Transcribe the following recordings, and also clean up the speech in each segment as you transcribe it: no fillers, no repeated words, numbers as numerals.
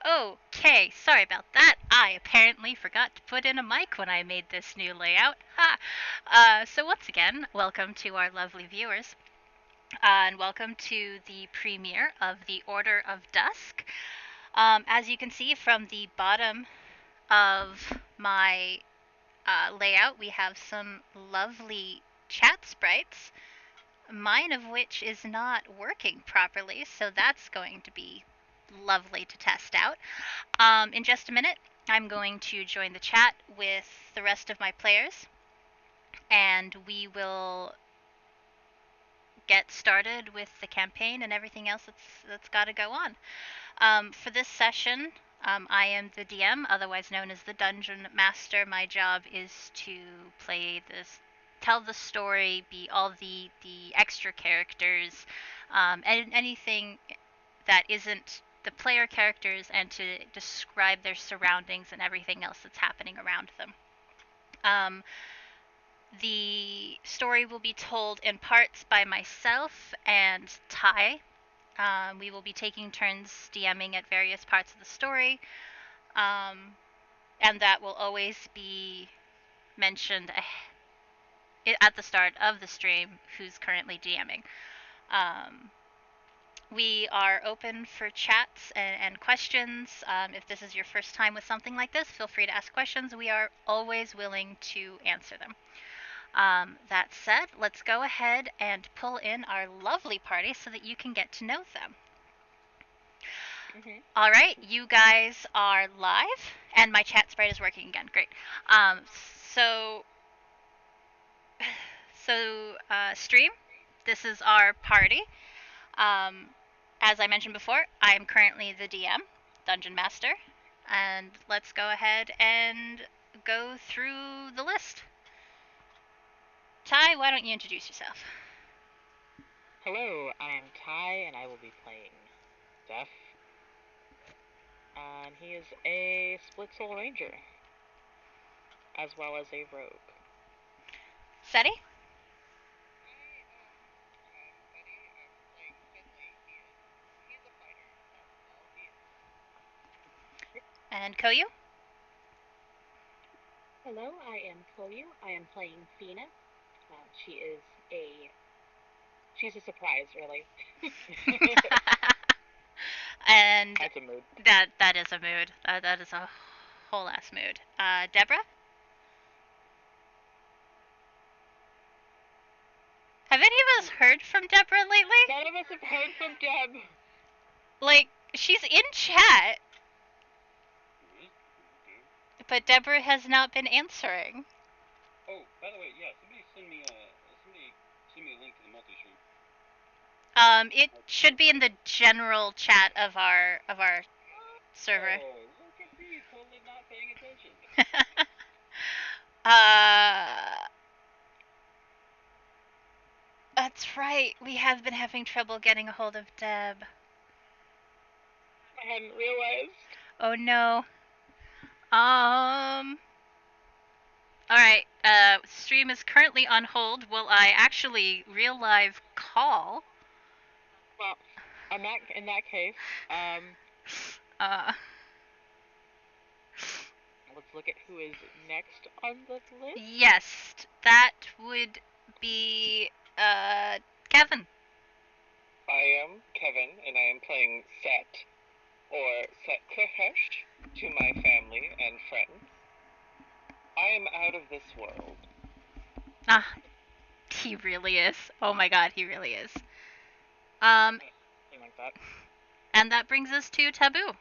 Okay, sorry about that. I apparently forgot to put in a mic when I made this new layout. Ha! So once again, welcome to our lovely viewers, and welcome to the premiere of the Order of Dusk. As you can see from the bottom of my layout, we have some lovely chat sprites, mine of which is not working properly, so that's going to be lovely to test out. In just a minute, I'm going to join the chat with the rest of my players, and we will get started with the campaign and everything else that's got to go on. For this session, I am the DM, otherwise known as the Dungeon Master. My job is to tell the story, be all the extra characters, and anything that isn't the player characters, and to describe their surroundings and everything else that's happening around them. The story will be told in parts by myself and Ty. We will be taking turns DMing at various parts of the story, and that will always be mentioned at the start of the stream who's currently DMing. We are open for chats and questions. If this is your first time with something like this, feel free to ask questions. We are always willing to answer them. That said, let's go ahead and pull in our lovely party so that you can get to know them. All right, you guys are live, and my chat sprite is working again. Great. So stream, this is our party. As I mentioned before, I am currently the DM, Dungeon Master, and let's go ahead and go through the list. Ty, why don't you introduce yourself? Hello, I am Ty, and I will be playing Seff. And he is a split soul ranger, as well as a rogue. Ceti? And Koyu? Hello, I am Koyu. I am playing Fina. She's a surprise, really. And That's a mood. That is a mood. That is a whole ass mood. Deborah? Have any of us heard from Deborah lately? None of us have heard from Deb. Like, she's in chat, but Deborah has not been answering. Oh, by the way, yeah, somebody send me a link to the multi-stream. It should be in the general chat of our server. Oh, look at me, totally not paying attention. That's right. We have been having trouble getting a hold of Deb. I hadn't realized. Oh no. Alright, stream is currently on hold. Will I actually real live call? Well, in that case, let's look at who is next on the list. Yes, that would be, Kevin. I am Kevin, and I am playing Set, or Set Kahesh, to my family and friends. I am out of this world. Ah, he really is. Oh my god, he really is. Something like that. And that brings us to Taboo.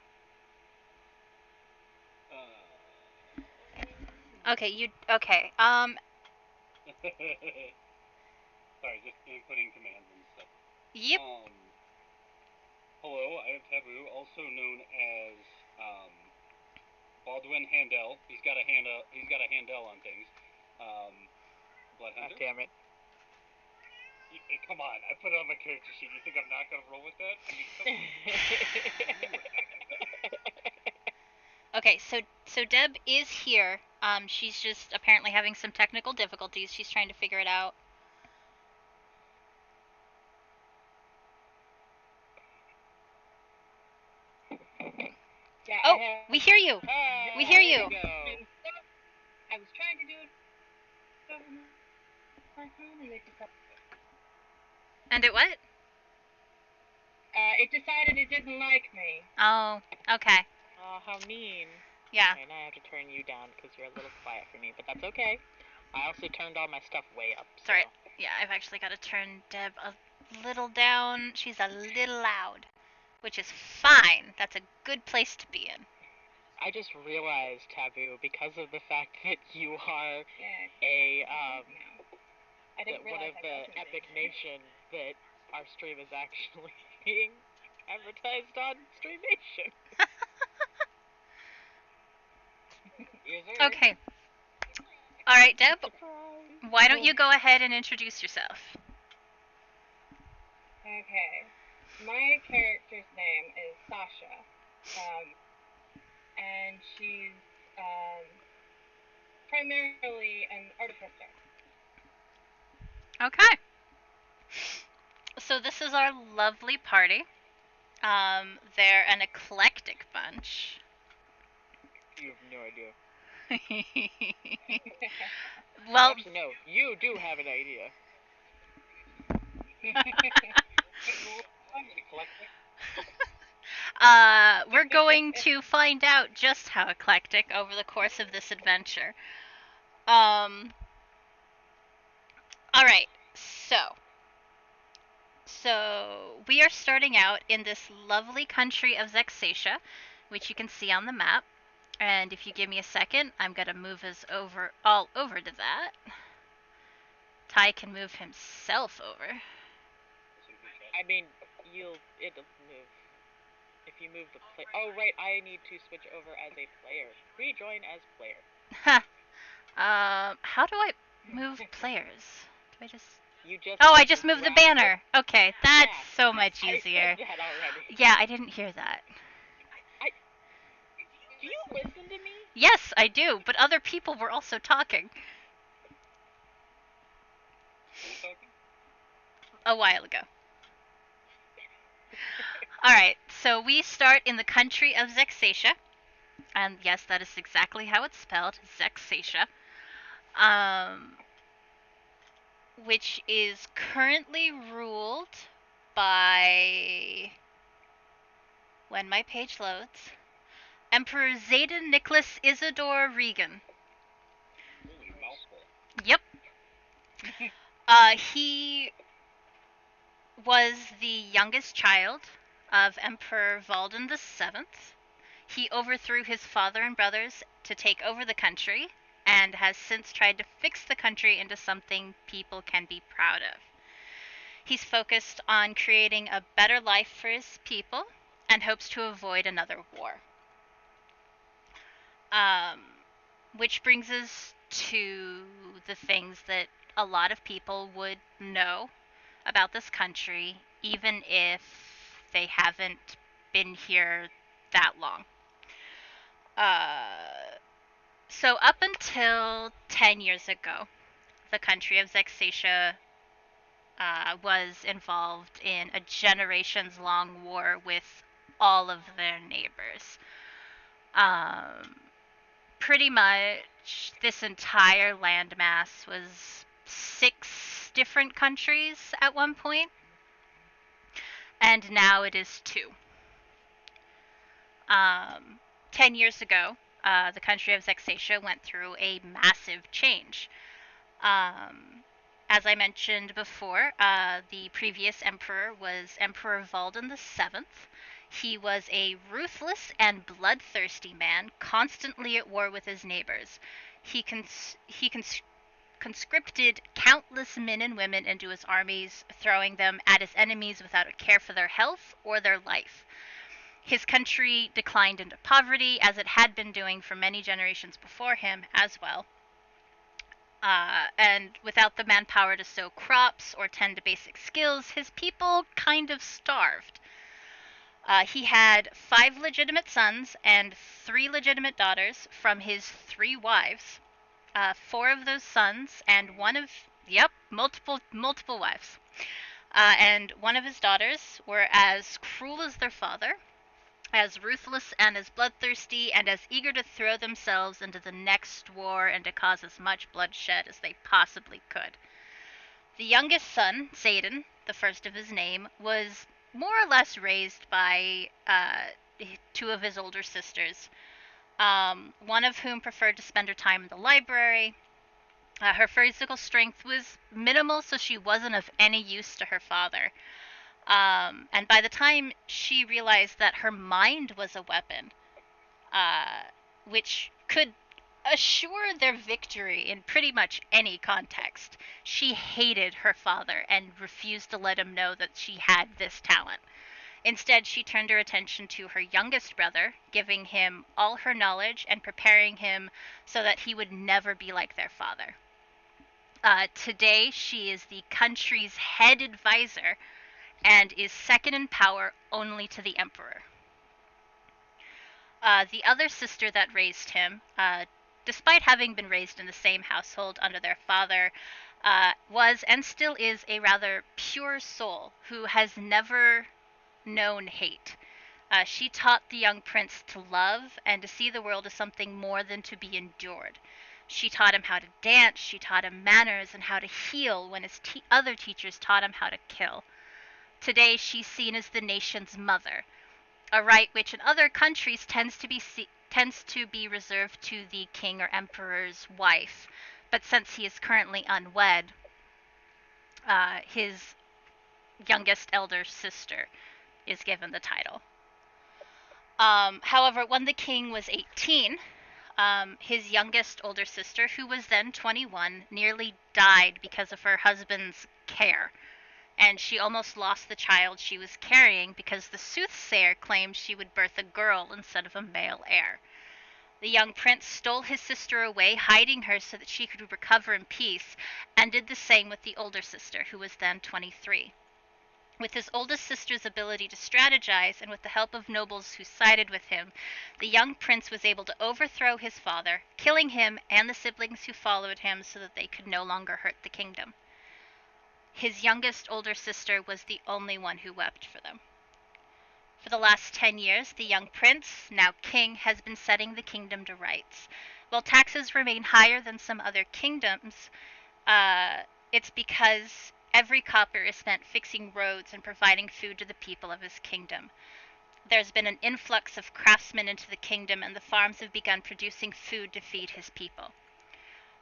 Okay, okay, Sorry, just inputting commands and stuff. Yep. Hello, I am Taboo, also known as Baldwuin Handel. He's got a Handel on things. Blood Hunter. God damn it. Come on, I put it on my character sheet. You think I'm not gonna roll with that? I mean, Okay, so Deb is here. She's just apparently having some technical difficulties. She's trying to figure it out. Yeah, Oh, we hear you. We hear you. There we go. I was trying to do it over my phone and it decided. And it what? It decided it didn't like me. Oh, okay. Oh, how mean. Yeah. Okay, now I have to turn you down because you're a little quiet for me, but that's okay. I also turned all my stuff way up. So. Sorry. Yeah, I've actually got to turn Deb a little down. She's a little loud, which is fine. That's a good place to be in. I just realized, Taboo, because of the fact that you are one of the Epic Nation, that our stream is actually being advertised on Streamation. Okay. All right, Deb. Why don't you go ahead and introduce yourself? Okay. My character's name is Sasha. And she's primarily an artificer. Okay. So this is our lovely party. They're an eclectic bunch. You have no idea. Well, actually, no, you do have an idea. We're going to find out just how eclectic over the course of this adventure. Alright, so we are starting out in this lovely country of Zexatia, which you can see on the map. And if you give me a second, I'm gonna move us all over to that. Ty can move himself over. I mean, it'll move. If you move the play. Oh, right, I need to switch over as a player. Rejoin as player. How do I move players? Do I just... I just moved the banner. Okay, that's so much easier. I said that already. Yeah, I didn't hear that. Do you listen to me? Yes, I do, but other people were also talking. A while ago. Alright, so we start in the country of Zexatia. And yes, that is exactly how it's spelled, Zexatia. Which is currently ruled by... when my page loads... Emperor Zayden Nicholas Isidore Regan. Holy mouthful. Yep. He was the youngest child of Emperor Baldwuin VII. He overthrew his father and brothers to take over the country, and has since tried to fix the country into something people can be proud of. He's focused on creating a better life for his people, and hopes to avoid another war. Which brings us to the things that a lot of people would know about this country, even if they haven't been here that long. So up until 10 years ago, the country of Zexatia was involved in a generations-long war with all of their neighbors. Pretty much this entire landmass was 6 different countries at one point, and now it is 2. 10 years ago, the country of Zexatia went through a massive change. As I mentioned before, the previous emperor was Emperor Baldwin VII. He was a ruthless and bloodthirsty man, constantly at war with his neighbors. He conscripted countless men and women into his armies, throwing them at his enemies without a care for their health or their life. His country declined into poverty, as it had been doing for many generations before him as well. And without the manpower to sow crops or tend to basic skills, his people kind of starved. He had 5 legitimate sons and 3 legitimate daughters from his 3 wives. 4 of those sons and multiple wives. And one of his daughters were as cruel as their father. as ruthless and as bloodthirsty and as eager to throw themselves into the next war and to cause as much bloodshed as they possibly could. The youngest son, Xaden, the first of his name, was more or less raised by two of his older sisters, one of whom preferred to spend her time in the library. Her physical strength was minimal, so she wasn't of any use to her father. And by the time she realized that her mind was a weapon, which could assure their victory in pretty much any context, she hated her father and refused to let him know that she had this talent. Instead, she turned her attention to her youngest brother, giving him all her knowledge and preparing him so that he would never be like their father. Today, she is the country's head advisor and is second in power only to the emperor. The other sister that raised him, despite having been raised in the same household under their father, was and still is a rather pure soul who has never known hate. She taught the young prince to love and to see the world as something more than to be endured. She taught him how to dance, she taught him manners and how to heal when his other teachers taught him how to kill. Today she's seen as the nation's mother, a right which in other countries tends to be reserved to the king or emperor's wife. But since he is currently unwed, his youngest elder sister is given the title. However, when the king was 18, his youngest older sister, who was then 21, nearly died because of her husband's care. And she almost lost the child she was carrying because the soothsayer claimed she would birth a girl instead of a male heir. The young prince stole his sister away, hiding her so that she could recover in peace, and did the same with the older sister, who was then 23. With his oldest sister's ability to strategize, and with the help of nobles who sided with him, the young prince was able to overthrow his father, killing him and the siblings who followed him so that they could no longer hurt the kingdom. His youngest older sister was the only one who wept for them. For the last 10 years, the young prince, now king, has been setting the kingdom to rights. While taxes remain higher than some other kingdoms, it's because every copper is spent fixing roads and providing food to the people of his kingdom. There's been an influx of craftsmen into the kingdom, and the farms have begun producing food to feed his people.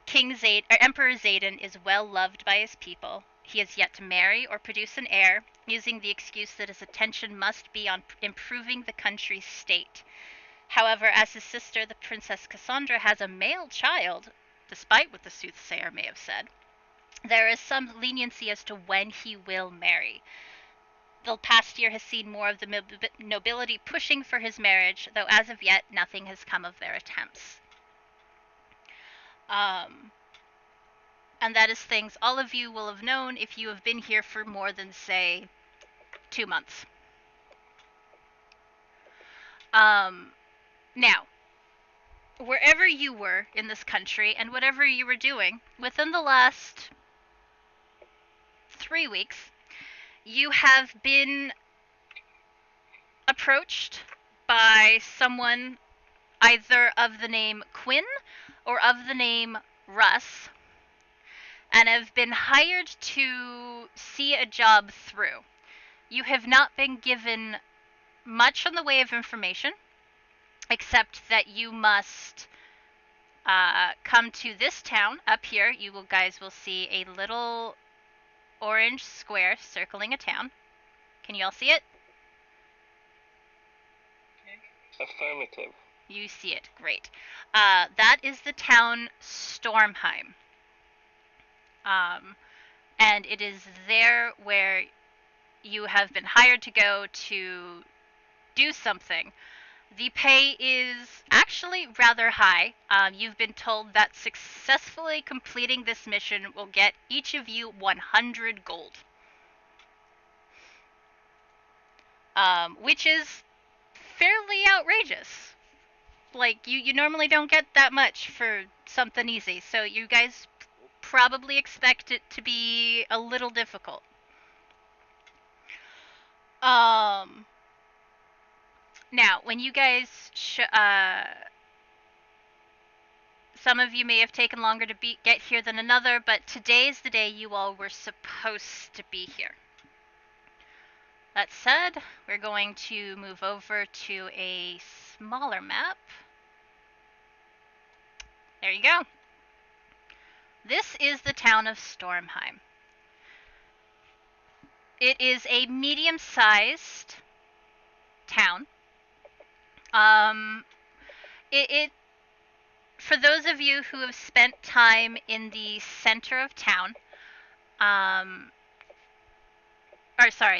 Emperor Xaden is well loved by his people. He has yet to marry or produce an heir, using the excuse that his attention must be on improving the country's state. However, as his sister, the Princess Cassandra, has a male child, despite what the soothsayer may have said, there is some leniency as to when he will marry. The past year has seen more of the nobility pushing for his marriage, though as of yet nothing has come of their attempts. And that is things all of you will have known if you have been here for more than, say, 2 months. Now, wherever you were in this country and whatever you were doing, within the last 3 weeks, you have been approached by someone either of the name Quinn or of the name Russ, and have been hired to see a job through. You have not been given much in the way of information, except that you must come to this town up here. You guys will see a little orange square circling a town. Can you all see it? Affirmative. You see it. Great. That is the town Stormheim. And it is there where you have been hired to go to do something. The pay is actually rather high. You've been told that successfully completing this mission will get each of you 100 gold. Which is fairly outrageous. Like, you normally don't get that much for something easy, so you guys probably expect it to be a little difficult. Now, when you guys, some of you may have taken longer to get here than another, but today is the day you all were supposed to be here. That said, we're going to move over to a smaller map. There you go. This is the town of Stormheim. It is a medium-sized town. For those of you who have spent time in the center of town,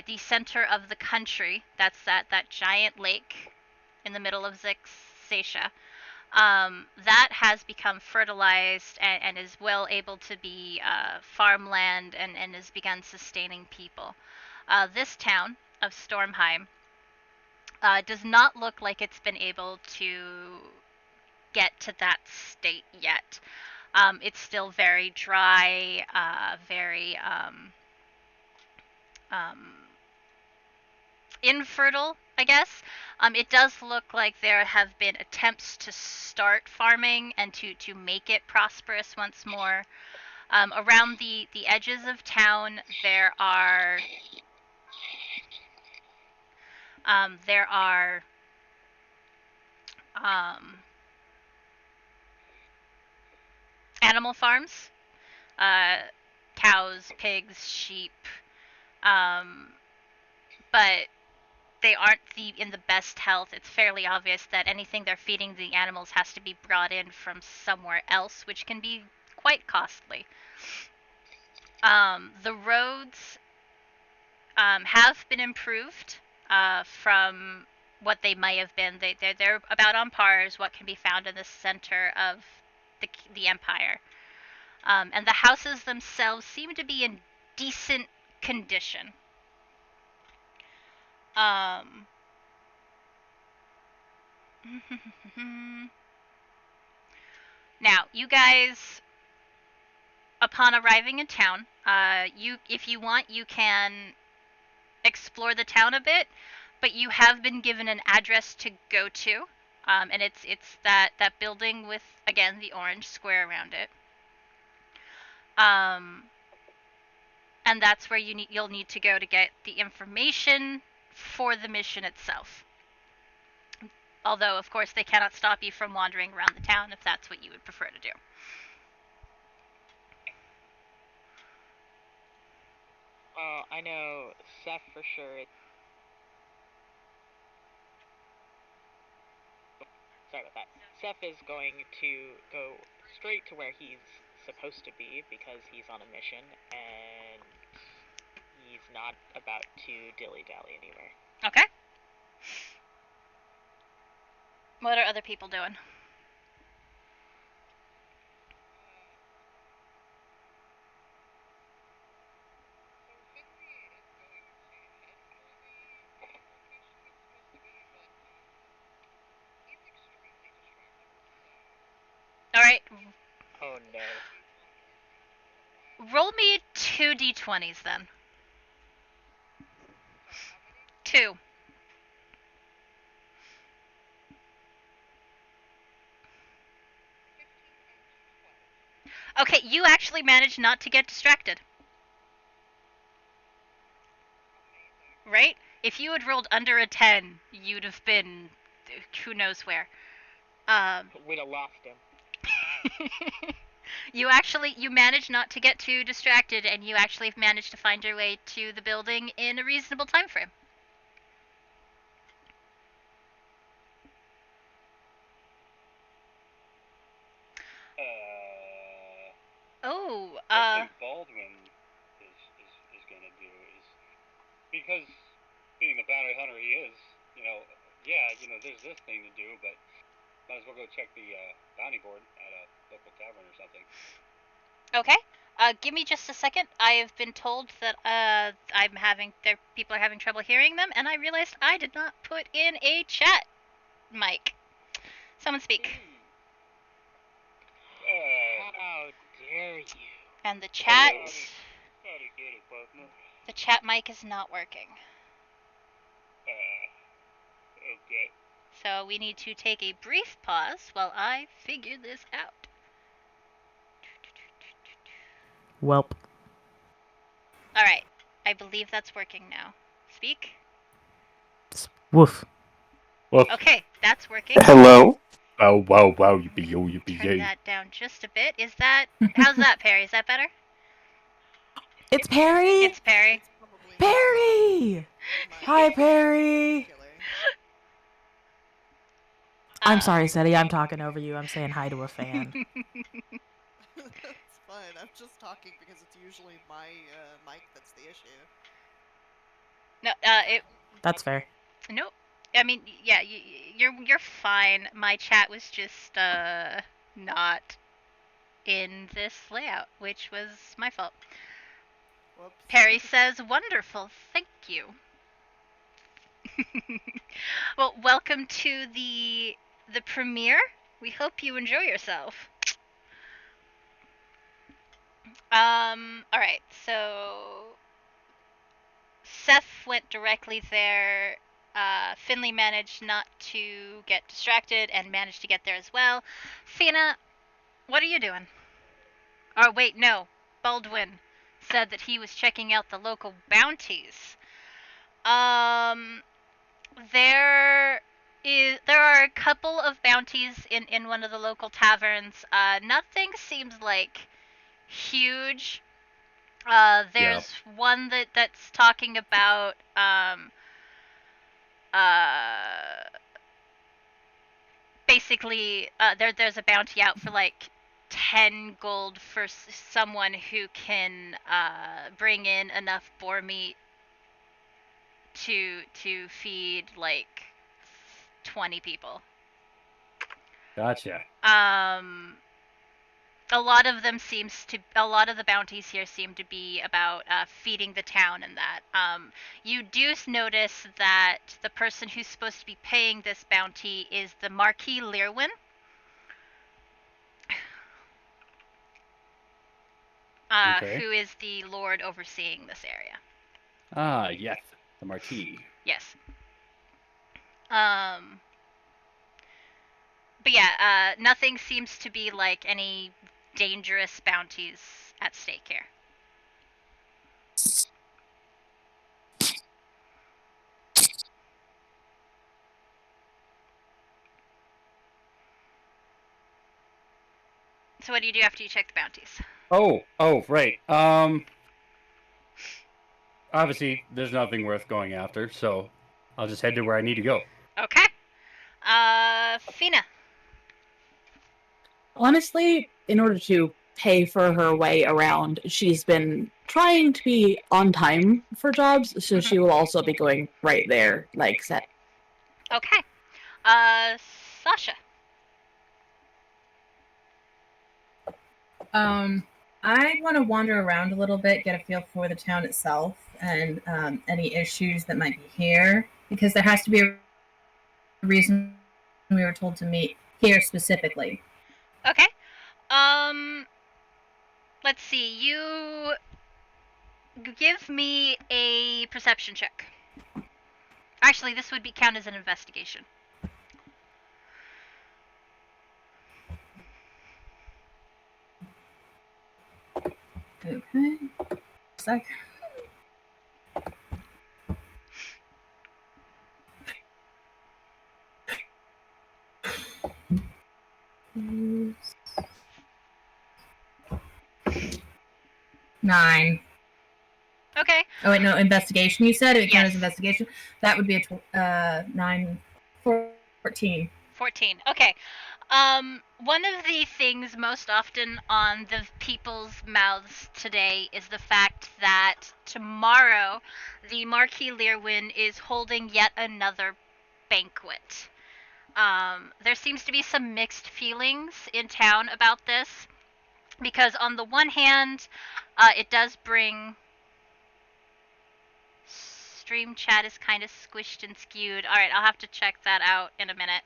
the center of the country, that's that giant lake in the middle of Sasha, that has become fertilized and is well able to be farmland and has begun sustaining people. This town of Stormheim does not look like it's been able to get to that state yet. It's still very dry, very infertile, I guess. It does look like there have been attempts to start farming and to make it prosperous once more. Around the edges of town, there are animal farms, cows, pigs, sheep, but they aren't in the best health. It's fairly obvious that anything they're feeding the animals has to be brought in from somewhere else, which can be quite costly. The roads have been improved from what they might have been. They're about on par as what can be found in the center of the empire. And the houses themselves seem to be in decent condition. Now, you guys, upon arriving in town, if you want, you can explore the town a bit, but you have been given an address to go to, and it's that building with, again, the orange square around it. And that's where you'll need to go to get the information for the mission itself. Although, of course, they cannot stop you from wandering around the town if that's what you would prefer to do. Well, I know Seff for sure. Sorry about that. Seff is going to go straight to where he's supposed to be because he's on a mission and he's not about to dilly-dally anywhere. Okay. What are other people doing? Alright. Oh no. Roll me 2 d20s then. 2. Okay, you actually managed not to get distracted. Right? If you had rolled under a 10, you'd have been who knows where. We'd have lost him. You managed not to get too distracted, and you actually managed to find your way to the building in a reasonable time frame. What I think Baldwin is going to do is, because being the bounty hunter he is, there's this thing to do, but might as well go check the bounty board at a local tavern or something. Okay. Give me just a second. I have been told that people are having trouble hearing them, and I realized I did not put in a chat mic. Someone speak. How dare you? And the chat... How to get it, partner? The chat mic is not working. Okay. So we need to take a brief pause while I figure this out. Welp. Alright, I believe that's working now. Speak? Woof. Well, Okay, that's working. Hello? wow, yippee yo, yippee Turn yay. that down just a bit. How's that, Perry? Is that better? It's Perry! It's Perry. It's probably Perry! my Hi, Perry! particular. I'm sorry, Ceti. I'm talking over you. I'm saying hi to a fan. That's fine. I'm just talking because it's usually my mic that's the issue. No, That's fair. Nope. I mean, yeah, you're fine. My chat was just not in this layout, which was my fault. Whoops. Perry says, "Wonderful, thank you." Well, welcome to the premiere. We hope you enjoy yourself. All right. So Seff went directly there. Finley managed not to get distracted and managed to get there as well. Fina, what are you doing? Oh, wait, no. Baldwin said that he was checking out the local bounties. There are a couple of bounties in one of the local taverns. Nothing seems like huge. There's one that's talking about basically there's a bounty out for like 10 gold for someone who can bring in enough boar meat to feed like 20 people. Gotcha. A lot of the bounties here seem to be about feeding the town and that. You do notice that the person who's supposed to be paying this bounty is the Marquis Leirwin. Okay. Who is the lord overseeing this area. Ah, yes. The Marquis. Yes. But yeah, nothing seems to be like any dangerous bounties at stake here. So what do you do after you check the bounties? Oh, right. Obviously, there's nothing worth going after, so I'll just head to where I need to go. Okay. Fina. Honestly, in order to pay for her way around, she's been trying to be on time for jobs, so she will also be going right there, like set. Okay. Sasha. I want to wander around a little bit, get a feel for the town itself and any issues that might be here, because there has to be a reason we were told to meet here specifically. Okay. Let's see. You give me a perception check. Actually, this would count as an investigation. Okay. Sec. Nine. Okay. Oh wait, no, investigation. You said it counts Yes. as investigation. That would be a 9, 14. 14. Okay. One of the things most often on the people's mouths today is the fact that tomorrow the Marquis Leirwin is holding yet another banquet. There seems to be some mixed feelings in town about this, because on the one hand, it does bring... Stream chat is kind of squished and skewed. Alright, I'll have to check that out in a minute.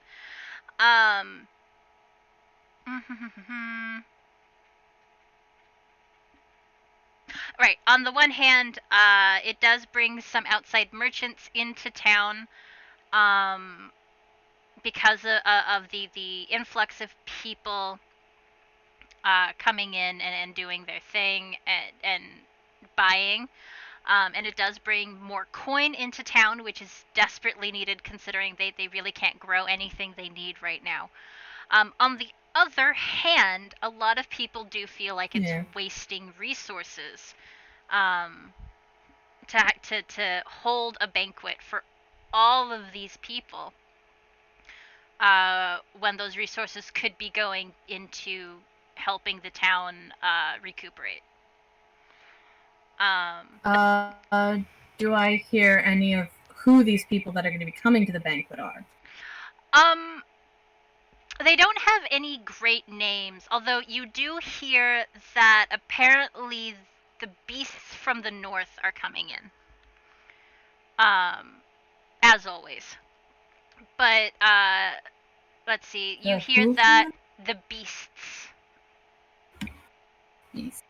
Right, on the one hand, it does bring some outside merchants into town. because of the influx of people coming in and doing their thing and buying. And it does bring more coin into town, which is desperately needed considering they really can't grow anything they need right now. On the other hand, a lot of people do feel like it's wasting resources to hold a banquet for all of these people when those resources could be going into helping the town recuperate. Do I hear any of who these people that are going to be coming to the banquet are? They don't have any great names, although you do hear that apparently the beasts from the north are coming in. As always. But, let's see, you hear that the beasts. Beasts.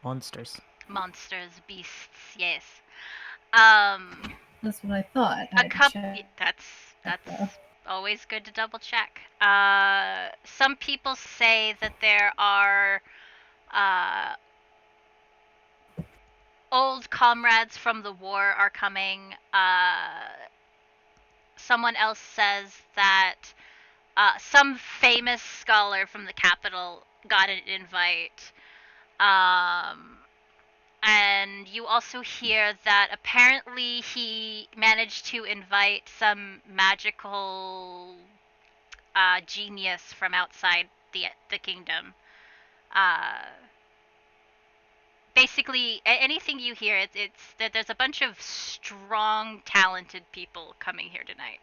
Monsters. Monsters, beasts, yes. That's what I thought. That's always good to double check. Some people say that there are old comrades from the war are coming. Someone else says that some famous scholar from the capital got an invite. And you also hear that apparently he managed to invite some magical genius from outside the kingdom. Basically, anything you hear, it's that there's a bunch of strong, talented people coming here tonight.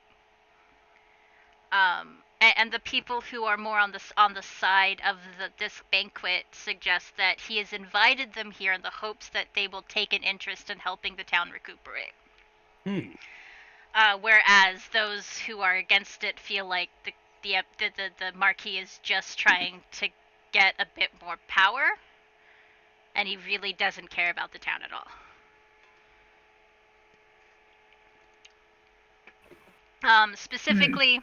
And the people who are more on the side of this banquet suggest that he has invited them here in the hopes that they will take an interest in helping the town recuperate. Whereas those who are against it feel like the Marquis is just trying to get a bit more power, and he really doesn't care about the town at all. Specifically,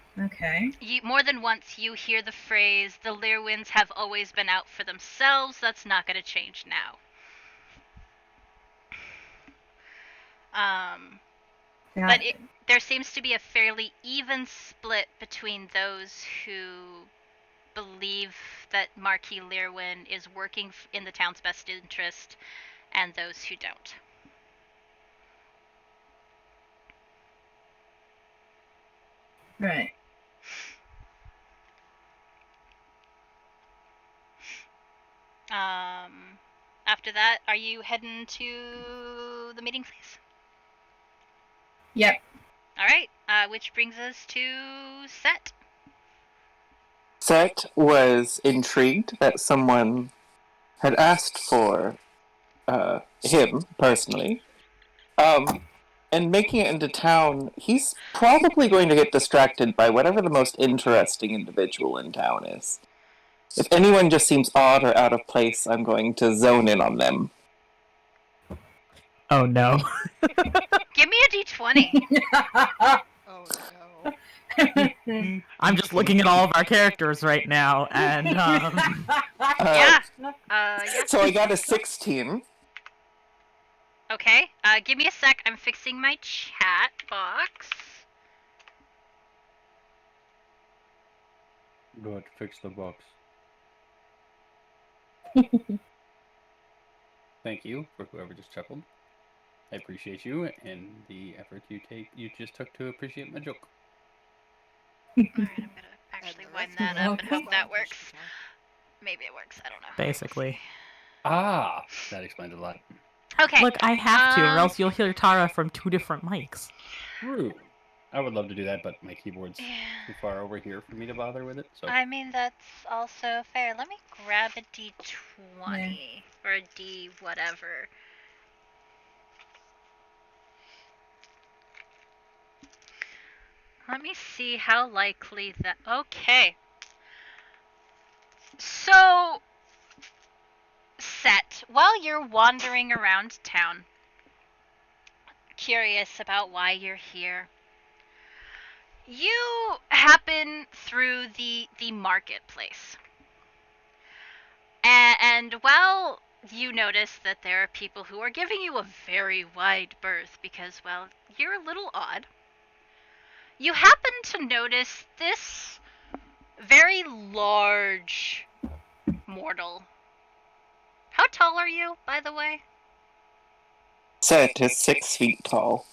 more than once you hear the phrase, the Leirwins have always been out for themselves. That's not going to change now. But there seems to be a fairly even split between those who believe that Marquis Leirwin is working in the town's best interest and those who don't. Right. After that, are you heading to the meeting place? Yep. Alright, which brings us to Set. Set was intrigued that someone had asked for him personally. And making it into town, he's probably going to get distracted by whatever the most interesting individual in town is. If anyone just seems odd or out of place, I'm going to zone in on them. Oh no. Give me a d20. Oh no. I'm just looking at all of our characters right now, and yeah. So I got a 16. Okay, give me a sec. I'm fixing my chat box. Good, fix the box. Thank you for whoever just chuckled. I appreciate you and the effort you just took to appreciate my joke. Alright, I'm gonna actually wind that up and hope that works. Maybe it works, I don't know. basically. Ah, that explains a lot. Okay. Look, I have to, or else you'll hear Tara from 2 different mics. True. I would love to do that, but my keyboard's too far over here for me to bother with it. So I mean, that's also fair. Let me grab a d20 or a d whatever. Let me see how likely that. Okay. So, Set, while you're wandering around town, curious about why you're here. You happen through the marketplace. And well, you notice that there are people who are giving you a very wide berth because, well, you're a little odd. You happen to notice this very large mortal. How tall are you, by the way? Set is 6 feet tall.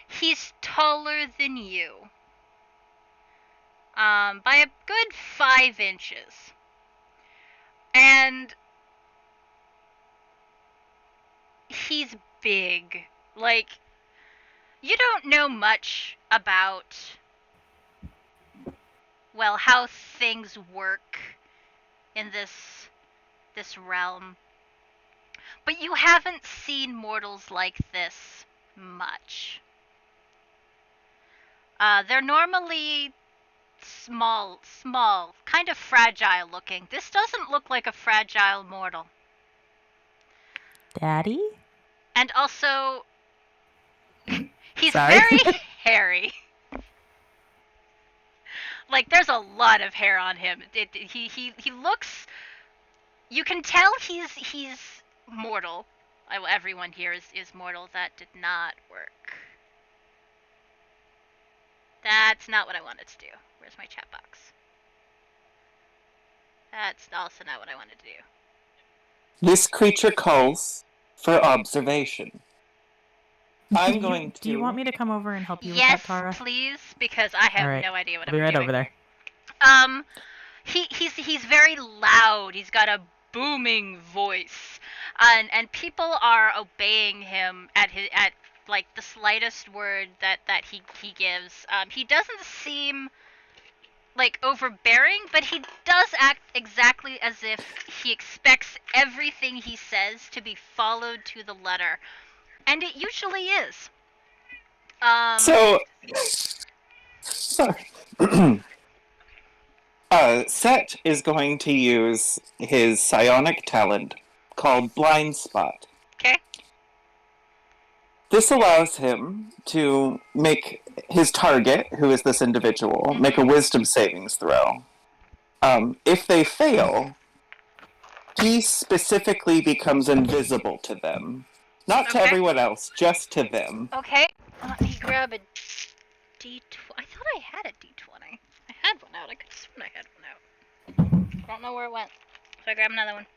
He's taller than you. By a good 5 inches. And he's big. Like, you don't know much about, well, how things work in this realm. But you haven't seen mortals like this much. They're normally small, kind of fragile looking. This doesn't look like a fragile mortal. Daddy? And also, he's Sorry. very hairy. Like, there's a lot of hair on him. He looks... You can tell he's mortal. Everyone here is mortal. That did not work. That's not what I wanted to do. Where's my chat box? That's also not what I wanted to do. This creature calls for observation. I'm going to... Do you want me to come over and help you Yes, with that, Tara? please, because I have Alright. no idea what I'll be I'm right doing. over there. He's very loud. He's got a booming voice, and people are obeying him at like the slightest word that he gives. He doesn't seem like overbearing, but he does act exactly as if he expects everything he says to be followed to the letter, and it usually is. Sorry. Set is going to use his psionic talent called Blind Spot. Okay. This allows him to make his target, who is this individual, make a wisdom savings throw. If they fail, he specifically becomes invisible to them. Not to everyone else, just to them. Okay. Let me grab a D20. I thought I had a D20. I had one out. I could have sworn I had one out. I don't know where it went. So I grab another one.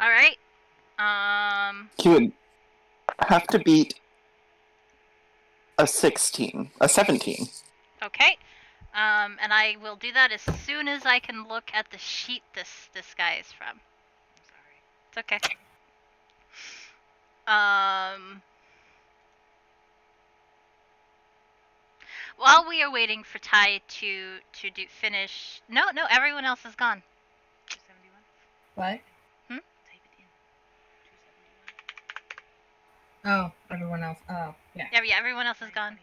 Alright. He would have to beat a 17. Okay. And I will do that as soon as I can look at the sheet this guy is from. I'm sorry. It's okay. While we are waiting for Ty to finish... No, everyone else is gone. 271. What? Hmm? Oh, everyone else. Oh, yeah. Yeah, everyone else is gone.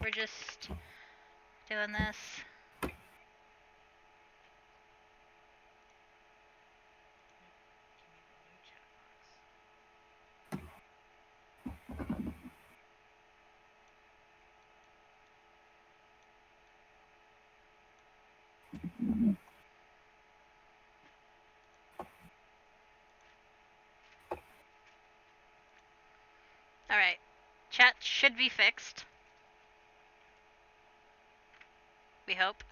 We're just doing this. Alright. Chat should be fixed. We hope.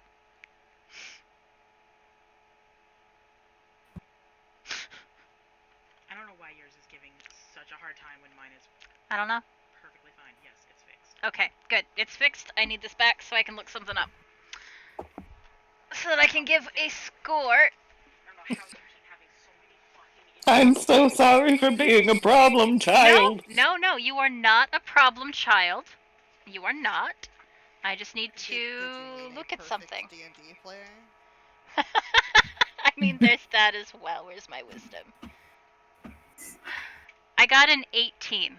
I don't know why yours is giving such a hard time when mine is I don't know. perfectly fine. Yes, it's fixed. Okay, good. It's fixed. I need this back so I can look something up. So that I can give a score. I don't know how you keep having so many fucking I'm so sorry for being a problem child. No, you are not a problem child. You are not. I just need to look at something. D&D player? I mean, there's that as well. Where's my wisdom? I got an 18.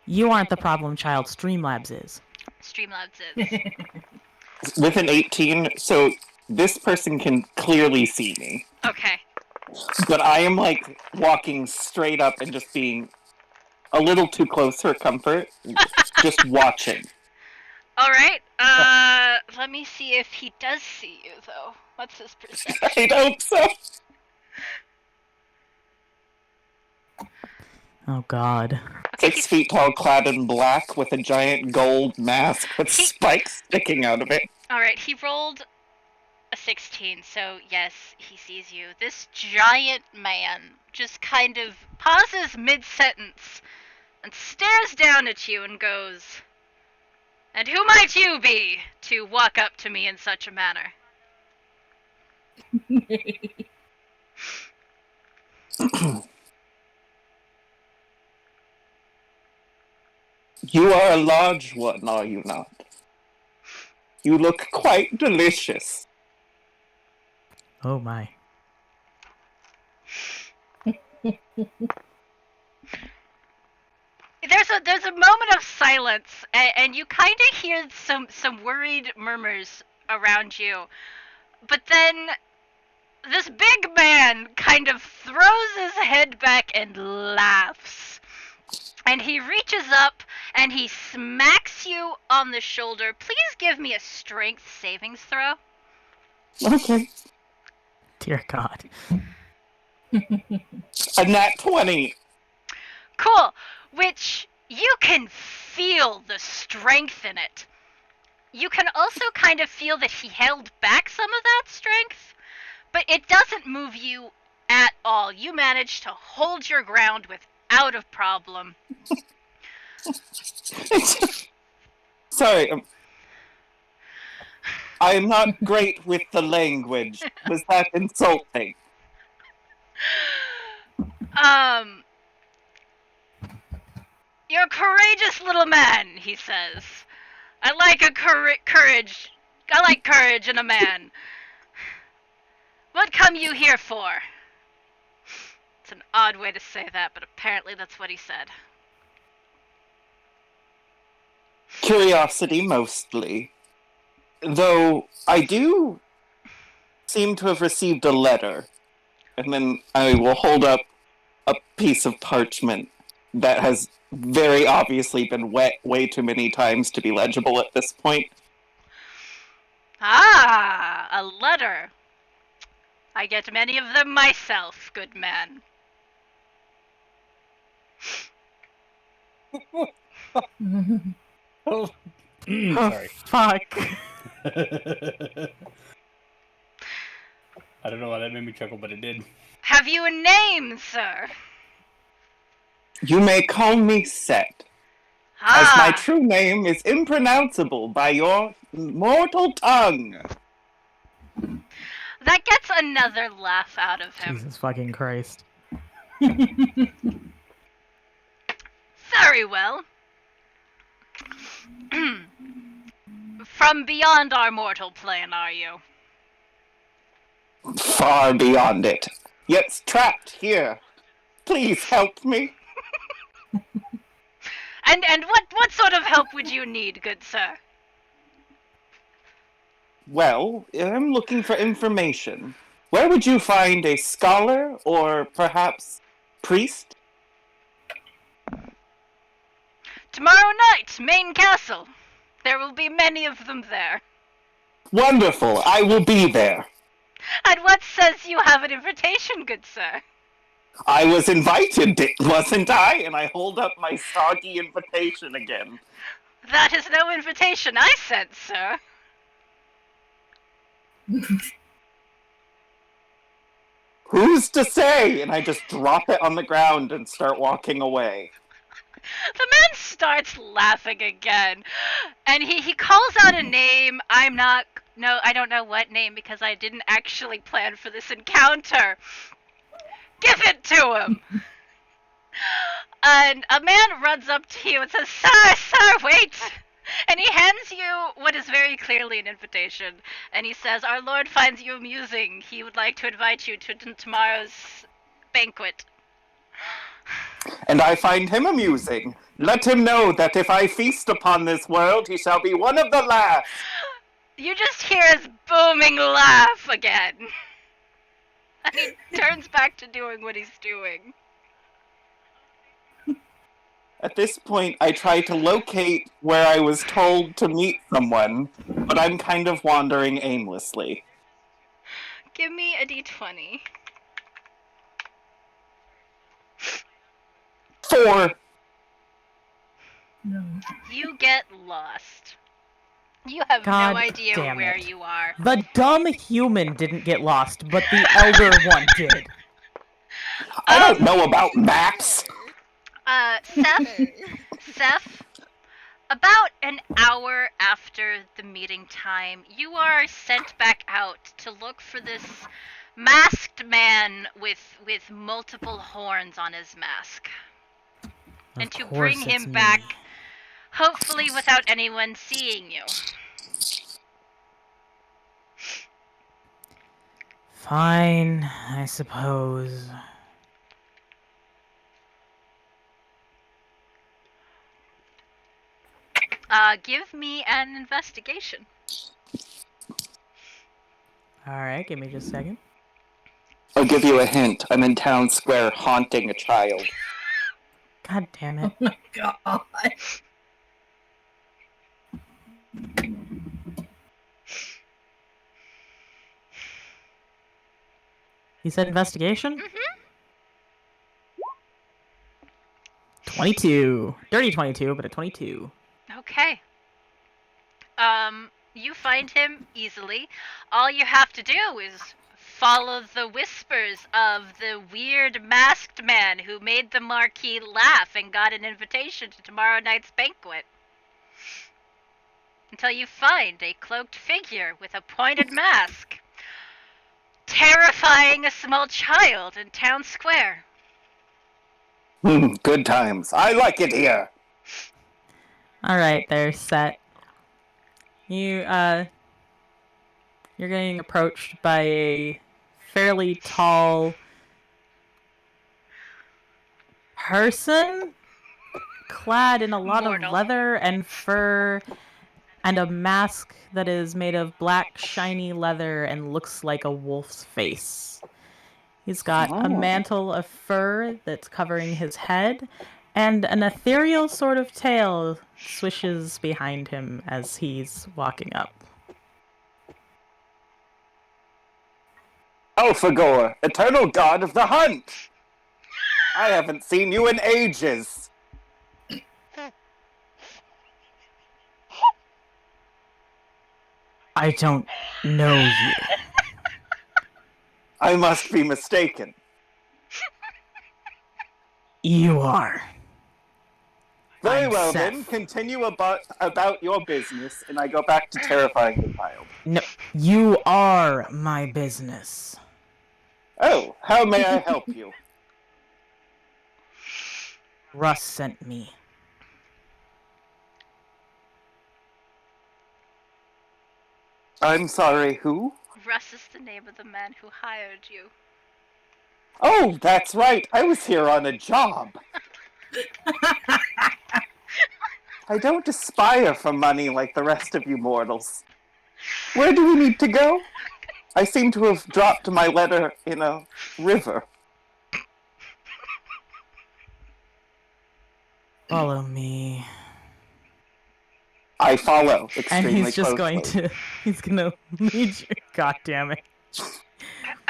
You aren't the problem child, Streamlabs is. Streamlabs is. With an 18, so this person can clearly see me. Okay. But I am, like, walking straight up and just being a little too close for comfort. Just watching. Alright, let me see if he does see you, though. What's his perception? I hope so. Oh god. Okay, 6 feet tall, clad in black, with a giant gold mask with spikes sticking out of it. Alright, he rolled a 16, so yes, he sees you. This giant man just kind of pauses mid-sentence and stares down at you and goes, "And who might you be to walk up to me in such a manner?" You are a large one, are you not? You look quite delicious. Oh my. There's a moment of silence, and you kind of hear some worried murmurs around you. But then this big man kind of throws his head back and laughs. And he reaches up and he smacks you on the shoulder. Please give me a strength savings throw. Okay. Dear God. A nat 20. Cool. Which you can feel the strength in it. You can also kind of feel that he held back some of that strength, but it doesn't move you at all. You manage to hold your ground without a problem. Sorry. I'm not great with the language. Was that insulting? You're a courageous little man, he says. I like courage. I like courage in a man. What come you here for? It's an odd way to say that, but apparently that's what he said. Curiosity, mostly. Though I do seem to have received a letter. And then I will hold up a piece of parchment that has very obviously been wet way too many times to be legible at this point. Ah, a letter. I get many of them myself, good man. Oh, sorry. Fuck. I don't know why that made me chuckle, but it did. Have you a name, sir? You may call me Set, as my true name is impronounceable by your mortal tongue. That gets another laugh out of him. Jesus fucking Christ. Very well. From beyond our mortal plane, are you? Far beyond it. Yet trapped here. Please help me. And what sort of help would you need, good sir? Well, I'm looking for information. Where would you find a scholar or perhaps priest? Tomorrow night, main castle. There will be many of them there. Wonderful, I will be there. And what says you have an invitation, good sir? I was invited, wasn't I? And I hold up my soggy invitation again. That is no invitation I sent, sir. Who's to say? And I just drop it on the ground and start walking away. The man starts laughing again. And he calls out a name. I don't know what name because I didn't actually plan for this encounter. Give it to him! And a man runs up to you and says, Sir, wait! And he hands you what is very clearly an invitation. And he says, Our Lord finds you amusing. He would like to invite you to tomorrow's banquet. And I find him amusing. Let him know that if I feast upon this world, he shall be one of the last. You just hear his booming laugh again. And he turns back to doing what he's doing. At this point, I try to locate where I was told to meet someone, but I'm kind of wandering aimlessly. Give me a d20. 4. No. You get lost. You have God no idea damn where it. you are. The dumb human didn't get lost, but the elder one did. I don't know about maps. Seff, about an hour after the meeting time, you are sent back out to look for this masked man with multiple horns on his mask. And to bring him back, hopefully without anyone seeing you. Fine, I suppose. Give me an investigation. Alright, give me just a second. I'll give you a hint. I'm in town square haunting a child. God damn it. Oh my god. You said investigation? Mm-hmm. 22. Dirty 22, but a 22. Okay. You find him easily. All you have to do is follow the whispers of the weird masked man who made the Marquis laugh and got an invitation to tomorrow night's banquet. Until you find a cloaked figure with a pointed mask, terrifying a small child in town square. Good times. I like it here. Alright, they're set. You're getting approached by a fairly tall person clad in a lot Mortal. of leather and fur and a mask that is made of black shiny leather and looks like a wolf's face. He's got a mantle of fur that's covering his head, and an ethereal sort of tail swishes behind him as he's walking up. Alphagor, eternal god of the hunt! I haven't seen you in ages. I don't know you. I must be mistaken. You are. Very I'm well Seff. then, continue about your business, and I go back to terrifying the child. No, you are my business. Oh, how may I help you? Russ sent me. I'm sorry, who? Russ is the name of the man who hired you. Oh, that's right. I was here on a job. I don't aspire for money like the rest of you mortals. Where do we need to go? I seem to have dropped my letter in a river. Follow me. I follow And extremely he's just closely. he's gonna lead you. God damn it.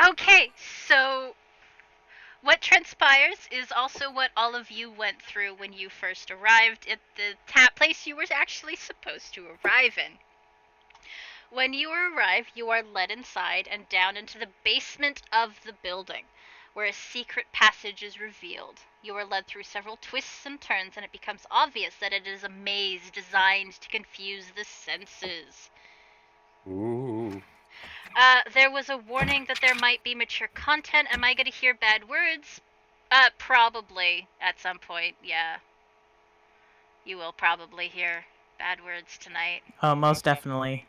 Okay, so what transpires is also what all of you went through when you first arrived at the place you were actually supposed to arrive in. When you arrive, you are led inside and down into the basement of the building, where a secret passage is revealed. You are led through several twists and turns, and it becomes obvious that it is a maze designed to confuse the senses. Ooh. There was a warning that there might be mature content. Am I going to hear bad words? Probably at some point, yeah. You will probably hear bad words tonight. Oh, most definitely.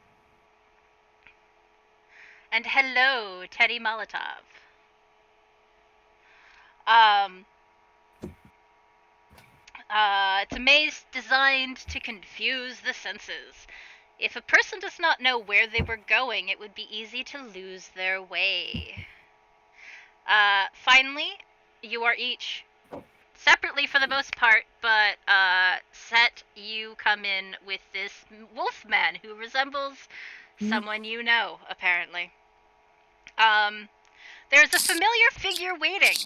And hello, Teddy Molotov. It's a maze designed to confuse the senses. If a person does not know where they were going, it would be easy to lose their way. Finally, you are each separately for the most part, but Set, you come in with this wolf man who resembles someone you know, apparently. There's a familiar figure waiting.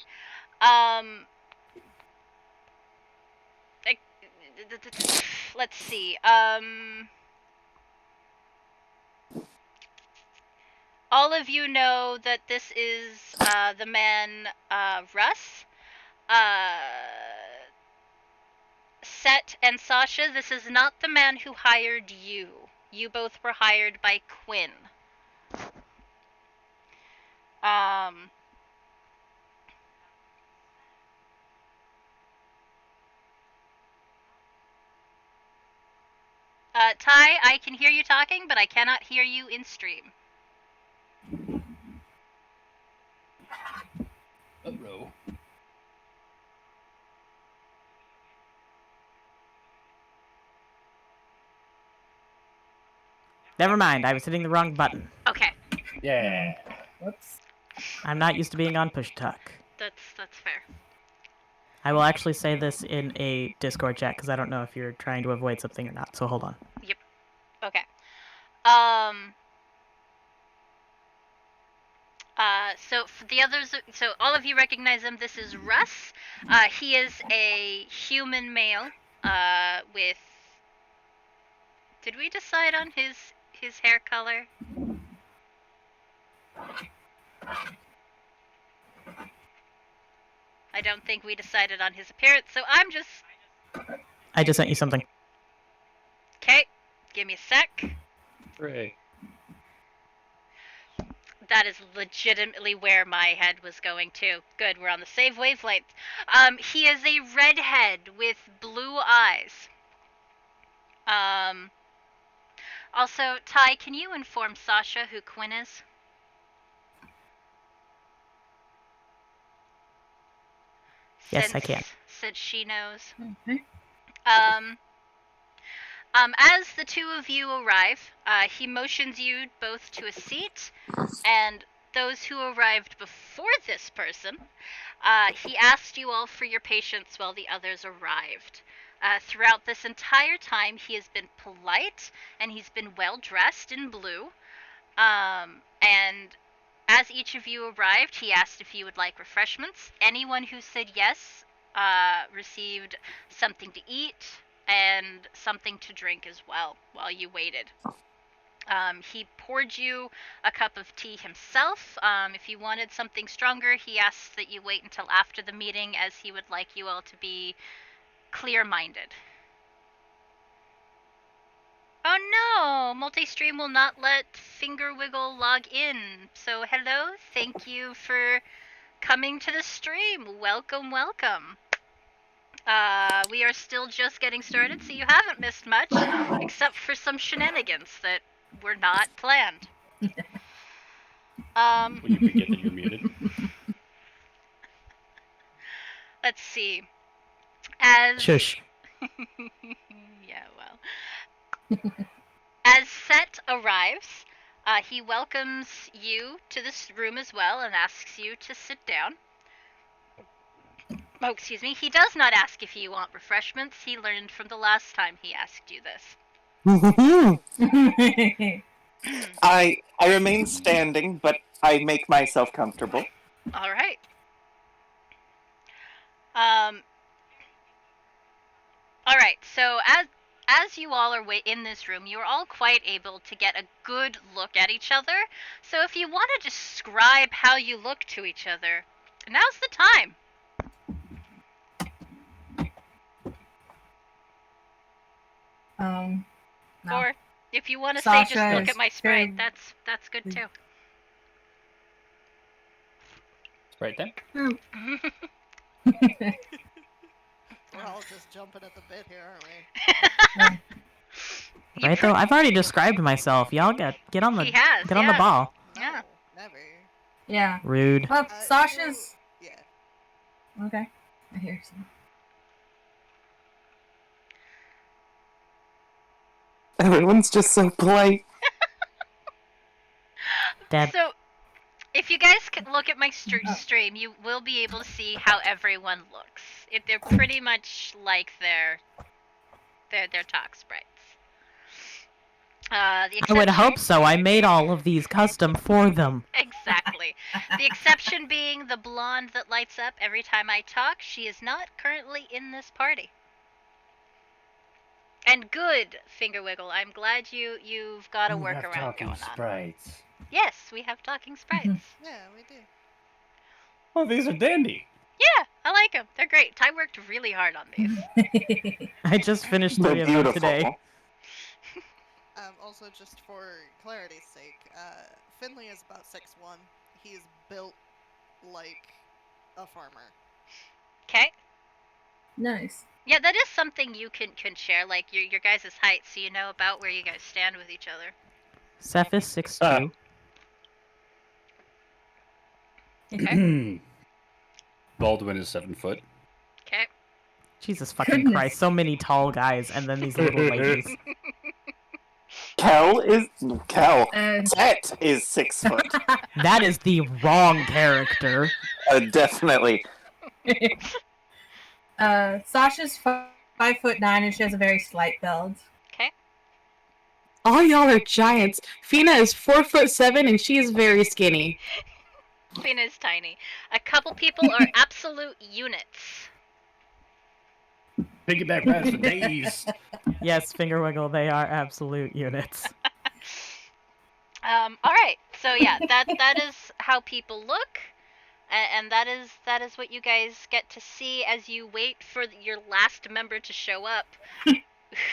Like, let's see. All of you know that this is the man Russ. Set and Sasha, this is not the man who hired you. You both were hired by Quinn. Ty, I can hear you talking, but I cannot hear you in stream. Uh-oh. Never mind, I was hitting the wrong button. Okay. Yeah. Whoops. I'm not used to being on push talk. That's fair. I will actually say this in a Discord chat because I don't know if you're trying to avoid something or not. So hold on. Yep. Okay. So for the others, so all of you recognize him. This is Russ. He is a human male. With. Did we decide on his hair color? I don't think we decided on his appearance, so I'm just. I just sent you something. Okay, give me a sec. Hooray. That is legitimately where my head was going to. Good, we're on the same wavelength. He is a redhead with blue eyes. Also, Ty, can you inform Sasha who Quinn is? Yes, I can. Since she knows. Okay. As the two of you arrive, he motions you both to a seat, and those who arrived before this person, he asked you all for your patience while the others arrived. Throughout this entire time, he has been polite, and he's been well dressed in blue. And as each of you arrived, he asked if you would like refreshments. Anyone who said yes received something to eat and something to drink as well while you waited. He poured you a cup of tea himself. If you wanted something stronger, he asked that you wait until after the meeting, as he would like you all to be clear-minded. Oh no! Multi-stream will not let Fingerwiggle log in. So hello, thank you for coming to the stream. Welcome, welcome. We are still just getting started, so you haven't missed much, except for some shenanigans that were not planned. Will you forget that you're muted? Let's see. As Shush. yeah, well. As Set arrives, he welcomes you to this room as well and asks you to sit down. Oh, excuse me. He does not ask if you want refreshments. He learned from the last time he asked you this. I remain standing, but I make myself comfortable. All right. All right. So as you all are in this room, you're all quite able to get a good look at each other. So if you want to describe how you look to each other, now's the time. No. Or if you want to say Sasha just look is at my sprite, very- that's good too. Right then. We're all just jumping at the bit here, aren't we? Right though, I've already described myself. Y'all get on the He has, get on the yeah. ball. Yeah. No, never. Yeah. Rude. Well, Sasha's. Yeah. Okay. I hear some. Everyone's just so polite. Dad. So, If you guys can look at my stream, you will be able to see how everyone looks. They're pretty much like their talk sprites. I would hope so. I made all of these custom for them. Exactly. The exception being the blonde that lights up every time I talk. She is not currently in this party. And good, Finger Wiggle. I'm glad you've got a workaround going on. Sprites. Yes, we have talking sprites. Yeah, we do. Oh, these are dandy. Yeah, I like them. They're great. Ty worked really hard on these. I just finished They're 3 of them today. beautiful. Also, just for clarity's sake, Finley is about 6'1". He's built like a farmer. Okay. Nice. Yeah, that is something you can share, like your guys' height, so you know about where you guys stand with each other. Seff is 6'2". Okay. Baldwin is 7 foot. Okay. Jesus fucking Christ, so many tall guys and then these little ladies. Set is 6 foot. That is the wrong character. Definitely. Sasha's 5'9" and she has a very slight build. Okay. All y'all are giants. Fina is 4'7" and she is very skinny. Fina is tiny. A couple people are absolute units. Piggyback rats for days. Yes, Finger Wiggle, they are absolute units. Alright, so yeah, that is how people look, and that is what you guys get to see as you wait for your last member to show up,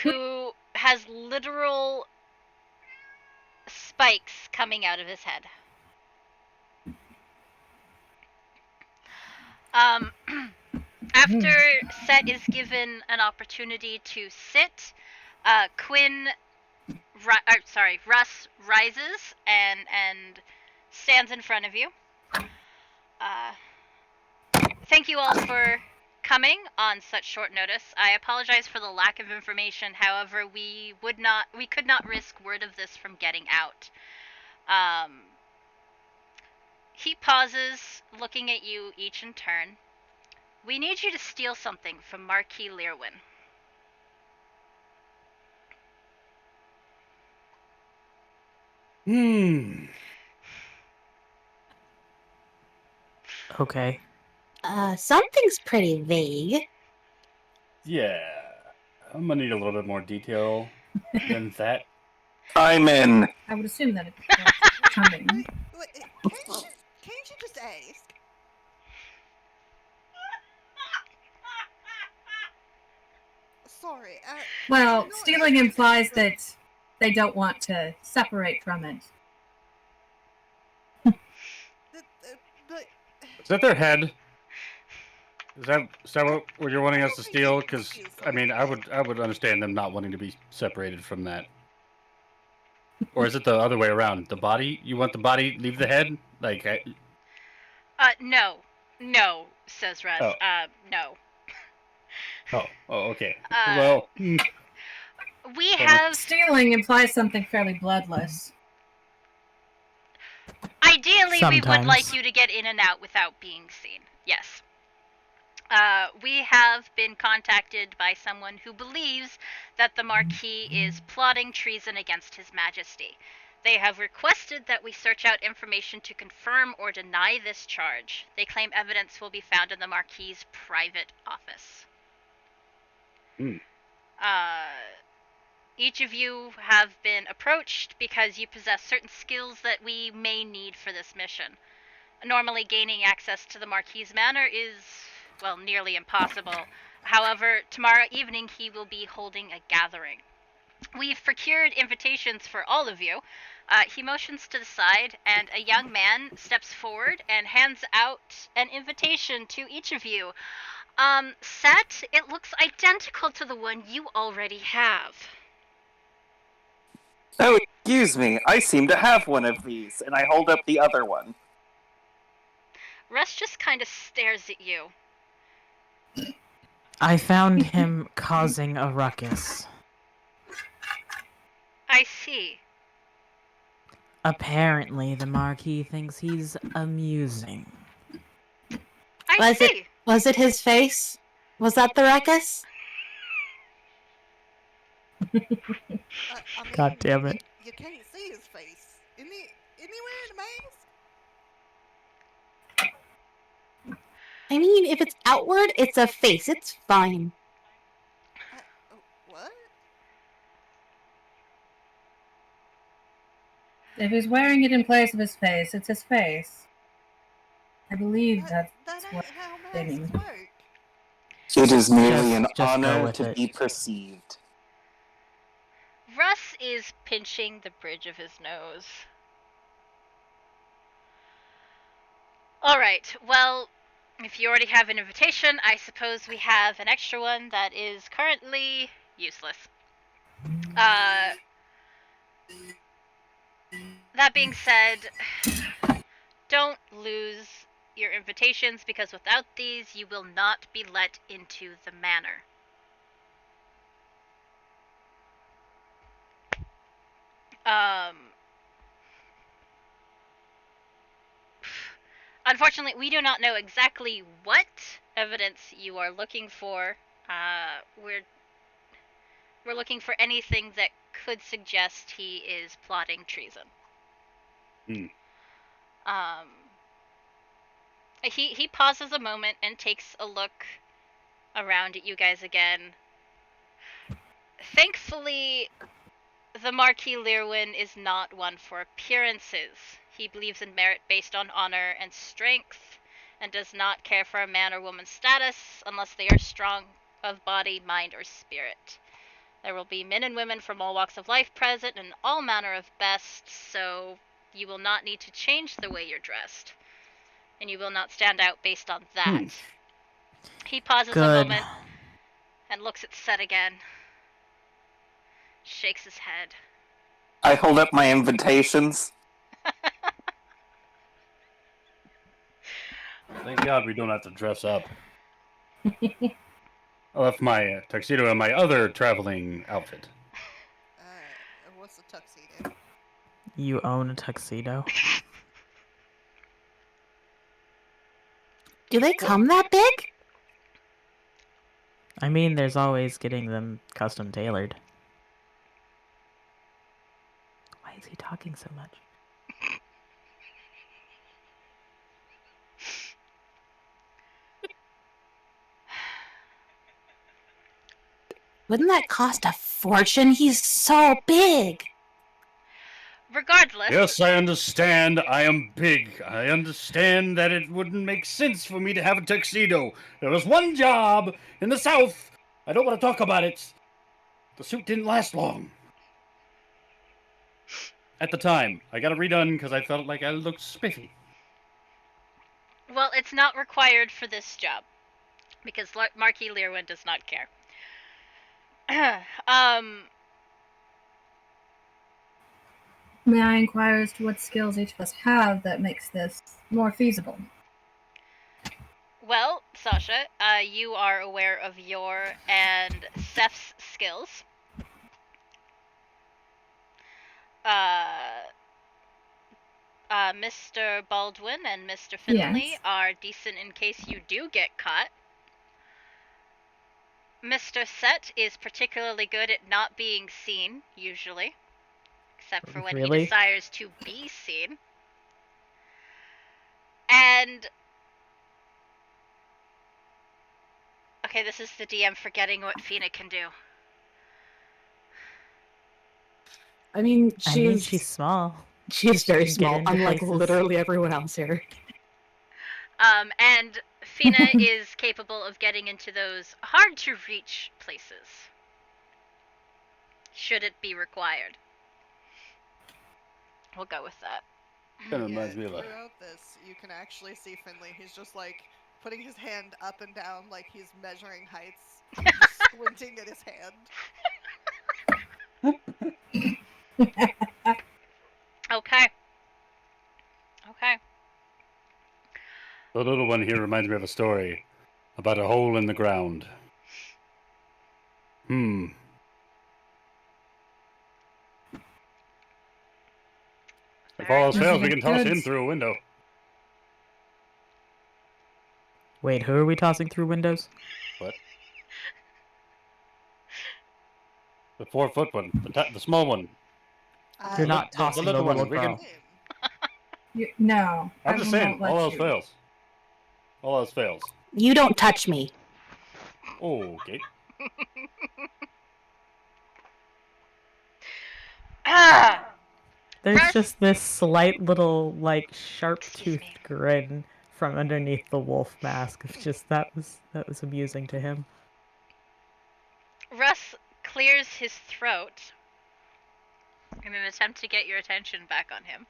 who has literal spikes coming out of his head. After Set is given an opportunity to sit, Russ rises and stands in front of you. Thank you all for coming on such short notice. I apologize for the lack of information. However, we could not risk word of this from getting out. He pauses, looking at you each in turn. We need you to steal something from Marquis Leirwin. Okay. Something's pretty vague. Yeah. I'm gonna need a little bit more detail than that. I'm in. I would assume that it's coming. Can't you just ask? Sorry. Well, stealing implies that they don't want to separate from it. Is that their head? Is that what you're wanting us to steal? Because I mean, I would understand them not wanting to be separated from that. Or is it the other way around? The body? You want the body, leave the head? Like, No, says Russ. Oh. No. Oh, okay. Well, we have... Stealing implies something fairly bloodless. Ideally, we would Sometimes. like you to get in and out without being seen. Yes. We have been contacted by someone who believes that the Marquis is plotting treason against His Majesty. They have requested that we search out information to confirm or deny this charge. They claim evidence will be found in the Marquis' private office. Each of you have been approached because you possess certain skills that we may need for this mission. Normally, gaining access to the Marquis' manor is, well, nearly impossible. However, tomorrow evening he will be holding a gathering. We've procured invitations for all of you. He motions to the side, and a young man steps forward and hands out an invitation to each of you. Set, it looks identical to the one you already have. Oh, excuse me. I seem to have one of these, and I hold up the other one. Russ just kind of stares at you. I found him causing a ruckus. I see. Apparently, the Marquis thinks he's amusing. I see. Was it his face? Was that the ruckus? I mean, God damn it. You can't see his face. Isn't he wearing a mask? I mean, if it's outward, it's a face. It's fine. What? If he's wearing it in place of his face, it's his face. I believe that's what they mean. It is merely an Just go honor with to it. be perceived. Russ is pinching the bridge of his nose. Alright, well, if you already have an invitation, I suppose we have an extra one that is currently useless. That being said, don't lose your invitations, because without these, you will not be let into the manor. Unfortunately, we do not know exactly what evidence you are looking for. We're looking for anything that could suggest he is plotting treason. He pauses a moment and takes a look around at you guys again. Thankfully, the Marquis Leirwin is not one for appearances. He believes in merit based on honor and strength, and does not care for a man or woman's status unless they are strong of body, mind, or spirit. There will be men and women from all walks of life present and all manner of best, so you will not need to change the way you're dressed. And you will not stand out based on that. He pauses a moment and looks at Set again. Shakes his head. I hold up my invitations. Thank God we don't have to dress up. I left my tuxedo and my other traveling outfit. What's a tuxedo? You own a tuxedo? Do they come that big? I mean, there's always getting them custom tailored. Why is he talking so much? Wouldn't that cost a fortune? He's so big. Regardless. Yes, I understand. I am big. I understand that it wouldn't make sense for me to have a tuxedo. There was one job in the South. I don't want to talk about it. The suit didn't last long. At the time, I got it redone because I felt like I looked spiffy. Well, it's not required for this job, because Marquis Leirwin does not care. May I inquire as to what skills each of us have that makes this more feasible? Well, Sasha, you are aware of your and Seth's skills. Mr. Baldwin and Mr. Finley are decent in case you do get caught. Mr. Set is particularly good at not being seen, usually. Except for when he desires to be seen. And... okay, this is the DM forgetting what Fina can do. I mean, she's small. She is very small, unlike literally everyone else here. And Fina is capable of getting into those hard-to-reach places. Should it be required. We'll go with that. Kind of reminds me of throughout this, you can actually see Finley. He's just like putting his hand up and down like he's measuring heights, just squinting at his hand. Okay. Okay. The little one here reminds me of a story about a hole in the ground. I If all else Very fails, we good. can toss him through a window. Wait, who are we tossing through windows? What? The 4-foot one, the small one. You're not the tossing the little little one. We girl. can. No, I'm I just will saying. not let All else you. fails. All else fails. You don't touch me. Okay. There's Russ- just this slight little, like, sharp-toothed me. grin from underneath the wolf mask. It's just that was amusing to him. Russ clears his throat in an attempt to get your attention back on him.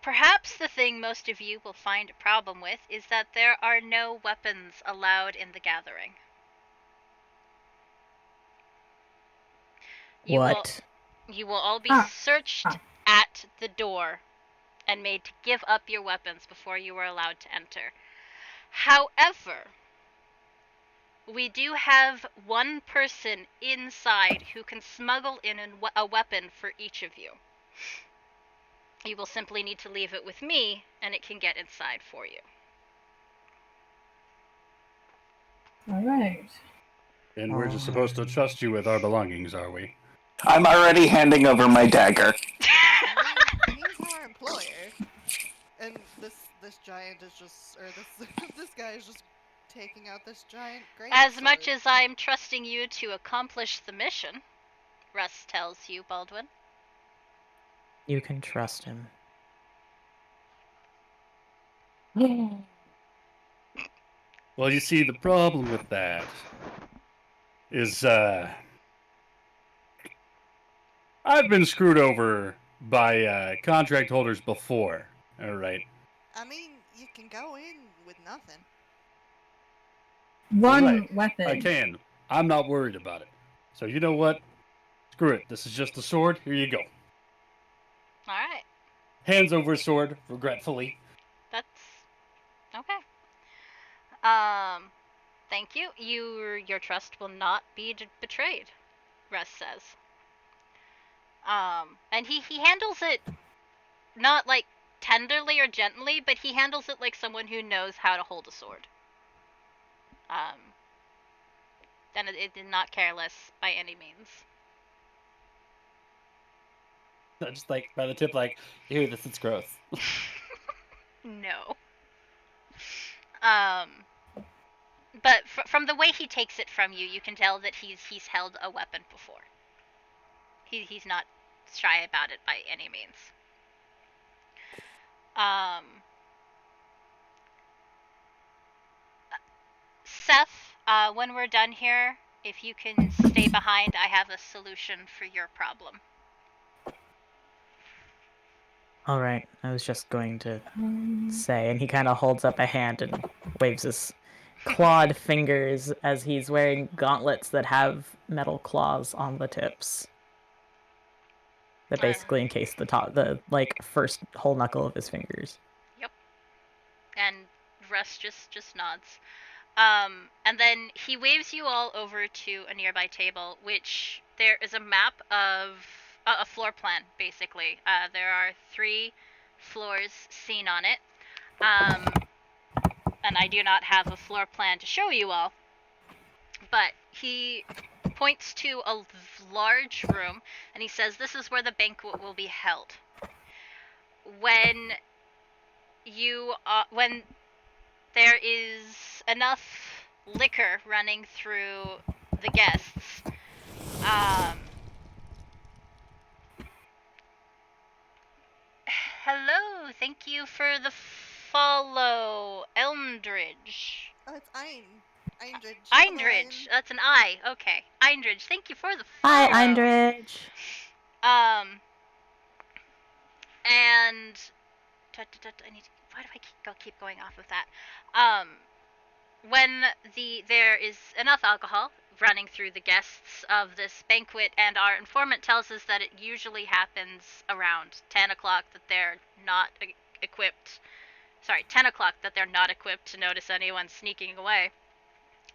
Perhaps the thing most of you will find a problem with is that there are no weapons allowed in the gathering. You will all be searched at the door and made to give up your weapons before you are allowed to enter. However, we do have one person inside who can smuggle in a weapon for each of you. You will simply need to leave it with me, and it can get inside for you. All right. And we're just supposed to trust you with our belongings, are we? I'm already handing over my dagger. He's our employer, and this giant is just, or this guy is just taking out this giant great. As much as I'm trusting you to accomplish the mission, Russ tells you, Baldwin. You can trust him. Well, you see, the problem with that is, I've been screwed over by contract holders before. All right. I mean, you can go in with nothing. One weapon. I can. I'm not worried about it. So you know what? Screw it. This is just a sword. Here you go. All right. Hands over a sword, regretfully. That's okay. Thank you. Your trust will not be betrayed, Russ says. And he handles it not like tenderly or gently, but he handles it like someone who knows how to hold a sword. And it did not careless by any means. Just like by the tip, like, ew, this is gross. No. But from the way he takes it from you, you can tell that he's held a weapon before. He's not shy about it by any means. Seff, when we're done here, if you can stay behind, I have a solution for your problem. All right, I was just going to say, and he kind of holds up a hand and waves his clawed fingers as he's wearing gauntlets that have metal claws on the tips. That basically encase the first whole knuckle of his fingers. Yep. And Russ just nods. And then he waves you all over to a nearby table, which there is a map of a floor plan, basically. There are 3 floors seen on it. And I do not have a floor plan to show you all. But he points to a large room, and he says this is where the banquet will be held. When there is enough liquor running through the guests, hello, thank you for the follow, Elmdridge. Oh, it's Eindridge. Eindridge, that's an I. Okay, Eindridge, thank you for the follow. Hi, Eindridge. And why do I keep going off of that? When there is enough alcohol running through the guests of this banquet, and our informant tells us that it usually happens around 10 o'clock that they're not equipped. Sorry, 10 o'clock that they're not equipped to notice anyone sneaking away.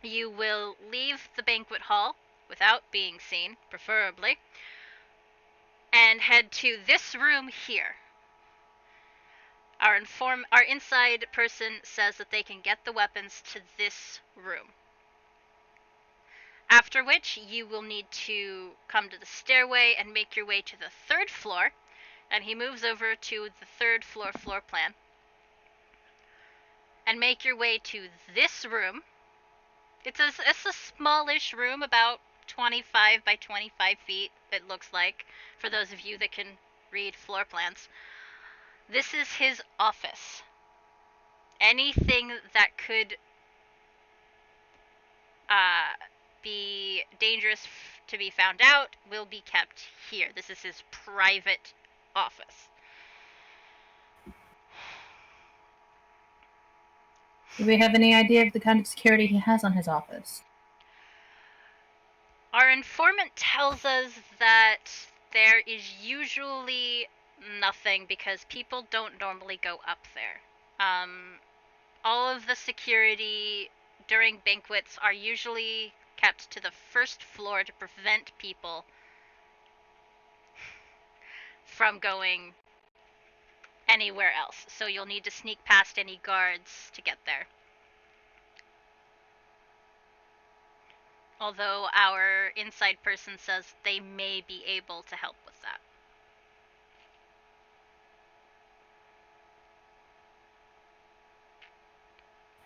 You will leave the banquet hall without being seen, preferably. and head to this room here. Our inside person says that they can get the weapons to this room. After which, you will need to come to the stairway and make your way to the 3rd floor. And he moves over to the 3rd floor plan. And make your way to this room. It's a smallish room, about 25 by 25 feet, it looks like, for those of you that can read floor plans. This is his office. Anything that could be dangerous to be found out will be kept here. This is his private office. Do we have any idea of the kind of security he has on his office? Our informant tells us that there is usually nothing because people don't normally go up there. All of the security during banquets are usually kept to the 1st floor to prevent people from going anywhere else. So you'll need to sneak past any guards to get there. Although our inside person says they may be able to help with that.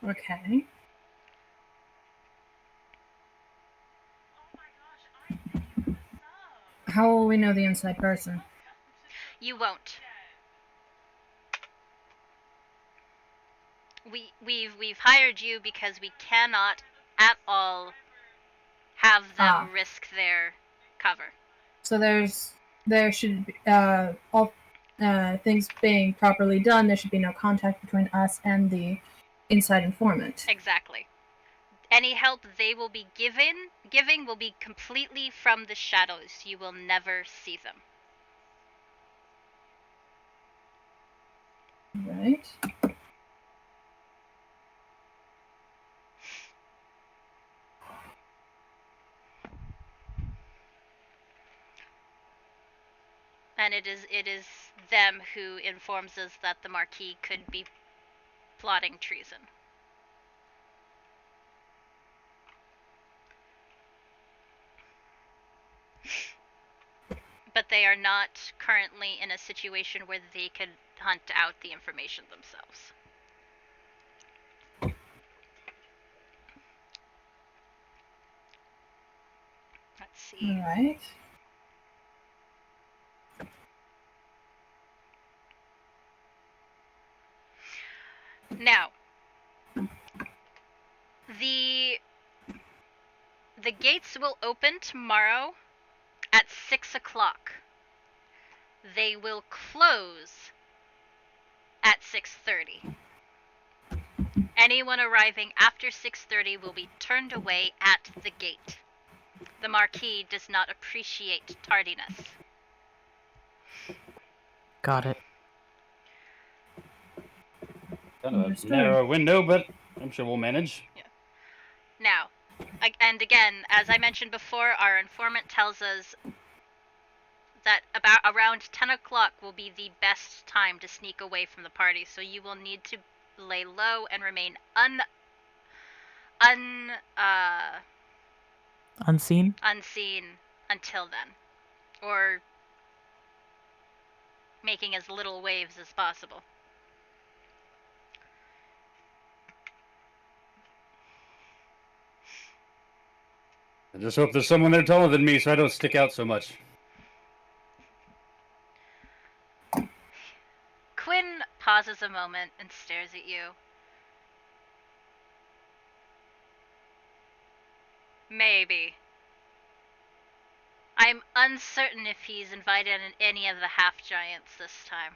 Okay. How will we know the inside person? You won't. We've hired you because we cannot at all have them risk their cover. So there should be, all things being properly done, there should be no contact between us and the inside informant. Exactly. Any help they will be giving will be completely from the shadows. You will never see them. Right. And it is them who informs us that the Marquis could be plotting treason. But they are not currently in a situation where they could hunt out the information themselves. Let's see. All right. Now, the gates will open tomorrow at 6 o'clock. They will close at 6:30. Anyone arriving after 6:30 will be turned away at the gate. The Marquis does not appreciate tardiness. Got it. Kind of a narrow window, but I'm sure we'll manage. Yeah. Now, and again, as I mentioned before, our informant tells us that about around 10 o'clock will be the best time to sneak away from the party, so you will need to lay low and remain unseen until then, or making as little waves as possible. I just hope there's someone there taller than me so I don't stick out so much. Quinn pauses a moment and stares at you. Maybe. I'm uncertain if he's invited any of the half-giants this time.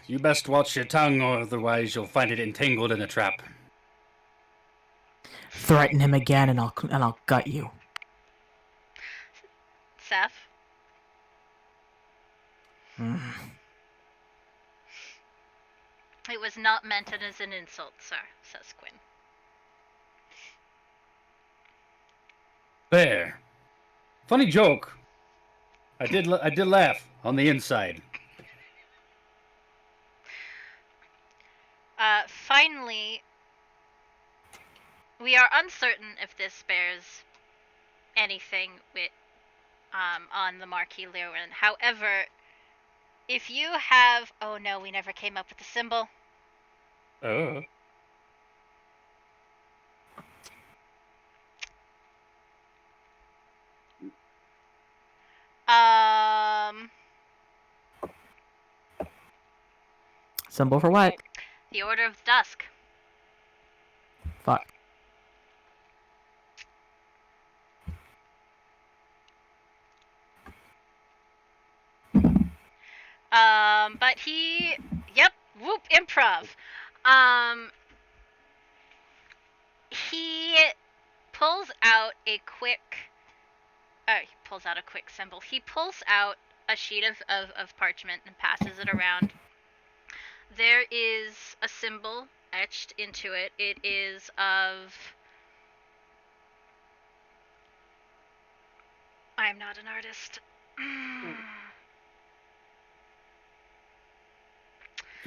You best watch your tongue, or otherwise you'll find it entangled in a trap. Threaten him again, and I'll gut you. Seff? It was not meant as an insult, sir, says Quinn. There. Funny joke. I did laugh on the inside. Finally, we are uncertain if this bears anything with on the Marquis Leirwin. However, if you have... Oh no, we never came up with the symbol. Oh. Symbol for what? The Order of Dusk. Fuck. But he... Yep, whoop, improv. He pulls out a quick... he pulls out a quick symbol. He pulls out a sheet of parchment and passes it around. There is a symbol etched into it. It is of... I am not an artist.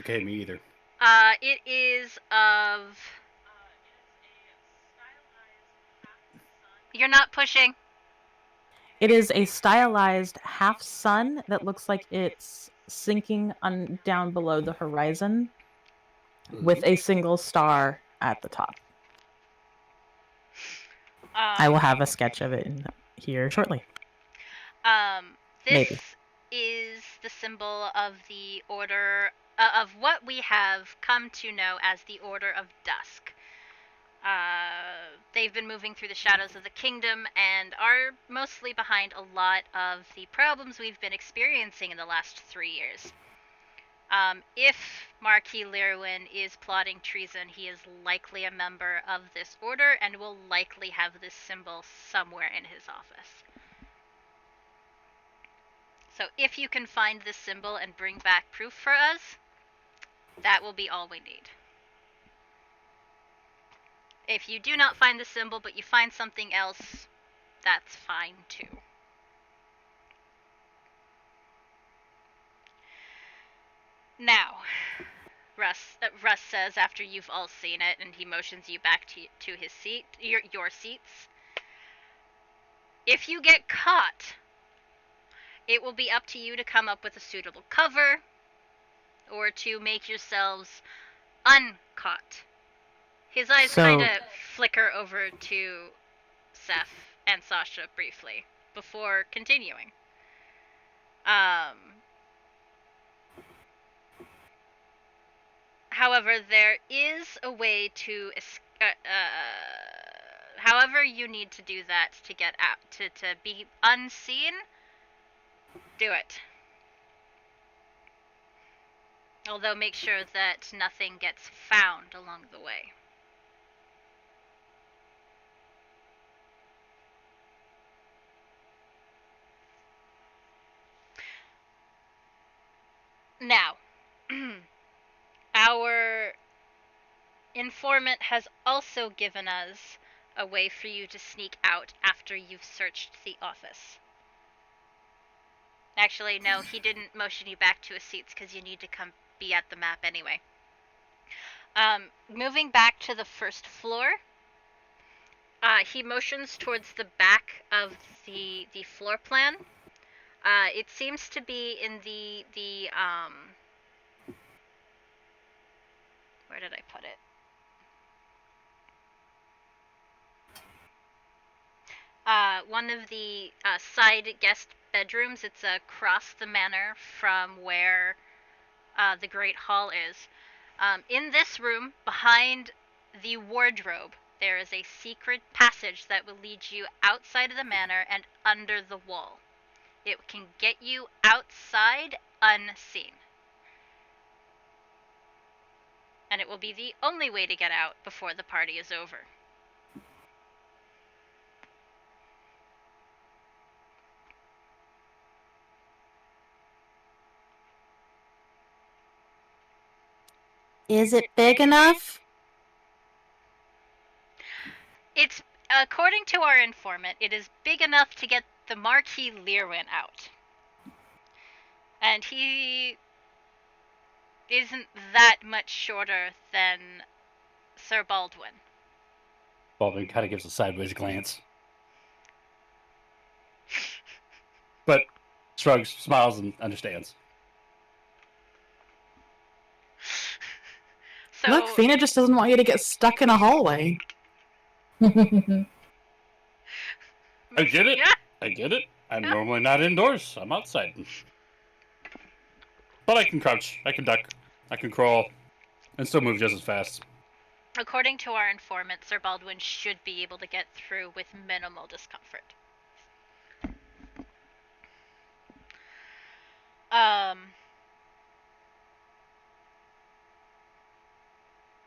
Okay, me either. It is of... You're not pushing. It is a stylized half sun that looks like it's sinking down below the horizon with a single star at the top. I will have a sketch of it here shortly. This Maybe. is the symbol of the Order... of what we have come to know as the Order of Dusk. They've been moving through the shadows of the kingdom and are mostly behind a lot of the problems we've been experiencing in the last 3 years. If Marquis Leirwin is plotting treason, he is likely a member of this order and will likely have this symbol somewhere in his office. So if you can find this symbol and bring back proof for us, that will be all we need. If you do not find the symbol, but you find something else, that's fine too. Now, Russ says after you've all seen it, and he motions you back to his seat, your seats. If you get caught, it will be up to you to come up with a suitable cover, or to make yourselves uncaught. His eyes kind of flicker over to Seff and Sasha briefly before continuing. However, there is a way to... however you need to do that to get out, to be unseen, do it. Although make sure that nothing gets found along the way. Now, our informant has also given us a way for you to sneak out after you've searched the office. Actually, no, he didn't motion you back to his seats because you need to come be at the map anyway. Moving back to the first floor, he motions towards the back of the floor plan. It seems to be in the where did I put it? One of the side guest bedrooms. It's across the manor from where the Great Hall is. In this room, behind the wardrobe, there is a secret passage that will lead you outside of the manor and under the wall. It can get you outside unseen. And it will be the only way to get out before the party is over. Is it big enough? It's, according to our informant, it is big enough to get the Marquis Leirwin out. And he isn't that much shorter than Sir Baldwin. Baldwin kind of gives a sideways glance. But shrugs, smiles, and understands. So, Look, Fina just doesn't want you to get stuck in a hallway. I get it. Yeah. I get it. I'm normally not indoors. I'm outside. But I can crouch. I can duck. I can crawl. And still move just as fast. According to our informant, Sir Baldwin should be able to get through with minimal discomfort.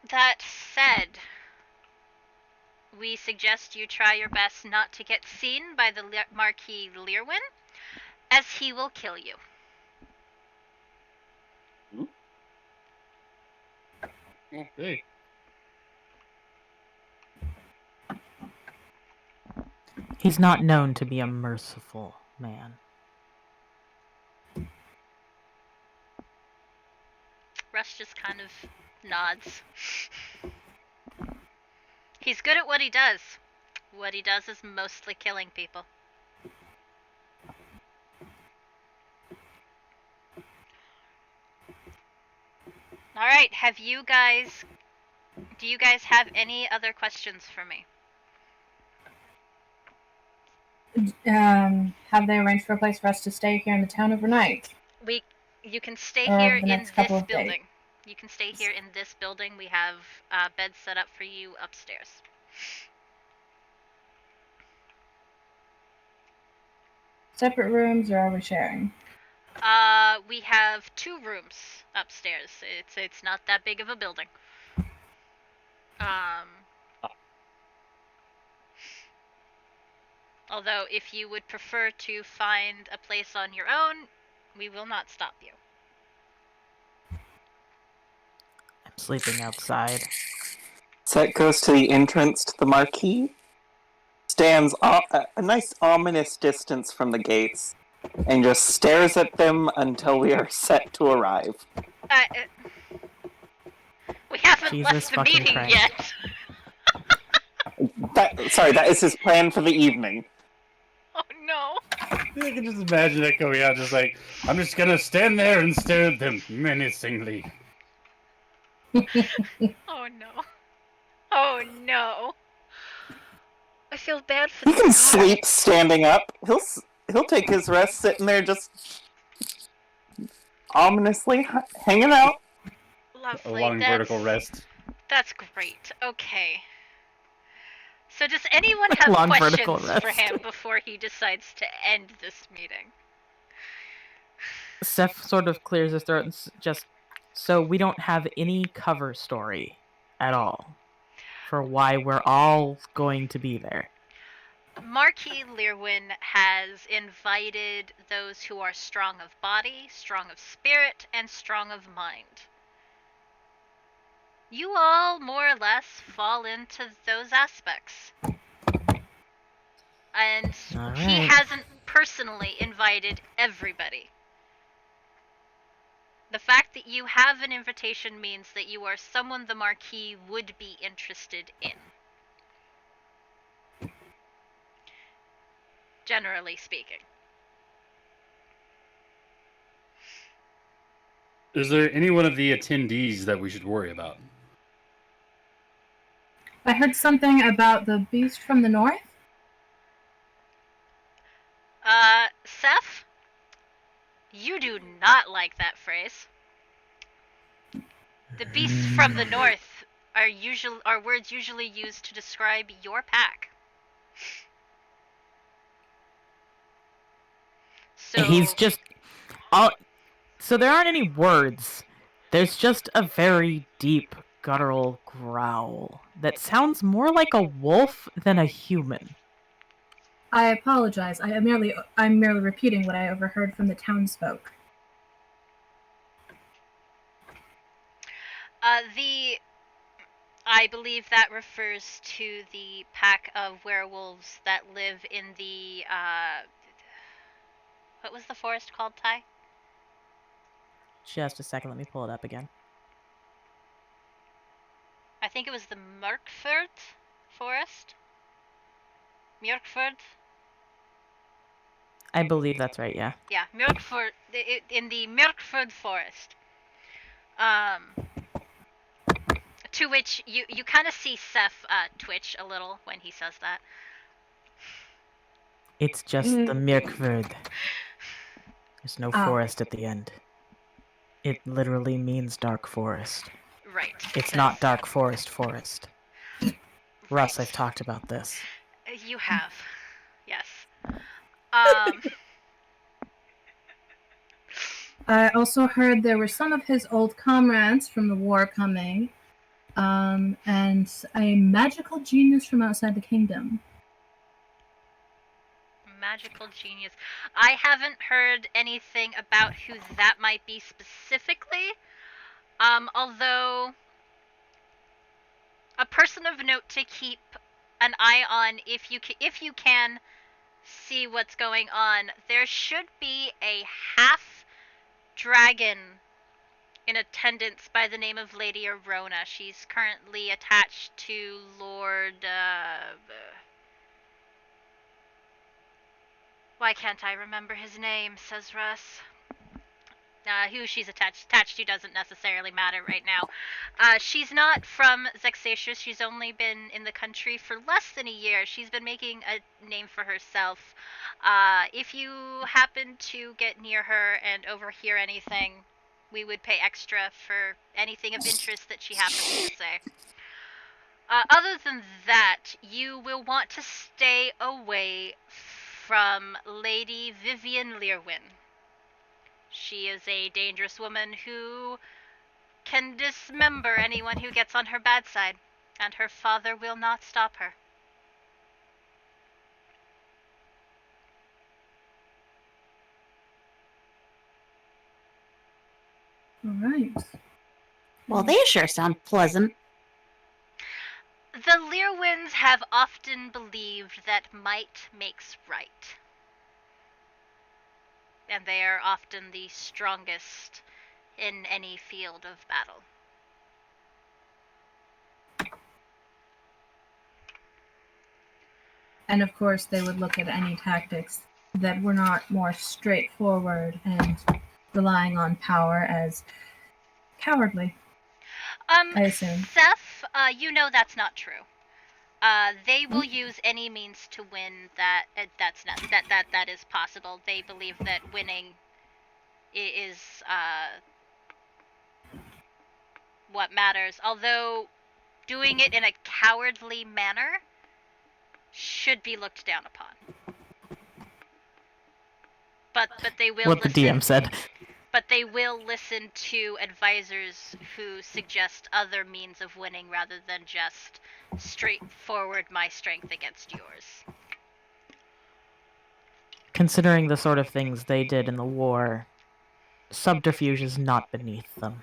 That said, we suggest you try your best not to get seen by the Marquis Leirwin, as he will kill you. Okay. He's not known to be a merciful man. Russ just kind of nods. He's good at what he does. What he does is mostly killing people. Alright, do you guys have any other questions for me? Have they arranged for a place for us to stay here in the town overnight? You can stay Or here the in next couple this of days? building. You can stay here in this building. We have beds set up for you upstairs. Separate rooms, or are we sharing? We have 2 rooms upstairs. It's not that big of a building. Although, if you would prefer to find a place on your own, we will not stop you. I'm sleeping outside. Set goes to the entrance to the marquee, stands a nice ominous distance from the gates, and just stares at them until we are set to arrive. We haven't Jesus left the fucking meeting Christ. yet. That is his plan for the evening. Oh no. I can just imagine it going out just like, I'm just gonna stand there and stare at them menacingly. Oh no. Oh no. I feel bad for He the can guy. sleep standing up. He'll take his rest sitting there just ominously hanging out. Lovely. A long vertical rest. That's great. Okay. So does anyone have Long vertical questions for rest. him before he decides to end this meeting? Seff sort of clears his throat and just, so we don't have any cover story at all for why we're all going to be there. Marquis Leirwin has invited those who are strong of body, strong of spirit, and strong of mind. You all more or less fall into those aspects. And All he right. hasn't personally invited everybody. The fact that you have an invitation means that you are someone the Marquis would be interested in. Generally speaking. Is there any one of the attendees that we should worry about? I heard something about the beast from the north. Seff? You do not like that phrase. The beasts from the north are words usually used to describe your pack. So He's just so there aren't any words. There's just a very deep guttural growl that sounds more like a wolf than a human. I apologize. I'm merely repeating what I overheard from the townsfolk. I believe that refers to the pack of werewolves that live in the, what was the forest called, Ty? Just a second, let me pull it up again. I think it was the Murkford forest? Murkford? I believe that's right, yeah. Yeah, Murkford, in the Murkford forest. To which you kind of see Seff twitch a little when he says that. It's just the Mirkverd. There's no forest at the end. It literally means dark forest. Right. It's not dark forest. Russ, I've talked about this. You have. Yes. I also heard there were some of his old comrades from the war coming, and a magical genius from outside the kingdom. Magical genius. I haven't heard anything about who that might be specifically. Although a person of note to keep an eye on if you can see what's going on. There should be a half dragon in attendance by the name of Lady Arona. She's currently attached to Lord. Why can't I remember his name? Says Russ. Who she's attached to doesn't necessarily matter right now. She's not from Zexatius. She's only been in the country for less than a year. She's been making a name for herself. If you happen to get near her and overhear anything, we would pay extra for anything of interest that she happens to say. Other than that, you will want to stay away from Lady Vivian Leirwin. She is a dangerous woman who can dismember anyone who gets on her bad side, and her father will not stop her. All right. Well, they sure sound pleasant. The Leirwins have often believed that might makes right. And they are often the strongest in any field of battle. And of course, they would look at any tactics that were not more straightforward and relying on power as cowardly. I assume. Seff, you know that's not true. They will use any means to win that is possible. They believe that winning is what matters. Although doing it in a cowardly manner should be looked down upon. But they will what listen. The DM said. But they will listen to advisors who suggest other means of winning rather than just straightforward my strength against yours. Considering the sort of things they did in the war, subterfuge is not beneath them.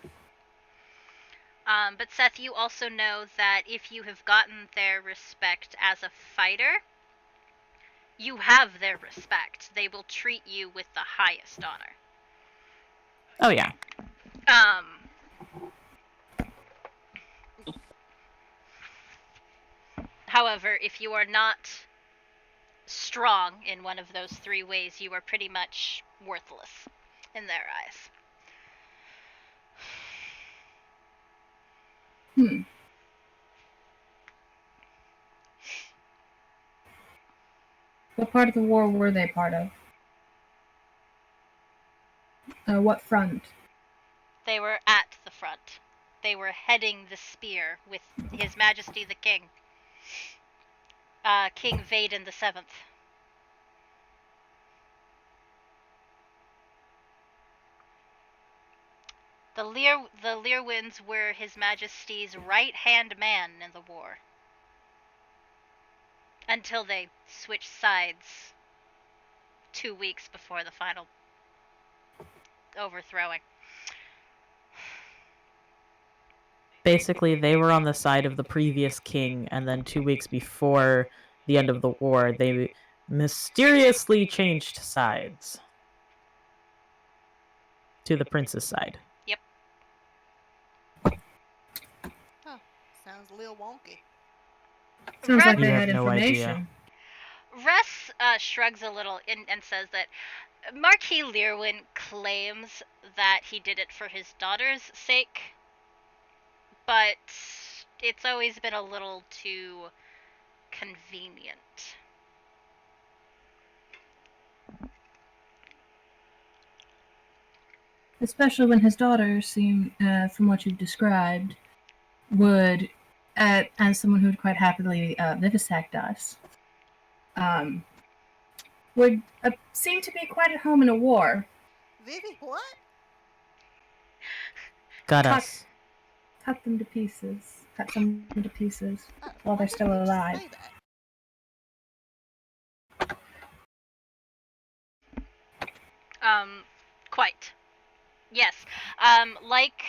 But Seth, you also know that if you have gotten their respect as a fighter, you have their respect. They will treat you with the highest honor. Oh, yeah. However, if you are not strong in one of those three ways, you are pretty much worthless in their eyes. What part of the war were they part of? What front? They were at the front. They were heading the spear with His Majesty the King. King Vaden the Seventh. The Leirwins were His Majesty's right-hand man in the war. Until they switched sides 2 weeks before the final overthrowing. basically they were on the side of the previous king, and then 2 weeks before the end of the war, they mysteriously changed sides to the prince's side. Yep. Huh. Sounds a little wonky. Sounds like Red- they You had have no information. Russ shrugs a little and says that Marquis Leirwin claims that he did it for his daughter's sake, but it's always been a little too convenient. Especially when his daughter seemed, from what you've described, would, as someone who would quite happily vivisect us, would seem to be quite at home in a war. Vivi, what? Got Cut- us. Cut them to pieces. Cut some to pieces while Why they're didn't still you just alive. say that? Quite. Yes. Like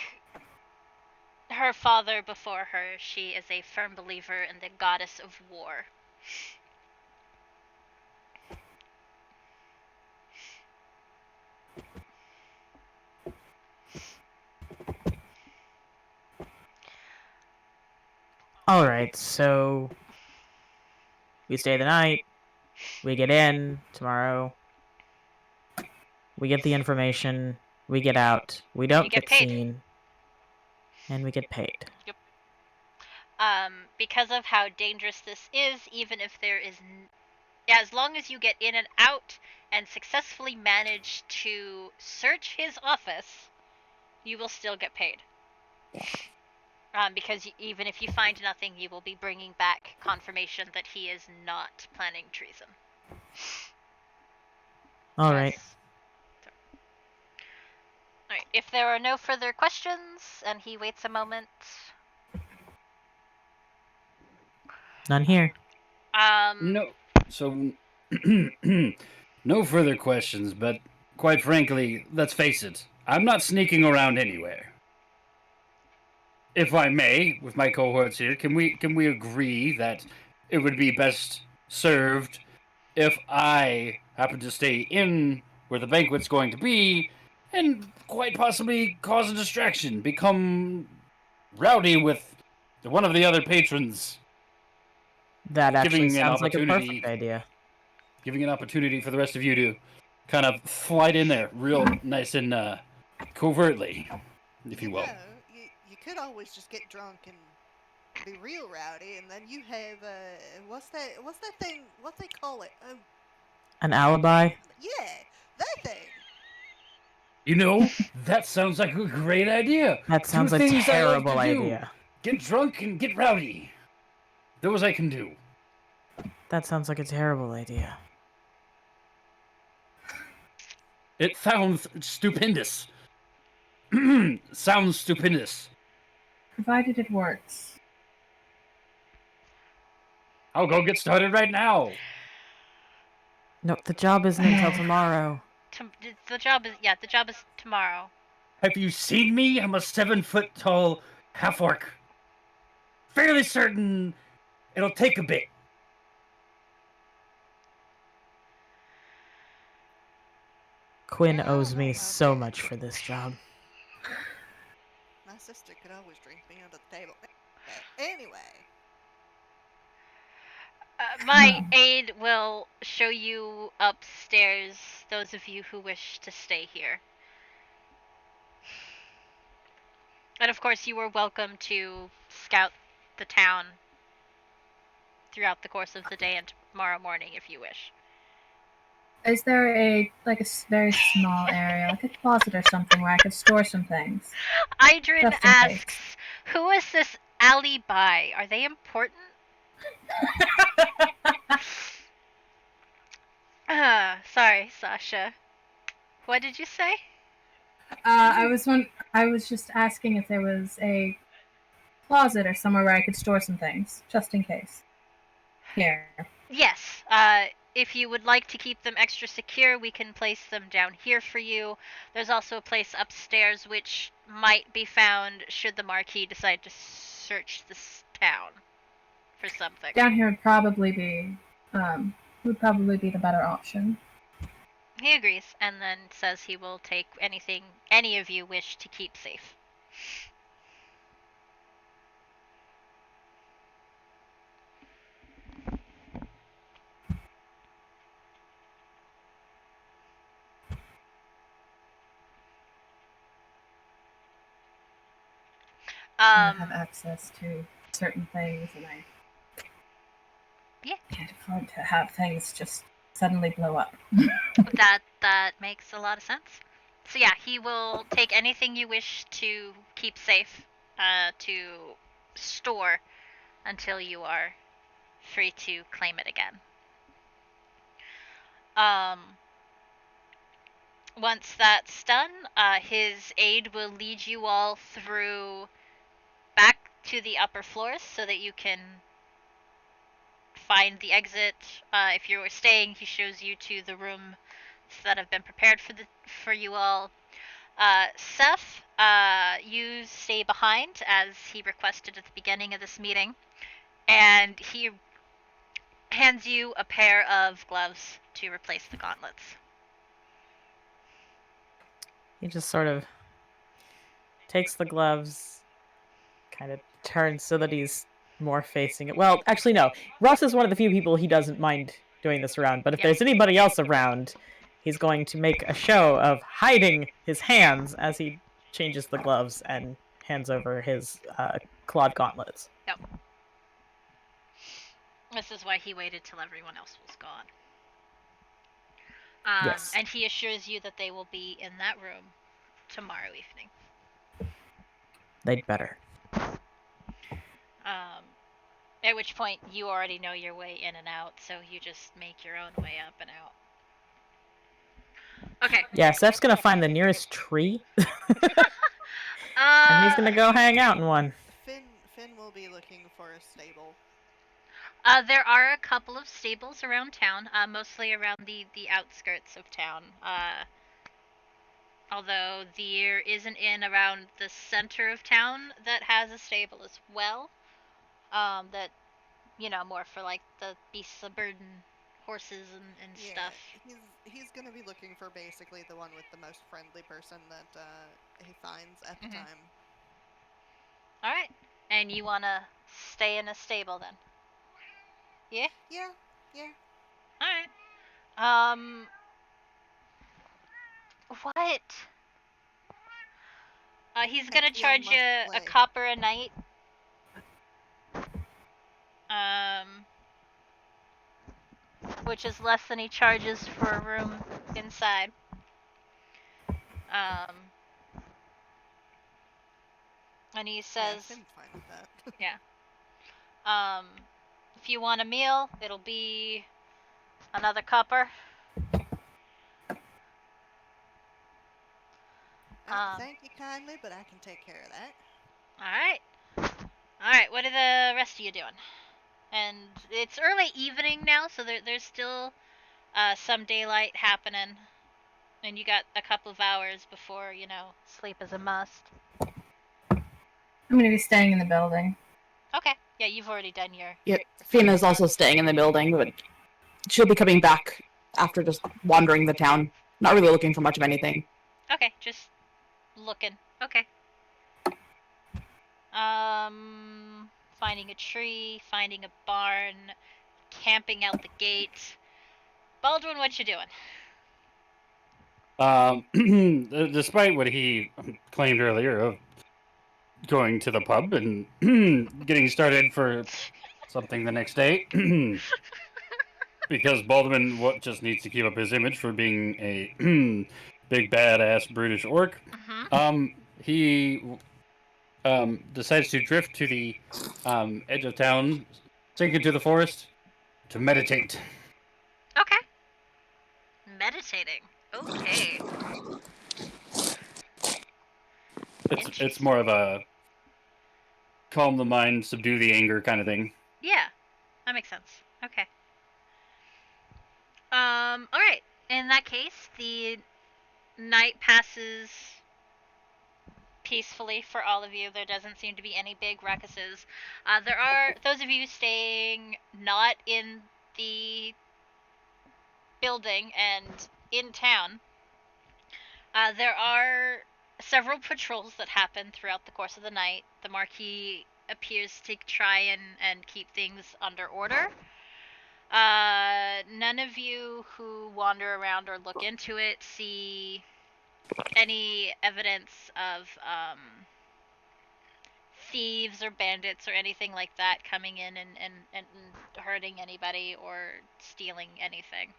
her father before her, she is a firm believer in the goddess of war. Alright, so we stay the night, we get in tomorrow, we get the information, we get out, we don't You get get paid. seen, and we get paid. Yep. Because of how dangerous this is, even if there is, as long as you get in and out and successfully manage to search his office, you will still get paid. Because even if you find nothing, you will be bringing back confirmation that he is not planning treason. Alright. Alright, if there are no further questions, and he waits a moment. None here. No. So, no further questions, but quite frankly, let's face it, I'm not sneaking around anywhere. If I may, with my cohorts here, can we agree that it would be best served if I happen to stay in where the banquet's going to be, and quite possibly cause a distraction, become rowdy with one of the other patrons, That actually giving an sounds like a opportunity- perfect idea. giving an opportunity for the rest of you to kind of slide in there real nice and covertly, if you will. know, you could always just get drunk and be real rowdy, and then you have what's that thing? What they call it? An alibi? Yeah, that thing. You know, that sounds like a great idea. That sounds Two like a things I love terrible to do. idea. Get drunk and get rowdy. Those I can do. That sounds like a terrible idea. It sounds stupendous. Sounds stupendous. Provided it works. I'll go get started right now. No, the job isn't until tomorrow. The job is tomorrow. Have you seen me? I'm a 7-foot-tall half-orc. Fairly certain it'll take a bit. Quinn owes me so much for this job. My sister could always drink me under the table. Anyway. My aide will show you upstairs, those of you who wish to stay here. And of course, you are welcome to scout the town throughout the course of the day and tomorrow morning if you wish. Is there a very small area, like a closet or something, where I could store some things? Idrin Just in asks, who is this alibi? Are they important? Sorry, Sasha. What did you say? I was just asking if there was a closet or somewhere where I could store some things, just in case. Here. Yes. if you would like to keep them extra secure, we can place them down here for you. There's also a place upstairs which might be found should the Marquis decide to search this town for something. Down here would probably be the better option. He agrees, and then says he will take anything any of you wish to keep safe. I have access to certain things, and I can't afford to have things just suddenly blow up. That makes a lot of sense. So yeah, he will take anything you wish to keep safe, to store until you are free to claim it again. Once that's done, his aide will lead you all through back to the upper floors so that you can find the exit. If you're staying, he shows you to the rooms that have been prepared for you all. Seff, you stay behind as he requested at the beginning of this meeting, and he hands you a pair of gloves to replace the gauntlets. He just sort of takes the gloves, kind of turns so that he's more facing it. Well, actually, no. Russ is one of the few people he doesn't mind doing this around, but if there's anybody else around, he's going to make a show of hiding his hands as he changes the gloves and hands over his clawed gauntlets. Yep. This is why he waited till everyone else was gone. Yes. And he assures you that they will be in that room tomorrow evening. They'd better. At which point you already know your way in and out, so you just make your own way up and out. Okay. Yeah, Seth's gonna find the nearest tree. And he's gonna go hang out in one. Finn will be looking for a stable. There are a couple of stables around town, mostly around the outskirts of town. Although there is an inn around the center of town that has a stable as well. That, more for like the beasts of burden, horses and stuff. He's gonna be looking for basically the one with the most friendly person that he finds at the time. Alright. And you wanna stay in a stable then? Yeah? Yeah. Alright. What? He's gonna charge you a copper a night. Which is less than he charges for a room inside. And he says, I'm fine with that. yeah. If you want a meal, it'll be another copper. Thank you kindly, but I can take care of that. Alright, what are the rest of you doing? And it's early evening now, so there's still some daylight happening. And you got a couple of hours before, sleep is a must. I'm going to be staying in the building. Okay. Yeah, you've already done your... Yep. Fina's also staying in the building, but she'll be coming back after just wandering the town. Not really looking for much of anything. Okay, just looking. Okay. Finding a tree, finding a barn, camping out the gate. Baldwin, what you doing? Despite what he claimed earlier of going to the pub and getting started for something the next day, because Baldwin just needs to keep up his image for being a big badass brutish orc, he decides to drift to the edge of town, sink into the forest to meditate. Okay. Meditating. Okay. It's more of a calm the mind, subdue the anger kind of thing. Yeah, that makes sense. Okay. Alright. In that case, the night passes peacefully for all of you. There doesn't seem to be any big ruckuses. There are those of you staying not in the building and in town. There are several patrols that happen throughout the course of the night. The Marquis appears to try and keep things under order. None of you who wander around or look into it see any evidence of thieves or bandits or anything like that coming in and hurting anybody or stealing anything.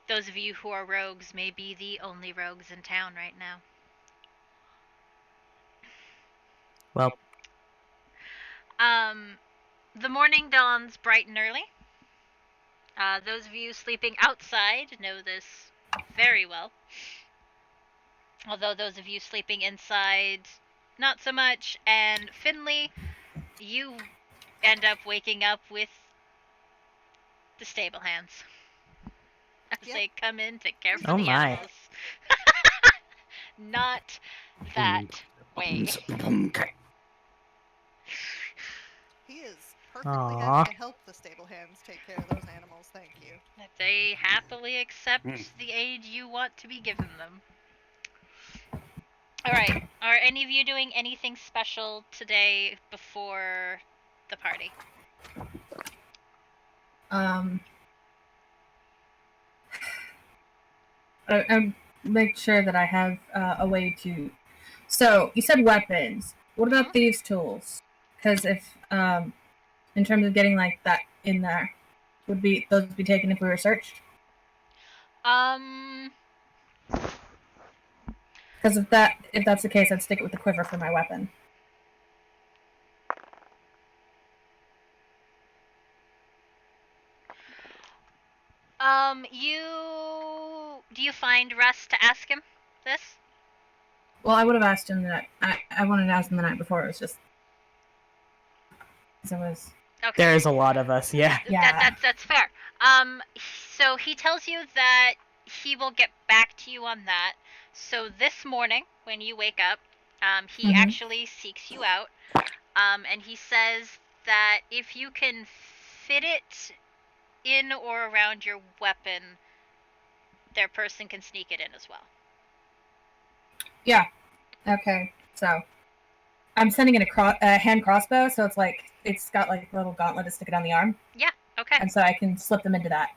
Those of you who are rogues may be the only rogues in town right now. Well, The morning dawns bright and early. Those of you sleeping outside know this very well. Although those of you sleeping inside, not so much. And Finley, you end up waking up with the stable hands. As they come in to care for Oh the my. animals. Not that way. He is perfectly Aw. happy to help the stable hands take care of those animals, thank you. They happily accept the aid you want to be given them. Alright, are any of you doing anything special today before the party? I make sure that I have a way to. So you said weapons. What about thieves' tools? Because if, in terms of getting like that in there, would those be taken if we were searched? Because if that's the case, I'd stick it with the quiver for my weapon. Do you find rest to ask him this? Well, I would have asked him that. I wanted to ask him the night before. It was just. It was. Okay. There's a lot of us, yeah. That's fair. So he tells you that he will get back to you on that. So this morning, when you wake up, he actually seeks you out, and he says that if you can fit it in or around your weapon, their person can sneak it in as well. Yeah. Okay. So, I'm sending it a hand crossbow, so it's got like a little gauntlet to stick it on the arm. Yeah. Okay. And so I can slip them into that.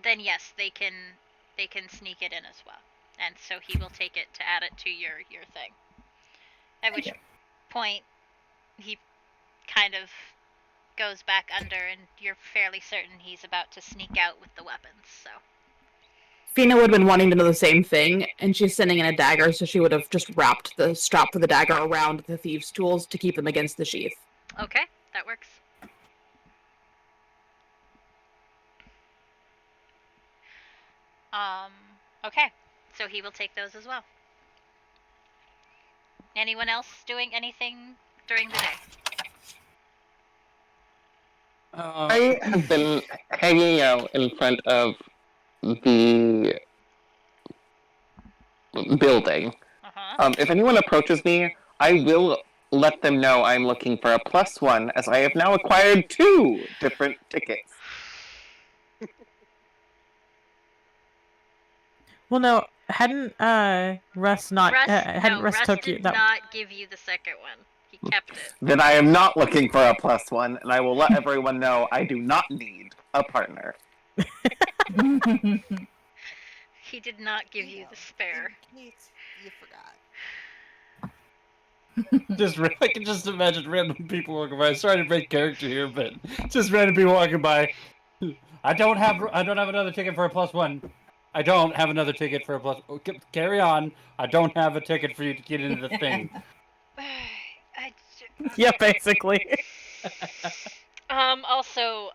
Then yes, they can sneak it in as well, and so he will take it to add it to your thing. At which point, he kind of goes back under, and you're fairly certain he's about to sneak out with the weapons. So. Fina would have been wanting to know the same thing, and she's sending in a dagger, so she would have just wrapped the strap for the dagger around the thieves' tools to keep them against the sheath. Okay, that works. Okay, so he will take those as well. Anyone else doing anything during the day? I have been hanging out in front of the building. If anyone approaches me, I will let them know I'm looking for a +1, as I have now acquired 2 different tickets. Well, no, hadn't Russ not? Russ took you? Did not give you the second one. He kept it. Then I am not looking for a +1, and I will let everyone know I do not need a partner. He did not give you the spare. You forgot. I can just imagine random people walking by. Sorry to break character here, but just random people walking by. I don't have another ticket for a +1. I don't have another ticket for a +. Carry on. I don't have a ticket for you to get into the thing. Yeah, basically. Also,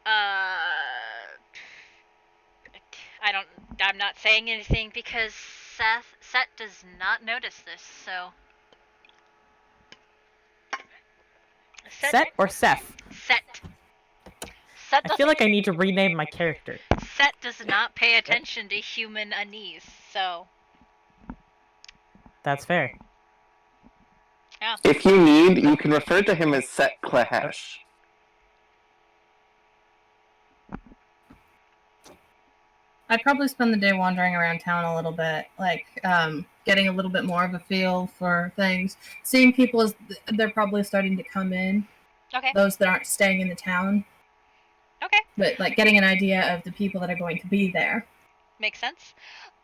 I'm not saying anything because Set does not notice this, so. Set or Seff? Set. Set I feel like I need to rename my character. Set does not pay attention to human unease, so That's fair. yeah. If you need, you can refer to him as Set Clahash. I'd probably spend the day wandering around town a little bit, like getting a little bit more of a feel for things, seeing people as they're probably starting to come in. Okay. Those that aren't staying in the town. Okay. But like getting an idea of the people that are going to be there. Makes sense.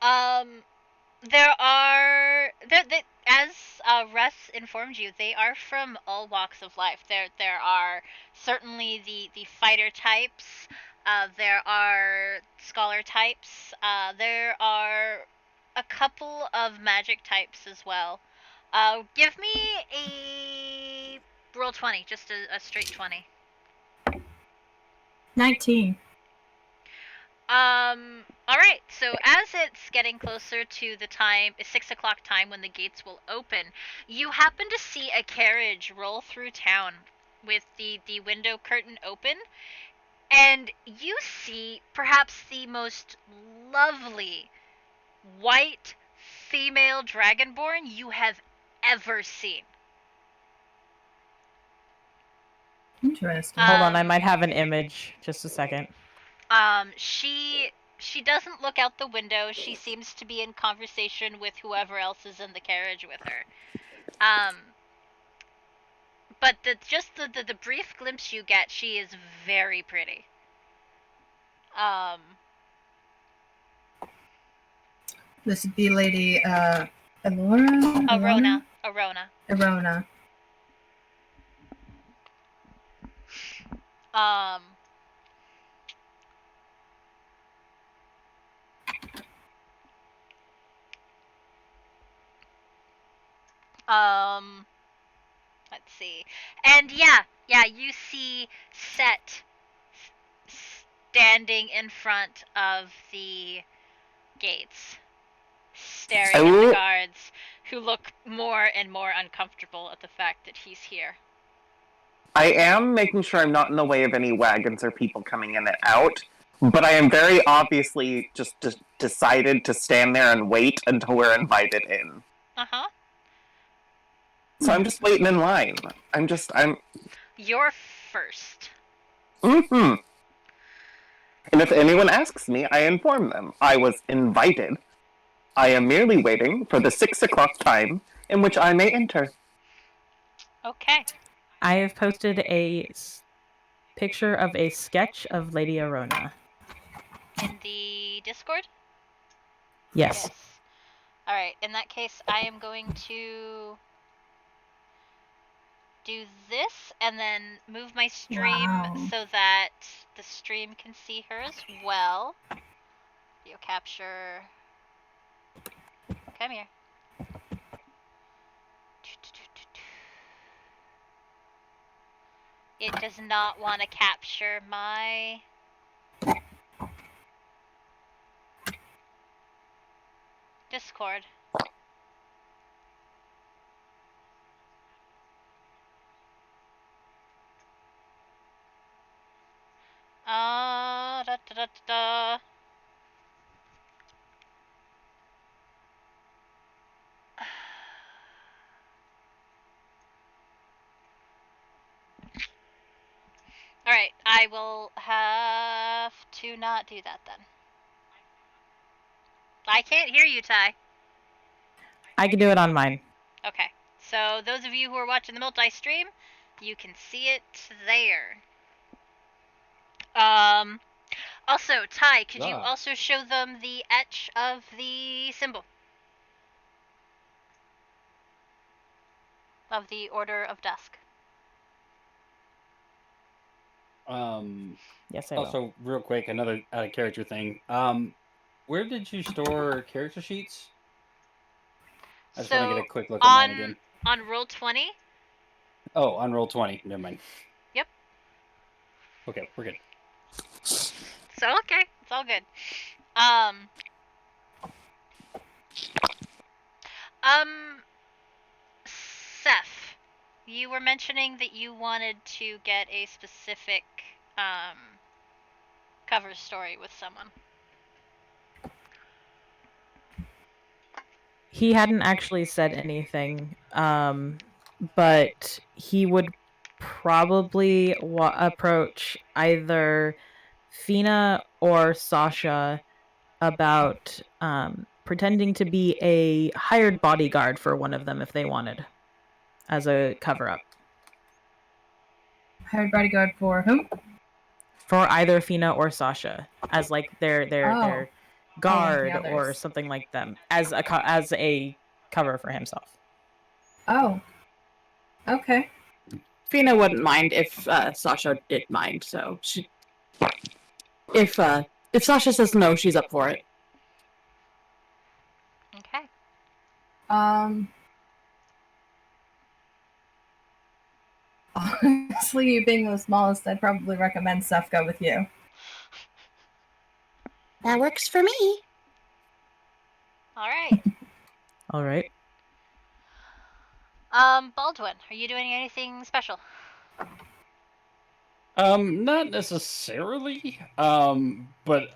There are as Russ informed you, they are from all walks of life. There are certainly the fighter types. There are scholar types. There are a couple of magic types as well. Give me a roll 20, just a straight 20. 19. Alright, so as it's getting closer to the time, 6 o'clock time when the gates will open, you happen to see a carriage roll through town with the window curtain open, and you see perhaps the most lovely white female dragonborn you have ever seen. Interesting. Hold on, I might have an image. Just a second. She doesn't look out the window. She seems to be in conversation with whoever else is in the carriage with her. But the brief glimpse you get, she is very pretty. This would be Lady Elora? Arona. Let's see. And yeah, you see Set standing in front of the gates, staring at the guards, who look more and more uncomfortable at the fact that he's here. I am making sure I'm not in the way of any wagons or people coming in and out, but I am very obviously just decided to stand there and wait until we're invited in. Uh-huh. So I'm just waiting in line. You're first. Mm-hmm. And if anyone asks me, I inform them. I was invited. I am merely waiting for the 6 o'clock time in which I may enter. Okay. I have posted a picture of a sketch of Lady Arona. In the Discord? Yes. Alright, in that case, I am going to do this and then move my stream so that the stream can see her as well. Video capture. Come here. It does not want to capture my... Discord. Alright, I will have to not do that then. I can't hear you, Ty. I can do it on mine. Okay, so those of you who are watching the multi-stream, you can see it there. Also, Ty, could you also show them the etch of the symbol? Of the Order of Dusk. Yes, I will. Also, real quick, another out of character thing. Where did you store character sheets? I just want to get a quick look at mine again. On Roll20? Oh, on Roll20. Never mind. Yep. Okay, we're good. So, okay. It's all good. Seff, you were mentioning that you wanted to get a specific, cover story with someone. He hadn't actually said anything, but he would probably approach either Fina or Sasha about pretending to be a hired bodyguard for one of them if they wanted, as a cover-up. Hired bodyguard for whom? For either Fina or Sasha, as like their guard the or others. something like them, as a cover for himself. Oh. Okay. Fina wouldn't mind if Sasha did mind. So if Sasha says no, she's up for it. Okay. Honestly, you being the smallest, I'd probably recommend Seff go with you. That works for me. All right. All right. Baldwin, are you doing anything special? Not necessarily. But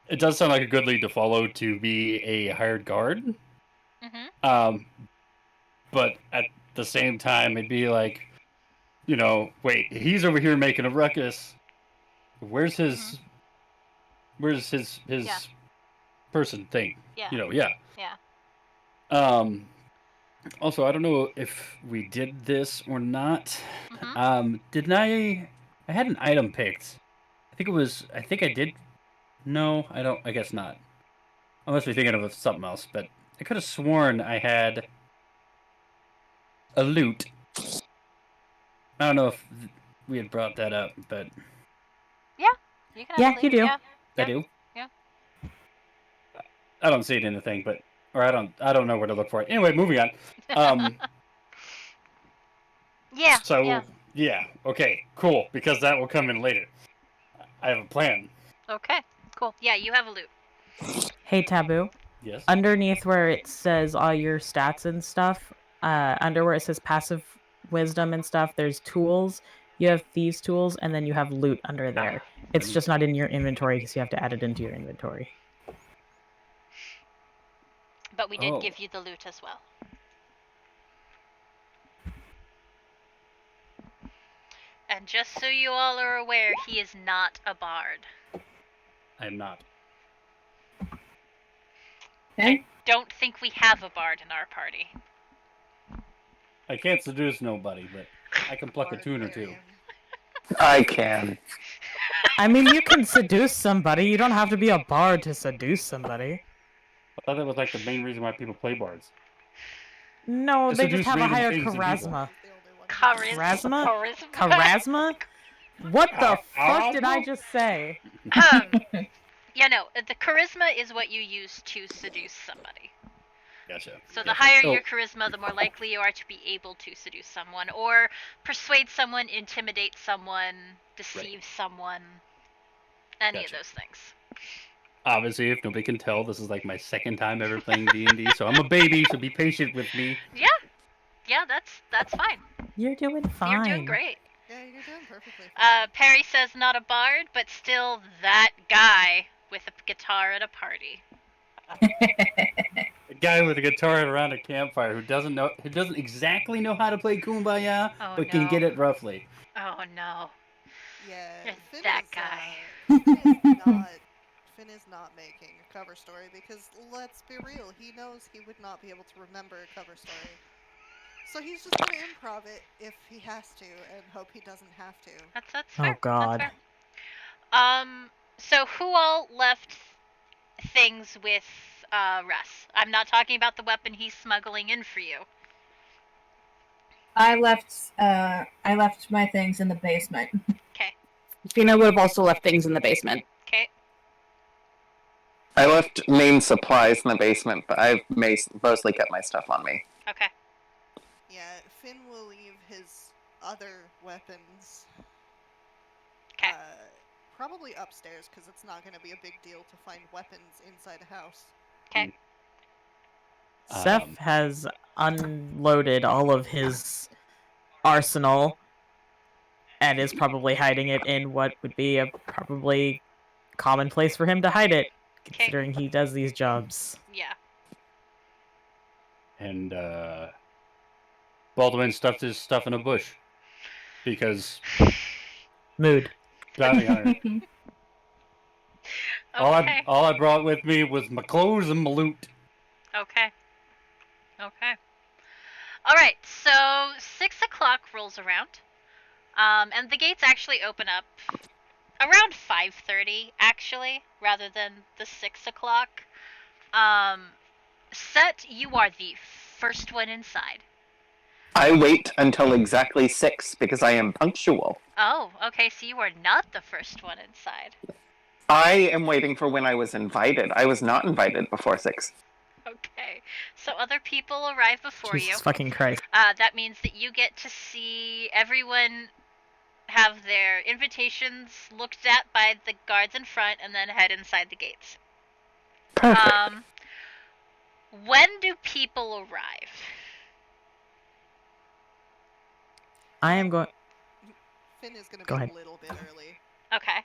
it does sound like a good lead to follow to be a hired guard. Mm-hmm. But at the same time, it'd be like, wait, he's over here making a ruckus. Where's his Yeah. person thing? Yeah. Yeah. Yeah. Also, I don't know if we did this or not. Mm-hmm. Didn't I had an item picked. I think I did. No, I don't. I guess not. I must be thinking of something else, but I could have sworn I had a loot. I don't know if we had brought that up, but Yeah. You can. Yeah, you do. Yeah. I do. Yeah. I don't see it in the thing, or I don't know where to look for it. Anyway, moving on. Yeah. So yeah, okay, cool. Because that will come in later. I have a plan. Okay. Cool. Yeah, you have a loot. Hey, Taboo. Yes. Underneath where it says all your stats and stuff, under where it says passive wisdom and stuff, there's tools. You have thieves' tools, and then you have loot under there. It's just not in your inventory because you have to add it into your inventory. But we did give you the loot as well. And just so you all are aware, he is not a bard. I am not. I don't think we have a bard in our party. I can't seduce nobody, but I can pluck a tune or two. I can. I mean, you can seduce somebody. You don't have to be a bard to seduce somebody. I thought that was like the main reason why people play bards. No, To they just seduce have a random higher things in people. charisma. Charisma? Charisma? What the fuck did I just say? The charisma is what you use to seduce somebody. Gotcha. So the higher your charisma, the more likely you are to be able to seduce someone, or persuade someone, intimidate someone, deceive someone. Any of those things. Obviously, if nobody can tell, this is like my second time ever playing D&D, so I'm a baby, so be patient with me. Yeah, that's fine. You're doing fine. You're doing great. Yeah, you're doing perfectly fine. Perry says not a bard, but still that guy with a guitar at a party. A guy with a guitar around a campfire who doesn't exactly know how to play Kumbaya, but can get it roughly. Oh no. Yeah, that guy. Finn is not making a cover story because, let's be real, he knows he would not be able to remember a cover story. So he's just going to improv it if he has to and hope he doesn't have to. That's fair. Oh god. That's fair. So who all left things with Russ? I'm not talking about the weapon he's smuggling in for you. I left my things in the basement. Okay. Fina would have also left things in the basement. Okay. I left main supplies in the basement, but I've mostly kept my stuff on me. Okay. Yeah, Finn will leave his other weapons probably upstairs, because it's not going to be a big deal to find weapons inside a house. Okay. Seff has unloaded all of his arsenal and is probably hiding it in what would be a probably commonplace for him to hide it, considering he does these jobs. Yeah. And Baldwin stuffed his stuff in a bush because Mood. bounty hunter. Okay. All I brought with me was my clothes and my loot. Okay. Alright, so 6 o'clock rolls around. And the gates actually open up around 5:30, actually, rather than the 6 o'clock. Set, you are the first one inside. I wait until exactly 6 because I am punctual. Oh, okay, so you are not the first one inside. I am waiting for when I was invited. I was not invited before 6. Okay, so other people arrive before Jesus you. fucking Christ. That means that you get to see everyone have their invitations looked at by the guards in front and then head inside the gates. Perfect. When do people arrive? I am going. Finn is going to Go be ahead. a little bit early. Okay.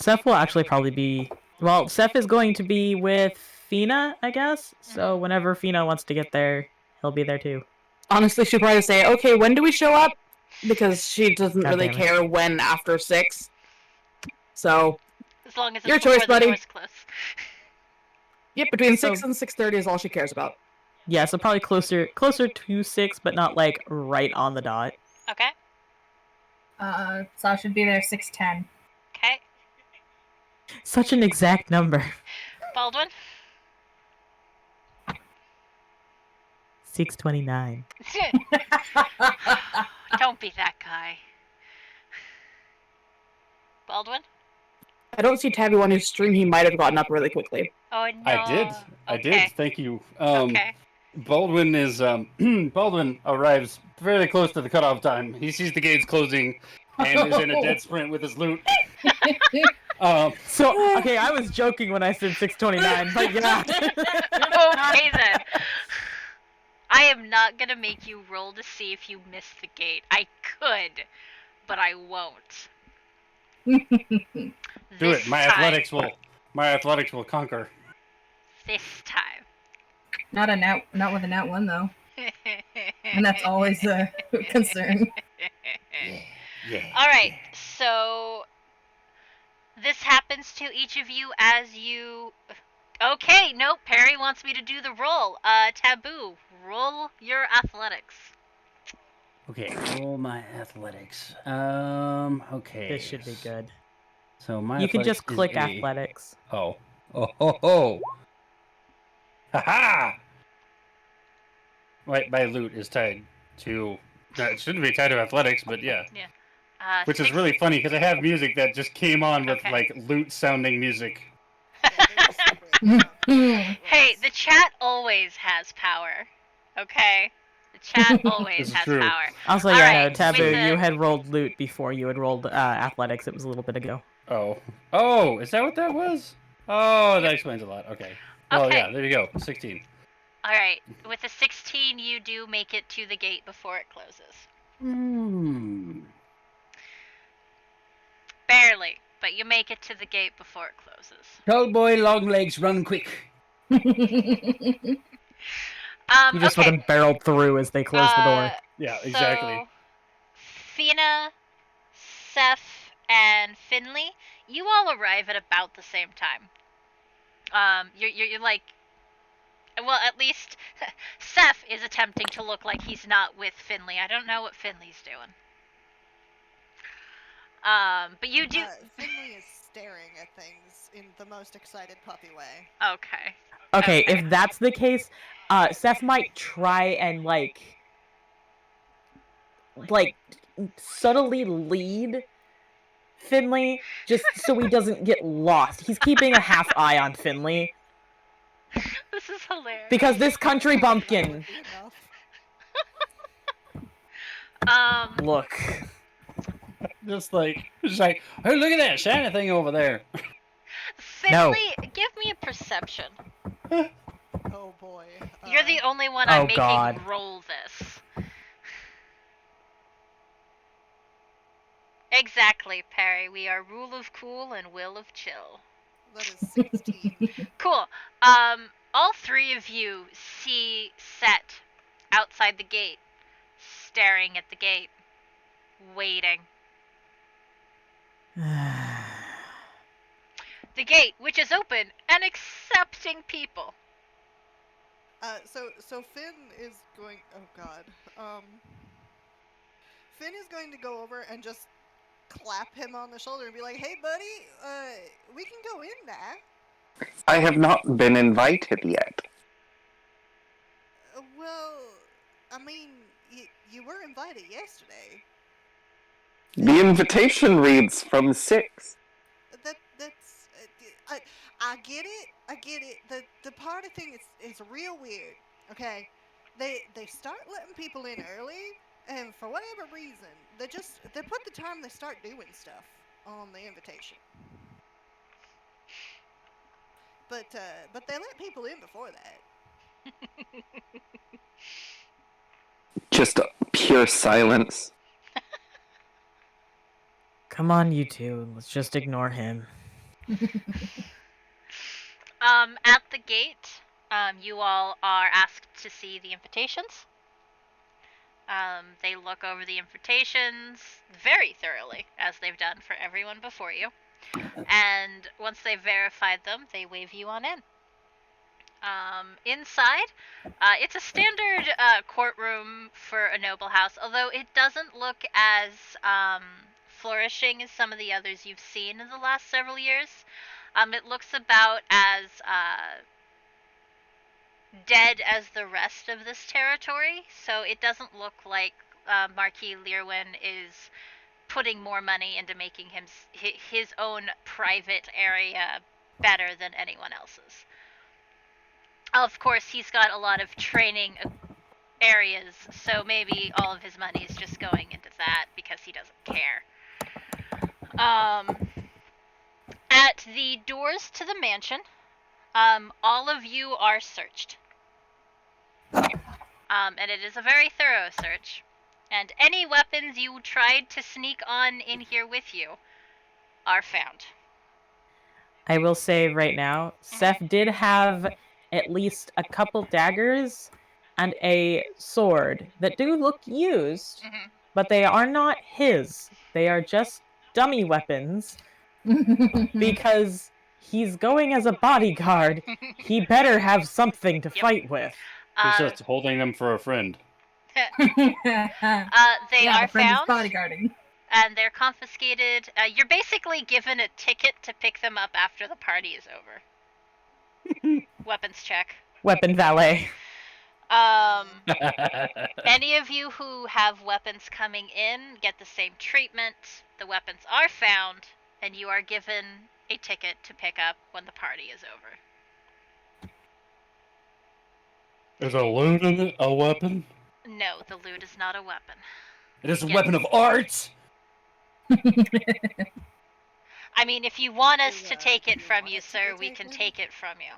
Seff will actually probably be. Well, Seff is going to be with Fina, I guess. So whenever Fina wants to get there, he'll be there too. Honestly, she'd probably say, okay, when do we show up? Because she doesn't God really damn it. care when after 6. So, As long as it's Your before choice, the buddy. doors close. yep, between So- 6 and 6:30 is all she cares about. Yeah, so probably closer to 6, but not like right on the dot. Okay. Sasha should be there 6:10. Okay. Such an exact number. Baldwin? 6:29. Don't be that guy. Baldwin? I don't see Tabby on his stream. He might have gotten up really quickly. Oh no. I did. Thank you. Okay. Baldwin is Baldwin arrives fairly close to the cutoff time. He sees the gates closing and is in a dead sprint with his loot. So, okay, I was joking when I said 6:29, but yeah. Okay then. I am not gonna make you roll to see if you miss the gate. I could, but I won't. Do it. My athletics will conquer. This time. Not with a nat 1 though, and that's always a concern. Yeah. Alright, so this happens to each of you as you... Okay, nope, Perry wants me to do the roll. Taboo, roll your athletics. Okay, roll my athletics. Okay. This should be good. So my You can just athletics click is a- athletics. Oh. Ha ha! Wait, my loot is tied to. No, it shouldn't be tied to athletics, but yeah. Which is really funny because I have music that just came on with like loot sounding music. Hey, the chat always has power. Okay? The chat always This is has true. power. Also, All yeah, right, no, Taboo, with the- you had rolled loot before you had rolled athletics. It was a little bit ago. Oh, is that what that was? Oh, that explains a lot. Okay. Well, Okay. yeah, there you go. 16. Alright, with a 16, you do make it to the gate before it closes. Barely, but you make it to the gate before it closes. Tall boy, long legs, run quick. You just okay. fucking barreled through as they closed the door. Yeah, exactly. So, Fina, Seff, and Finley, you all arrive at about the same time. You're like, well, at least Seff is attempting to look like he's not with Finley. I don't know what Finley's doing. But you do. Finley is staring at things in the most excited puppy way. Okay. Okay, if that's the case, Seff might try and like subtly lead Finley just so he doesn't get lost. He's keeping a half eye on Finley This is hilarious. because this country bumpkin. Look. Just like, hey, look at that shiny thing over there. Finley, give me a perception. Oh boy. You're the only one I'm making God. roll this. Exactly, Perry. We are rule of cool and will of chill. That is 16. Cool. All three of you see Set outside the gate, staring at the gate, waiting. The gate, which is open and accepting people. So Finn is going. Oh God. Finn is going to go over and just clap him on the shoulder and be like, "Hey, buddy, we can go in now." I have not been invited yet. Well, I mean, you were invited yesterday. The invitation reads from 6. That's I get it. I get it. The party thing is real weird. Okay, they start letting people in early, and for whatever reason, they put the time they start doing stuff on the invitation. But they let people in before that. Just pure silence. Come on, you two. Let's just ignore him. At the gate, you all are asked to see the invitations. They look over the invitations very thoroughly, as they've done for everyone before you. And once they've verified them, they wave you on in. Inside, it's a standard courtroom for a noble house, although it doesn't look as flourishing as some of the others you've seen in the last several years. It looks about as dead as the rest of this territory, so it doesn't look like Marquis Leirwin is putting more money into making his own private area better than anyone else's. Of course, he's got a lot of training areas, so maybe all of his money is just going into that because he doesn't care. At the doors to the mansion, all of you are searched. And it is a very thorough search. And any weapons you tried to sneak on in here with you are found. I will say right now, Seff did have at least a couple daggers and a sword that do look used, but they are not his. They are just dummy weapons because he's going as a bodyguard. He better have something to fight with. He's just holding them for a friend. They Yeah, are the friend is found, bodyguarding. and they're confiscated. You're basically given a ticket to pick them up after the party is over. Weapons check. Weapon valet. Any of you who have weapons coming in get the same treatment. The weapons are found, and you are given a ticket to pick up when the party is over. Is a loot in it a weapon? No, the loot is not a weapon. It is a weapon of art! I mean, if you want us to take it from you, sir, we can take it from you.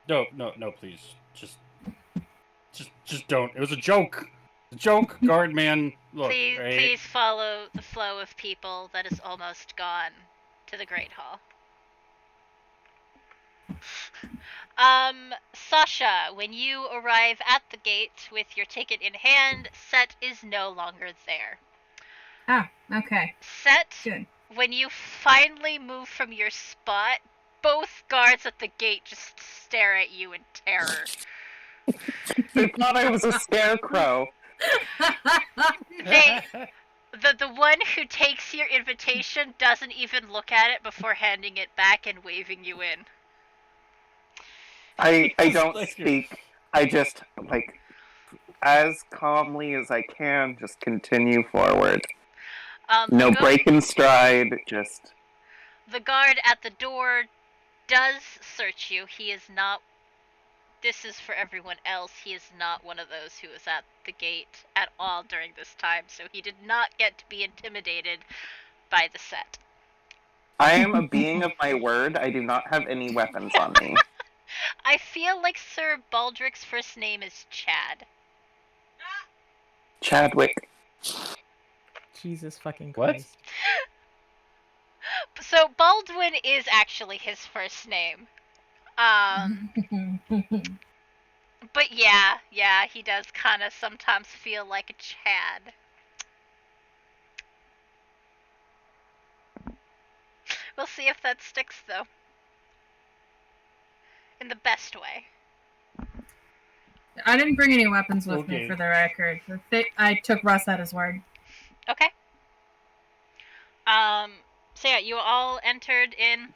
No, please. Just don't. It was a joke. A joke, guard man. Look, please follow the flow of people that is almost gone to the Great Hall. Sasha, when you arrive at the gate with your ticket in hand, Set is no longer there. Ah, okay. Set, Good. when you finally move from your spot, both guards at the gate just stare at you in terror. They thought I was a scarecrow. The one who takes your invitation doesn't even look at it before handing it back and waving you in. I don't speak. I just, as calmly as I can, just continue forward. No break in stride, just... The guard at the door does search you. He is not... This is for everyone else. He is not one of those who was at the gate at all during this time, so he did not get to be intimidated by the set. I am a being of my word. I do not have any weapons on me. I feel like Sir Baldrick's first name is Chad. Chadwick. Jesus fucking What? Christ. So Baldwin is actually his first name. But yeah, he does kind of sometimes feel like a Chad. We'll see if that sticks, though. In the best way. I didn't bring any weapons with me, Okay. for the record. I took Russ at his word. Okay. So yeah, you all entered in.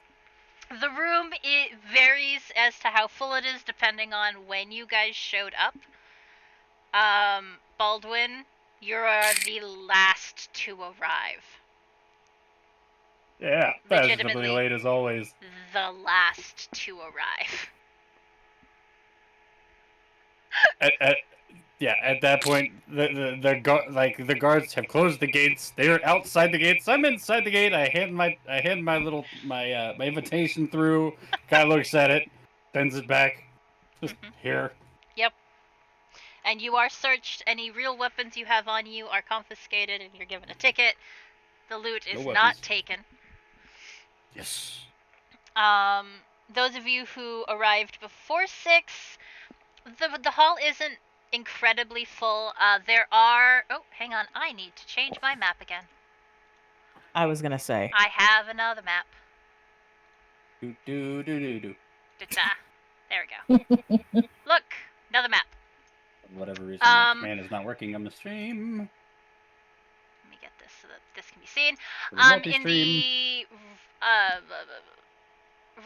The room, it varies as to how full it is depending on when you guys showed up. Baldwin, you're the last to arrive. Yeah, fashionably Legitimately late as always. the last to arrive. At that point, the guards have closed the gates. They are outside the gates. I'm inside the gate. I hand my invitation through. Guy looks at it, sends it back. Just here. Yep. And you are searched. Any real weapons you have on you are confiscated and you're given a ticket. The loot is not taken. Yes. Those of you who arrived before 6, the hall isn't incredibly full. There are... Oh, hang on. I need to change my map again. I was gonna say. I have another map. Do do do do do. Da-da. There we go. Look, another map. For whatever reason, my command is not working on the stream. Let me get this so that this can be seen. The In the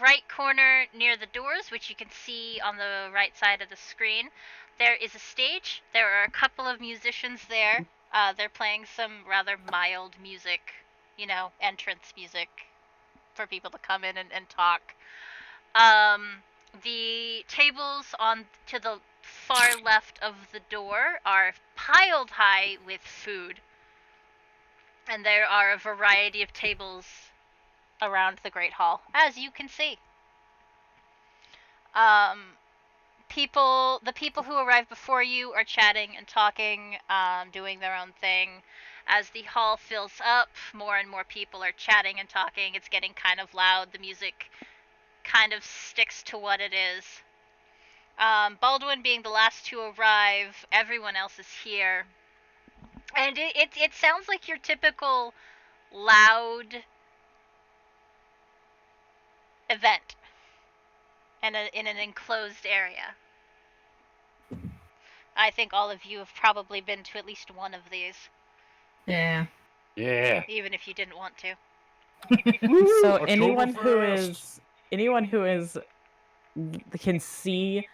right corner near the doors, which you can see on the right side of the screen, there is a stage. There are a couple of musicians there. They're playing some rather mild music, entrance music for people to come in and talk. The tables on to the far left of the door are piled high with food. And there are a variety of tables around the Great Hall, as you can see. The people who arrived before you are chatting and talking, doing their own thing. As the hall fills up, more and more people are chatting and talking. It's getting kind of loud. The music kind of sticks to what it is. Baldwin being the last to arrive, everyone else is here. And it sounds like your typical loud event in an enclosed area. I think all of you have probably been to at least one of these. Yeah. Yeah. Even if you didn't want to. So anyone who can see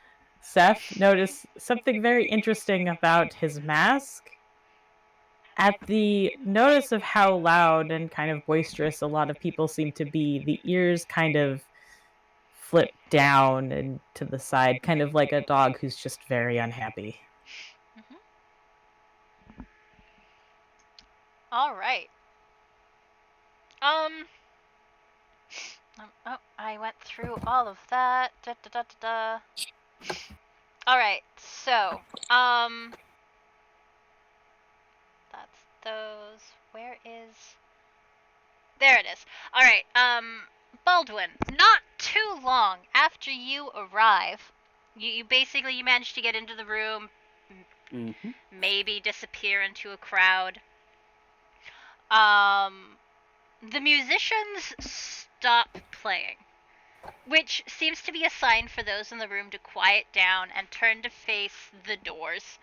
Seff notice something very interesting about his mask. At the notice of how loud and kind of boisterous a lot of people seem to be, the ears kind of flip down and to the side, kind of like a dog who's just very unhappy. All right. I went through all of that. All right. So, that's those. Where is? There it is. All right. Baldwin. Not too long after you arrive, you basically manage to get into the room. Maybe disappear into a crowd. The musicians stop playing, which seems to be a sign for those in the room to quiet down and turn to face the doors.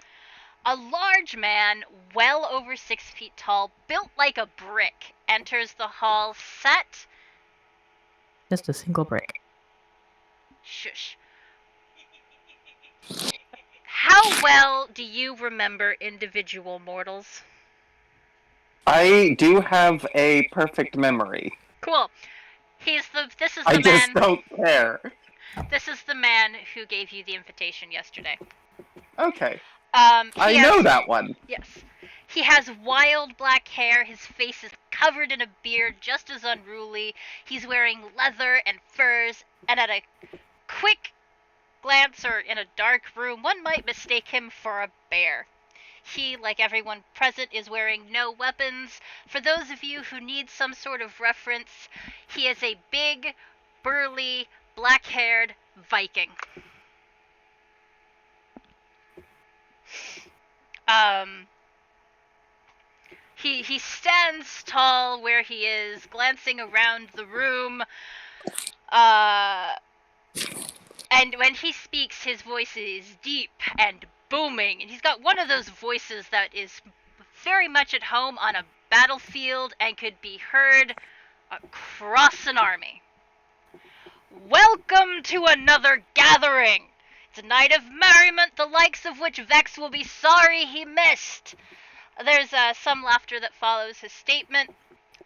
A large man, well over 6 feet tall, built like a brick, enters the hall set. Just a single brick. Shush. How well do you remember individual mortals? I do have a perfect memory. Cool. This is the I man. just don't care. This is the man who gave you the invitation yesterday. Okay. I know that one. Yes. He has wild black hair. His face is covered in a beard, just as unruly. He's wearing leather and furs, and at a quick glance or in a dark room, one might mistake him for a bear. He, like everyone present, is wearing no weapons. For those of you who need some sort of reference, he is a big, burly, black-haired Viking. He stands tall where he is, glancing around the room. And when he speaks, his voice is deep and booming, and he's got one of those voices that is very much at home on a battlefield and could be heard across an army. Welcome to another gathering! It's a night of merriment, the likes of which Vex will be sorry he missed. There's some laughter that follows his statement.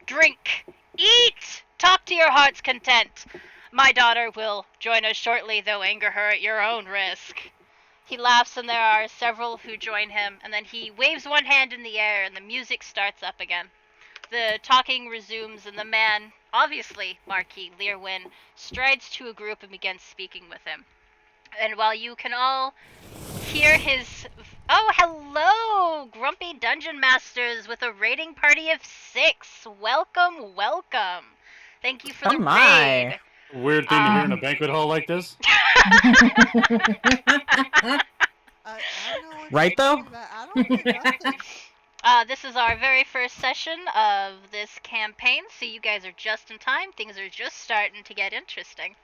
Drink, eat, talk to your heart's content. My daughter will join us shortly, though anger her at your own risk. He laughs, and there are several who join him, and then he waves one hand in the air, and the music starts up again. The talking resumes, and the man, obviously Marquis Leirwin, strides to a group and begins speaking with him. And while you can all hear his... Oh, hello, grumpy dungeon masters with a raiding party of 6. Welcome, welcome. Thank you for the raid. Weird thing to hear in a banquet hall like this. I don't know what Right, you're though? talking about. I don't hear nothing. This is our very first session of this campaign, so you guys are just in time. Things are just starting to get interesting.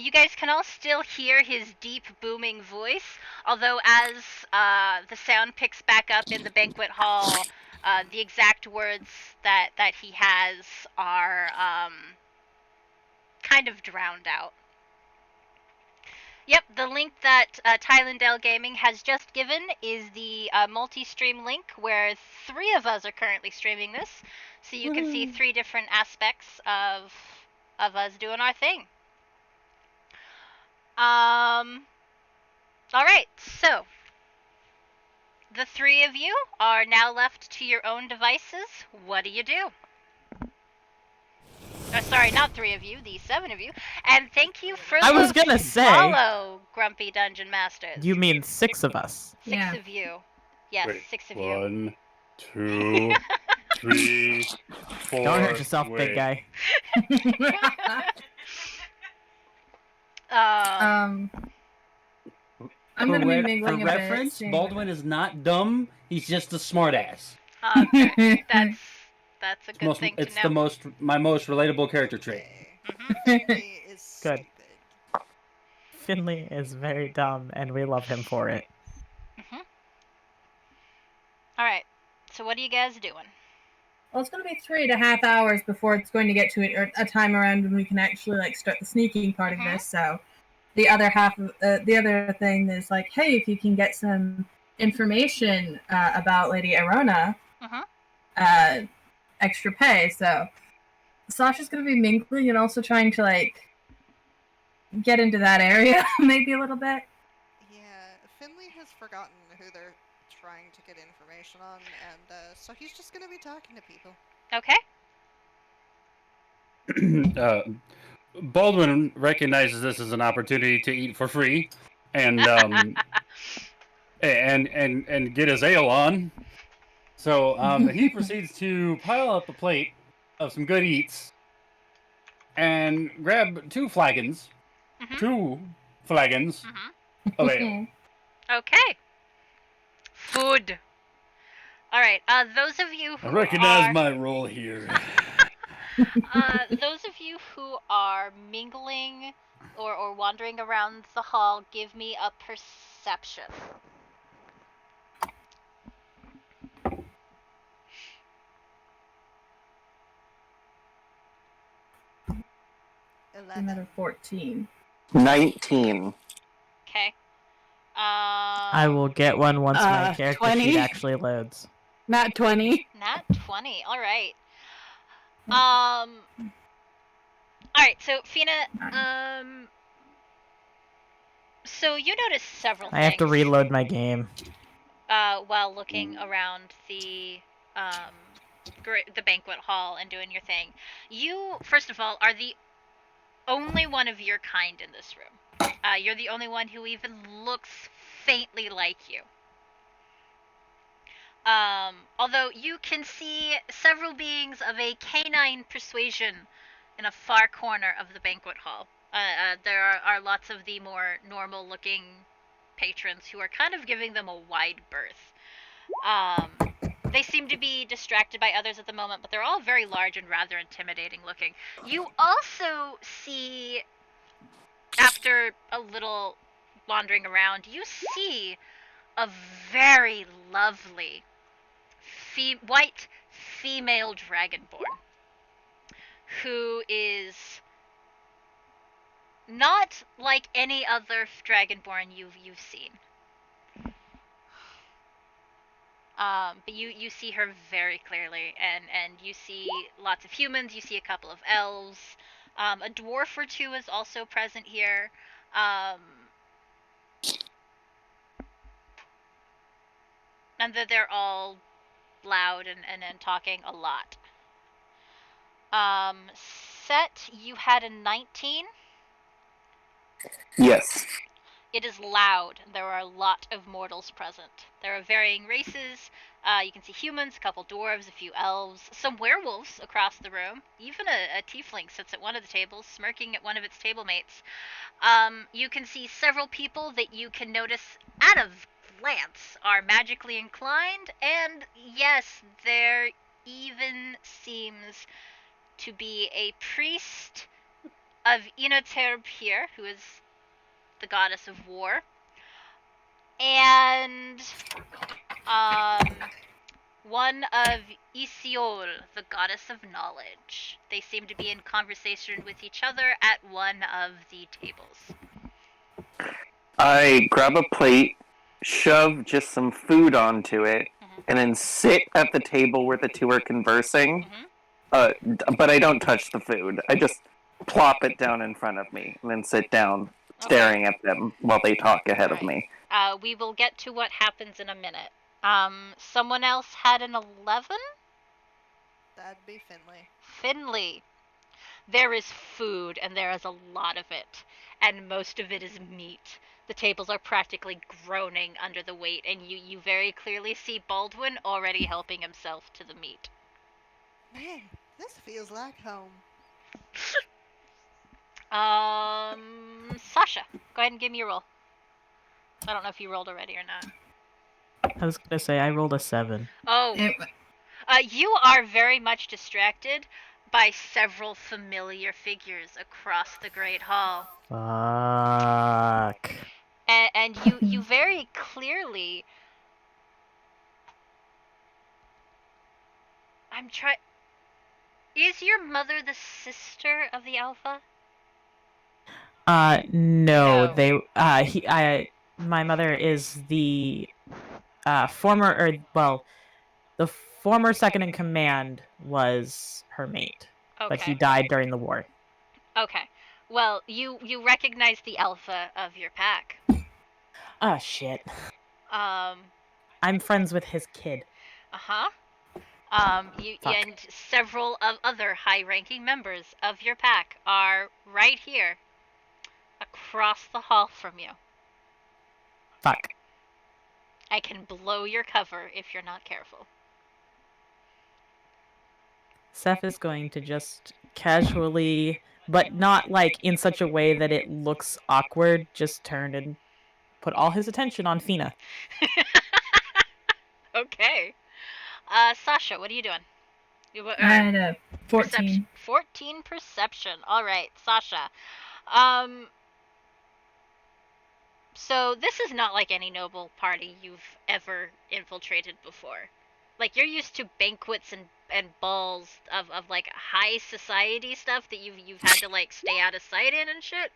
You guys can all still hear his deep booming voice, although as the sound picks back up in the banquet hall, the exact words that he has are kind of drowned out. Yep, the link that Tylandale Gaming has just given is the multi-stream link where 3 of us are currently streaming this, so you can see 3 different aspects of us doing our thing. Alright, so the 3 of you are now left to your own devices. What do you do? Sorry, not 3 of you, the 7 of you. And thank you for I was gonna say. follow, Grumpy Dungeon Masters. You mean 6 of us? 6 of you. Yes, Wait, 6 of you. 1, 2, 3, 4. Don't hurt yourself, big guy. I'm gonna be mingling for a reference, bit. Baldwin is not dumb. He's just a smartass. Okay, that's a good thing to know. It's my most relatable character trait. Finley is Good. stupid. Finley is very dumb, and we love him for it. Alright, so what are you guys doing? Well, it's going to be 3.5 hours before it's going to get to a time around when we can actually start the sneaking part of this. So the other half of the other thing is hey, if you can get some information about Lady Arona, extra pay. So Sasha's going to be mingling and also trying to get into that area maybe a little bit. Yeah, Finley has forgotten who they're trying to get information on, and so he's just going to be talking to people. Okay. Baldwin recognizes this as an opportunity to eat for free, and and get his ale on. So he proceeds to pile up a plate of some good eats, and grab 2 flagons. 2 flagons of ale. Okay. Food. Alright, those of you who I recognize my role here. those of you who are mingling or wandering around the hall, give me a perception. 11. Another 14. 19. Okay. I will get one once my character 20? sheet actually loads. Not 20. Nat 20. Alright. Alright, so Fina, so you notice several things. I have to reload my game. While looking around the banquet hall and doing your thing. You, first of all, are the only one of your kind in this room. You're the only one who even looks faintly like you. Although you can see several beings of a canine persuasion in a far corner of the banquet hall. There are lots of the more normal-looking patrons who are kind of giving them a wide berth. They seem to be distracted by others at the moment, but they're all very large and rather intimidating looking. You also see, after a little wandering around, you see a very lovely white female dragonborn who is not like any other dragonborn you've seen. But you see her very clearly, and you see lots of humans. You see a couple of elves. A dwarf or two is also present here. And that they're all loud and talking a lot. Set, you had a 19. Yes. It is loud. There are a lot of mortals present. There are varying races. You can see humans, a couple dwarves, a few elves, some werewolves across the room. Even a tiefling sits at one of the tables, smirking at one of its table mates. You can see several people that you can notice at a glance are magically inclined, and yes, there even seems to be a priest of Inaterb here, who is the goddess of war, and one of Isiol, the goddess of knowledge. They seem to be in conversation with each other at one of the tables. I grab a plate, shove just some food onto it, and then sit at the table where the two are conversing. But I don't touch the food. I just plop it down in front of me and then sit down, staring at them while they talk ahead of me. We will get to what happens in a minute. Someone else had an 11? That'd be Finley. Finley. There is food, and there is a lot of it, and most of it is meat. The tables are practically groaning under the weight, and you very clearly see Baldwin already helping himself to the meat. Man, this feels like home. Sasha, go ahead and give me a roll. I don't know if you rolled already or not. I was gonna say I rolled a 7. Oh, you are very much distracted by several familiar figures across the Great Hall. Fuck. And you very clearly... Is your mother the sister of the Alpha? No. My mother is the the former second in command was her mate. Okay. But he died during the war. Okay. Well, you recognize the Alpha of your pack. Oh, shit. I'm friends with his kid. Uh-huh. And several of other high-ranking members of your pack are right here, across the hall from you. Fuck. I can blow your cover if you're not careful. Seff is going to just casually, but not like in such a way that it looks awkward, just turn and put all his attention on Fina. Okay. Sasha, what are you doing? I had a 14. 14 perception. All right, Sasha. So this is not like any noble party you've ever infiltrated before. Like, you're used to banquets and balls of like high society stuff that you've had to like stay out of sight in and shit.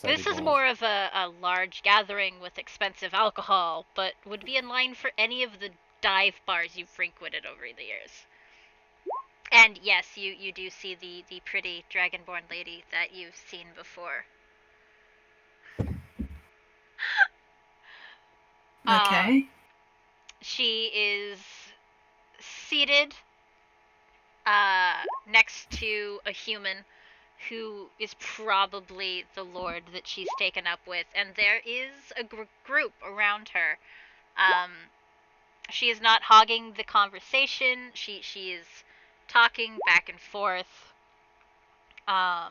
This is more of a large gathering with expensive alcohol, but would be in line for any of the dive bars you've frequented over the years. And yes, you do see the pretty dragonborn lady that you've seen before. Okay. She is seated next to a human who is probably the lord that she's taken up with, and there is a group around her. She is not hogging the conversation. She is talking back and forth, and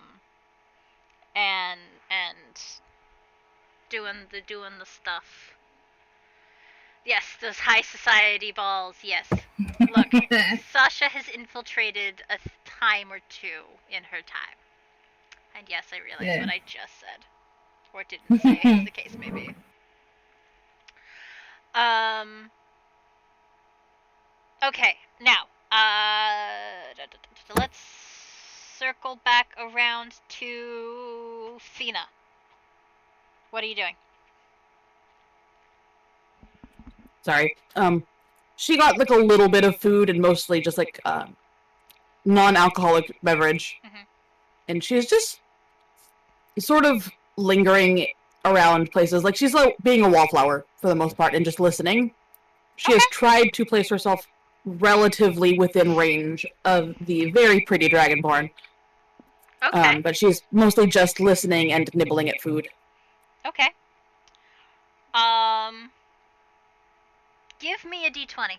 doing the stuff. Yes, those high society balls. Yes. Look, Sasha has infiltrated a time or two in her time. And yes, I realize what I just said. Or didn't say, as the case may be. Okay, now, let's circle back around to Fina. What are you doing? Sorry. She got like a little bit of food and mostly just like non-alcoholic beverage, and she's just sort of lingering around places. Like she's like being a wallflower for the most part and just listening. She has tried to place herself relatively within range of the very pretty dragonborn. Okay. But she's mostly just listening and nibbling at food. Okay. Give me a d20.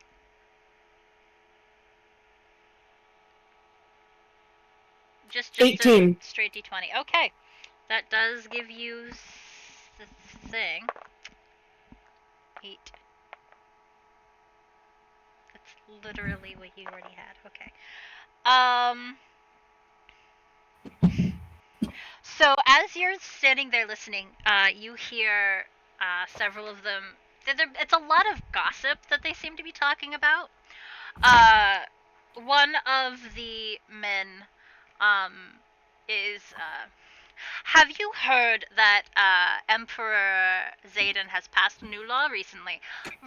Just 18. A straight d20. Okay. That does give you the thing. 8. That's literally what you already had. Okay. So as you're standing there listening, you hear several of them. It's a lot of gossip that they seem to be talking about. One of the men is. Have you heard that Emperor Zayden has passed a new law recently?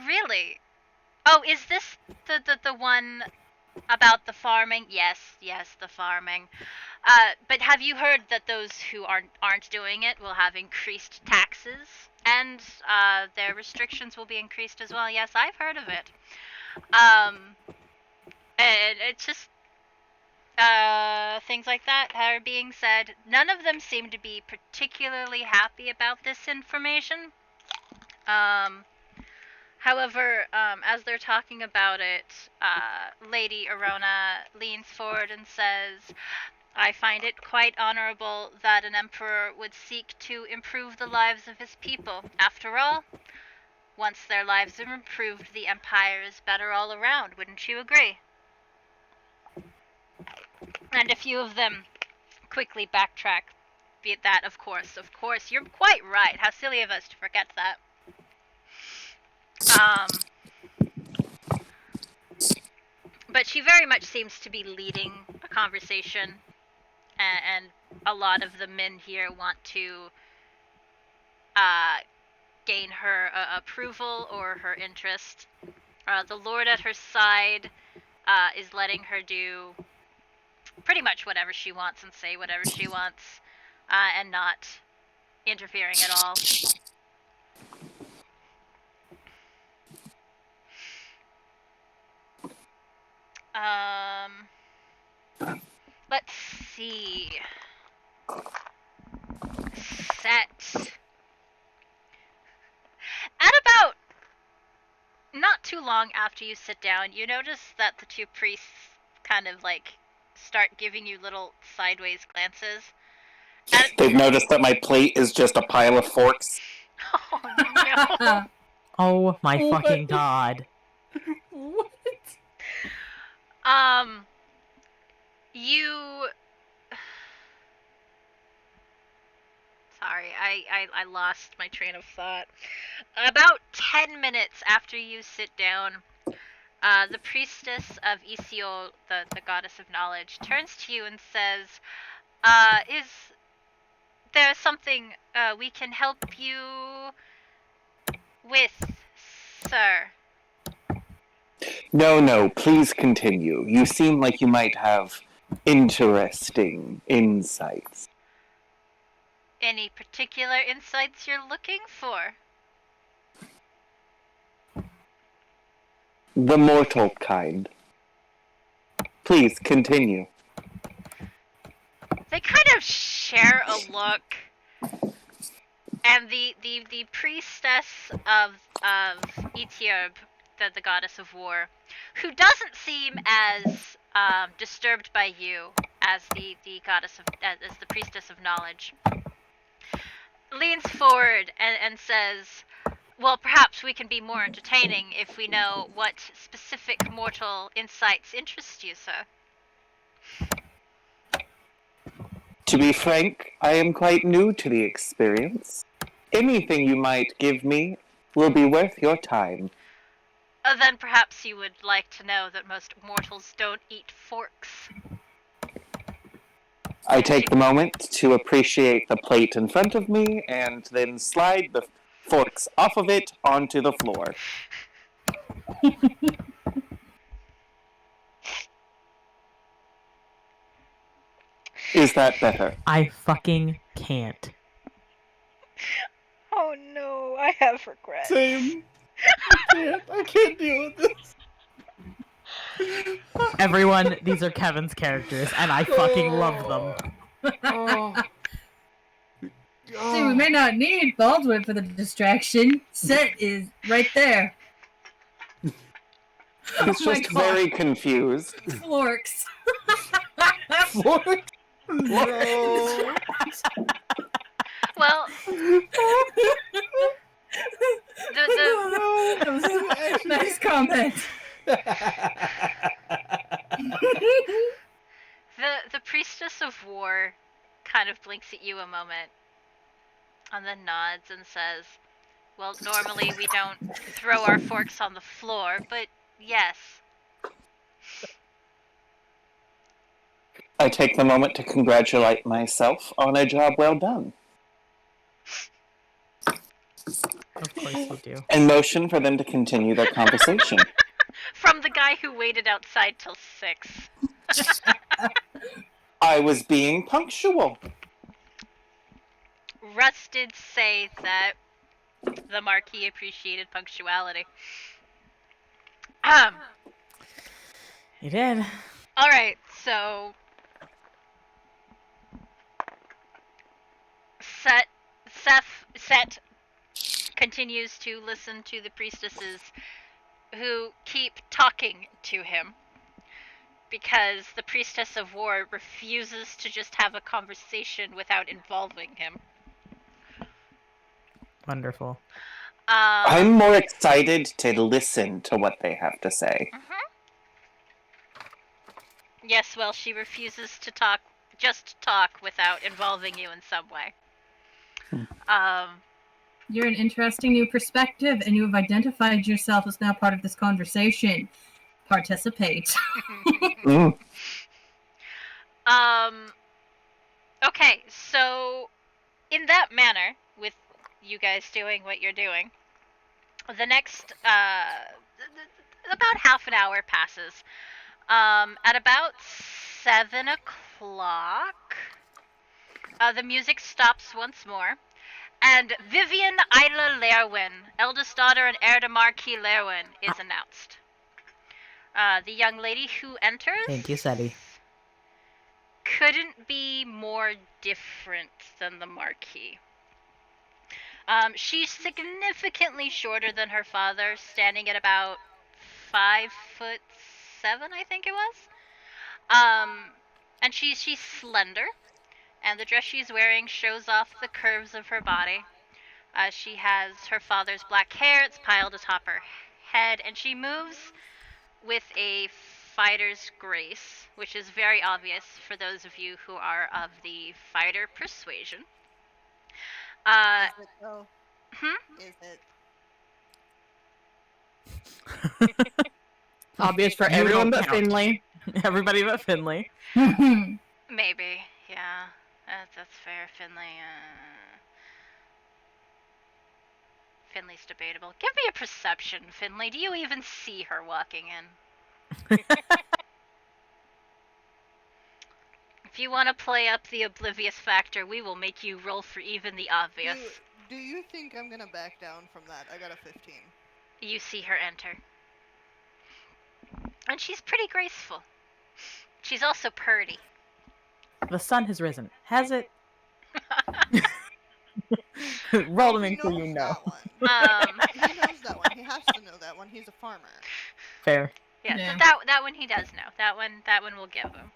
Really? Oh, is this the one about the farming? Yes, the farming. But have you heard that those who aren't doing it will have increased taxes, and their restrictions will be increased as well? Yes, I've heard of it. And it's just things like that are being said. None of them seem to be particularly happy about this information. However, as they're talking about it, Lady Arona leans forward and says, I find it quite honorable that an emperor would seek to improve the lives of his people. After all, once their lives are improved, the empire is better all around. Wouldn't you agree? And a few of them quickly backtrack. Be it that, of course, you're quite right. How silly of us to forget that. But she very much seems to be leading a conversation, and a lot of the men here want to gain her approval or her interest. The lord at her side is letting her do pretty much whatever she wants and say whatever she wants, and not interfering at all. Let's see. Set. At about not too long after you sit down, you notice that the two priests kind of like start giving you little sideways glances. They've noticed that my plate is just a pile of forks. Oh no. Oh my fucking god. What? You... Sorry, I lost my train of thought. About 10 minutes after you sit down, the priestess of Isiol, the goddess of knowledge, turns to you and says, is there something we can help you with, sir? No, please continue. You seem like you might have interesting insights. Any particular insights you're looking for? The mortal kind. Please continue. They kind of share a look, and the priestess of Etiob, the goddess of war, who doesn't seem as disturbed by you as the goddess of as the priestess of knowledge, leans forward and says, "Well, perhaps we can be more entertaining if we know what specific mortal insights interest you, sir." To be frank, I am quite new to the experience. Anything you might give me will be worth your time. Then perhaps you would like to know that most mortals don't eat forks. I take the moment to appreciate the plate in front of me and then slide the forks off of it onto the floor. Is that better? I fucking can't. Oh no, I have regrets. Same. I can't deal with this. Everyone, these are Kevin's characters, and I fucking love them. See, we may not need Baldwin for the distraction. Set is right there. He's just very confused. Florks. Florks? No. Well, Nice comment. the priestess of war kind of blinks at you a moment, and then nods and says, "Well, normally we don't throw our forks on the floor, but yes." I take the moment to congratulate myself on a job well done. Of course you do. And motion for them to continue their conversation. From the guy who waited outside till 6. I was being punctual. Russ did say that the Marquis appreciated punctuality. You did. Alright, so Set continues to listen to the priestesses who keep talking to him, because the priestess of war refuses to just have a conversation without involving him. Wonderful. I'm more excited to listen to what they have to say. Yes, well, she refuses to talk without involving you in some way. You're an interesting new perspective, and you have identified yourself as now part of this conversation. Participate. Okay, so in that manner, with you guys doing what you're doing, the next about half an hour passes. At about 7 o'clock, the music stops once more, and Vivian Isla Leirwin, eldest daughter and heir to Marquis Leirwin, is announced. The young lady who enters... Thank you, Ceti. Couldn't be more different than the Marquis. She's significantly shorter than her father, standing at about 5'7", I think it was. And she's slender, and the dress she's wearing shows off the curves of her body. She has her father's black hair, it's piled atop her head, and she moves with a fighter's grace, which is very obvious for those of you who are of the fighter persuasion. Is it though? Is it? Obvious for everyone but Finley. Everybody but Finley. Maybe, yeah. That's fair, Finley. Finley's debatable. Give me a perception, Finley. Do you even see her walking in? If you want to play up the oblivious factor, we will make you roll for even the obvious. Do you think I'm gonna back down from that? I got a 15. You see her enter. And she's pretty graceful. She's also purty. The sun has risen. Has it? Roll to make sure you know. He knows that one. He has to know that one. He's a farmer. Fair. Yeah, so that one he does know. That one we'll give him.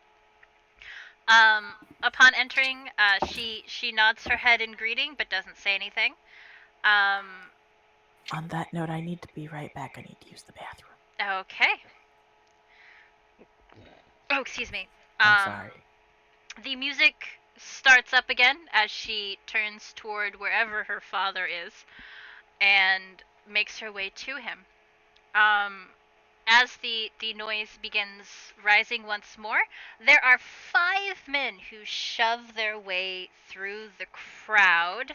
Upon entering, she nods her head in greeting, but doesn't say anything. On that note, I need to be right back. I need to use the bathroom. Okay. Oh, excuse me. I'm sorry. The music starts up again as she turns toward wherever her father is and makes her way to him. As the noise begins rising once more, there are 5 men who shove their way through the crowd.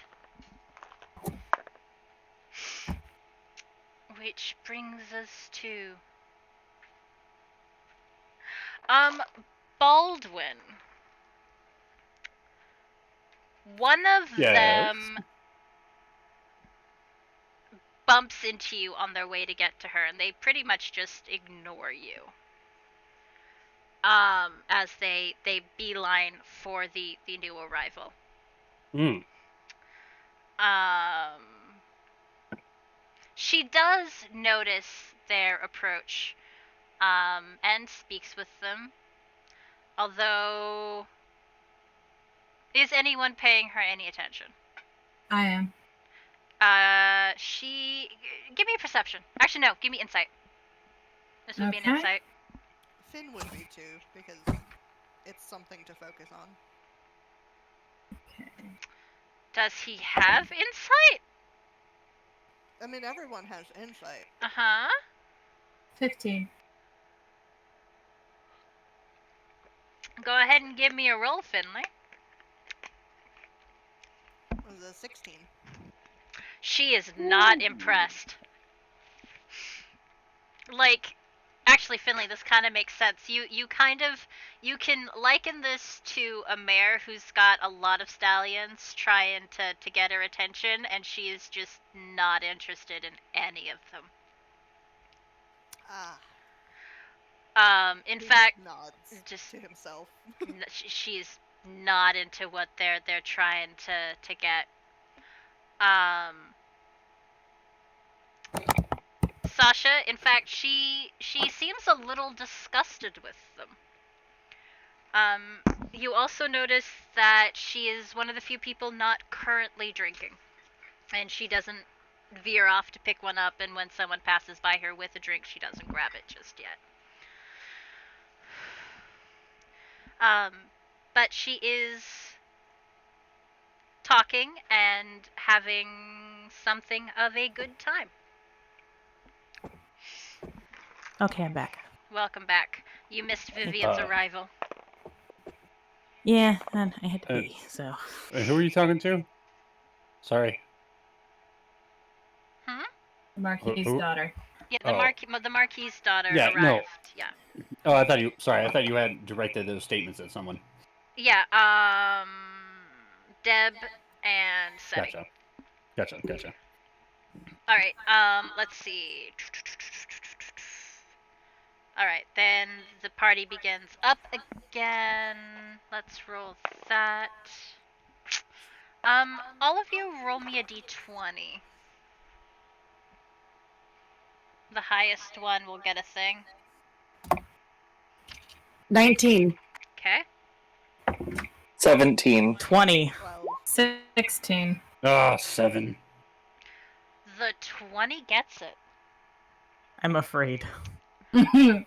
Which brings us to Baldwin. One of them bumps into you on their way to get to her, and they pretty much just ignore you. As they beeline for the new arrival. She does notice their approach, and speaks with them. Although, is anyone paying her any attention? I am. Give me a perception. Actually, no, give me insight. This would be an insight. Finn would be too, because it's something to focus on. Okay. Does he have insight? I mean, everyone has insight. 15. Go ahead and give me a roll, Finley. It was a 16. She is not impressed. Like, actually, Finley, this kind of makes sense. You can liken this to a mare who's got a lot of stallions trying to get her attention, and she is just not interested in any of them. In fact, nods just to himself. She's not into what they're trying to get. Sasha, in fact, she seems a little disgusted with them. You also notice that she is one of the few people not currently drinking, and she doesn't veer off to pick one up, and when someone passes by her with a drink, she doesn't grab it just yet. But she is talking and having something of a good time. Okay, I'm back. Welcome back. You missed Vivian's arrival. Yeah, and I had to pee, so. Who are you talking to? Sorry. The Marquis' daughter. Yeah, the Marquis' daughter arrived. No. Yeah. Oh, I thought you had directed those statements at someone. Yeah, Deb and Ceti. Gotcha. Alright, let's see. Alright, then the party begins up again. Let's roll that. All of you roll me a d20. The highest one will get a thing. 19. Okay. 17. 20. 16. 7. The 20 gets it. I'm afraid. Okay.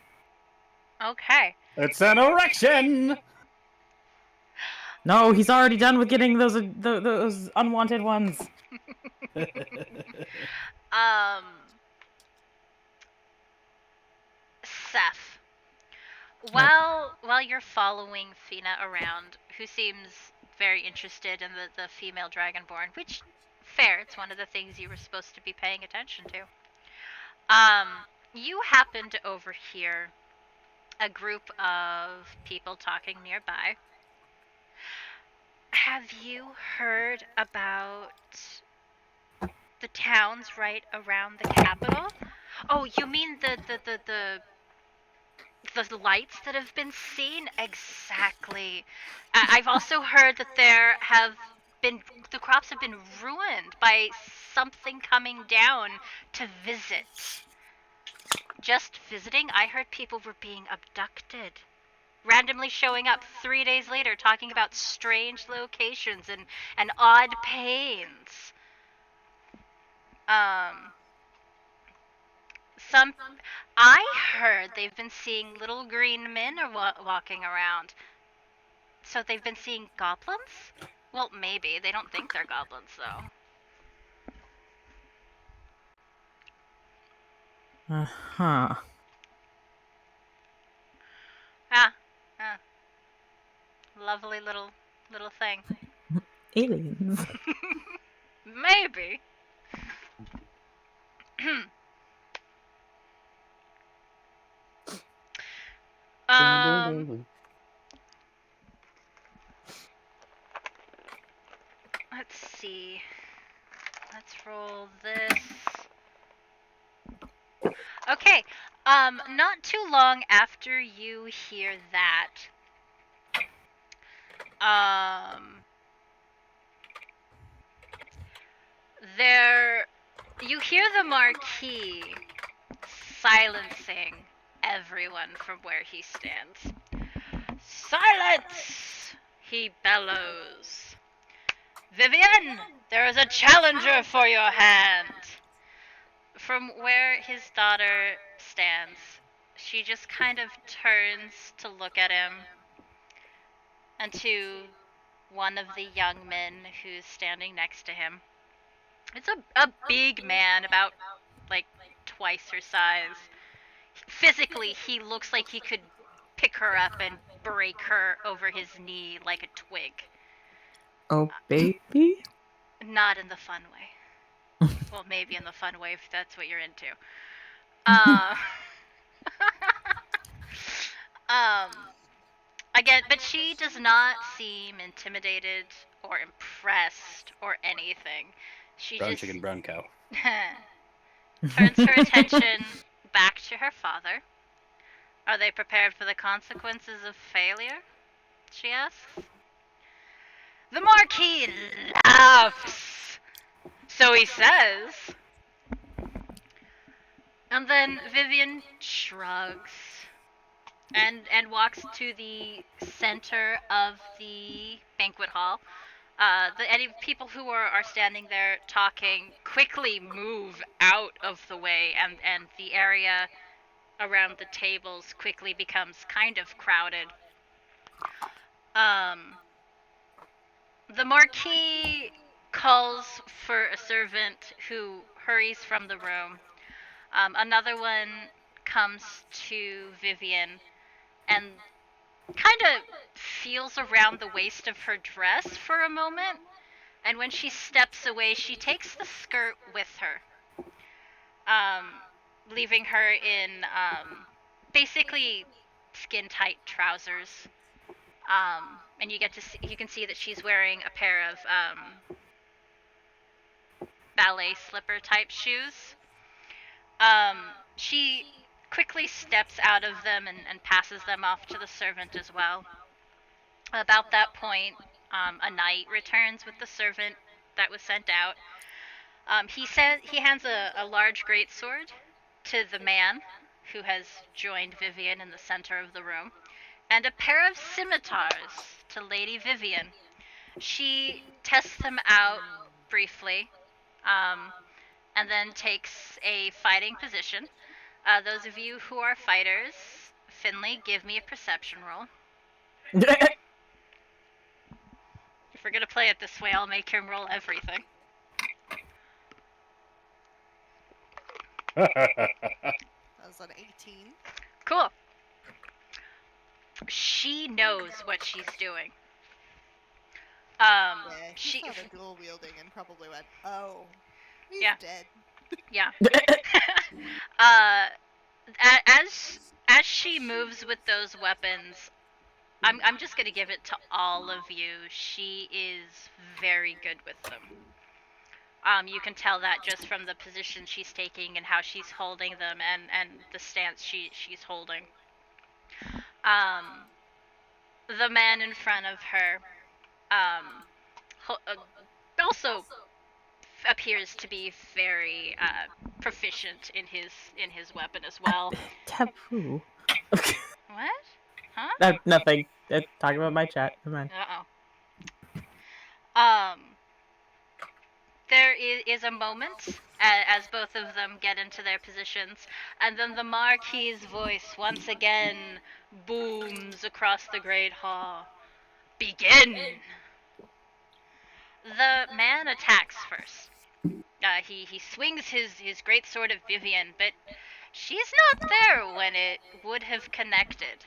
It's an erection! No, he's already done with getting those unwanted ones. Seff. While you're following Fina around, who seems very interested in the female dragonborn, which, fair, it's one of the things you were supposed to be paying attention to. You happen to overhear a group of people talking nearby. Have you heard about the towns right around the capital? Oh, you mean the the lights that have been seen? Exactly. I've also heard that the crops have been ruined by something coming down to visit. Just visiting, I heard people were being abducted. Randomly showing up 3 days later talking about strange locations and odd pains. Some I heard they've been seeing little green men are walking around. So they've been seeing goblins? Well, maybe. They don't think they're goblins, though. Uh-huh. Ah. Lovely little thing. Aliens. Maybe. Let's see. Let's roll this. Okay. Not too long after you hear that, you hear the Marquis silencing everyone from where he stands. Silence! He bellows. Vivian, there is a challenger for your hand. From where his daughter stands, she just kind of turns to look at him and to one of the young men who's standing next to him. It's a big man, about like twice her size. Physically, he looks like he could pick her up and break her over his knee like a twig. Oh, baby? Not in the fun way. Well, maybe in the fun way if that's what you're into. Again, but she does not seem intimidated or impressed or anything. She Brown just chicken, brown cow. turns her attention back to her father. Are they prepared for the consequences of failure? She asks. The Marquis laughs. So he says. And then Vivian shrugs and walks to the center of the banquet hall. Any people who are standing there talking quickly move out of the way, and the area around the tables quickly becomes kind of crowded. The Marquis calls for a servant who hurries from the room. Another one comes to Vivian and kind of feels around the waist of her dress for a moment, and when she steps away, she takes the skirt with her, leaving her in basically skin-tight trousers. And you can see that she's wearing a pair of ballet slipper type shoes. She quickly steps out of them and passes them off to the servant as well. About that point, a knight returns with the servant that was sent out. He hands a large greatsword to the man who has joined Vivian in the center of the room, and a pair of scimitars to Lady Vivian. She tests them out briefly, and then takes a fighting position. Those of you who are fighters, Finley, give me a perception roll. If we're gonna play it this way, I'll make him roll everything. That was an 18. Cool. She knows what she's doing. Yeah, she saw the dual wielding and probably went, "Oh, he's dead." Yeah. As she moves with those weapons, I'm just gonna give it to all of you. She is very good with them. You can tell that just from the position she's taking and how she's holding them, and the stance she's holding. The man in front of her also appears to be very proficient in his weapon as well. Taboo. What? Huh? Nothing. Talking about my chat. Come on. There is a moment as both of them get into their positions, and then the Marquis's voice once again booms across the great hall. Begin! The man attacks first. He swings his great sword at Vivian, but she's not there when it would have connected.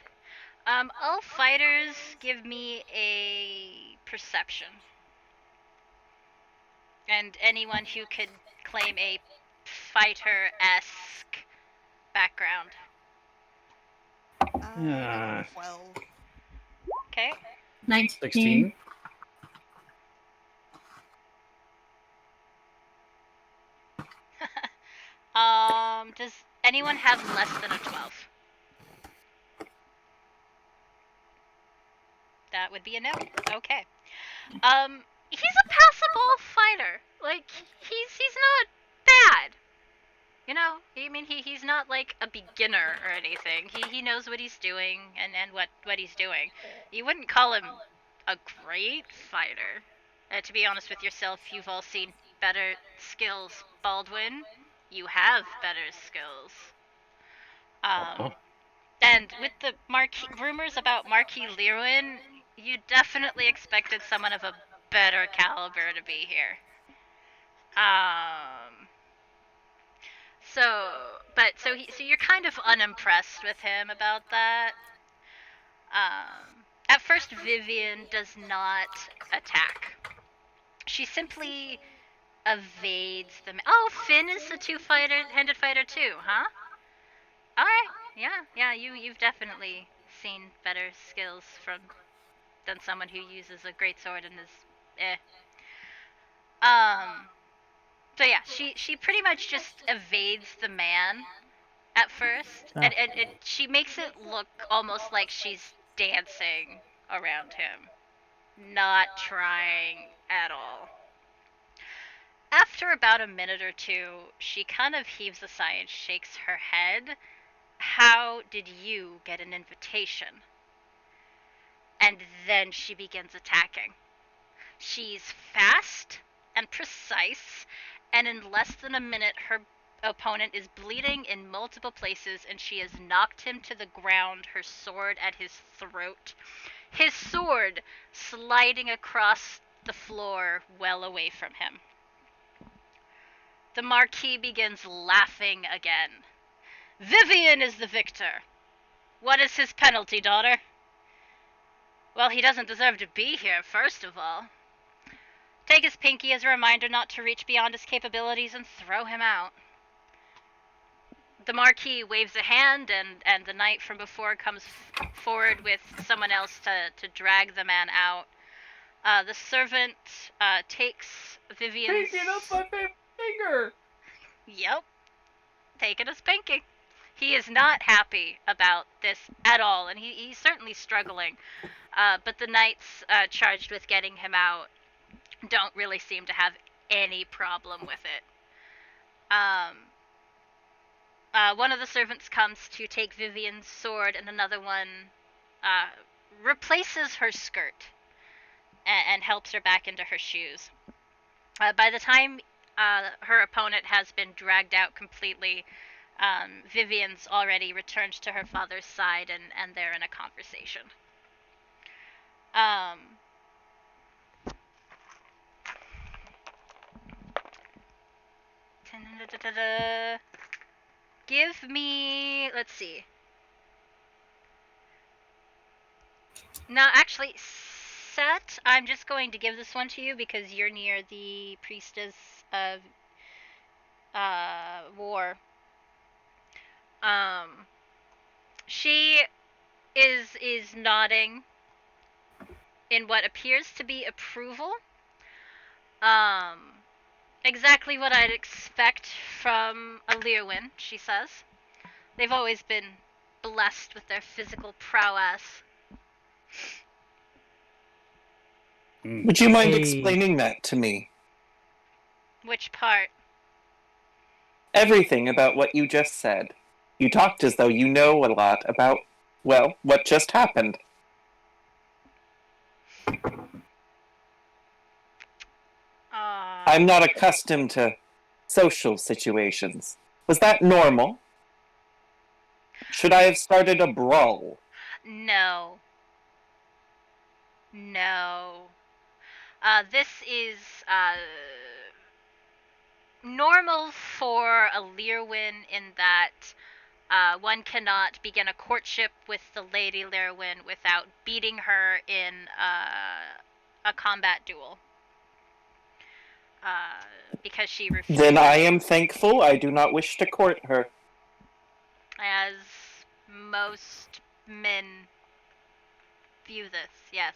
All fighters give me a perception. And anyone who could claim a fighter-esque background. 12. Okay. 19. 16. Does anyone have less than a 12? That would be a no. Okay. He's a passable fighter. Like, he's not bad. You know, he's not like a beginner or anything. He knows what he's doing and what he's doing. You wouldn't call him a great fighter. To be honest with yourself, you've all seen better skills. Baldwin, you have better skills. And with the rumors about Marquis Leirwin, you definitely expected someone of a better caliber to be here. So you're kind of unimpressed with him about that. At first, Vivian does not attack. She simply evades them. Oh, Finn is the two-handed fighter too, huh? All right, yeah. You've definitely seen better skills than someone who uses a greatsword and is So yeah, she pretty much just evades the man at first, and she makes it look almost like she's dancing around him, not trying at all. After about a minute or two, she kind of heaves a sigh and shakes her head. How did you get an invitation? And then she begins attacking. She's fast and precise, and in less than a minute her opponent is bleeding in multiple places and she has knocked him to the ground, her sword at his throat. His sword sliding across the floor well away from him. The Marquis begins laughing again. Vivian is the victor. What is his penalty, daughter? Well, he doesn't deserve to be here, first of all. Take his pinky as a reminder not to reach beyond his capabilities and throw him out. The Marquis waves a hand, and the knight from before comes forward with someone else to drag the man out. The servant takes Vivian's... Pinky, that's my favorite finger! Yep. Taking a spanking. He is not happy about this at all, and he's certainly struggling. But the knights charged with getting him out don't really seem to have any problem with it. One of the servants comes to take Vivian's sword, and another one replaces her skirt and helps her back into her shoes. By the time her opponent has been dragged out completely, Vivian's already returned to her father's side, and they're in a conversation. Give me, let's see. No, actually, Set, I'm just going to give this one to you because you're near the priestess of war. She is nodding in what appears to be approval. Exactly what I'd expect from a Leirwin, she says. They've always been blessed with their physical prowess. Would you mind Hey. explaining that to me? Which part? Everything about what you just said. You talked as though you know a lot about, well, what just happened. I'm not accustomed to social situations. Was that normal? Should I have started a brawl? No. No. This is, normal for a Leirwin in that one cannot begin a courtship with the Lady Leirwin without beating her in a combat duel. Because she refuses. Then I am thankful I do not wish to court her. As most men view this, yes.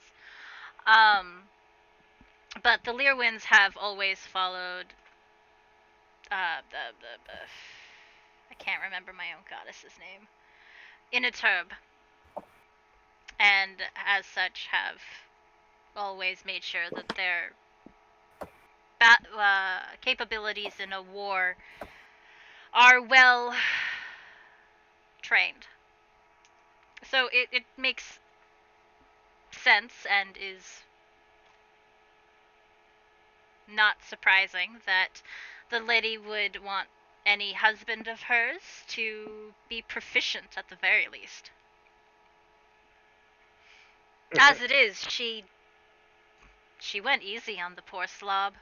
But the Leirwins have always followed I can't remember my own goddess's name. Intrepid. And as such have always made sure that their capabilities in a war are well trained. So it makes sense and is not surprising that the lady would want any husband of hers to be proficient at the very least. As it is, she went easy on the poor slob.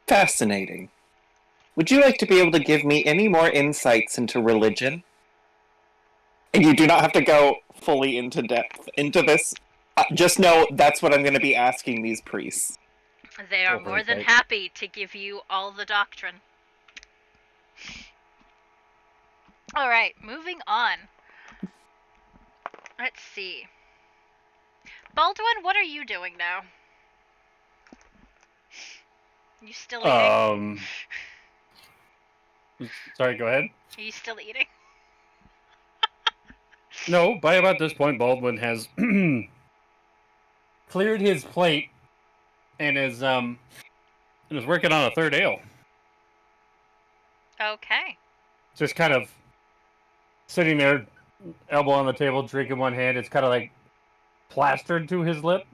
Fascinating. Would you like to be able to give me any more insights into religion? And you do not have to go fully into depth into this. Just know that's what I'm going to be asking these priests. They are more than happy to give you all the doctrine. Alright, moving on. Let's see. Baldwin, what are you doing now? You still eating? Sorry, go ahead. Are you still eating? No, by about this point, Baldwin has cleared his plate and is working on a third ale. Okay. Just kind of sitting there, elbow on the table, drink in one hand. It's kind of like plastered to his lip,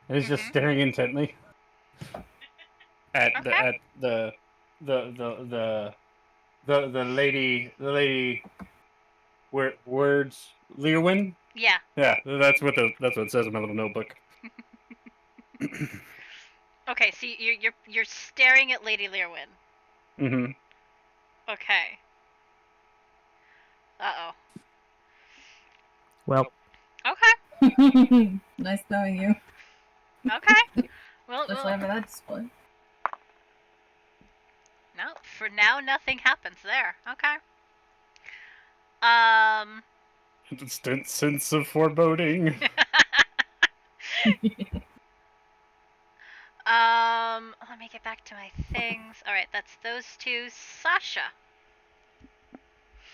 and he's just staring intently at the lady. Words Leirwin? Yeah. Yeah, that's what it says in my little notebook. Okay, so you're staring at Lady Leirwin. Mm-hmm. Okay. Uh-oh. Well. Okay. Nice knowing you. Okay. Well, especially after that display. No, for now nothing happens there. Okay. Instant sense of foreboding. Let me get back to my things. Alright, that's those two. Sasha.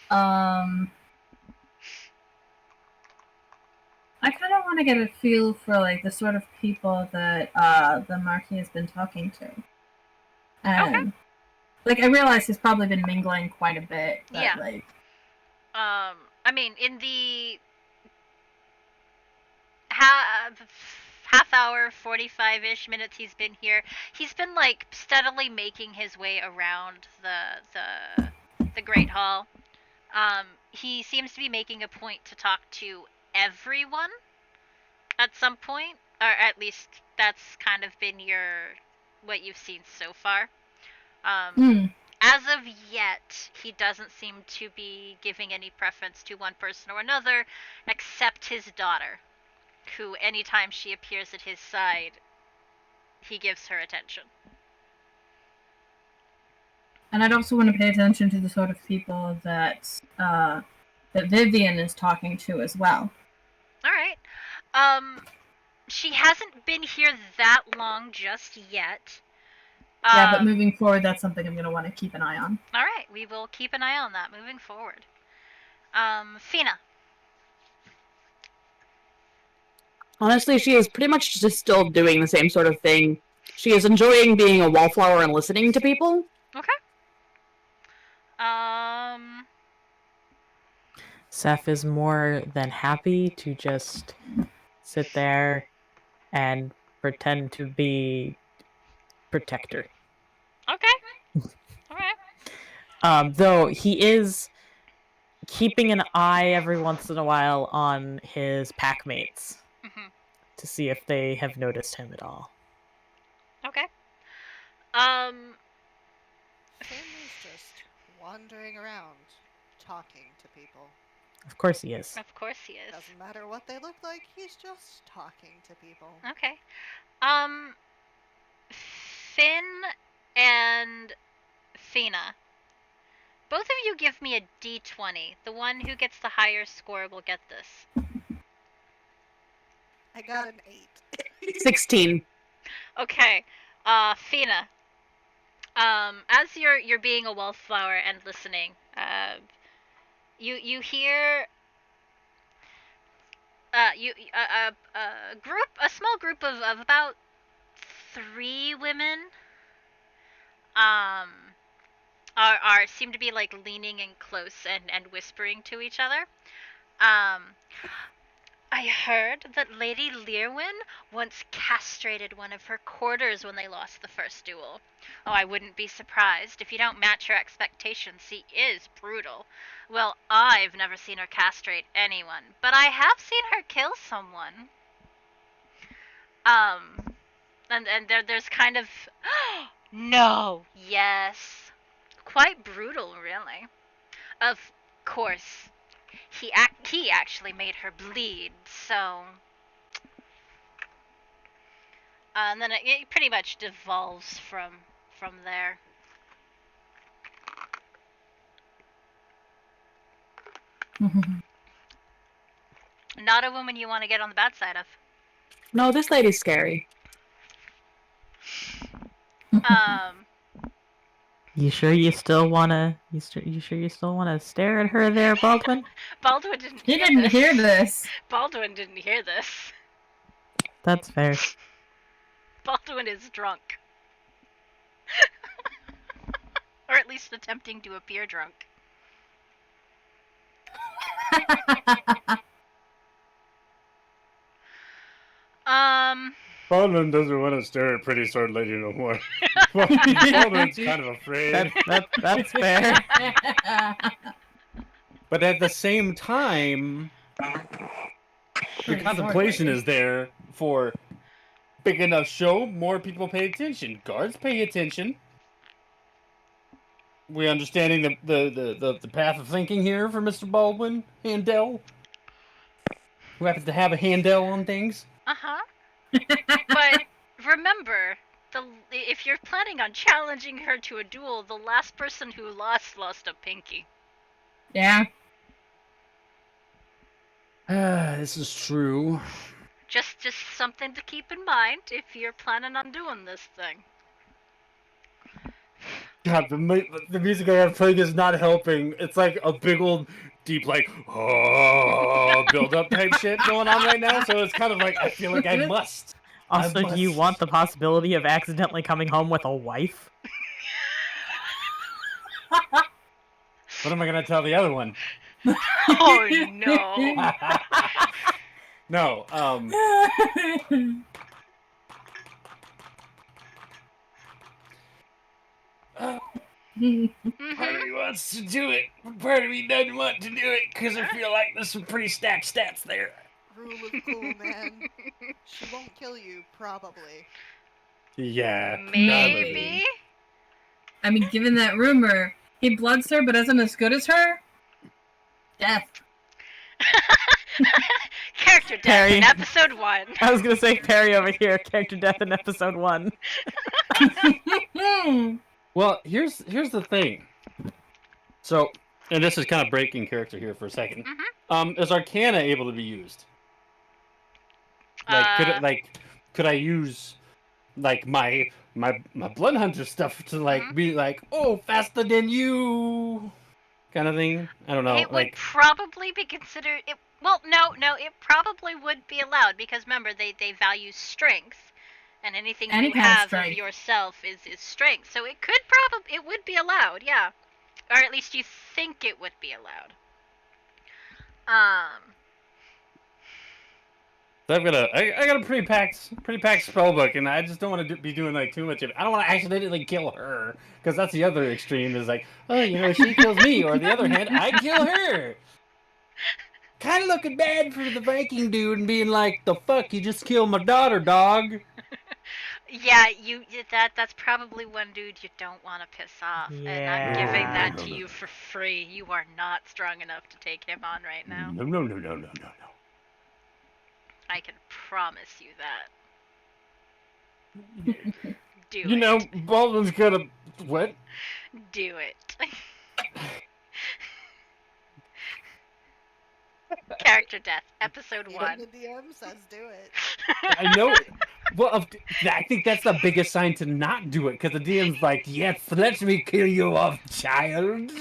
I kind of want to get a feel for like the sort of people that the Marquis has been talking to. And like I realize he's probably been mingling quite a bit. But, yeah. Like, I mean, in the half hour, 45-ish minutes he's been here, he's been like steadily making his way around the Great Hall. He seems to be making a point to talk to everyone at some point, or at least that's kind of been what you've seen so far. As of yet, he doesn't seem to be giving any preference to one person or another, except his daughter, who anytime she appears at his side, he gives her attention. And I'd also want to pay attention to the sort of people that Vivian is talking to as well. Alright. She hasn't been here that long just yet. Yeah, but moving forward, that's something I'm going to want to keep an eye on. Alright, we will keep an eye on that moving forward. Fina. Honestly, she is pretty much just still doing the same sort of thing. She is enjoying being a wallflower and listening to people. Okay. Seff is more than happy to just sit there and pretend to be protector. Okay. Alright. Though he is keeping an eye every once in a while on his pack mates to see if they have noticed him at all. Okay. Finley's just wandering around, talking to people. Of course he is. Of course he is. Doesn't matter what they look like, he's just talking to people. Okay. Finn and Fina. Both of you give me a d20. The one who gets the higher score will get this. I got an 8. 16. Okay. Fina. As you're being a wallflower and listening, you hear a small group of about 3 women seem to be like leaning in close and whispering to each other. I heard that Lady Leirwin once castrated one of her quarters when they lost the first duel. Oh, I wouldn't be surprised. If you don't match her expectations, she is brutal. Well, I've never seen her castrate anyone, but I have seen her kill someone. And there's kind of no, yes, quite brutal, really. Of course, he actually made her bleed, so. And then it pretty much devolves from there. Not a woman you want to get on the bad side of. No, this lady's scary. You sure you still wanna? You sure you still wanna stare at her there, Baldwin? Baldwin didn't. He didn't hear this. Baldwin didn't hear this. That's fair. Baldwin is drunk. Or at least attempting to appear drunk. Baldwin doesn't want to stare at Pretty Sword Lady no more. Baldwin's kind of afraid. That's fair. But at the same time, the contemplation is there for big enough show, more people pay attention. Guards pay attention. We understanding the path of thinking here for Mr. Baldwin, Handel, who happens to have a Handel on things. But remember, if you're planning on challenging her to a duel, the last person who lost a pinky. Yeah. This is true. Just something to keep in mind if you're planning on doing this thing. God, the music I have playing is not helping. It's like a big old, deep, like, build-up type shit going on right now. So it's kind of like, I feel like I must. Also, do you want the possibility of accidentally coming home with a wife? What am I gonna tell the other one? Oh no. No, part of me wants to do it, but part of me doesn't want to do it because I feel like there's some pretty stacked stats there. Rule of cool, man. She won't kill you, probably. Yeah, maybe. I mean, given that rumor, he bloods her but isn't as good as her. Death. Character death Perry. in episode 1. I was gonna say Perry over here, character death in episode 1. Well, here's the thing. So, and this is kind of breaking character here for a second. Is Arcana able to be used? Like, could I use like my blood hunter stuff to like be like, oh, faster than you? kind of thing. I don't know. It would probably be considered. Well, no, it probably would be allowed because remember they value strength, and anything Any you kind of have of strength. yourself is strength. So it would be allowed, yeah, or at least you think it would be allowed. So I got a pretty packed spell book, and I just don't want to be doing like too much of it. I don't want to accidentally kill her, because that's the other extreme. Is like, oh, she kills me, or the other hand, I kill her. Kind of looking bad for the Viking dude and being like, the fuck, you just killed my daughter, dog. Yeah, that's probably one dude you don't want to piss off, and I'm giving that to you for free. You are not strong enough to take him on right now. No. I can promise you that. Do it. You know, Baldwin's gonna what? Do it. Character death, episode 1. The DM says do it. I know. Well, I think that's the biggest sign to not do it, because the DM's like, yes, let me kill you off, child.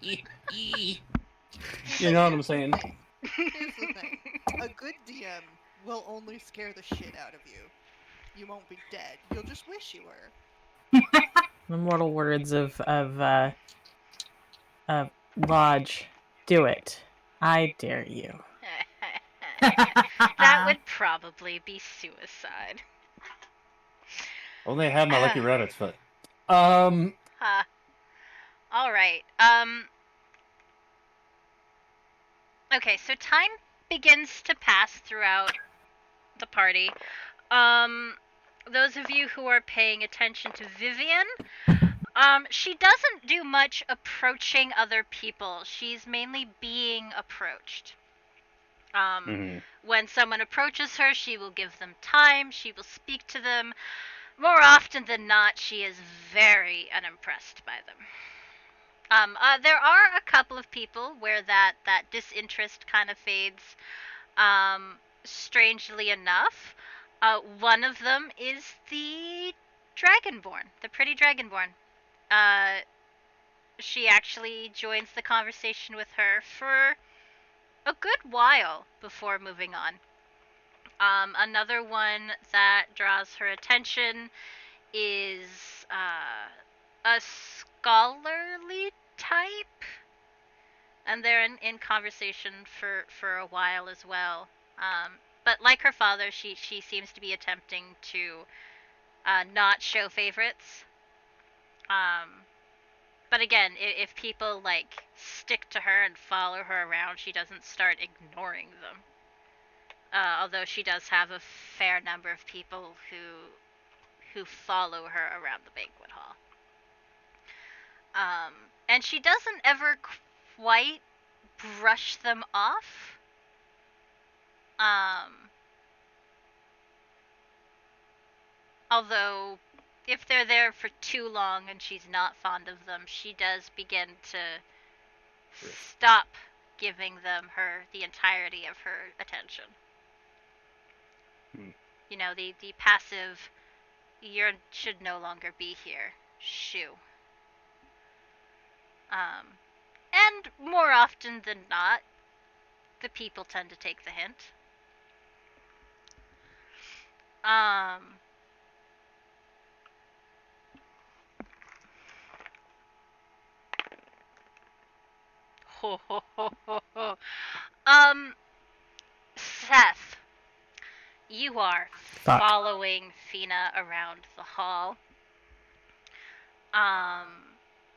You know what I'm saying? Here's the thing. A good DM will only scare the shit out of you. You won't be dead. You'll just wish you were. The immortal words of Lodge. Do it. I dare you. That would probably be suicide. Only I had my lucky rabbit's foot. Alright. Okay, so time begins to pass throughout the party. Those of you who are paying attention to Vivian, she doesn't do much approaching other people. She's mainly being approached. When someone approaches her, she will give them time, she will speak to them. More often than not, she is very unimpressed by them. There are a couple of people where that disinterest kind of fades. Strangely enough, one of them is the Dragonborn, the pretty Dragonborn. She actually joins the conversation with her for a good while before moving on. Another one that draws her attention is a scholarly type, and they're in conversation for a while as well. But like her father, she seems to be attempting to not show favorites. But again, if people like stick to her and follow her around, she doesn't start ignoring them. Although she does have a fair number of people who follow her around the banquet hall. And she doesn't ever quite brush them off. Although, if they're there for too long and she's not fond of them, she does begin to stop giving them the entirety of her attention. You know, the passive, you should no longer be here, shoo. And more often than not, the people tend to take the hint. Seff, you are following Fina around the hall.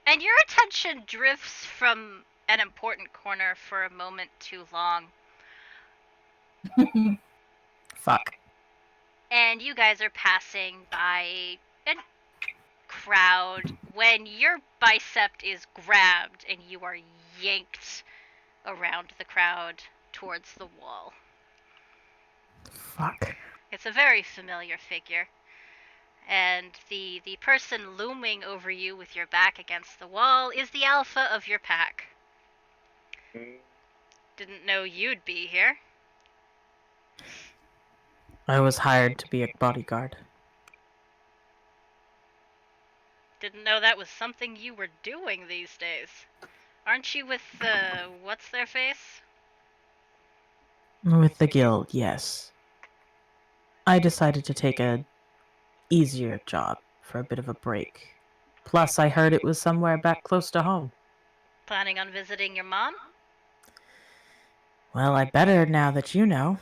And your attention drifts from an important corner for a moment too long. Fuck. And you guys are passing by a crowd when your bicep is grabbed and you are yanked around the crowd towards the wall. Fuck. It's a very familiar figure. And the person looming over you with your back against the wall is the alpha of your pack. Didn't know you'd be here. I was hired to be a bodyguard. Didn't know that was something you were doing these days. Aren't you with what's their face? With the guild, yes. I decided to take a easier job for a bit of a break. Plus, I heard it was somewhere back close to home. Planning on visiting your mom? Well, I better now that you know.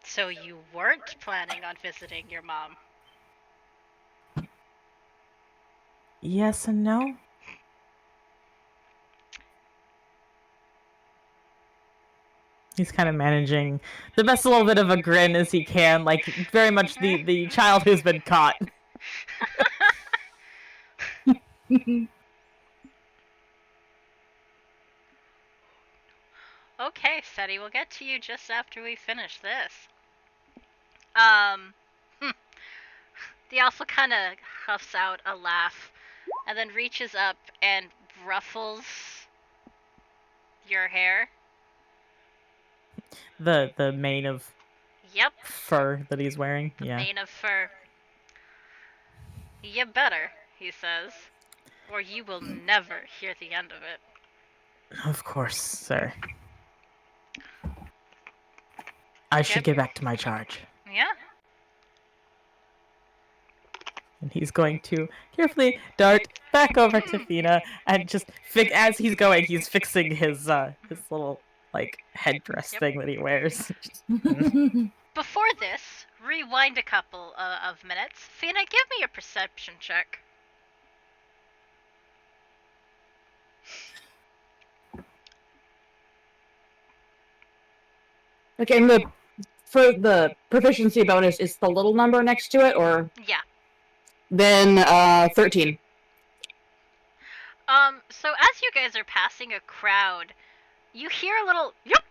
So you weren't planning on visiting your mom? Yes and no. He's kind of managing the best little bit of a grin as he can, like very much the child who's been caught. Okay, Ceti, we'll get to you just after we finish this. The also kind of huffs out a laugh, and then reaches up and ruffles your hair. The mane of Yep, fur that he's wearing. the Yeah. mane of fur. You better, he says, or you will never hear the end of it. Of course, sir. I should get back to my charge. Yeah. And he's going to carefully dart back over to Fina and just as he's going, he's fixing his little like headdress thing that he wears. Before this, rewind a couple of minutes. Fina, give me a perception check. Okay, and for the proficiency bonus, is the little number next to it, or? Yeah. Then 13. So as you guys are passing a crowd, you hear a little yep,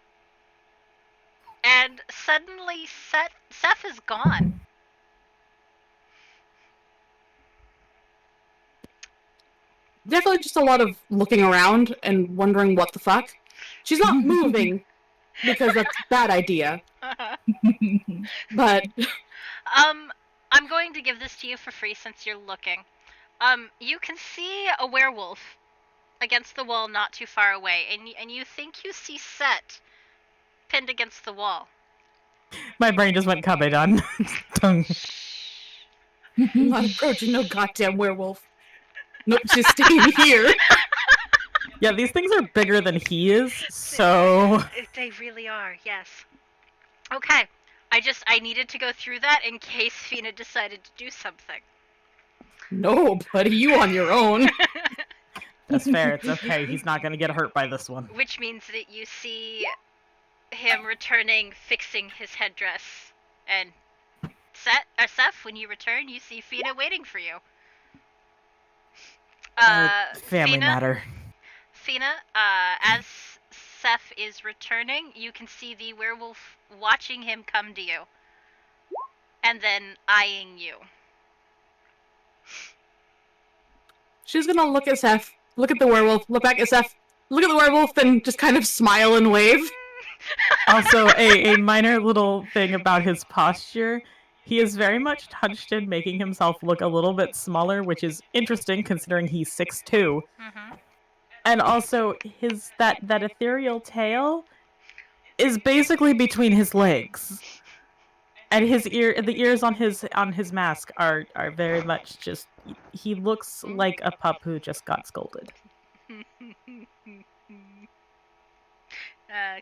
and suddenly Seff is gone. Definitely just a lot of looking around and wondering what the fuck. She's not moving, because that's a bad idea. But I'm going to give this to you for free since you're looking. You can see a werewolf against the wall not too far away, and you think you see Set pinned against the wall. My brain just went cupboard on tongue. I'm not approaching no goddamn werewolf. Nope, she's staying here. Yeah, these things are bigger than he is, so... They really are, yes. Okay, I needed to go through that in case Fina decided to do something. No, buddy, you on your own. That's fair, it's okay, he's not gonna get hurt by this one. Which means that you see him returning, fixing his headdress, and Seff, when you return, you see Fina waiting for you. Family matter. Fina, as Seff is returning, you can see the werewolf watching him come to you, and then eyeing you. She's gonna look at Seff, look at the werewolf, look back at Seff, look at the werewolf, and just kind of smile and wave. Also, a minor little thing about his posture. He is very much hunched in, making himself look a little bit smaller, which is interesting considering he's 6'2". Mm-hmm. And also, that ethereal tail is basically between his legs. And the ears on his mask are very much just... He looks like a pup who just got scolded.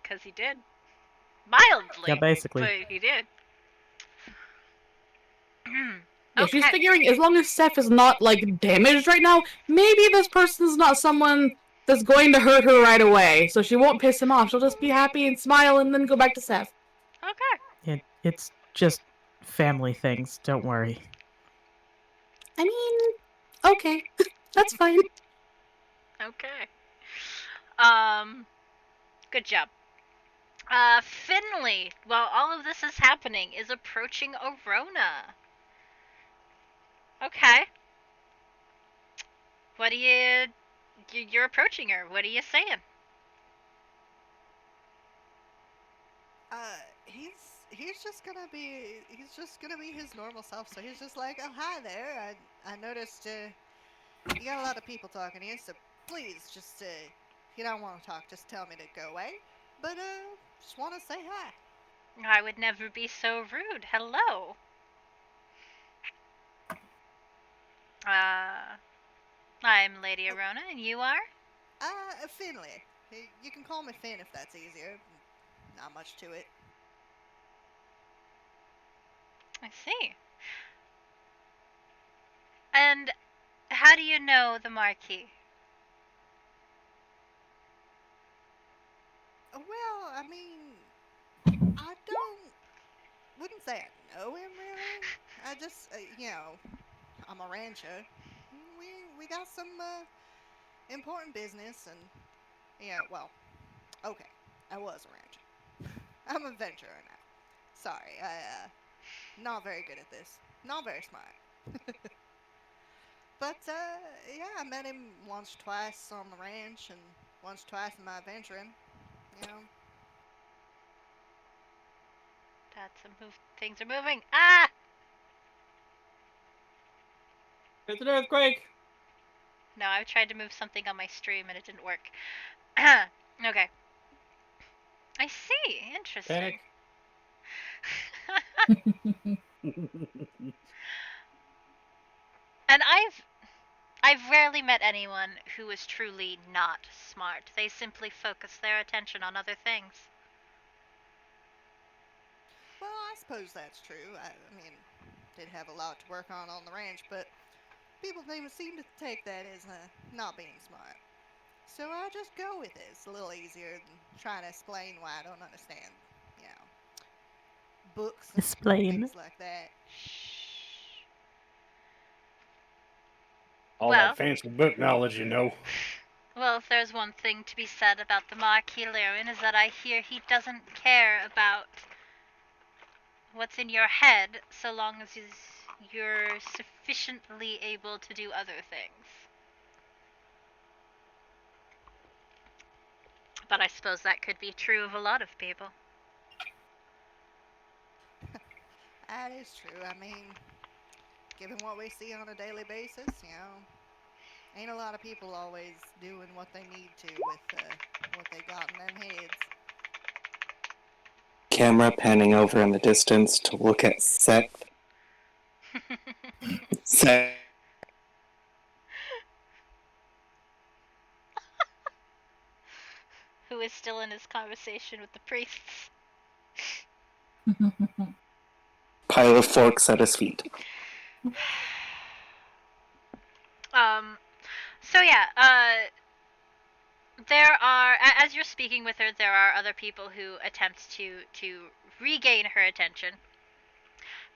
'Cause he did. Mildly. Yeah, basically. But he did. Yeah, she's figuring as long as Seff is not, like, damaged right now, maybe this person's not someone that's going to hurt her right away, so she won't piss him off. She'll just be happy and smile and then go back to Seff. Okay. It's just family things, don't worry. I mean, okay. That's fine. Okay. Good job. Finley, while all of this is happening, is approaching Arona. Okay. What are you're approaching her. What are you saying? He's just gonna be his normal self. So he's just like, oh, hi there. I noticed you got a lot of people talking here, so please just you don't want to talk, just tell me to go away. But, just want to say hi. I would never be so rude. Hello. I'm Lady Arona, and you are? Finley. You can call me Finn if that's easier. Not much to it. I see. And how do you know the Marquis? Well, I mean, wouldn't say I know him really. I just, I'm a rancher. We got some important business, and well, okay, I was a rancher. I'm a venturer now. Sorry, not very good at this. Not very smart. But yeah, I met him once, twice on the ranch, and once, twice in my venturing. You know. Things are moving. Ah! It's an earthquake. No, I tried to move something on my stream and it didn't work. Okay. I see. Interesting. And I've rarely met anyone who is truly not smart. They simply focus their attention on other things. Well, I suppose that's true. I mean, did have a lot to work on the ranch, but people seem to take that as not being smart. So I just go with it. It's a little easier than trying to explain why I don't understand, books and things like that. All that fancy book knowledge, you know. Well, if there's one thing to be said about the Marquis Leirwin is that I hear he doesn't care about what's in your head so long as you're sufficiently able to do other things. But I suppose that could be true of a lot of people. That is true. I mean, given what we see on a daily basis, ain't a lot of people always doing what they need to with what they got in them heads. Camera panning over in the distance to look at Seff. Seff. Who is still in his conversation with the priests. Pile of forks at his feet. So yeah, there are, as you're speaking with her, there are other people who attempt to regain her attention.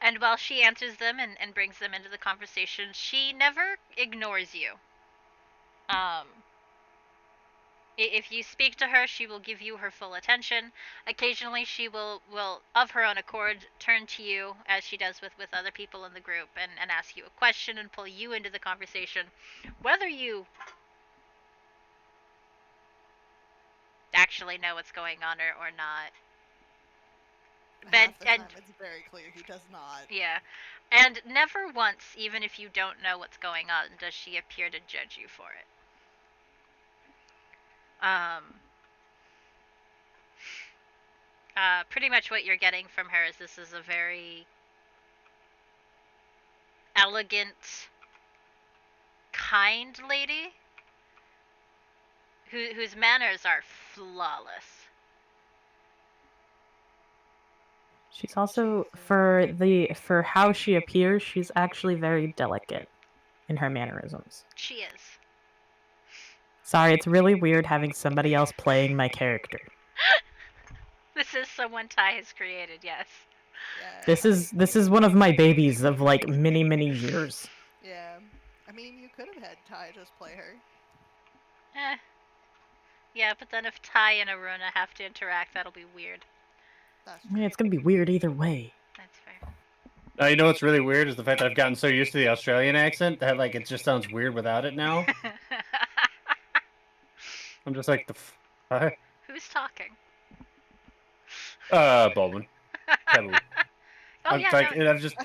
And while she answers them and brings them into the conversation, she never ignores you. If you speak to her, she will give you her full attention. Occasionally, she will of her own accord, turn to you, as she does with other people in the group, and ask you a question and pull you into the conversation. Whether you actually know what's going on or not. Half the time it's very clear he does not. Yeah. And never once, even if you don't know what's going on, does she appear to judge you for it. Pretty much what you're getting from her is this is a very elegant, kind lady whose manners are flawless. She's also, for how she appears, she's actually very delicate in her mannerisms. She is. Sorry, it's really weird having somebody else playing my character. This is someone Ty has created, yes. Yeah. This is one of my babies of like many years. Yeah. I mean, you could have had Ty just play her. Yeah, but then if Ty and Aruna have to interact, that'll be weird. Yeah, it's gonna be weird either way. That's fair. You know what's really weird is the fact that I've gotten so used to the Australian accent that like it just sounds weird without it now. I'm just like hi. Who's talking? Baldwin. Oh, I'm yeah, like, no. I've just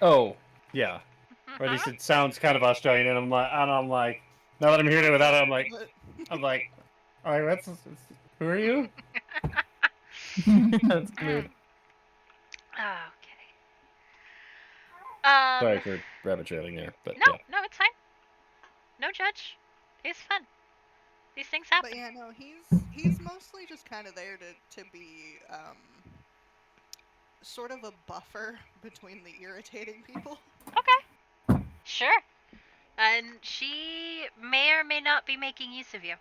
oh yeah, or at least it sounds kind of Australian, and I'm like, now that I'm hearing it without it, I'm like, I'm like, all right, who are you? That's good. Okay. Sorry for rabbit trailing there, but No, yeah. no, it's fine. No judge. It's fun. These things happen. But yeah, no, he's mostly just kind of there to be sort of a buffer between the irritating people. Okay. Sure. And she may or may not be making use of you.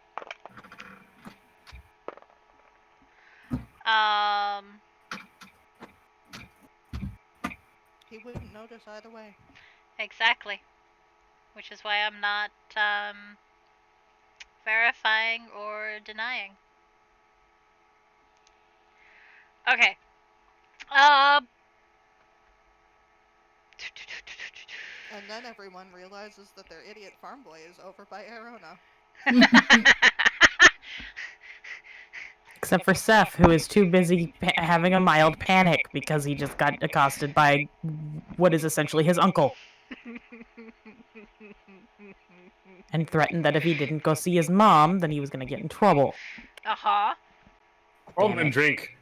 He wouldn't notice either way. Exactly. Which is why I'm not verifying or denying. Okay. And then everyone realizes that their idiot farm boy is over by Arona. Except for Seff, who is too busy having a mild panic because he just got accosted by what is essentially his uncle. And threatened that if he didn't go see his mom, then he was going to get in trouble. Uh-huh. Hold and drink.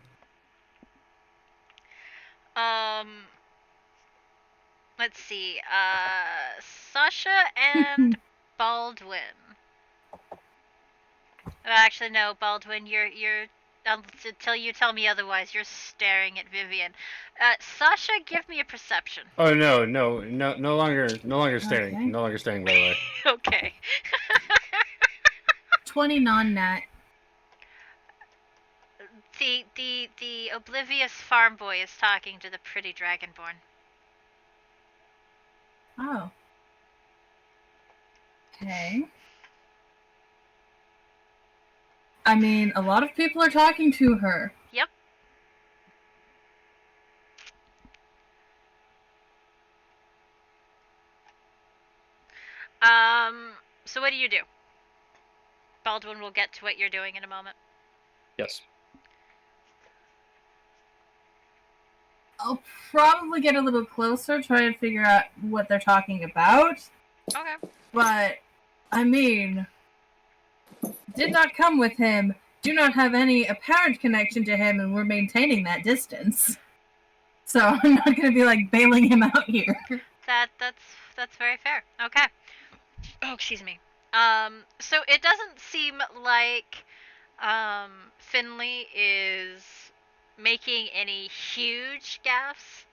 Let's see. Sasha and Baldwin. Actually, no, Baldwin, you're until you tell me otherwise, you're staring at Vivian. Sasha, give me a perception. Oh no longer staring. Okay. No longer staring, by the way. Okay. 20 non-nat. The oblivious farm boy is talking to the pretty dragonborn. Oh. Okay. I mean, a lot of people are talking to her. Yep. So what do you do? Baldwin will get to what you're doing in a moment. Yes. I'll probably get a little closer, try to figure out what they're talking about. Okay. But, I mean, did not come with him, do not have any apparent connection to him, and we're maintaining that distance. So I'm not going to be, like, bailing him out here. That's very fair. Okay. Oh, excuse me. So it doesn't seem like, Finley is making any huge gaffes.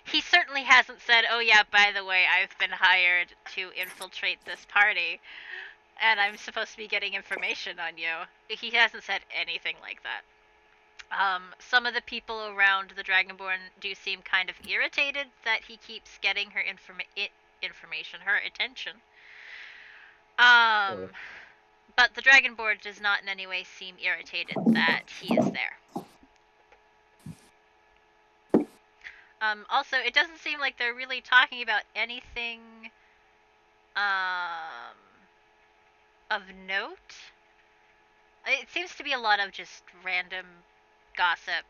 He certainly hasn't said, oh yeah, by the way, I've been hired to infiltrate this party, and I'm supposed to be getting information on you. He hasn't said anything like that. Some of the people around the Dragonborn do seem kind of irritated that he keeps getting her information, her attention. But the Dragonborn does not in any way seem irritated that he is there. Also, it doesn't seem like they're really talking about anything of note. It seems to be a lot of just random gossip.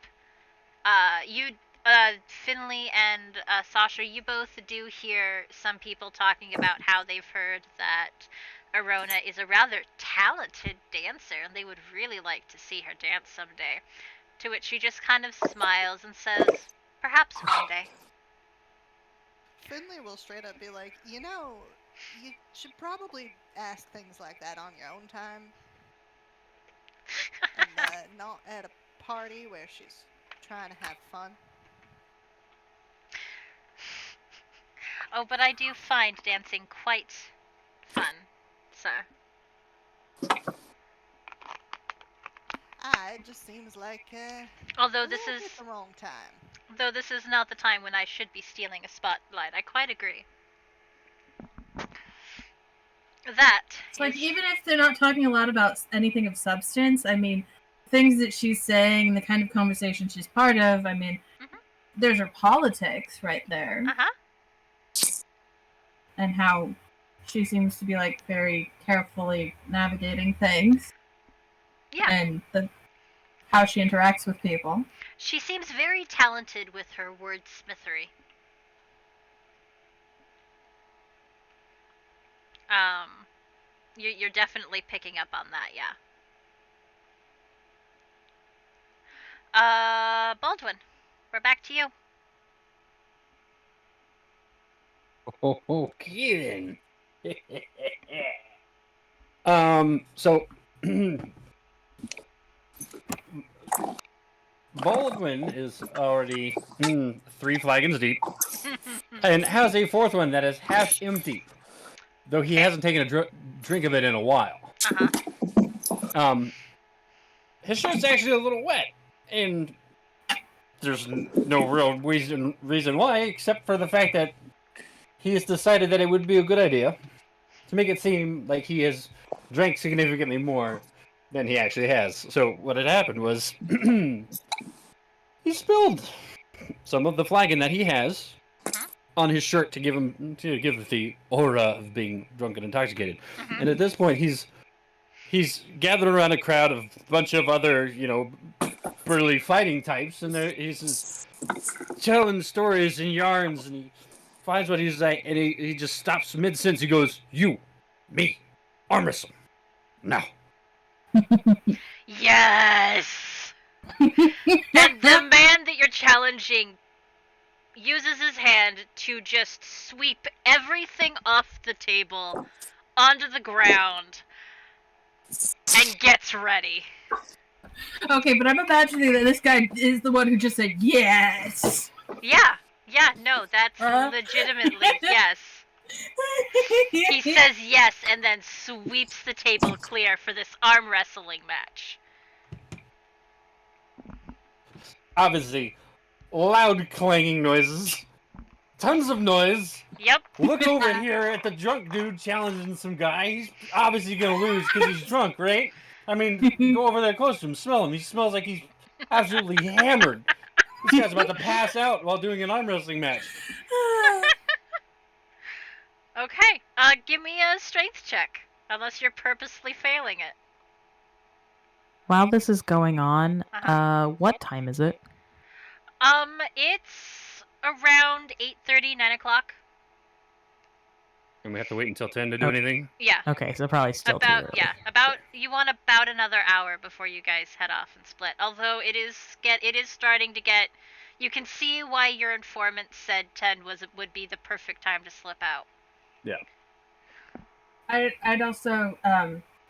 Finley and Sasha, you both do hear some people talking about how they've heard that Arona is a rather talented dancer and they would really like to see her dance someday. To which she just kind of smiles and says, perhaps one day. Finley will straight up be like, you know, you should probably ask things like that on your own time. And not at a party where she's trying to have fun. Oh, but I do find dancing quite fun, sir. It just seems like although this is the wrong time. Though this is not the time when I should be stealing a spotlight. I quite agree. That it's like, even if they're not talking a lot about anything of substance, I mean, things that she's saying, the kind of conversation she's part of, I mean, there's her politics right there. And how she seems to be, like, very carefully navigating things. Yeah. And how she interacts with people. She seems very talented with her wordsmithery. You're definitely picking up on that, yeah. Baldwin, we're back to you. Kidding. So Baldwin is already 3 flagons deep, and has a 4th one that is half empty, though he hasn't taken a drink of it in a while. His shirt's actually a little wet, and there's no real reason why, except for the fact that he has decided that it would be a good idea to make it seem like he has drank significantly more than he actually has. So what had happened was he spilled some of the flagon that he has on his shirt to give the aura of being drunk and intoxicated. And at this point, he's gathered around a crowd of a bunch of other, burly fighting types, and he's just telling stories and yarns, and he finds what he's like, and he just stops mid-sentence. He goes, "You, me, arm wrestle, now." Yes! And the man that you're challenging uses his hand to just sweep everything off the table onto the ground and gets ready. Okay, but I'm imagining that this guy is the one who just said yes. Yeah, no, that's legitimately yes. He says yes and then sweeps the table clear for this arm wrestling match. Obviously, loud clanging noises, tons of noise. Yep. Look over here at the drunk dude challenging some guy. He's obviously gonna lose because he's drunk, right? I mean, go over there close to him, smell him. He smells like he's absolutely hammered. This guy's about to pass out while doing an arm wrestling match. Okay, give me a strength check, unless you're purposely failing it. While this is going on, what time is it? It's around 8:30, 9 o'clock. And we have to wait until 10 to do anything? Yeah. Okay, so probably still too early. Yeah, you want about another hour before you guys head off and split. Although it is starting to get, you can see why your informant said 10 would be the perfect time to slip out. Yeah. I'd also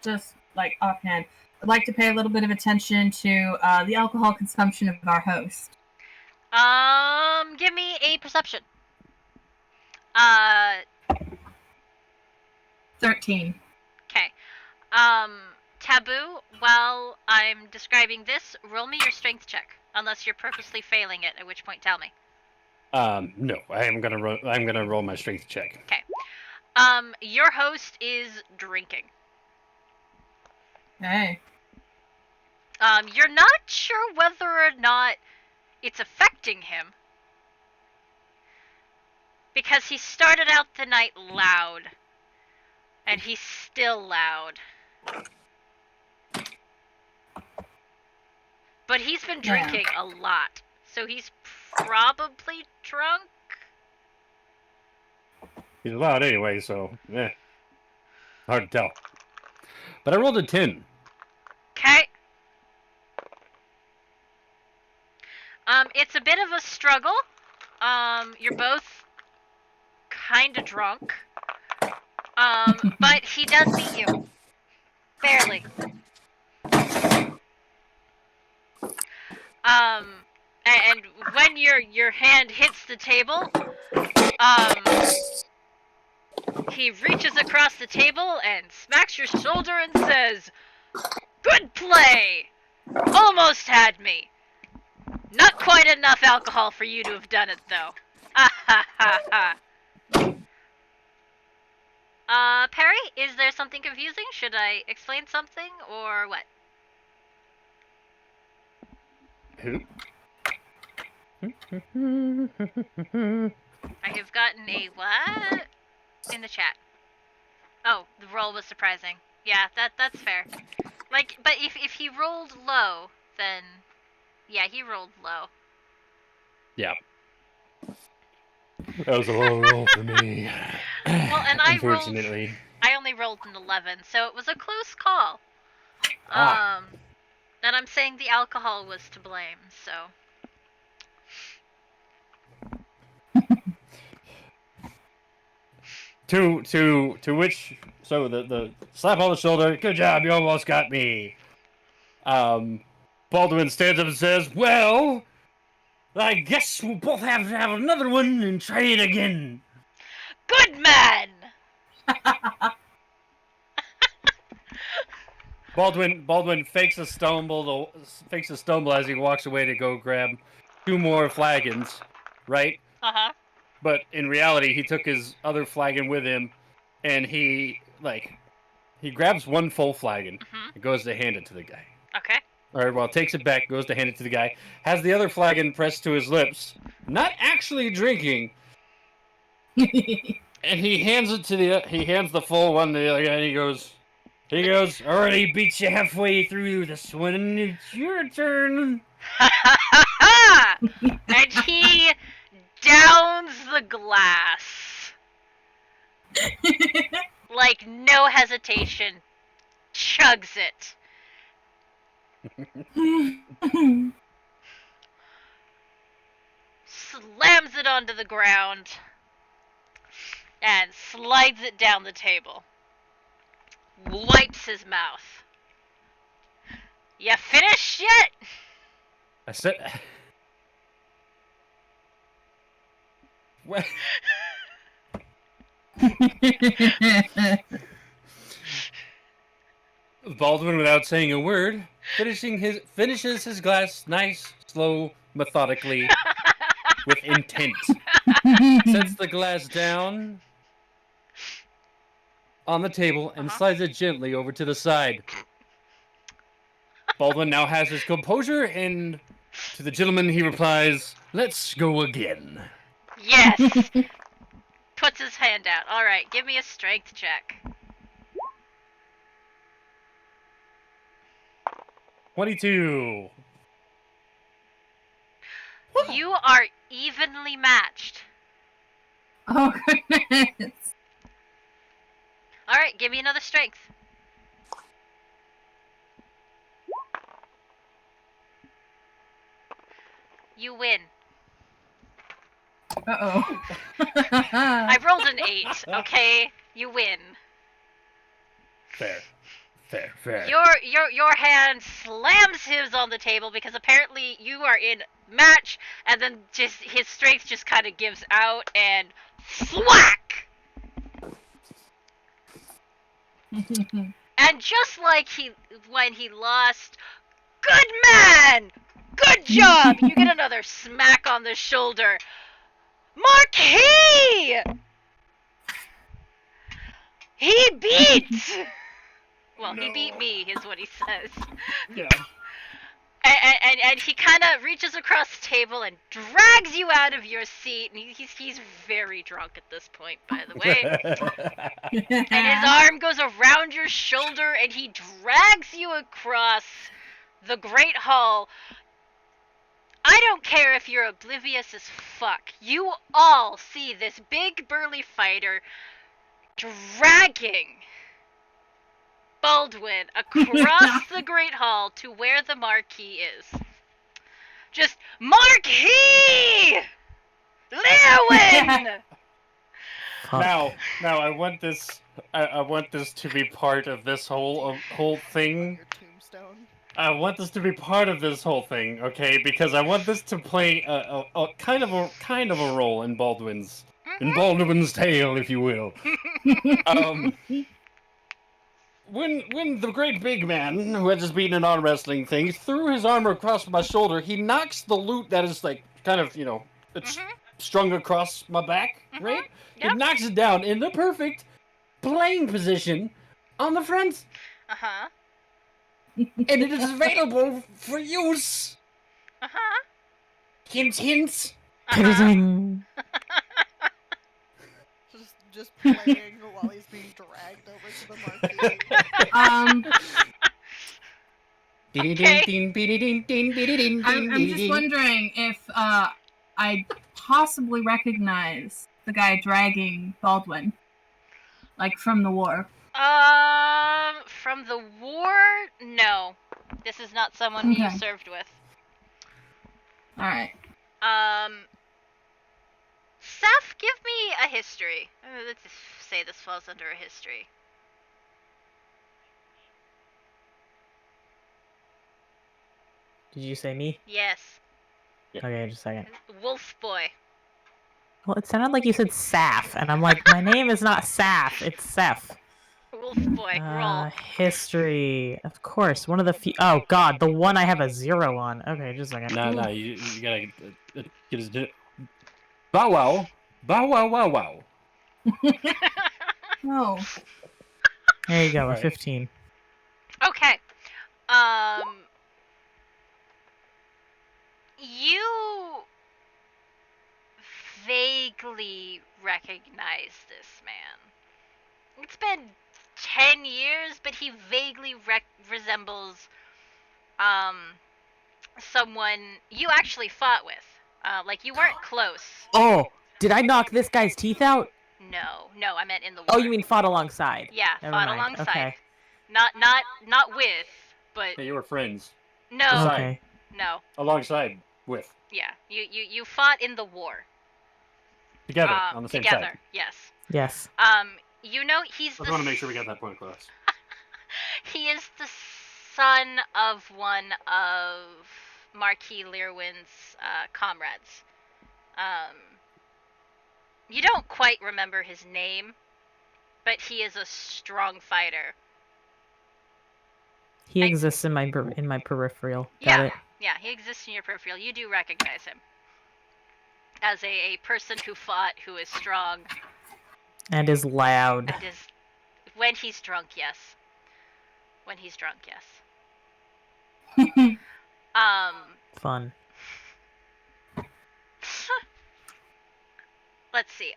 just like offhand, I'd like to pay a little bit of attention to the alcohol consumption of our host. Give me a perception. 13. Okay. Taboo, while I'm describing this, roll me your strength check. Unless you're purposely failing it, at which point tell me. No, I'm gonna roll my strength check. Okay. Your host is drinking. Hey. You're not sure whether or not it's affecting him. Because he started out the night loud. And he's still loud. But he's been drinking a lot. So he's probably drunk? He's loud anyway, so, hard to tell. But I rolled a 10. Okay. It's a bit of a struggle. You're both kind of drunk. But he does beat you. Barely. And when your hand hits the table, he reaches across the table and smacks your shoulder and says, "Good play! Almost had me. Not quite enough alcohol for you to have done it, though. Ah ha ha ha." Perry, is there something confusing? Should I explain something, or what? Who? I have gotten a what? In the chat. Oh, the roll was surprising. Yeah, that's fair. Like, but if he rolled low, then... Yeah, he rolled low. Yeah. That was a low roll for me. Well, and I unfortunately. only only rolled an 11, so it was a close call. Ah. And I'm saying the alcohol was to blame, so. To which, so the slap on the shoulder, good job, you almost got me. Baldwin stands up and says, well, I guess we'll both have to have another one and try it again. Good man! Baldwin fakes a stumble as he walks away to go grab 2 more flagons, right? Uh-huh. But in reality, he took his other flagon with him, and he grabs 1 full flagon and goes to hand it to the guy. Okay. Or, well, takes it back, goes to hand it to the guy, has the other flagon pressed to his lips, not actually drinking, and he hands the full one to the other guy, and he goes, already beat you halfway through this one, it's your turn. And he downs the glass. Like, no hesitation. Chugs it. Slams it onto the ground. And slides it down the table. Wipes his mouth. You finished yet? I said... What? Baldwin, without saying a word, finishes his glass nice, slow, methodically, with intent. Sets the glass down on the table and slides it gently over to the side. Baldwin now has his composure, and to the gentleman he replies, let's go again. Yes! Puts his hand out. Alright, give me a strength check. 22. You are evenly matched. Oh, goodness. Alright, give me another strength. You win. Uh-oh. I rolled an 8, okay? You win. Fair. Your hand slams his on the table because apparently you are in match, and then just his strength just kind of gives out, and thwack! And just like when he lost, good man! Good job! You get another smack on the shoulder. Marquis! He beat! Well, he beat me, is what he says. Yeah. And he kind of reaches across the table and drags you out of your seat. And he's very drunk at this point, by the way. And his arm goes around your shoulder and he drags you across the Great Hall. I don't care if you're oblivious as fuck. You all see this big burly fighter dragging Baldwin across the Great Hall to where the Marquis is. Just, Marquis! Leirwin! Now I want this to be part of this whole thing. Your tombstone. I want this to be part of this whole thing, okay? Because I want this to play a kind of a role in Baldwin's tale, if you will. When the great big man who had just beaten an arm wrestling thing threw his arm across my shoulder, he knocks the loot that is like kind of it's strung across my back, right? Yep. He knocks it down in the perfect playing position on the front. And it is available for use. Hint. Teasing. Just playing while he's being dragged over to the Marquis. I'm just wondering if I possibly recognize the guy dragging Baldwin, like from the war. From the war? No. This is not someone you Okay. served with. Alright. Seff, give me a history. Let's just say this falls under a history. Did you say me? Yes. Okay, just a second. Wolf boy. Well, it sounded like you said Saff, and I'm like, my name is not Saff, it's Seff. Wolf boy, roll. History. Of course, one of the few. Oh god, the one I have a 0 on. Okay, just a second. No, you gotta get his. Bow wow. Bow wow wow wow. No. There you go, a Alright. 15. Okay. You vaguely recognize this man. It's been 10 years, but he vaguely resembles someone you actually fought with. Like, you weren't close. Oh, did I knock this guy's teeth out? No, I meant in the war. Oh, you mean fought alongside? Yeah, Never fought mind. alongside. Okay. Not with, but Hey, you were friends. no. Beside. Okay. No. Alongside with. Yeah, you fought in the war. Together on the same together, side. yes. Yes. You know he's I just want to make sure we got that point across. He is the son of one of Marquis Leirwin's comrades. You don't quite remember his name, but he is a strong fighter. He exists in my peripheral. Yeah, Got it. yeah, he exists in your peripheral. You do recognize him as a person who fought, who is strong. And is loud. And is, when he's drunk, yes. When he's drunk, yes. Fun. Let's see.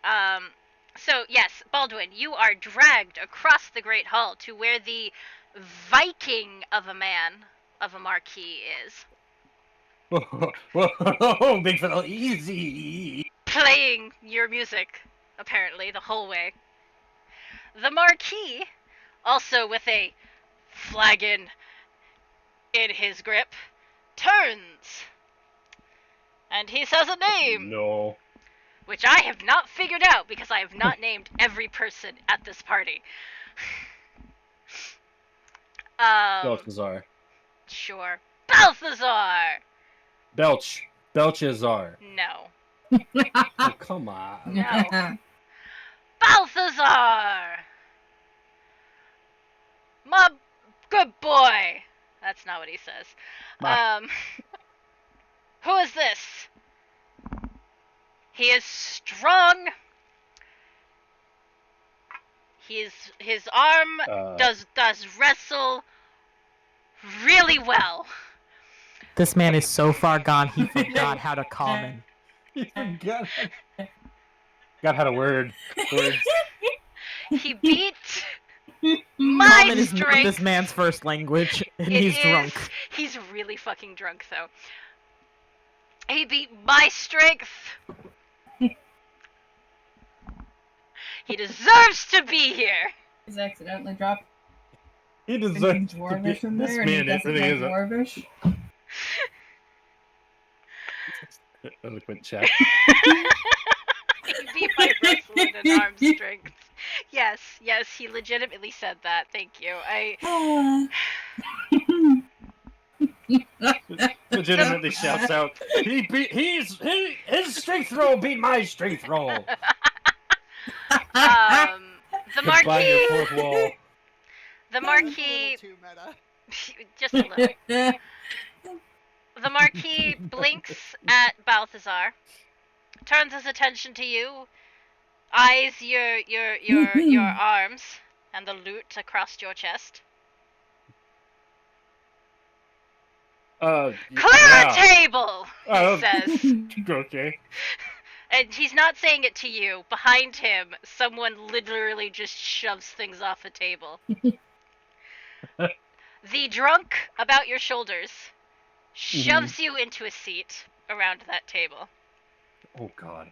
So yes, Baldwin, you are dragged across the Great Hall to where the Viking of a man of a Marquis is. Whoa, big fella, easy. Playing your music, apparently, the whole way. The Marquis, also with a flagon in his grip, turns. And he says a name. No. Which I have not figured out because I have not named every person at this party. Balthazar. Sure. Balthazar! Belchazar. No. Oh, come on. No. Balthazar! My good boy! That's not what he says. Who is this? He is strong. His arm does wrestle really well. This man is so far gone, he forgot how to common. He forgot how to words. He beat my Common is not strength. this man's first language, and he's drunk. He's really fucking drunk, though. He beat my strength. He deserves to be here. He's accidentally dropped. He deserves to be. Dwarvish in there, This and he man doesn't really like is Dwarvish. eloquent chat. He beat my wrestling and arm strength. Yes, he legitimately said that. Thank you. Legitimately shouts out. His strength roll beat my strength roll. The Goodbye, your Marquis. fourth wall. The Marquis. Too meta. Just a little. The Marquis blinks at Balthazar, turns his attention to you, eyes your arms and the loot across your chest. Clear a table, he says. Okay. And he's not saying it to you. Behind him, someone literally just shoves things off the table. The drunk about your shoulders shoves you into a seat around that table. Oh, God.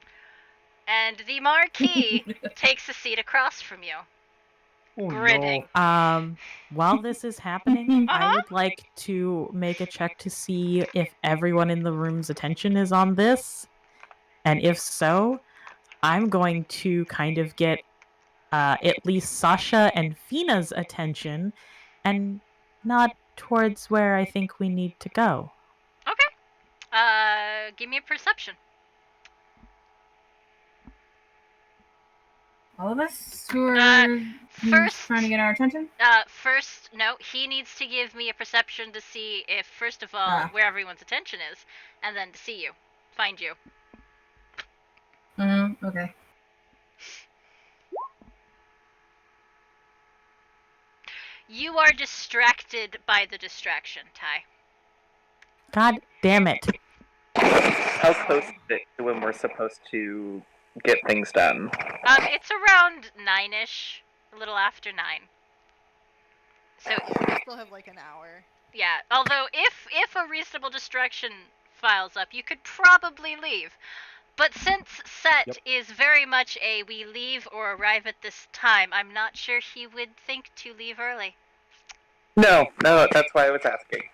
And the Marquis takes a seat across from you. Oh grinning. no. While this is happening, I Uh-huh. would like to make a check to see if everyone in the room's attention is on this. And if so, I'm going to kind of get at least Sasha and Fina's attention and nod towards where I think we need to go. Okay. Give me a perception. All of us who are First, trying to get our attention? first, no, he needs to give me a perception to see if, first of all, where everyone's attention is, and then to see you, find you. Okay. You are distracted by the distraction, Ty. God damn it. How close is it to when we're supposed to get things done? It's around 9-ish, a little after 9. So We still have like an hour. yeah, although if a reasonable distraction files up, you could probably leave. But since Set is very much a we leave or arrive at this time, I'm not sure he would think to leave early. No, that's why I was asking.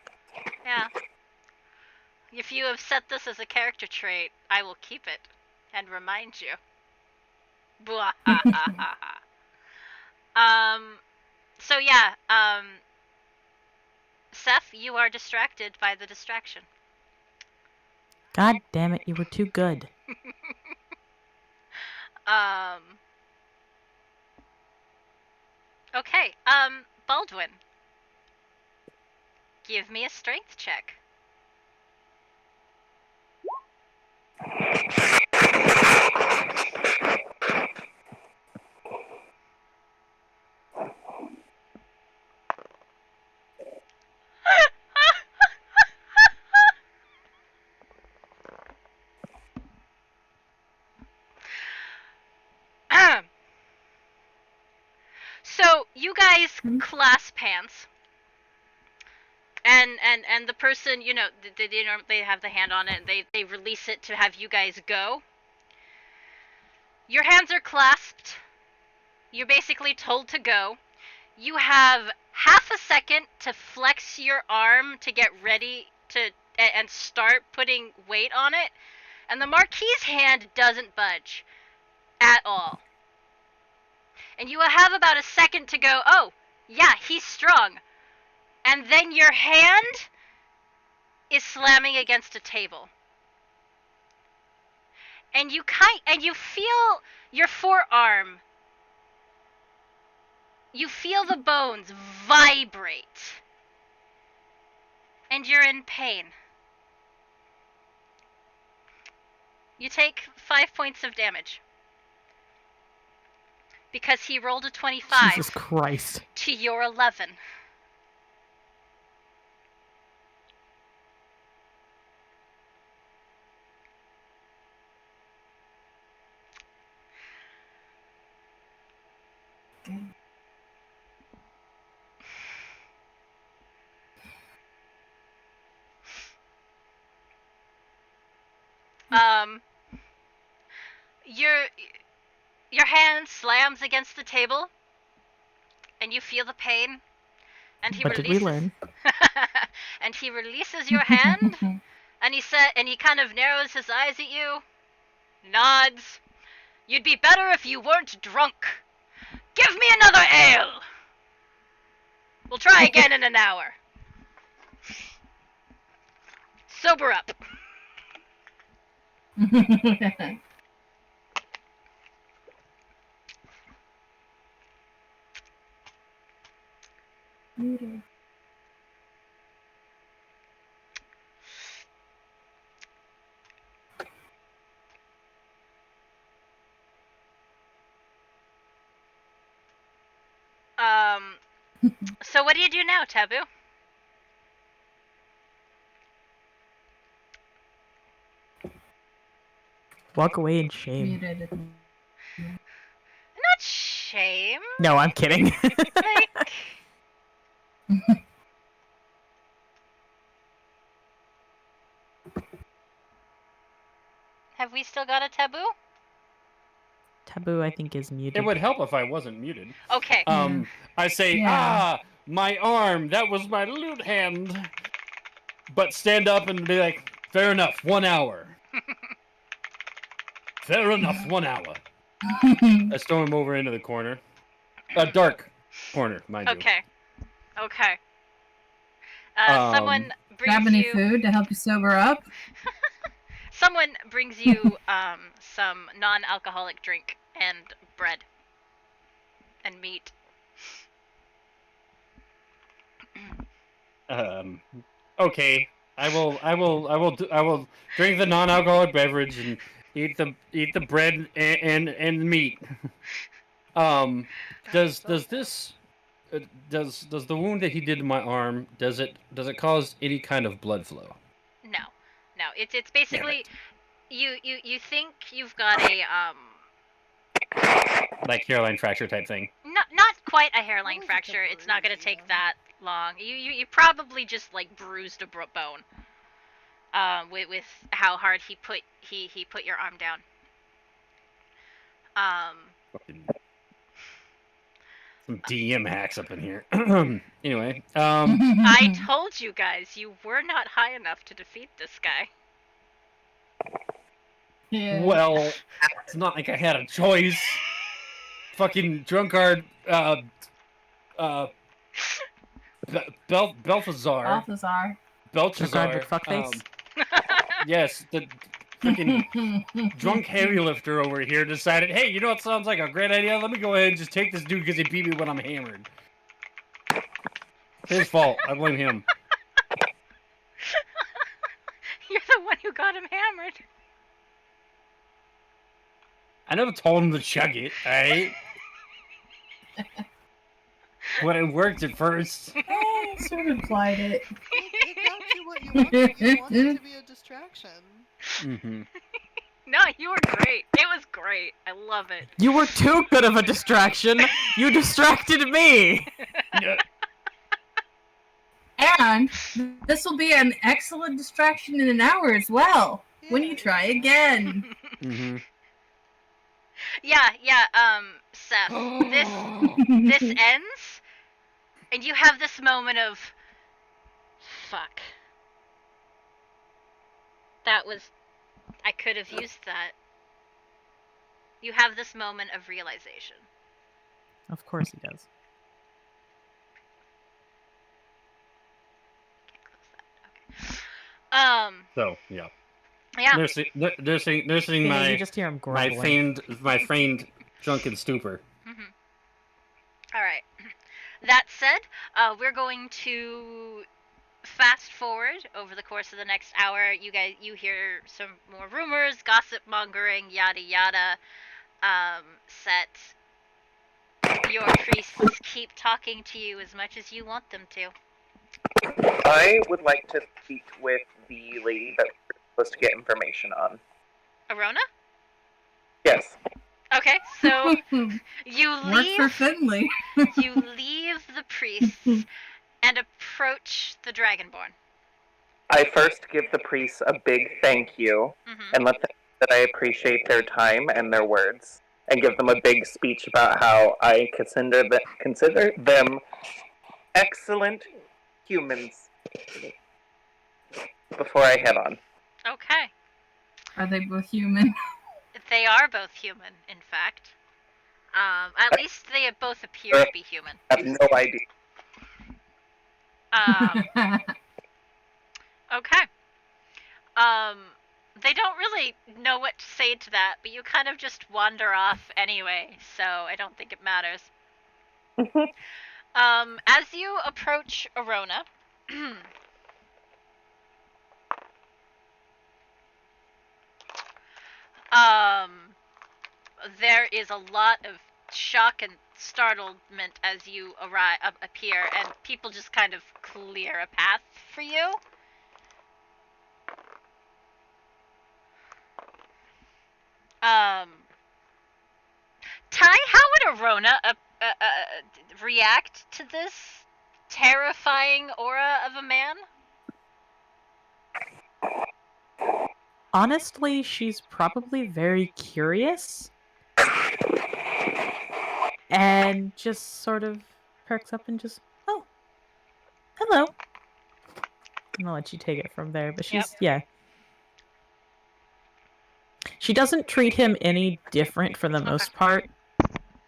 Yeah. If you have set this as a character trait, I will keep it and remind you. So yeah, Seff, you are distracted by the distraction. God damn it, you were too good. Okay, Baldwin. Give me a strength check. So you guys clasp hands, and the person, they have the hand on it. They release it to have you guys go. Your hands are clasped. You're basically told to go. You have half a second to flex your arm to get ready to and start putting weight on it, and the Marquis' hand doesn't budge at all. And you will have about a second to go, oh, yeah, he's strong. And then your hand is slamming against a table. And you feel your forearm. You feel the bones vibrate. And you're in pain. You take 5 points of damage. Because he rolled a 25. Jesus Christ. To your 11. Your hand slams against the table, and you feel the pain. And he What releases. did we learn? And he releases your hand, and he kind of narrows his eyes at you, nods. You'd be better if you weren't drunk. Give me another ale. We'll try again in an hour. Sober up. So what do you do now, Taboo? Walk away in shame. Not shame. No, I'm kidding. Like... Have we still got a taboo? Taboo, I think, is muted. It would help if I wasn't muted. Okay. I say, my arm, that was my loot hand. But stand up and be like, fair enough, 1 hour. Fair enough, 1 hour. I storm him over into the corner. A dark corner, mind you. Okay. Someone brings Grab any you food to help you sober up? Someone brings you some non-alcoholic drink and bread and meat. Okay. I will drink the non-alcoholic beverage and eat the bread and meat. Does this does the wound that he did to my arm, does it cause any kind of blood flow? No. It's basically you think you've got a like hairline fracture type thing. not quite a hairline fracture. It's not going to take that long. You probably just like bruised a bone. With how hard he put your arm down. Some DM hacks up in here. Anyway, I told you guys you were not high enough to defeat this guy. Yeah. Well, it's not like I had a choice. Fucking drunkard, Belshazzar. Drunkard fuckface. Yes, the freaking drunk heavy lifter over here decided, hey, you know what sounds like a great idea? Let me go ahead and just take this dude because he beat me when I'm hammered. His fault. I blame him. You're the one who got him hammered. I never told him to chug it, alright? But it worked at first. I sort of implied it. It got you what you wanted. You wanted it to be a distraction. Mm-hmm. No, you were great. It was great. I love it. You were too good of a distraction. You distracted me. And this will be an excellent distraction in an hour as well. When you try again. Mm-hmm. Yeah, Seff, this ends, and you have this moment of, fuck. I could have used that. You have this moment of realization. Of course he does. So, yeah. Yeah. Nursing You just hear him grumbling. my feigned drunken stupor. Mm-hmm. All right. That said, we're going to fast forward over the course of the next hour. You hear some more rumors, gossip mongering, yada yada. Set. Your priests keep talking to you as much as you want them to. I would like to speak with the lady that we're supposed to get information on. Arona? Yes. Okay, so you Work leave. for Finley. You leave the priests and approach the Dragonborn. I first give the priests a big thank you and let them know that I appreciate their time and their words, and give them a big speech about how I consider them excellent humans before I head on. Okay. Are they both human? They are both human, in fact. At least they both appear to be human. I have no idea. Okay. They don't really know what to say to that, but you kind of just wander off anyway, so I don't think it matters. As you approach Arona, there is a lot of shock and startlement as you appear, and people just kind of clear a path for you. Ty, how would Arona react to this terrifying aura of a man? Honestly, she's probably very curious. and just sort of perks up and just, oh, hello. I'm gonna let you take it from there, but she's, yeah. She doesn't treat him any different for the most part.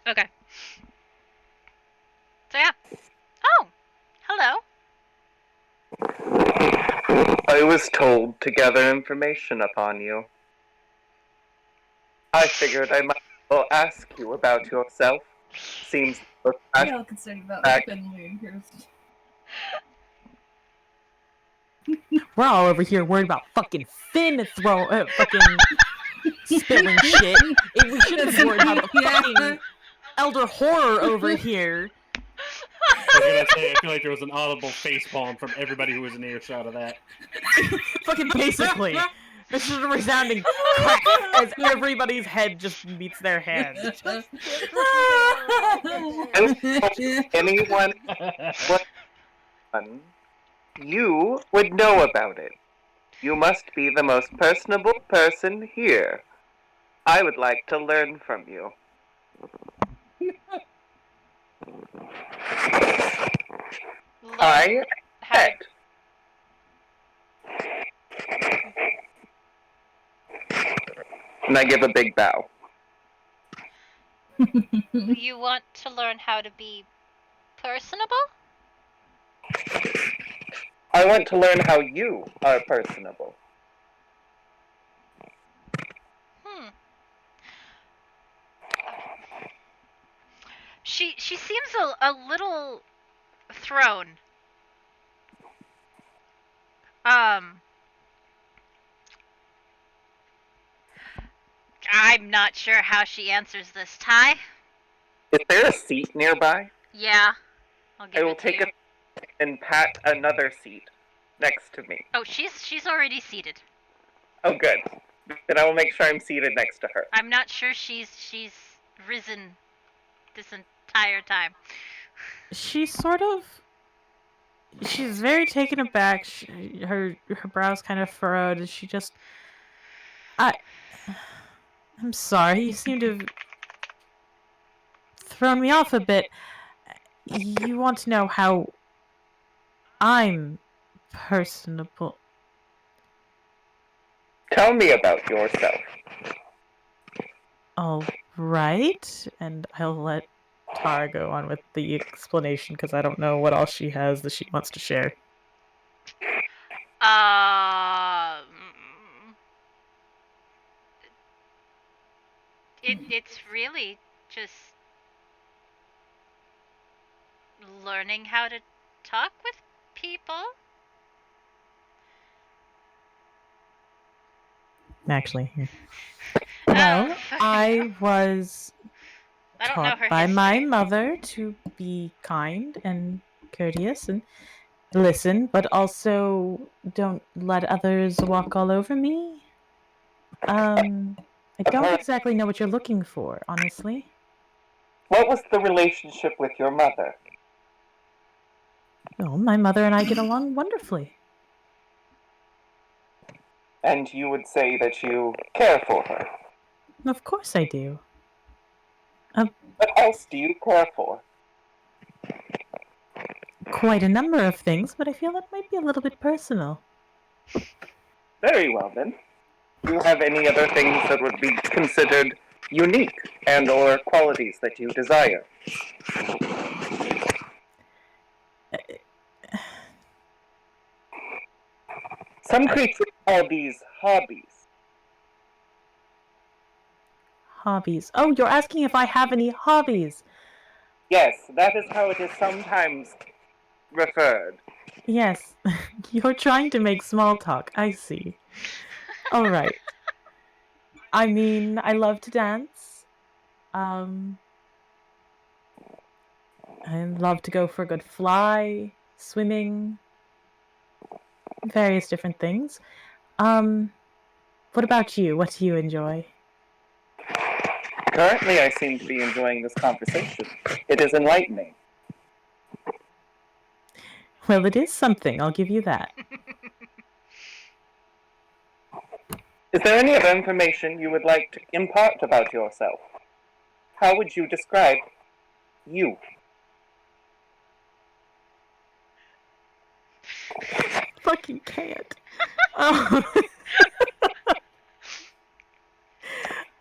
Okay. So yeah. Oh, hello. I was told to gather information upon you. I figured I might as well ask you about yourself. Seems You're all concerned about Finley and Kirsten. We're all over here worried about fucking Finn fucking spilling shit. We should have been worried about the fucking elder horror over here. I was gonna say, I feel like there was an audible facepalm from everybody who was in earshot of that. Fucking basically. This is a resounding crack as everybody's head just meets their hands. Anyone you would know about it. You must be the most personable person here. I would like to learn from you. I bet. And I give a big bow. You want to learn how to be personable? I want to learn how you are personable. She seems a little thrown. I'm not sure how she answers this, Ty. Is there a seat nearby? Yeah. I will take it and pat another seat next to me. Oh, she's already seated. Oh, good. Then I will make sure I'm seated next to her. I'm not sure she's risen this entire time. She's very taken aback. Her brow's kind of furrowed, and she just, I'm sorry, you seem to have thrown me off a bit. You want to know how I'm personable? Tell me about yourself. All right, and I'll let Tara go on with the explanation because I don't know what else she has that she wants to share. It's really just learning how to talk with people. Actually, here. Well, I was taught by my mother to be kind and courteous and listen, but also don't let others walk all over me. I don't exactly know what you're looking for, honestly. What was the relationship with your mother? Well, my mother and I get along wonderfully. And you would say that you care for her? Of course I do. What else do you care for? Quite a number of things, but I feel that might be a little bit personal. Very well, then. Do you have any other things that would be considered unique and or qualities that you desire? Some creatures call these hobbies. Hobbies. Oh, you're asking if I have any hobbies. Yes, that is how it is sometimes referred. Yes, you're trying to make small talk. I see. All right. I mean, I love to dance. I love to go for a good fly, swimming, various different things. What about you? What do you enjoy? Currently, I seem to be enjoying this conversation. It is enlightening. Well, it is something, I'll give you that. Is there any other information you would like to impart about yourself? How would you describe You. Fucking can't. I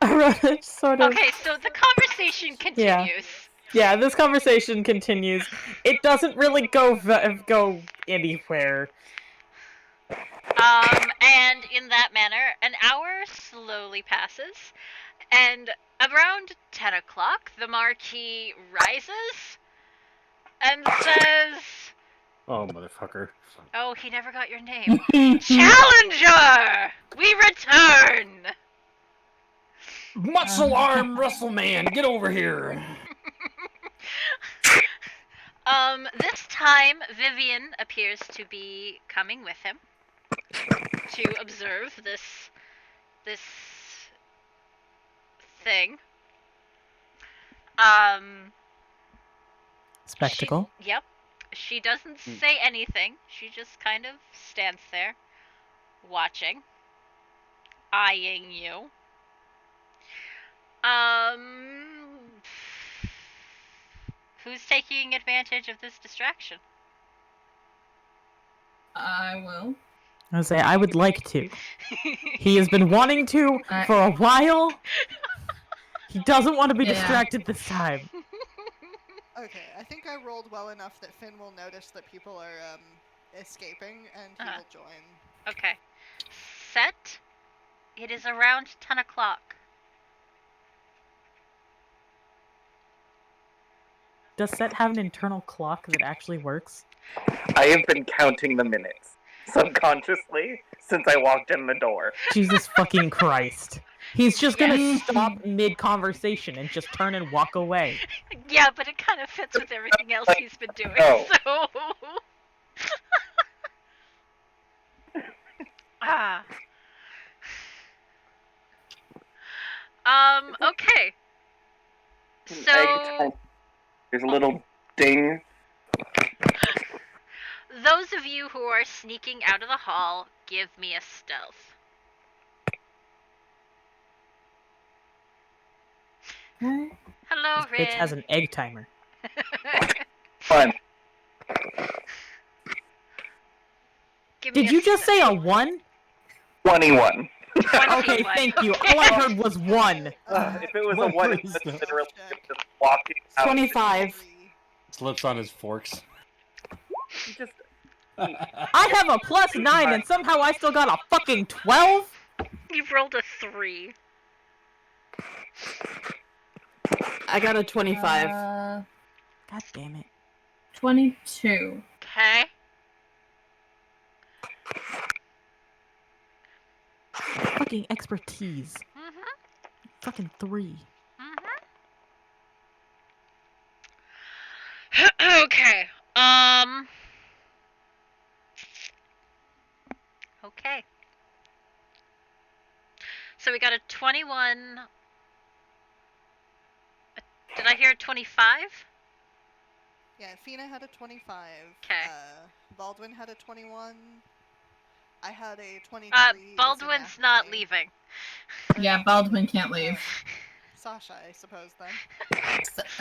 wrote it sort of. Okay, so the conversation continues. Yeah, this conversation continues. It doesn't really go anywhere. And in that manner, an hour slowly passes, and around 10 o'clock, the Marquis rises and says, Oh, motherfucker. "Oh, he never got your name. Challenger! We return!" Muscle arm Russellman, get over here. This time, Vivian appears to be coming with him to observe this thing. Spectacle. Yep. She doesn't say anything. She just kind of stands there, watching, eyeing you. Who's taking advantage of this distraction? I will. I say I would like to. He has been wanting to for a while. He doesn't want to be distracted this time. Okay, I think I rolled well enough that Finn will notice that people are escaping, and he will join. Okay. Set. It is around 10 o'clock. Does Set have an internal clock that actually works? I have been counting the minutes, subconsciously, since I walked in the door. Jesus fucking Christ. He's just gonna stop mid-conversation and just turn and walk away. Yeah, but it kind of fits with everything else he's been doing, so... Okay. So... There's a little ding. Those of you who are sneaking out of the hall, give me a stealth. Hello, This Rin. bitch has an egg timer. Fun. Did you just say a 1? 21. Okay, thank you. All I heard was 1. If it was a 1, it would have been really just walking out. 25. Slips on his forks. I have a +9 and somehow I still got a fucking 12? You've rolled a 3. I got a 25. God damn it. 22. Okay. Fucking expertise. Fucking 3. Okay. Okay. So we got a 21. Did I hear a 25? Yeah, Fina had a 25. Okay. Baldwin had a 21. I had a 23. Baldwin's not leaving. Yeah, Baldwin can't leave. Sasha, I suppose, then.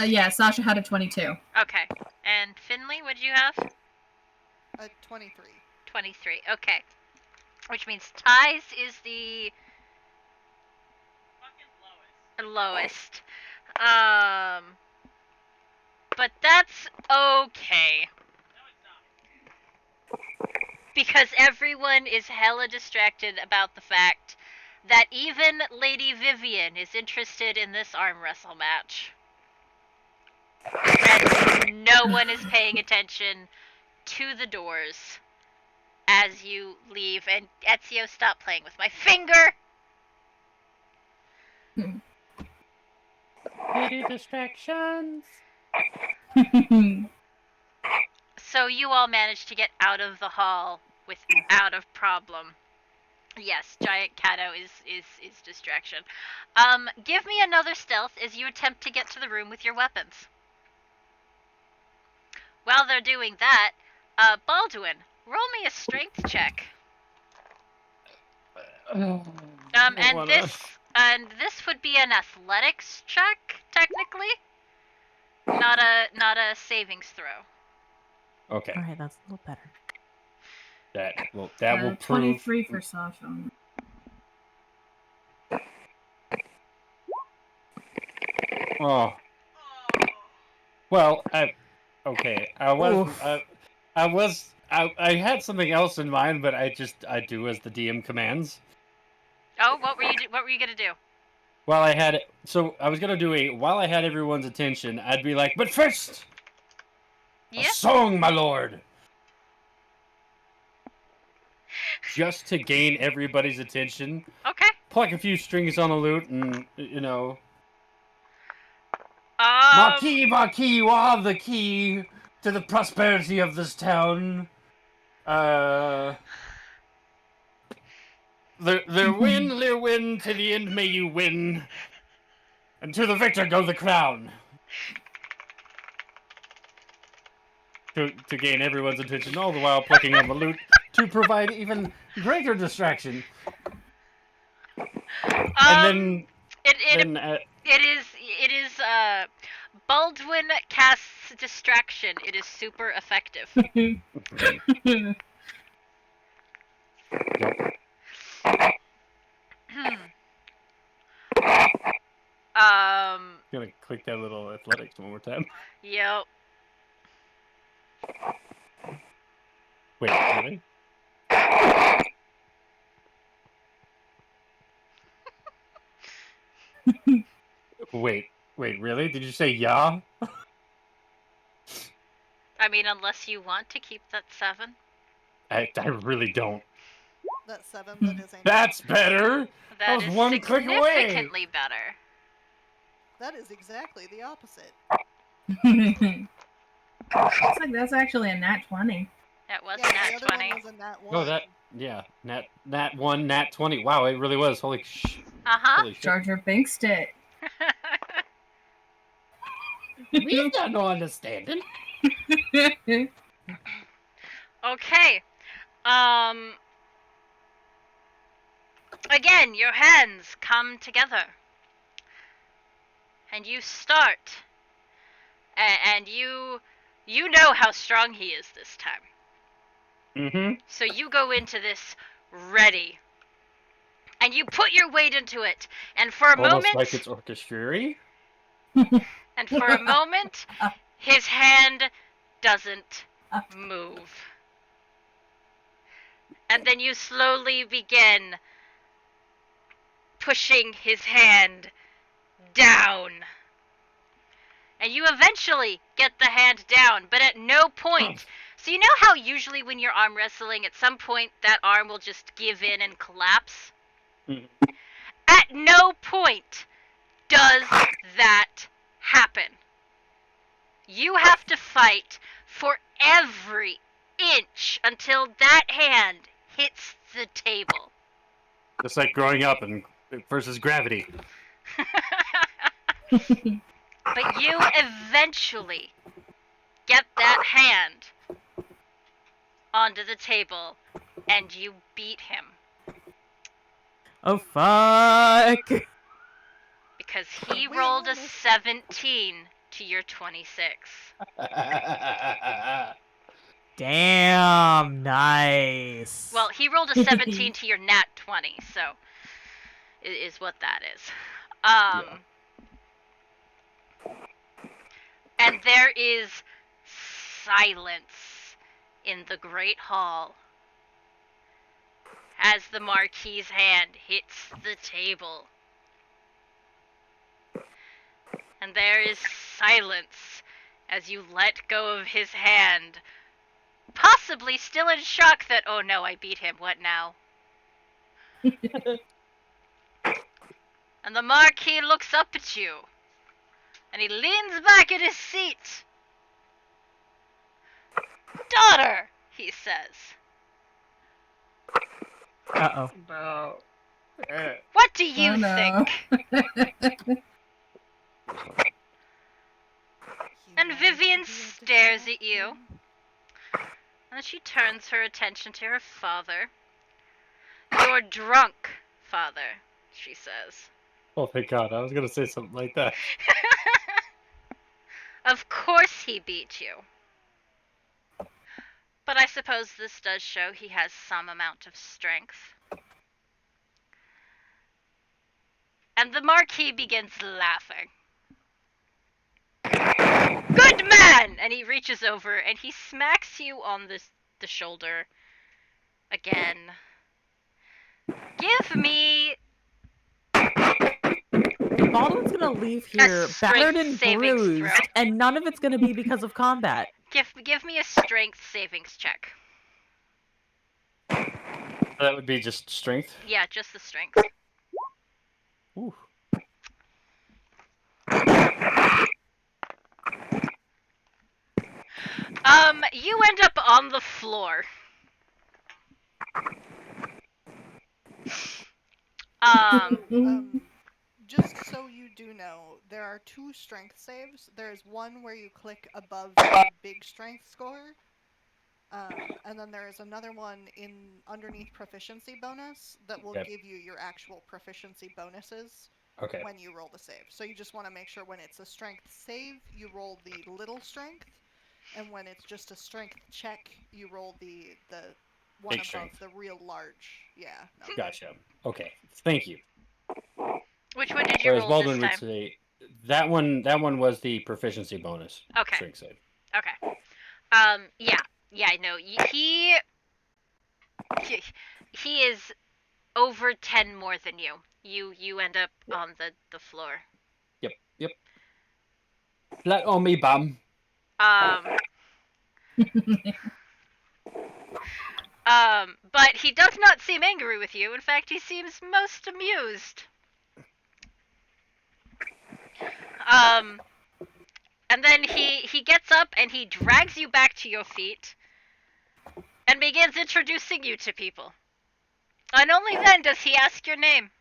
Yeah, Sasha had a 22. Okay. And Finley, what did you have? A 23. 23. Okay. Which means ties is the lowest. But that's okay. Because everyone is hella distracted about the fact that even Lady Vivian is interested in this arm wrestle match. And no one is paying attention to the doors as you leave. And Ezio, stop playing with my finger! Little distractions. So you all managed to get out of the hall without a problem. Yes, Giant Cato is distraction. Give me another stealth as you attempt to get to the room with your weapons. While they're doing that, Baldwin, roll me a strength check. And this would be an athletics check, technically. Not a savings throw. Okay. All right, that's a little better. That will prove. 23 for Sasha. Oh. Well, okay. I had something else in mind, but I do as the DM commands. Oh, what were you gonna do? While I had I was gonna do while I had everyone's attention, I'd be like, but first, Yeah. a song, my lord. Just to gain everybody's attention. Okay. Pluck a few strings on a lute, and Marquis, you are the key to the prosperity of this town. Leirwin, to the end may you win. And to the victor go the crown. To gain everyone's attention, all the while plucking on the lute to provide even greater distraction. And it is Baldwin casts distraction. It is super effective. Gonna click that little athletics one more time. Yep. Wait, really? Wait, really? Did you say yeah? I mean, unless you want to keep that 7. I really don't. That's 7, that is That's better! That was one click away! Significantly better. That is exactly the opposite. Looks like that's actually a nat 20. That was Yeah, a nat the other 20. one was a nat 1. Oh, nat 1, nat 20. Wow, it really was. Holy shit. Jar Jar Binks it. We got no understanding. Okay. Again, your hands come together. And you start. And you know how strong he is this time. Mm-hmm. So you go into this ready. And you put your weight into it. And for a Almost moment... like it's Orcish Fury. And for a moment, his hand doesn't move. And then you slowly begin pushing his hand down. And you eventually get the hand down, but at no point... So you know how usually when you're arm wrestling, at some point that arm will just give in and collapse? At no point does that happen. You have to fight for every inch until that hand hits the table. Just like growing up and versus gravity. But you eventually get that hand onto the table and you beat him. Oh, fuck. Because he rolled a 17 to your 26. Damn, nice. Well, he rolled a 17 to your nat 20, so is what that is. And there is silence in the great hall as the Marquis' hand hits the table. And there is silence as you let go of his hand, possibly still in shock that, oh no, I beat him, what now? And the Marquis looks up at you, and he leans back in his seat. Daughter, he says. Uh-oh. No. What do you think? And Vivian stares at you. And she turns her attention to her father. You're drunk, father, she says. Oh, thank God. I was going to say something like that. Of course he beat you. But I suppose this does show he has some amount of strength. And the Marquis begins laughing. Good man! And he reaches over and he smacks you on the shoulder again. Give me Baldwin's gonna leave here battered and bruised, and none of it's gonna be because of combat. Give me a strength savings check. That would be just strength? Yeah, just the strength. Ooh. You end up on the floor. Just so you do know, there are 2 strength saves. There's one where you click above the big strength score, and then there is another one underneath proficiency bonus that will give you your actual proficiency bonuses when you roll the save. So you just want to make sure when it's a strength save, you roll the little strength, and when it's just a strength check, you roll the one Big above strength. the real large. Yeah. No. Gotcha. Okay. Thank you. Which one did you Whereas roll Baldwin this time? would say that one was the proficiency bonus. Okay. Strength save. Okay. Yeah, no, he is over 10 more than you. You end up on the floor. Yep. Flat on me, bum. But he does not seem angry with you. In fact, he seems most amused. And then he gets up and he drags you back to your feet and begins introducing you to people. And only then does he ask your name.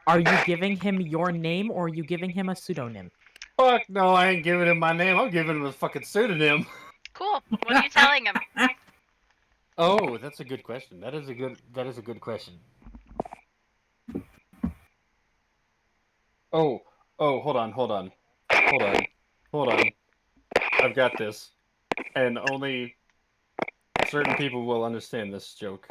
Are you giving him your name or are you giving him a pseudonym? Fuck no, I ain't giving him my name. I'm giving him a fucking pseudonym. Cool. What are you telling him? Oh, that's a good question. That is a good question. Oh, hold on. I've got this. And only certain people will understand this joke.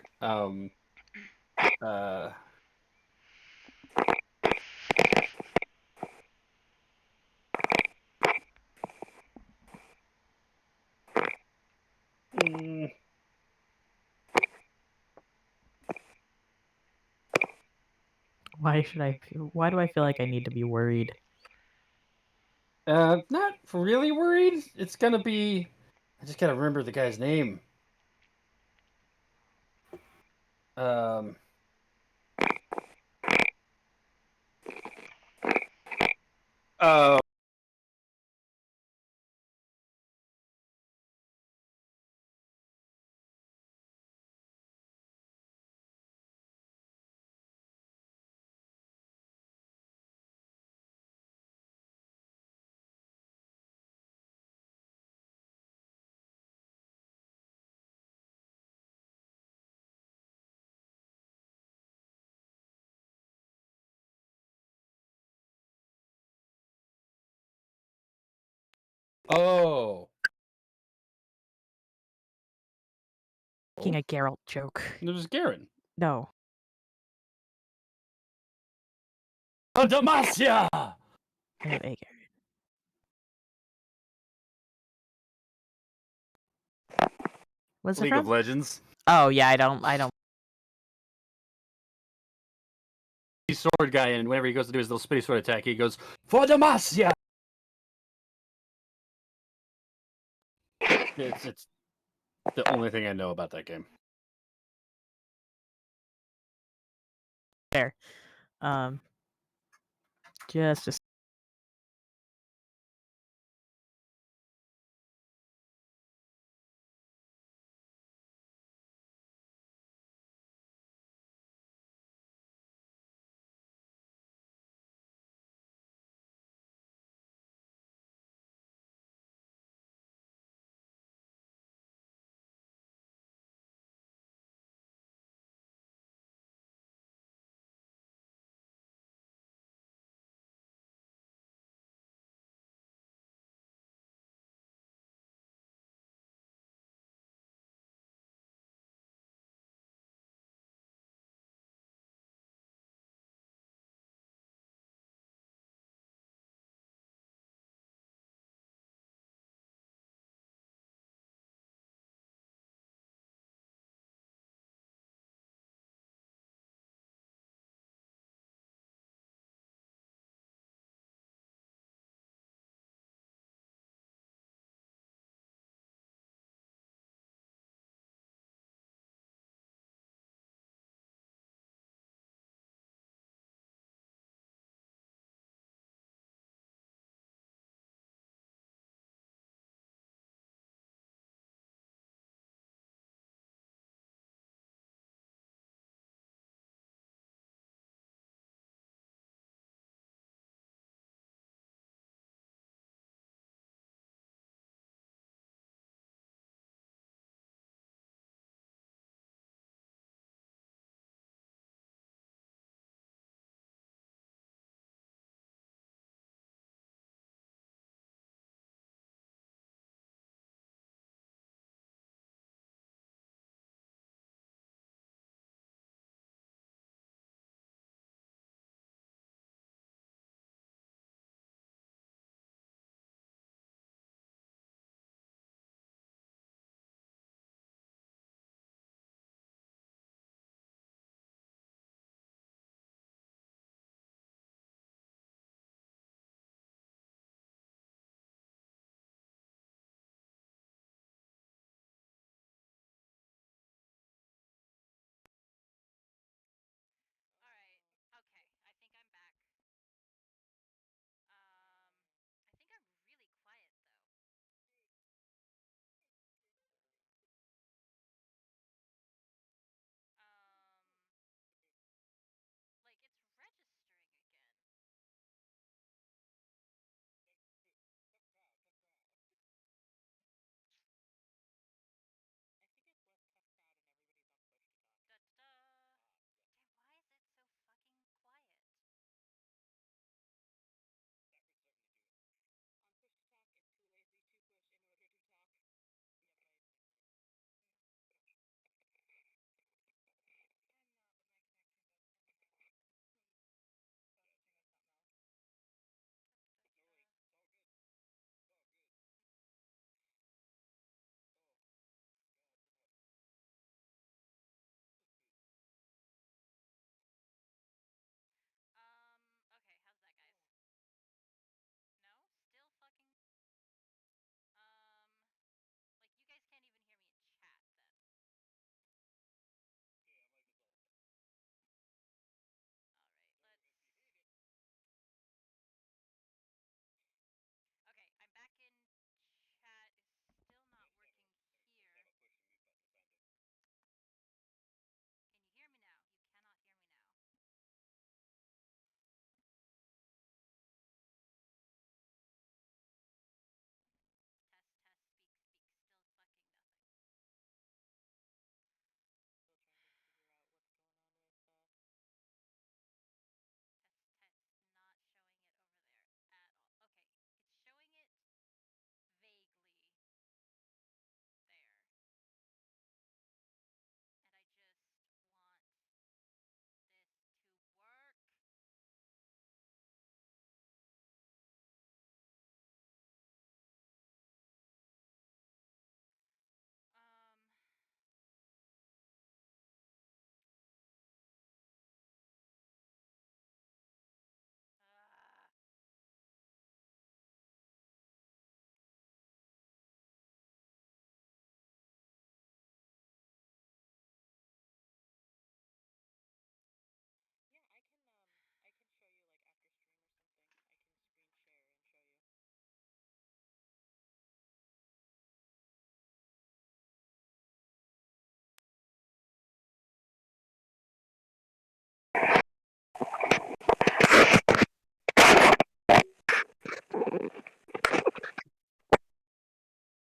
Why do I feel like I need to be worried? Not really worried. It's gonna be. I just gotta remember the guy's name. Oh. Oh. Making a Geralt joke. It was Garen. No. Oh, Demacia! I have a Geralt. What's it League from? of Legends. Oh yeah, I don't. He's sword guy, and whenever he goes to do his little spitty sword attack, he goes for Demacia. It's the only thing I know about that game. There. Just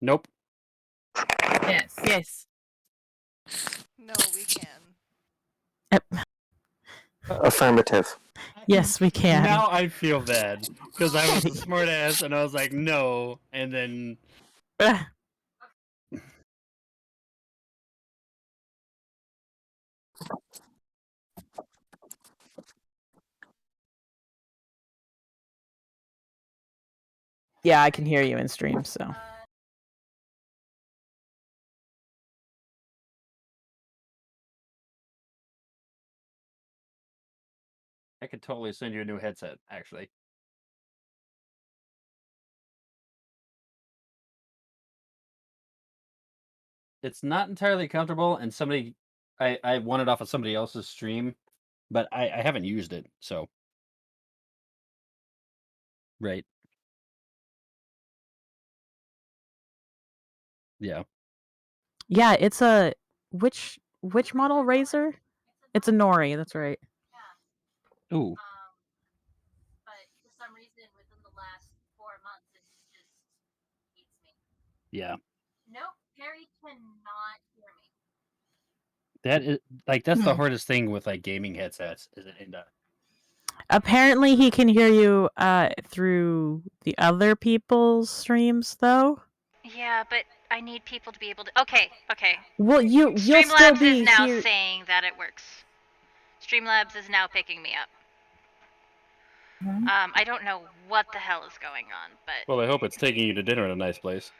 Nope. Yes. Yes. No, we can. Affirmative. Yes, we can. Now I feel bad because I was a smart ass and I was like, no, and then Yeah, I can hear you in stream, so. I could totally send you a new headset. Actually, it's not entirely comfortable, and I won it off of somebody else's stream, but I haven't used it, so right. Yeah. Yeah, it's a which model Razor? It's a Nori, that's right. Ooh. Yeah. Nope, Harry cannot hear me. That is that's the hardest thing with like gaming headsets is it Apparently he can hear you through the other people's streams though. Yeah, but I need people to be able to. Okay. Well, you'll still Streamlabs be is now here. saying that it works. Streamlabs is now picking me up. I don't know what the hell is going on, but Well, I hope it's taking you to dinner in a nice place.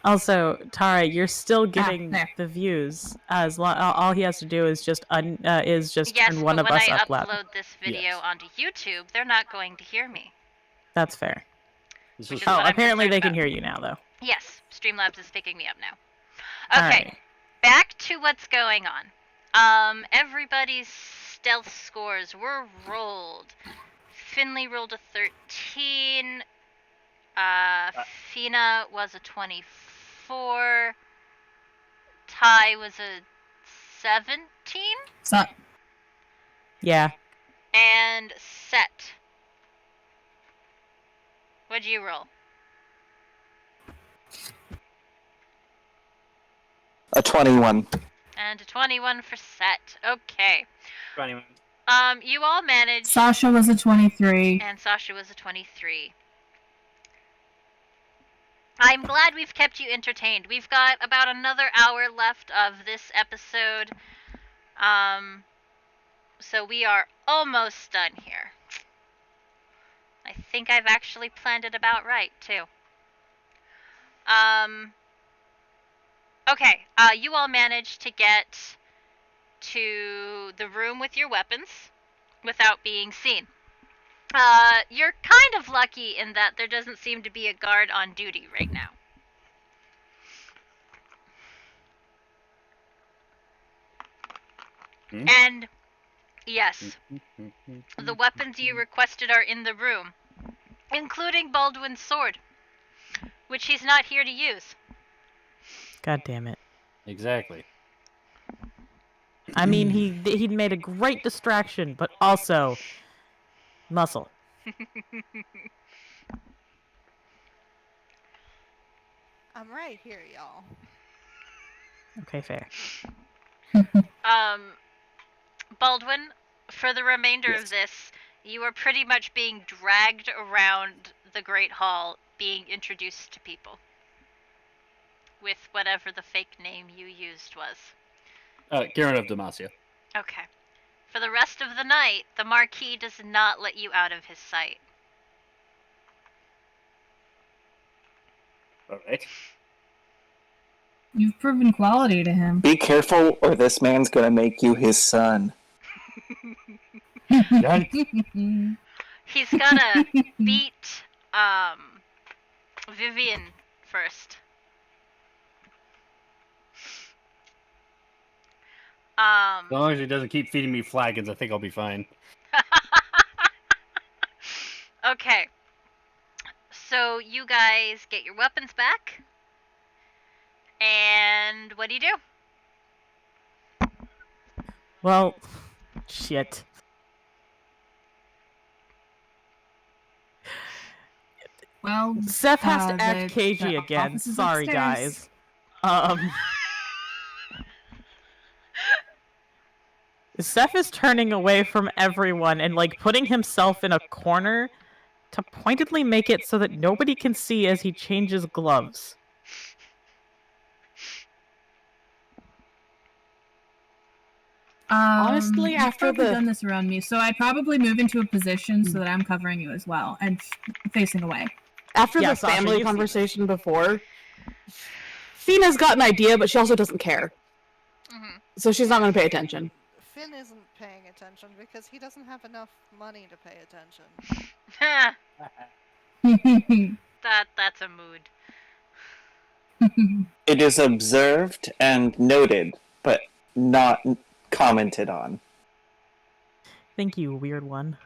Also, Tara, you're still getting the views. All he has to do is just yes, turn one but of when us I up loud. upload this video onto YouTube, they're not going to hear me. That's fair. This Which is is what I'm apparently they concerned can about. hear you now, though. Yes, Streamlabs is picking me up now. Okay, Alright. back to what's going on. Everybody's stealth scores were rolled. Finley rolled a 13. Fina was a 24. Ty was a 17. Stop. Yeah. And Set. What'd you roll? A 21. And a 21 for Set. Okay. 21. You all managed. Sasha was a 23. And Sasha was a 23. I'm glad we've kept you entertained. We've got about another hour left of this episode. So we are almost done here. I think I've actually planned it about right, too. Okay, you all managed to get to the room with your weapons without being seen. You're kind of lucky in that there doesn't seem to be a guard on duty right now. And, yes, the weapons you requested are in the room, including Baldwin's sword, which he's not here to use. God damn it. Exactly. I mean, he made a great distraction, but also muscle. I'm right here, y'all. Okay, fair. Baldwin, for the remainder of this, you are pretty much being dragged around the Great Hall, being introduced to people. With whatever the fake name you used was. Garen of Demacia. Okay. For the rest of the night, the Marquis does not let you out of his sight. Alright. You've proven quality to him. Be careful, or this man's gonna make you his son. He's gotta beat, Vivian first. As long as he doesn't keep feeding me flagons, I think I'll be fine. Okay. So you guys get your weapons back. And what do you do? Well, shit. Well, Seff has to act the cagey again. office is Sorry, upstairs. guys. Seff is turning away from everyone and, like, putting himself in a corner to pointedly make it so that nobody can see as he changes gloves. Honestly, you've after probably the- done this around me, so I'd probably move into a position so that I'm covering you as well and facing away. After Yeah, the Sasha, family you see conversation before, Fina's got an idea, but she also doesn't care. Mhm. So she's not going to pay attention. Finn isn't paying attention because he doesn't have enough money to pay attention. That's a mood. It is observed and noted, but not commented on. Thank you, weird one.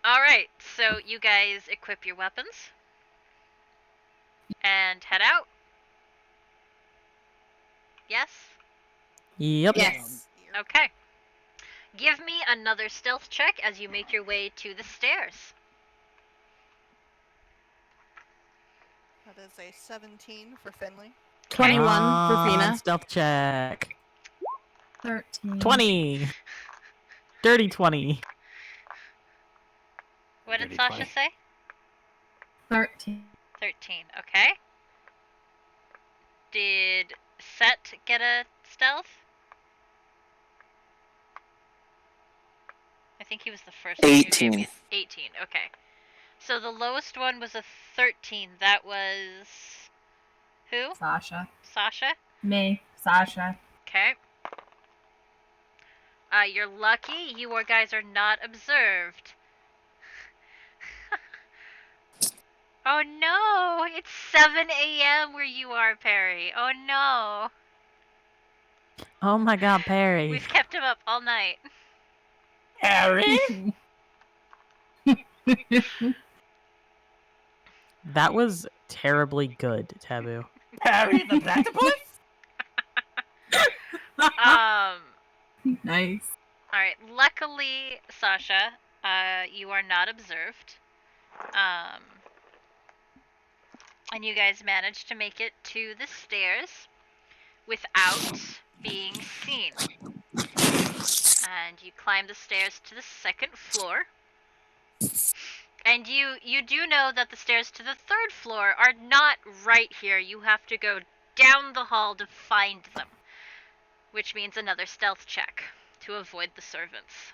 Alright, so you guys equip your weapons and head out. Yes? Yep. Yes. Okay. Give me another stealth check as you make your way to the stairs. That is a 17 for Finley. 21 for Fina. Stealth check. 13. 20. Dirty 20. What did Dirty Sasha 20. say? 13. 13. Okay. Did Set get a stealth? I think he was the first one who gave me 18. Okay. So the lowest one was a 13. That was who? Sasha. Sasha? Me. Sasha. Okay. You're lucky. You guys are not observed. Oh no! It's 7 a.m. where you are, Perry. Oh no! Oh my god, Perry. We've kept him up all night. Harry? That was terribly good, Taboo. Harry the platypus? Nice. Alright, luckily, Sasha, you are not observed. And you guys managed to make it to the stairs without being seen. And you climb the stairs to the second floor. And you do know that the stairs to the third floor are not right here. You have to go down the hall to find them. Which means another stealth check to avoid the servants.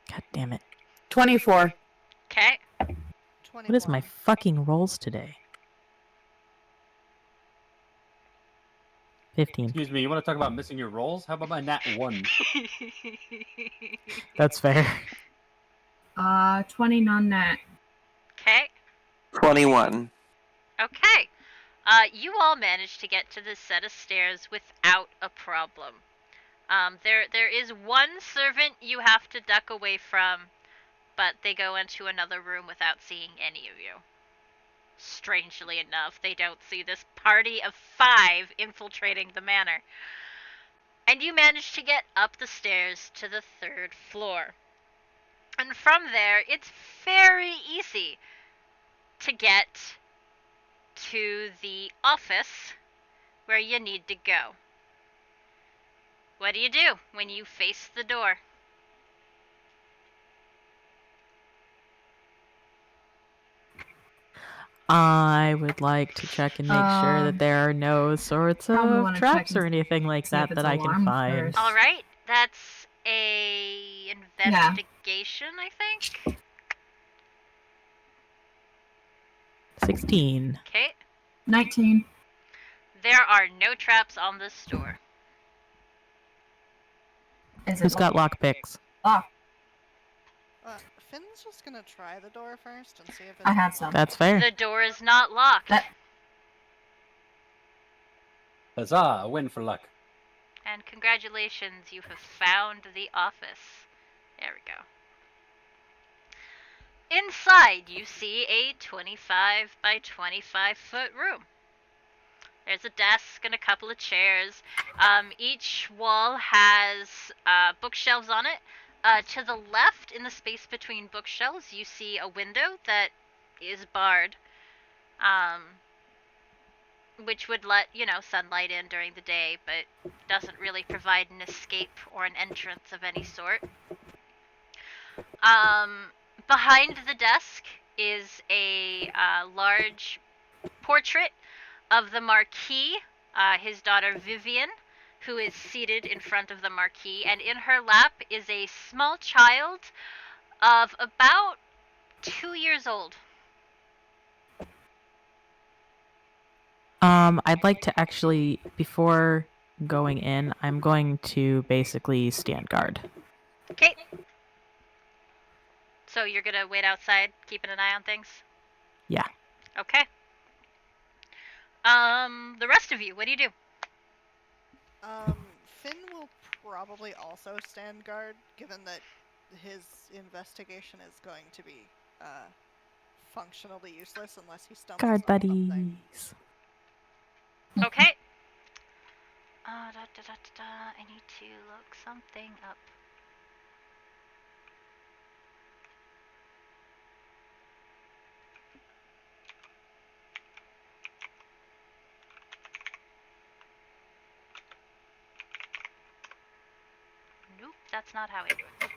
God damn it. 24. Okay. 21. What is my fucking rolls today? 15. Excuse me, you want to talk about missing your rolls? How about my nat 1? That's fair. 20 non-nat. Okay. 21. Okay. You all managed to get to this set of stairs without a problem. There is one servant you have to duck away from, but they go into another room without seeing any of you. Strangely enough, they don't see this party of 5 infiltrating the manor. And you manage to get up the stairs to the 3rd floor. And from there, it's very easy to get to the office where you need to go. What do you do when you face the door? I would like to check and make sure that there are no sorts Probably of wanna traps check or and anything like see if that it's that I can alarmed find. first. All right, that's a investigation, I think. 16. Okay. 19. There are no traps on this door. Who's got lockpicks? Finn's just gonna try the door first and see if it's I have some. That's fair. The door is not locked. Huzzah, a win for luck. And congratulations, you have found the office. There we go. Inside, you see a 25 by 25 foot room. There's a desk and a couple of chairs. Each wall has bookshelves on it. To the left, in the space between bookshelves, you see a window that is barred, which would let, sunlight in during the day, but doesn't really provide an escape or an entrance of any sort. Behind the desk is a large portrait of the Marquis, his daughter Vivian, who is seated in front of the Marquis, and in her lap is a small child of about 2 years old. I'd like to actually, before going in, I'm going to basically stand guard. Okay. So you're gonna wait outside, keeping an eye on things? Yeah. Okay. The rest of you, what do you do? Finn will probably also stand guard, given that his investigation is going to be functionally useless unless he stumbles Guard on something. buddies. Okay. I need to look something up. Nope, that's not how I do it.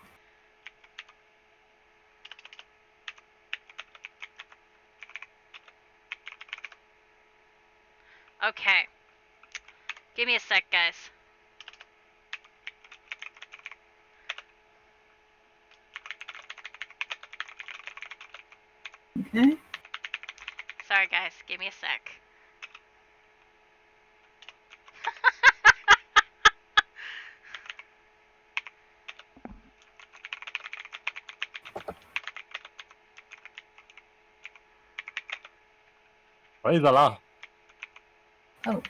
Okay. Give me a sec, guys. Okay. Sorry, guys. Give me a sec. Praise Allah. Oh.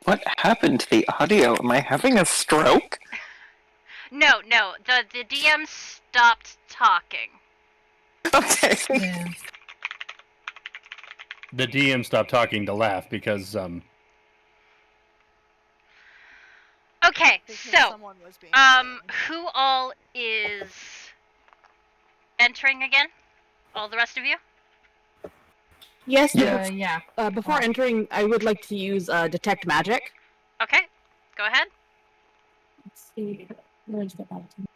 What happened to the audio? Am I having a stroke? No. The DM stopped talking. Okay. Yeah. The DM stopped talking to laugh because Okay, Because so someone was being silly. who all is entering again? All the rest of you? Yes, Yeah. before entering, I would like to use Detect Magic. Okay, go ahead. Let's see. Where's the button?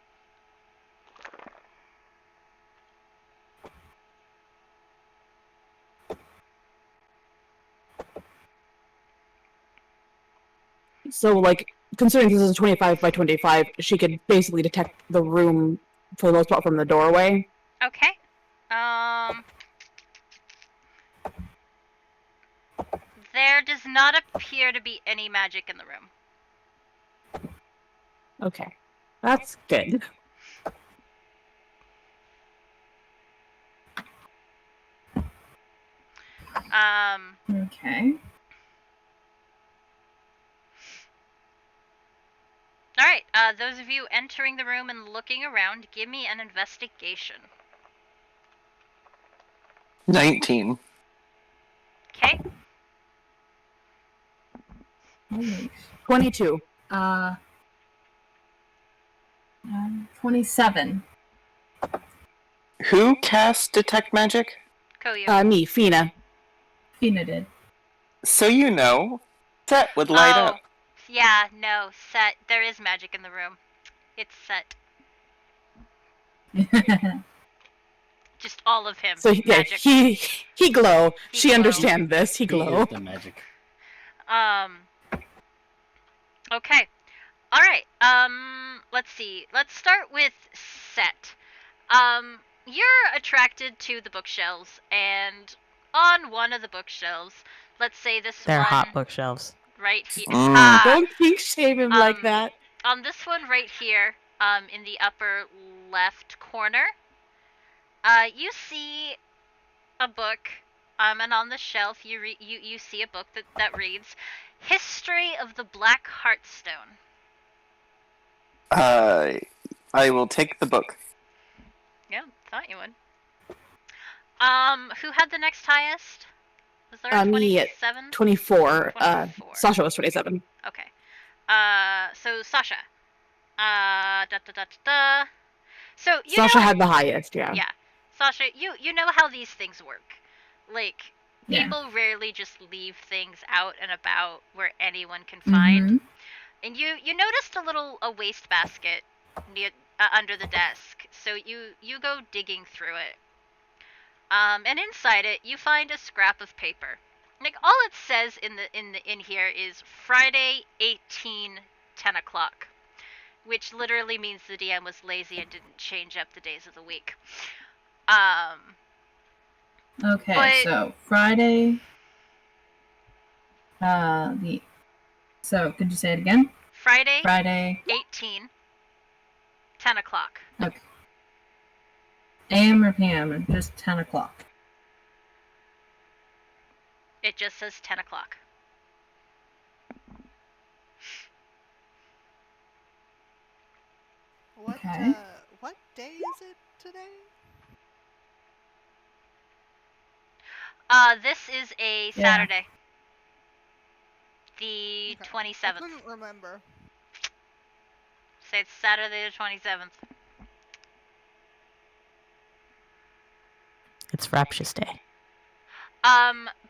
So, considering this is a 25 by 25, she could basically detect the room for the most part from the doorway. Okay. There does not appear to be any magic in the room. Okay. That's good. Okay. Alright, those of you entering the room and looking around, give me an investigation. 19. Okay. 22. 27. Who cast Detect Magic? Koyu. Me, Fina. Fina did. So you know, Set would light up. Yeah, no, Set. There is magic in the room. It's Set. Just all of him. So yeah, magic. he glow. She glow. understand this. He he glow. is the magic. Okay. Alright, let's see. Let's start with Set. You're attracted to the bookshelves, and on one of the bookshelves, let's say this They're one hot bookshelves. right here. Don't kink shame him like that. On this one right here, in the upper left corner, you see a book And on the shelf, you see a book that reads, "History of the Black Heartstone." I will take the book. Yeah, thought you would. Who had the next highest? Was there a Me at 27? 24. 24. Sasha was 27. Okay. So Sasha. Da da da da da. So you Sasha know, had the highest, yeah. yeah, Sasha, you know how these things work. Like, Yeah. people rarely just leave things out and about where anyone can find. Mhm. And you noticed a wastebasket near under the desk. So you go digging through it. And inside it you find a scrap of paper. Like, all it says in here is Friday 10 o'clock, which literally means the DM was lazy and didn't change up the days of the week. Okay, But so Friday. So could you say it again? Friday Friday. 10 o'clock. Okay. AM or PM, or just 10 o'clock? It just says 10 o'clock. Okay. What day is it today? This is a Yeah. Saturday. The 27th. I couldn't remember. Say it's Saturday the 27th. It's Raptious Day.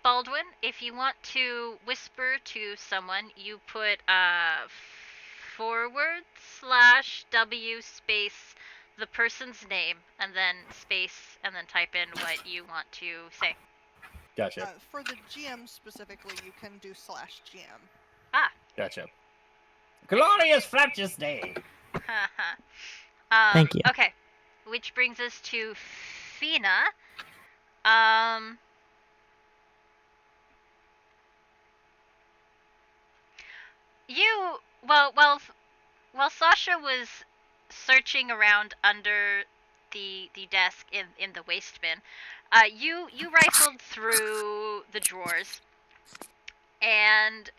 Baldwin, if you want to whisper to someone, you put /W space the person's name and then space and then type in what you want to say. Gotcha. For the GM specifically, you can do /GM. Ah. Gotcha. Glorious Raptious Day. Thank you. Okay, which brings us to Fina. While Sasha was searching around under the desk in the waste bin, you rifled through the drawers, and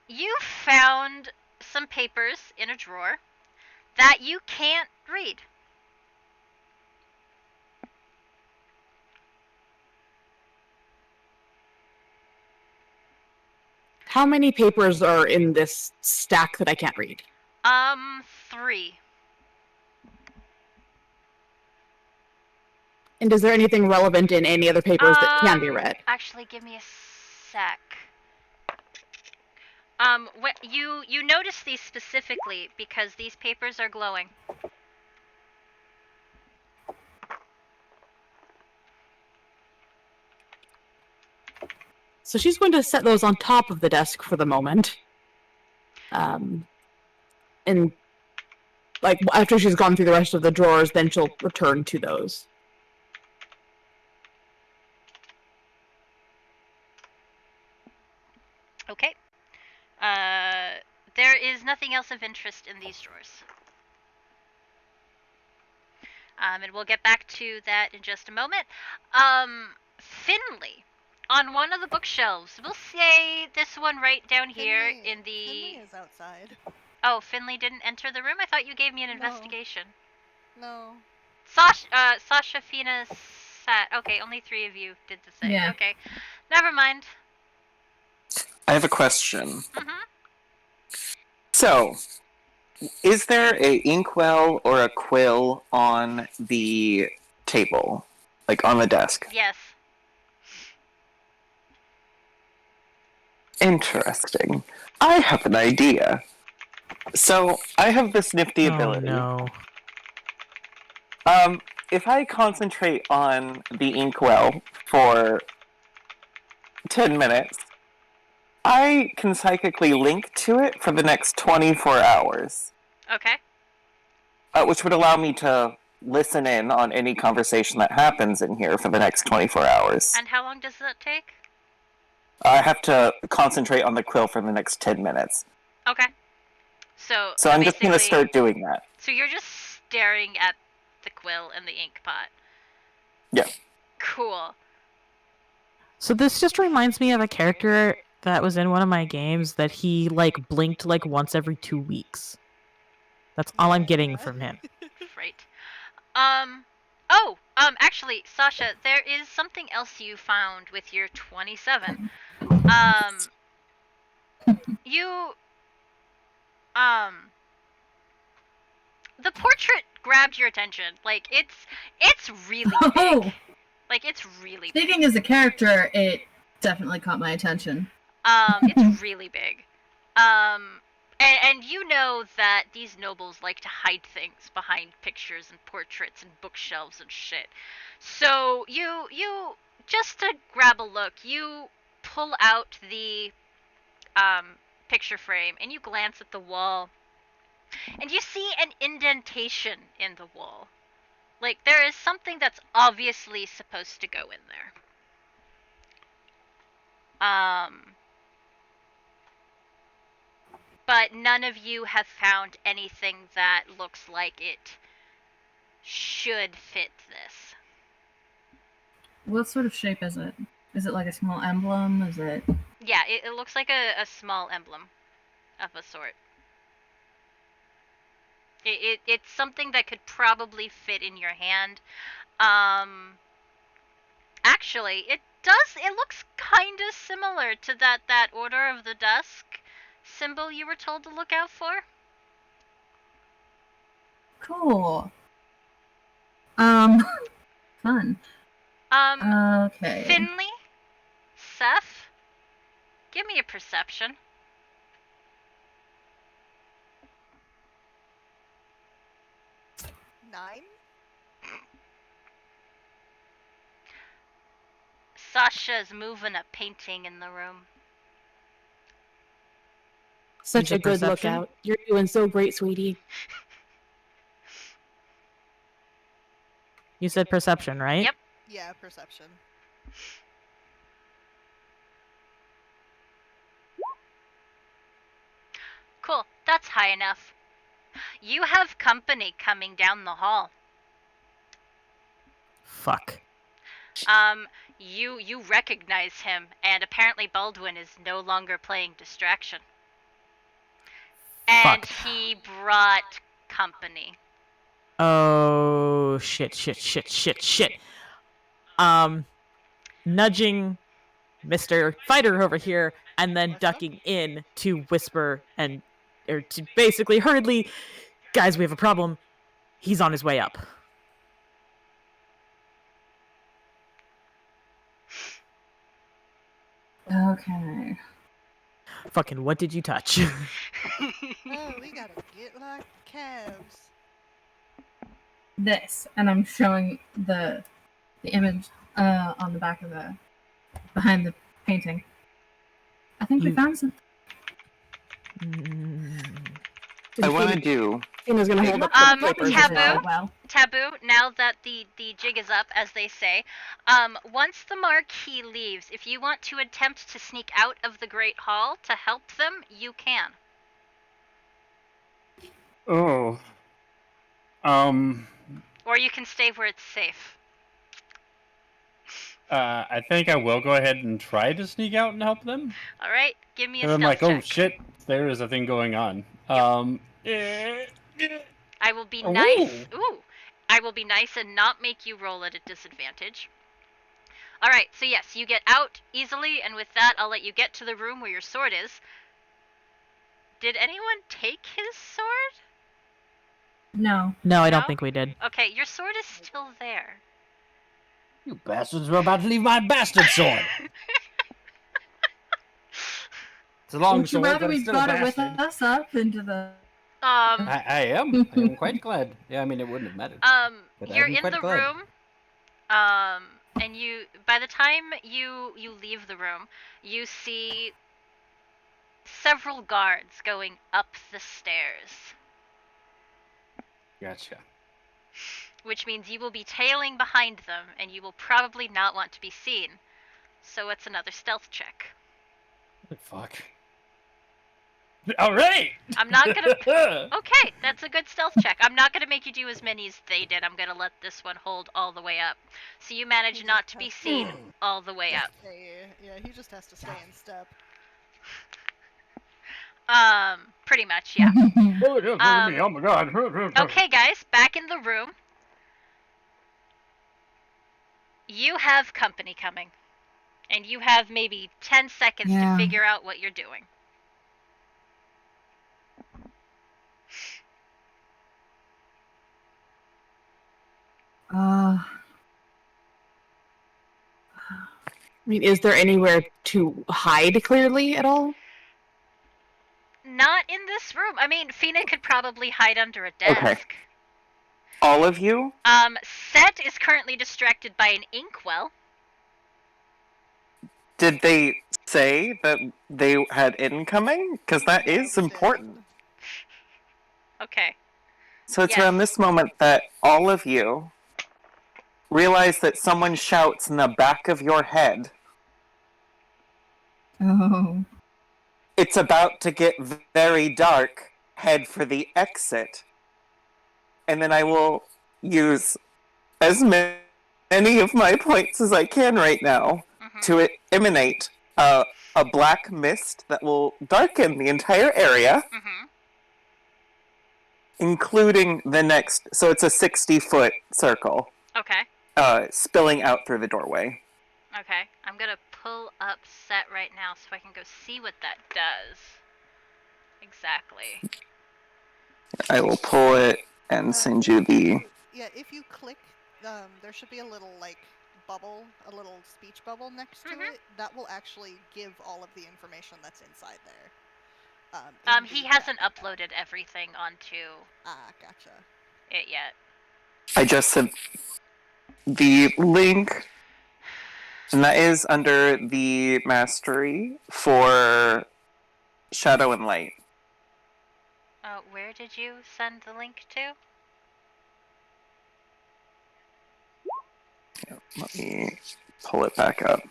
you found some papers in a drawer that you can't read. How many papers are in this stack that I can't read? 3. And is there anything relevant in any other papers that can be read? Actually, give me a sec. You notice these specifically because these papers are glowing. So she's going to set those on top of the desk for the moment. And like after she's gone through the rest of the drawers, then she'll return to those. Okay. There is nothing else of interest in these drawers. And we'll get back to that in just a moment. Finley, on one of the bookshelves, we'll say this one right down here in the... Finley is outside. Oh, Finley didn't enter the room? I thought you gave me an investigation. No. Sasha, Fina, sat. Okay, only 3 of you did the same. Yeah. Okay, never mind. I have a question. Mm-hmm. So, is there a inkwell or a quill on the table? Like, on the desk? Yes. Interesting. I have an idea. So, I have this nifty ability. Oh, no. If I concentrate on the inkwell for 10 minutes, I can psychically link to it for the next 24 hours. Okay. Which would allow me to listen in on any conversation that happens in here for the next 24 hours. And how long does that take? I have to concentrate on the quill for the next 10 minutes. Okay. So I'm just going to start doing that. So you're just staring at the quill and the ink pot. Yeah. Cool. So this just reminds me of a character that was in one of my games that he like blinked like once every 2 weeks. That's all I'm getting from him. Right. Actually, Sasha, there is something else you found with your 27. You, um, the portrait grabbed your attention. Like, it's really big. Oh, Like, it's really speaking big. as a character, it definitely caught my attention. It's really big. And you know that these nobles like to hide things behind pictures and portraits and bookshelves and shit. So you just to grab a look, you pull out the picture frame and you glance at the wall, and you see an indentation in the wall. Like there is something that's obviously supposed to go in there. But none of you have found anything that looks like it should fit this. What sort of shape is it? Is it like a small emblem? Is it? Yeah, it looks like a small emblem of a sort. It's something that could probably fit in your hand. Actually, it looks kind of similar to that Order of the Dusk symbol you were told to look out for. Cool. Fun. Okay. Finley? Seff? Give me a perception. Nine? Sasha's moving a painting in the room. Such a good lookout. You're doing so great, sweetie. You said perception, right? Yep. Yeah, perception. Cool, that's high enough. You have company coming down the hall. Fuck. You recognize him, and apparently Baldwin is no longer playing distraction. And Fuck. he brought company. Oh, shit. Nudging Mr. Fighter over here, and then ducking in to whisper or to basically hurriedly, guys, we have a problem. He's on his way up. Okay. Fucking what did you touch? Oh, we gotta get like calves. This, and I'm showing the image on the back of behind the painting. I think we found something. I want to do. Fina's gonna hold up the papers as Taboo. well. Taboo, now that the jig is up, as they say, once the Marquis leaves, if you want to attempt to sneak out of the Great Hall to help them, you can. Oh. Or you can stay where it's safe. I think I will go ahead and try to sneak out and help them. All right, give me a And stealth I'm like, check. oh shit, there is a thing going on. I will be nice. Ooh. I will be nice and not make you roll at a disadvantage. All right, so yes, you get out easily, and with that, I'll let you get to the room where your sword is. Did anyone take his sword? No. No, I don't think we did. Okay, your sword is still there. You bastards were about to leave my bastard sword. It's a long Would you sword, rather but it's we still a brought it with bastard. us up into the... I am. I am quite glad. Yeah, I mean, it wouldn't have mattered. But You're I'm in quite the glad. room. And by the time you leave the room, you see several guards going up the stairs. Gotcha. Which means you will be tailing behind them, and you will probably not want to be seen. So it's another stealth check. Fuck. All right. I'm not gonna. Okay, that's a good stealth check. I'm not gonna make you do as many as they did. I'm gonna let this one hold all the way up. So you manage He not just to be has seen all the way up. Yeah, he just has to stay in step. Pretty much, yeah. Oh my god. Okay, guys, back in the room. You have company coming. And you have maybe 10 seconds to figure out what you're doing. I mean, is there anywhere to hide clearly at all? Not in this room. I mean, Fina could probably hide under a desk. Okay. All of you? Set is currently distracted by an inkwell. Did they say that they had incoming? Because that is important. Okay. So it's around this moment that all of you realize that someone shouts in the back of your head. Oh. It's about to get very dark. Head for the exit. And then I will use as many of my points as I can right now to emanate a black mist that will darken the entire area, including the next. So it's a 60-foot circle. Okay. Spilling out through the doorway. Okay. I'm gonna pull up Set right now so I can go see what that does. Exactly. I will pull it and send you the... Yeah, if you click, there should be a little, bubble, a little speech bubble next to it. That will actually give all of the information that's inside there. He hasn't uploaded everything onto... gotcha. ...it yet. I just sent the link, and that is under the mastery for Shadow and Light. Where did you send the link to? Let me pull it back up.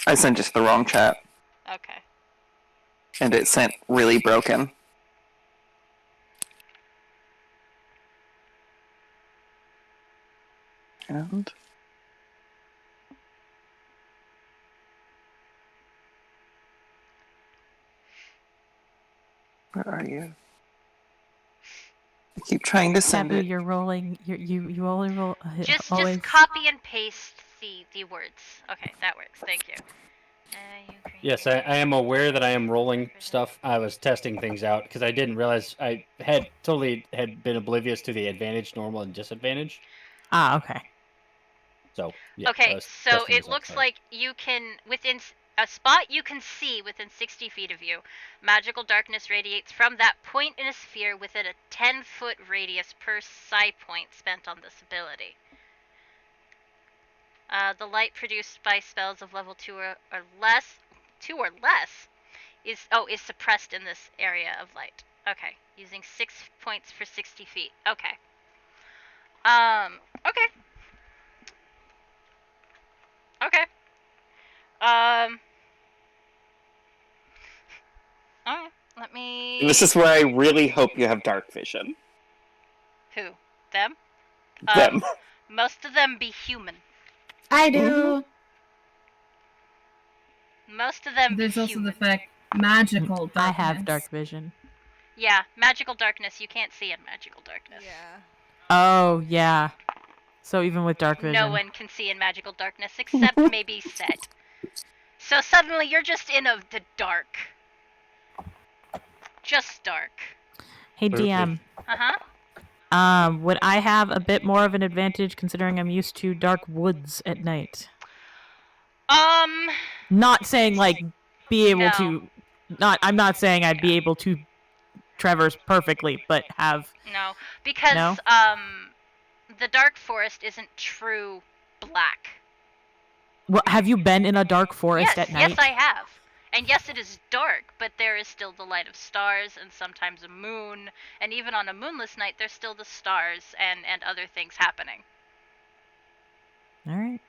I sent just the wrong chat. Okay. And it sent really broken. And... where are you? I keep trying to send Taboo, it. you're rolling. You only roll. Just always... copy and paste the words. Okay, that works. Thank you. Yes, I am aware that I am rolling stuff. I was testing things out because I didn't realize I had been oblivious to the advantage, normal, and disadvantage. Ah, okay. So yeah. Okay, so it looks like you can within a spot you can see within 60 feet of you. Magical darkness radiates from that point in a sphere within a 10-foot radius per psi point spent on this ability. The light produced by spells of level 2 or less is suppressed in this area of light. Okay, using 6 points for 60 feet. Okay. Okay. Okay. Alright, let me... This is where I really hope you have dark vision. Who? Them? Them. Most of them be human. I do. Most of them There's be also human. the fact magical darkness. I have dark vision. Yeah, magical darkness. You can't see in magical darkness. Yeah. Oh, yeah. So even with dark vision. No one can see in magical darkness except maybe Set. So suddenly you're just in the dark. Just dark. Hey, DM. Would I have a bit more of an advantage considering I'm used to dark woods at night? Not saying be able to. I'm not saying I'd be able to traverse perfectly, but have. No, because no? The dark forest isn't true black. Well, have you been in a dark forest at night? Yes, I have. And yes, it is dark, but there is still the light of stars and sometimes a moon. And even on a moonless night, there's still the stars and other things happening. All right.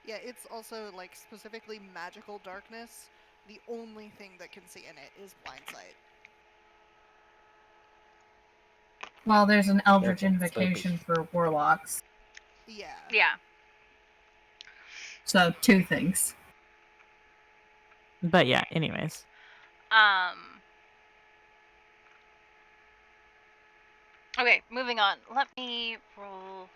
Yeah, it's also, specifically magical darkness. The only thing that can see in it is blind sight. Well, there's an Eldritch Yeah, Invocation for warlocks. Yeah. Yeah. So, 2 things. But yeah, anyways. Okay, moving on. Let me roll.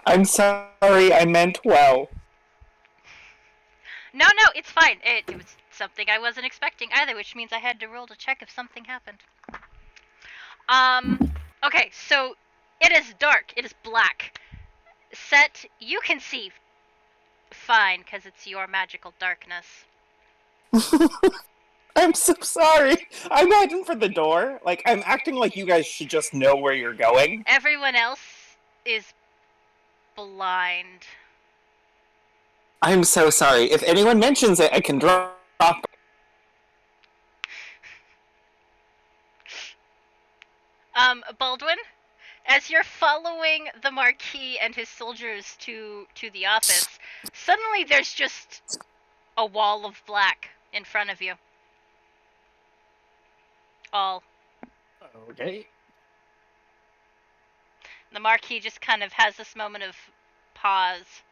I'm sorry, I meant well. No, it's fine. It was something I wasn't expecting either, which means I had to roll to check if something happened. Okay, so it is dark. It is black. Set, you can see fine because it's your magical darkness. I'm so sorry. I'm heading for the door. Like, I'm acting like you guys should just know where you're going. Everyone else is blind. I'm so sorry. If anyone mentions it, I can drop. Baldwin, as you're following the Marquis and his soldiers to the office, suddenly there's just a wall of black in front of you. All. Okay. The Marquis just kind of has this moment of pause.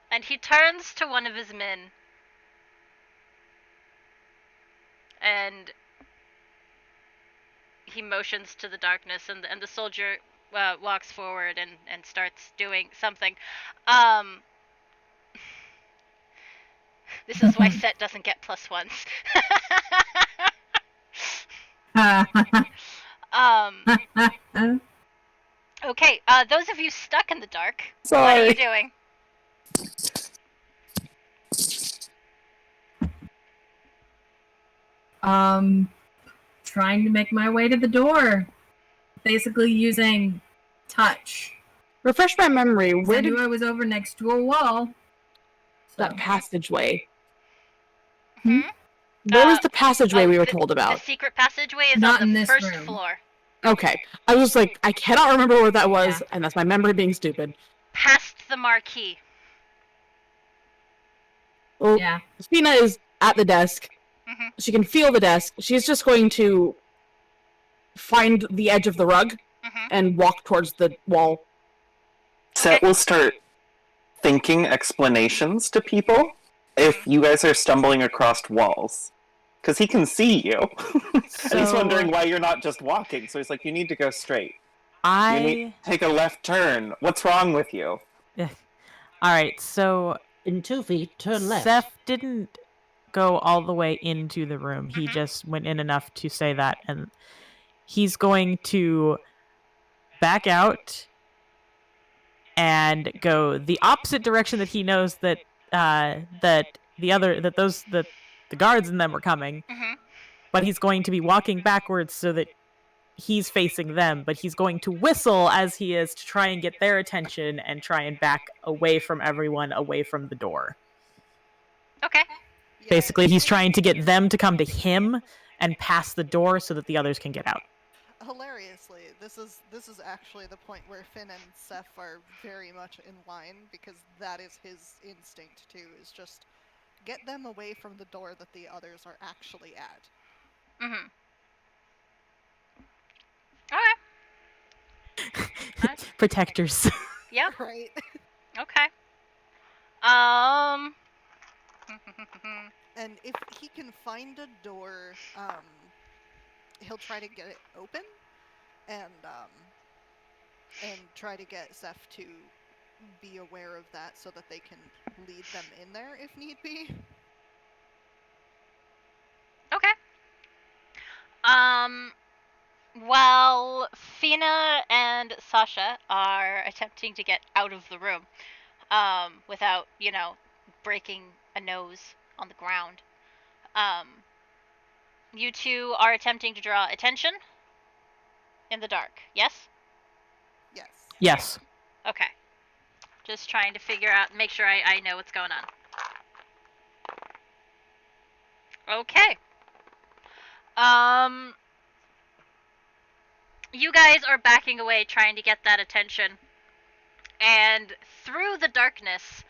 And he turns to one of his men. And he motions to the darkness, and the soldier walks forward and starts doing something. This is why Set doesn't get +1s. Okay, those of you stuck in the dark, Sorry. what are you doing? Trying to make my way to the door. Basically using touch. Refresh my memory. Where I did knew I was over next to a wall. that passageway? Hmm? Where was the passageway we were told The about? secret passageway is Not on in the this first room. floor. Okay. I was like, I cannot remember where that was, and that's my memory being stupid. Past the Marquis. Well, Yeah. Fina is at the desk. Mhm. She can feel the desk. She's just going to find the edge of the rug Mhm. and walk towards the wall. Set will start thinking explanations to people if you guys are stumbling across walls. Because he can see you. And he's wondering why you're not just walking. So he's like, you need to go straight. You need to take a left turn. What's wrong with you? Alright, so In 2 feet, turn left. Seff didn't go all the way into the room. He just went in enough to say that, and he's going to back out and go the opposite direction that he knows that the guards in them are coming. But he's going to be walking backwards so that he's facing them, but he's going to whistle as he is to try and get their attention and try and back away from everyone, away from the door. Okay. Basically, he's trying to get them to come to him and pass the door so that the others can get out. Hilariously, this is actually the point where Finn and Seff are very much in line, because that is his instinct too, is just get them away from the door that the others are actually at. Mhm. Okay. Protectors. Yep. Right. Okay. And if he can find a door, he'll try to get it open, and try to get Seff to be aware of that so that they can lead them in there if need be. Okay. While Fina and Sasha are attempting to get out of the room, without, breaking a nose on the ground, you two are attempting to draw attention in the dark, yes? Yes. Yes. Okay. Just trying to figure out, make sure I know what's going on. Okay. You guys are backing away trying to get that attention. And through the darkness,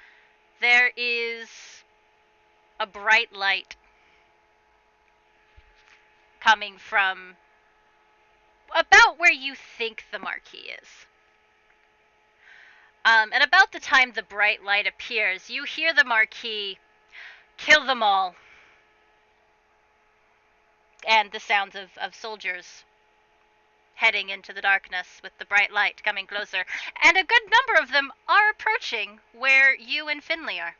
there is a bright light. coming from about where you think the Marquis is. And about the time the bright light appears, you hear the Marquis, "Kill them all," and the sounds of soldiers heading into the darkness with the bright light coming closer. And a good number of them are approaching where you and Finley are.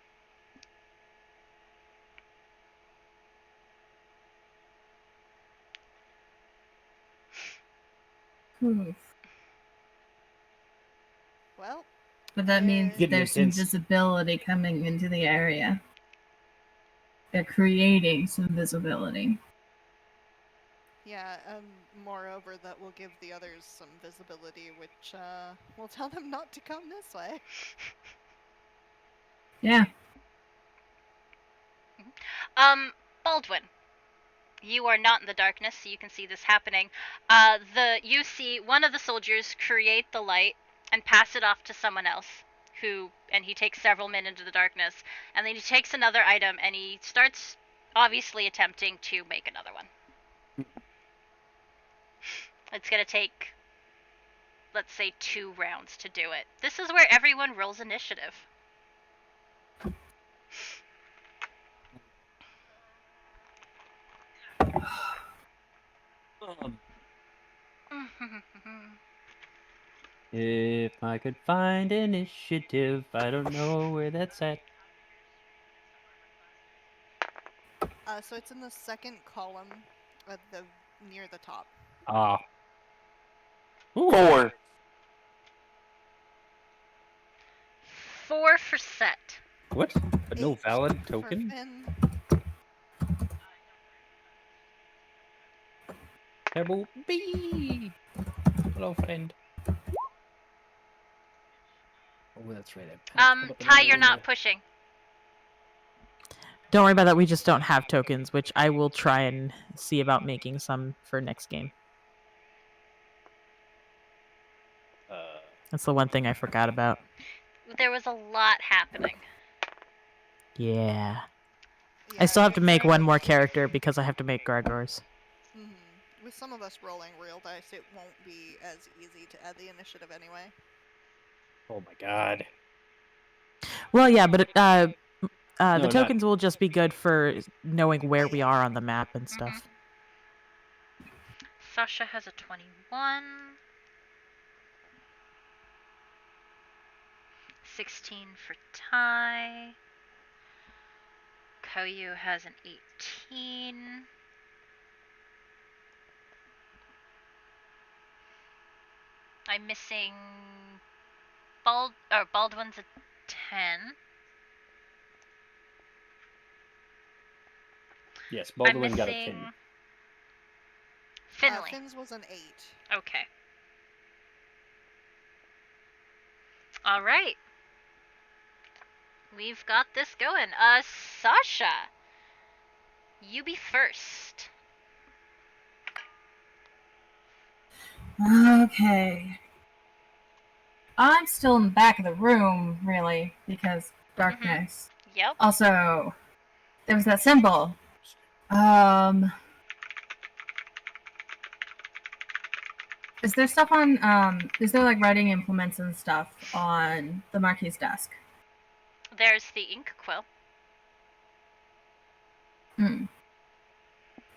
Well, But that means Getting there's some intense. visibility coming into the area. They're creating some visibility. yeah, moreover, that will give the others some visibility, which will tell them not to come this way. Yeah. Baldwin, you are not in the darkness, so you can see this happening. You see one of the soldiers create the light and pass it off to someone else, and he takes several men into the darkness, and then he takes another item and he starts obviously attempting to make another one. It's gonna take, let's say, 2 rounds to do it. This is where everyone rolls initiative. If I could find initiative, I don't know where that's at. So it's in the second column, near the top. Ah. 4. 4 for Set. What? But no 8 valid for token? Finn. Tabooboo! Hello, friend. Oh, that's right. Ty, you're not pushing. Don't worry about that. We just don't have tokens, which I will try and see about making some for next game. That's the one thing I forgot about. There was a lot happening. Yeah. I still have to make one more character because I have to make Gregor's. With some of us rolling real dice, it won't be as easy to add the initiative anyway. Oh my god. Well, yeah, but No, the tokens will just be good for knowing where we are on the map and stuff. Sasha has a 21. 16 for Ty. Koyu has an 18. I'm missing Baldwin's a 10. Yes, Baldwin got a 10. Finley. Finn's was an 8. Okay. All right. We've got this going. Sasha, you be first. Okay. I'm still in the back of the room, really, because darkness. Yep. Also, there was that symbol. Is there stuff on, is there like writing implements and stuff on the Marquis' desk? There's the ink quill.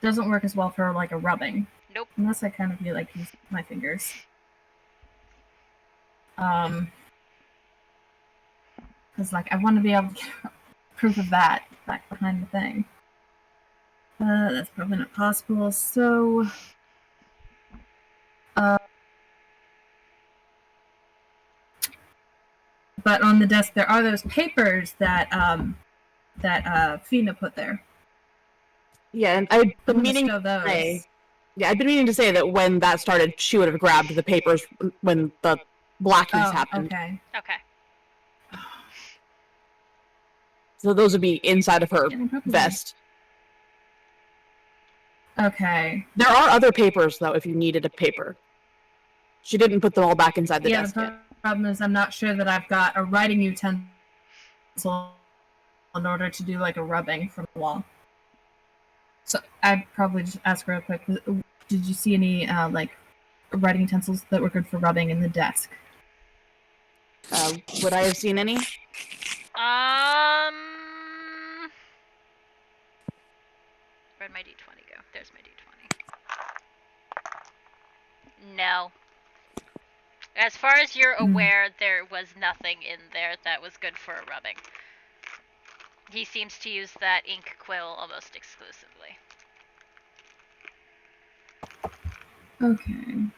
Doesn't work as well for like a rubbing. Nope. Unless I kind of do like use my fingers. Because like I want to be able to get proof of that back behind the thing. That's probably not possible. So, but on the desk there are those papers that Fina put there. Yeah, and I've been meaning to say. Yeah, I've been meaning to say that when that started, she would have grabbed the papers when the blackness happened. Okay. Okay. So those would be inside of her vest. Okay. There are other papers, though, if you needed a paper. She didn't put them all back inside the desk yet. The problem is I'm not sure that I've got a writing utensil in order to do like a rubbing from the wall. So I'd probably just ask real quick, did you see any, like, writing utensils that were good for rubbing in the desk? Would I have seen any? Where'd my d20 go? There's my d20. No. As far as you're aware, there was nothing in there that was good for rubbing. He seems to use that ink quill almost exclusively. Okay.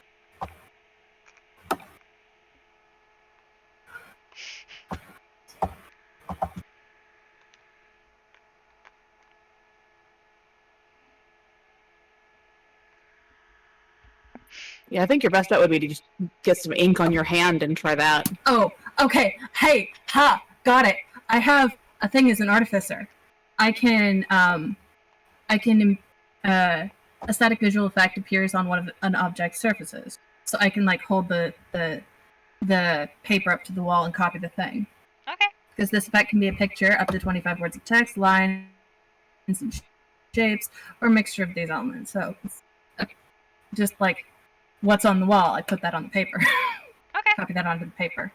Yeah, I think your best bet would be to just get some ink on your hand and try that. Oh, okay. Hey, got it. I have a thing as an artificer. I can, a static visual effect appears on one of an object's surfaces. So I can, like, hold the paper up to the wall and copy the thing. Okay. Because this effect can be a picture, up to 25 words of text, lines, and shapes, or a mixture of these elements. So, just like what's on the wall, I put that on the paper. Okay. Copy that onto the paper.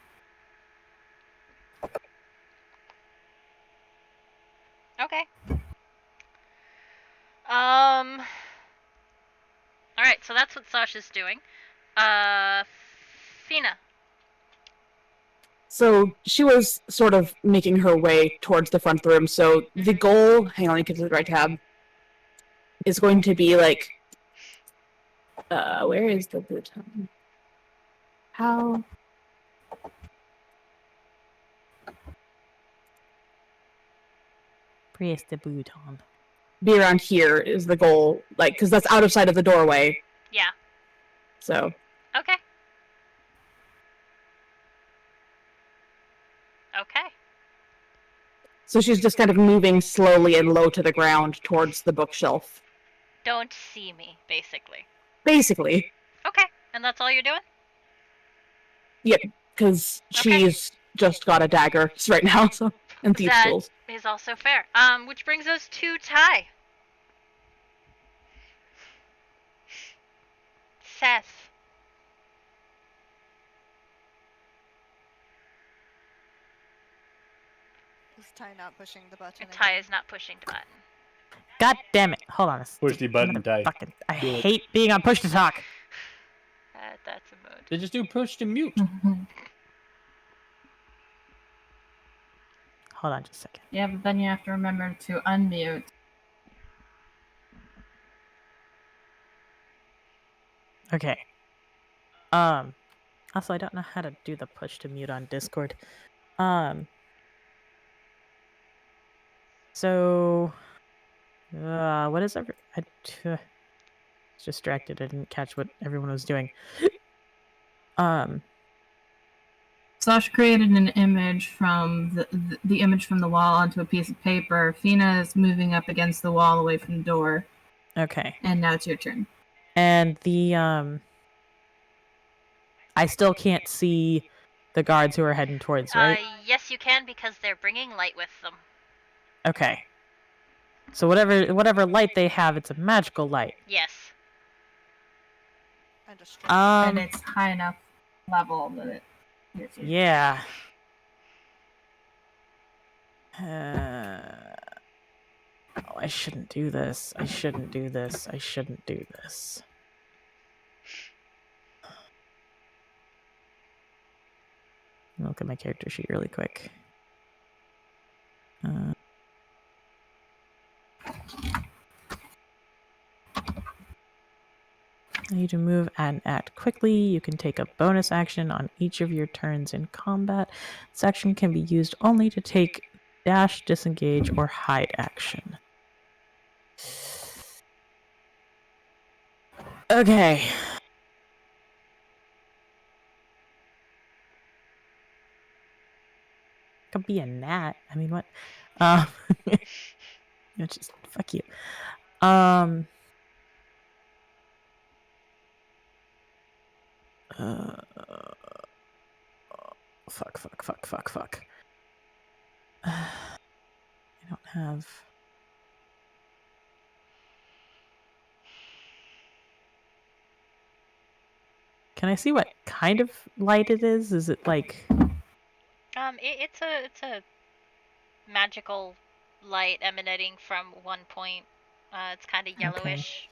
Okay. Alright, so that's what Sasha's doing. Fina. So she was sort of making her way towards the front of the room. So the goal, hang on, I can get the right tab, is going to be like, where is the button? How? Press the button. Be around here is the goal, like, because that's out of sight of the doorway. Yeah. So. Okay. Okay. So she's just kind of moving slowly and low to the ground towards the bookshelf. Don't see me, basically. Basically. Okay, and that's all you're doing? Yep, because she's just got a dagger right now, so, and thieves' tools. That is also fair. Which brings us to Ty. Seff. Is Ty not pushing the button? Ty is not pushing the button. God damn it. Hold on. Push the button, Ty. I hate being on push to talk. That's a mood. They just do push to mute. Hold on just a second. Yeah, but then you have to remember to unmute. Okay. Also, I don't know how to do the push to mute on Discord. So, what is I was distracted. I didn't catch what everyone was doing. Sasha created an image from the image from the wall onto a piece of paper. Fina is moving up against the wall away from the door. Okay. And now it's your turn. And I still can't see the guards who are heading towards, right? Yes, you can, because they're bringing light with them. Okay. So whatever light they have, it's a magical light. Yes. And it's high enough level that it. Yeah. I shouldn't do this. I shouldn't do this. I shouldn't do this. Look at my character sheet really quick. You to move and act quickly. You can take a bonus action on each of your turns in combat. This action can be used only to take dash, disengage, or hide action. Okay. Could be a gnat. I mean, what? Just fuck you. Fuck. I don't have. Can I see what kind of light it is? Is it like... It's a magical light emanating from one point. It's kind of yellowish.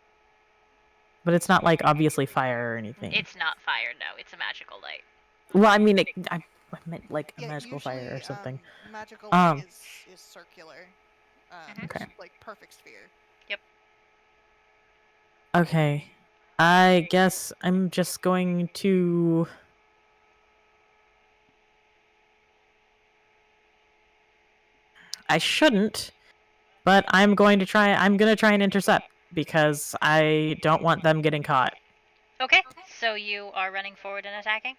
But it's not like obviously fire or anything. It's not fire, no. It's a magical light. Well, I mean, I meant like a Yeah, magical fire or usually, something. magical light is circular. Okay. Like perfect sphere. Yep. Okay. I guess I'm just going to... I shouldn't, but I'm going to try and intercept because I don't want them getting caught. Okay, so you are running forward and attacking?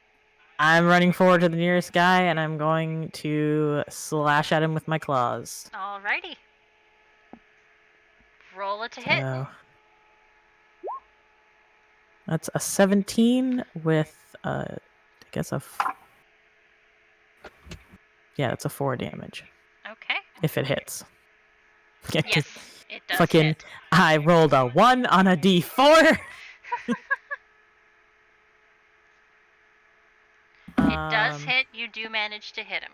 I'm running forward to the nearest guy and I'm going to slash at him with my claws. Alrighty. Roll it to hit. That's a 17 with, I guess yeah, it's a 4 damage. Okay. If it hits. Yes, it does fucking hit. I rolled a 1 on a d4. It does hit. You do manage to hit him.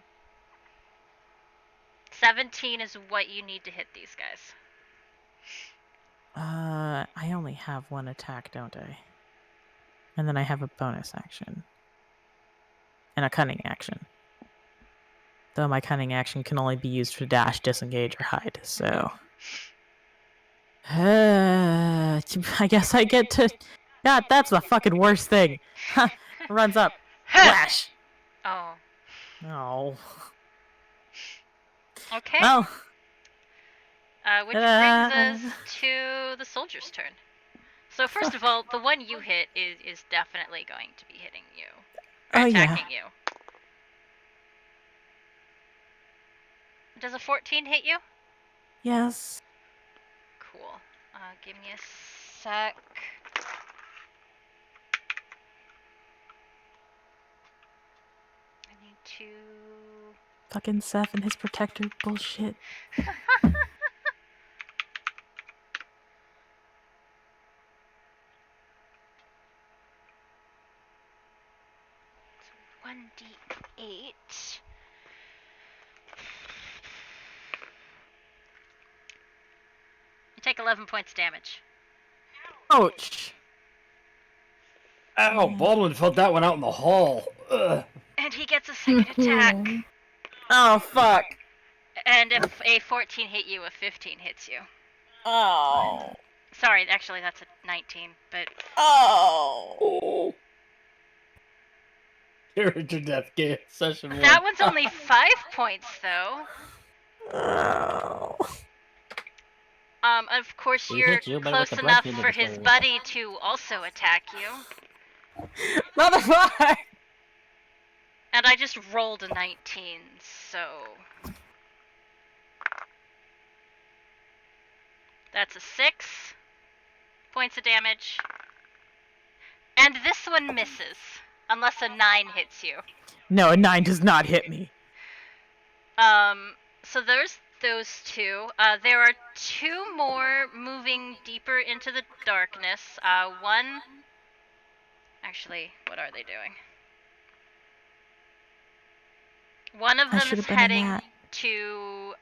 17 is what you need to hit these guys. I only have 1 attack, don't I? And then I have a bonus action. And a cunning action. Though my cunning action can only be used for dash, disengage, or hide, so... I guess I get to... God, that's the fucking worst thing. Runs up. Flash! Oh. Oh. Okay. Well. Which brings us to the soldier's turn. So first of all, the one you hit is definitely going to be hitting you. Or attacking you. Does a 14 hit you? Yes. Cool. Give me a sec. I need to... Fucking Seff and his protector bullshit. 1d8. You take 11 points damage. Ouch. Ow, Baldwin felt that one out in the hall. Ugh. And he gets a second attack. Oh, fuck. And if a 14 hit you, a 15 hits you. Oh. Sorry, actually that's a 19, but... Oh. Character death game session 1. That one's only 5 points, though. Oh. Of course you're close enough for his buddy to also attack you. Motherfucker! And I just rolled a 19, so... That's a 6 points of damage. And this one misses, unless a 9 hits you. No, a 9 does not hit me. So there's those two. There are 2 more moving deeper into the darkness. One... Actually, what are they doing? One of them is heading to,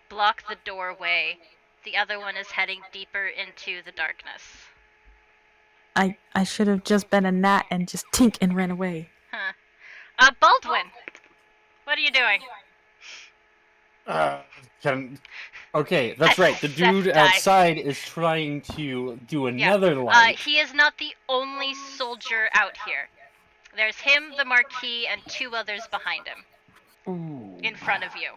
block the doorway. The other one is heading deeper into the darkness. I should have just been a gnat and just tink and ran away. Huh. Baldwin! What are you doing? Okay, that's right. The dude outside is trying to do another light. He is not the only soldier out here. There's him, the Marquis, and 2 others behind him. Ooh. In front of you.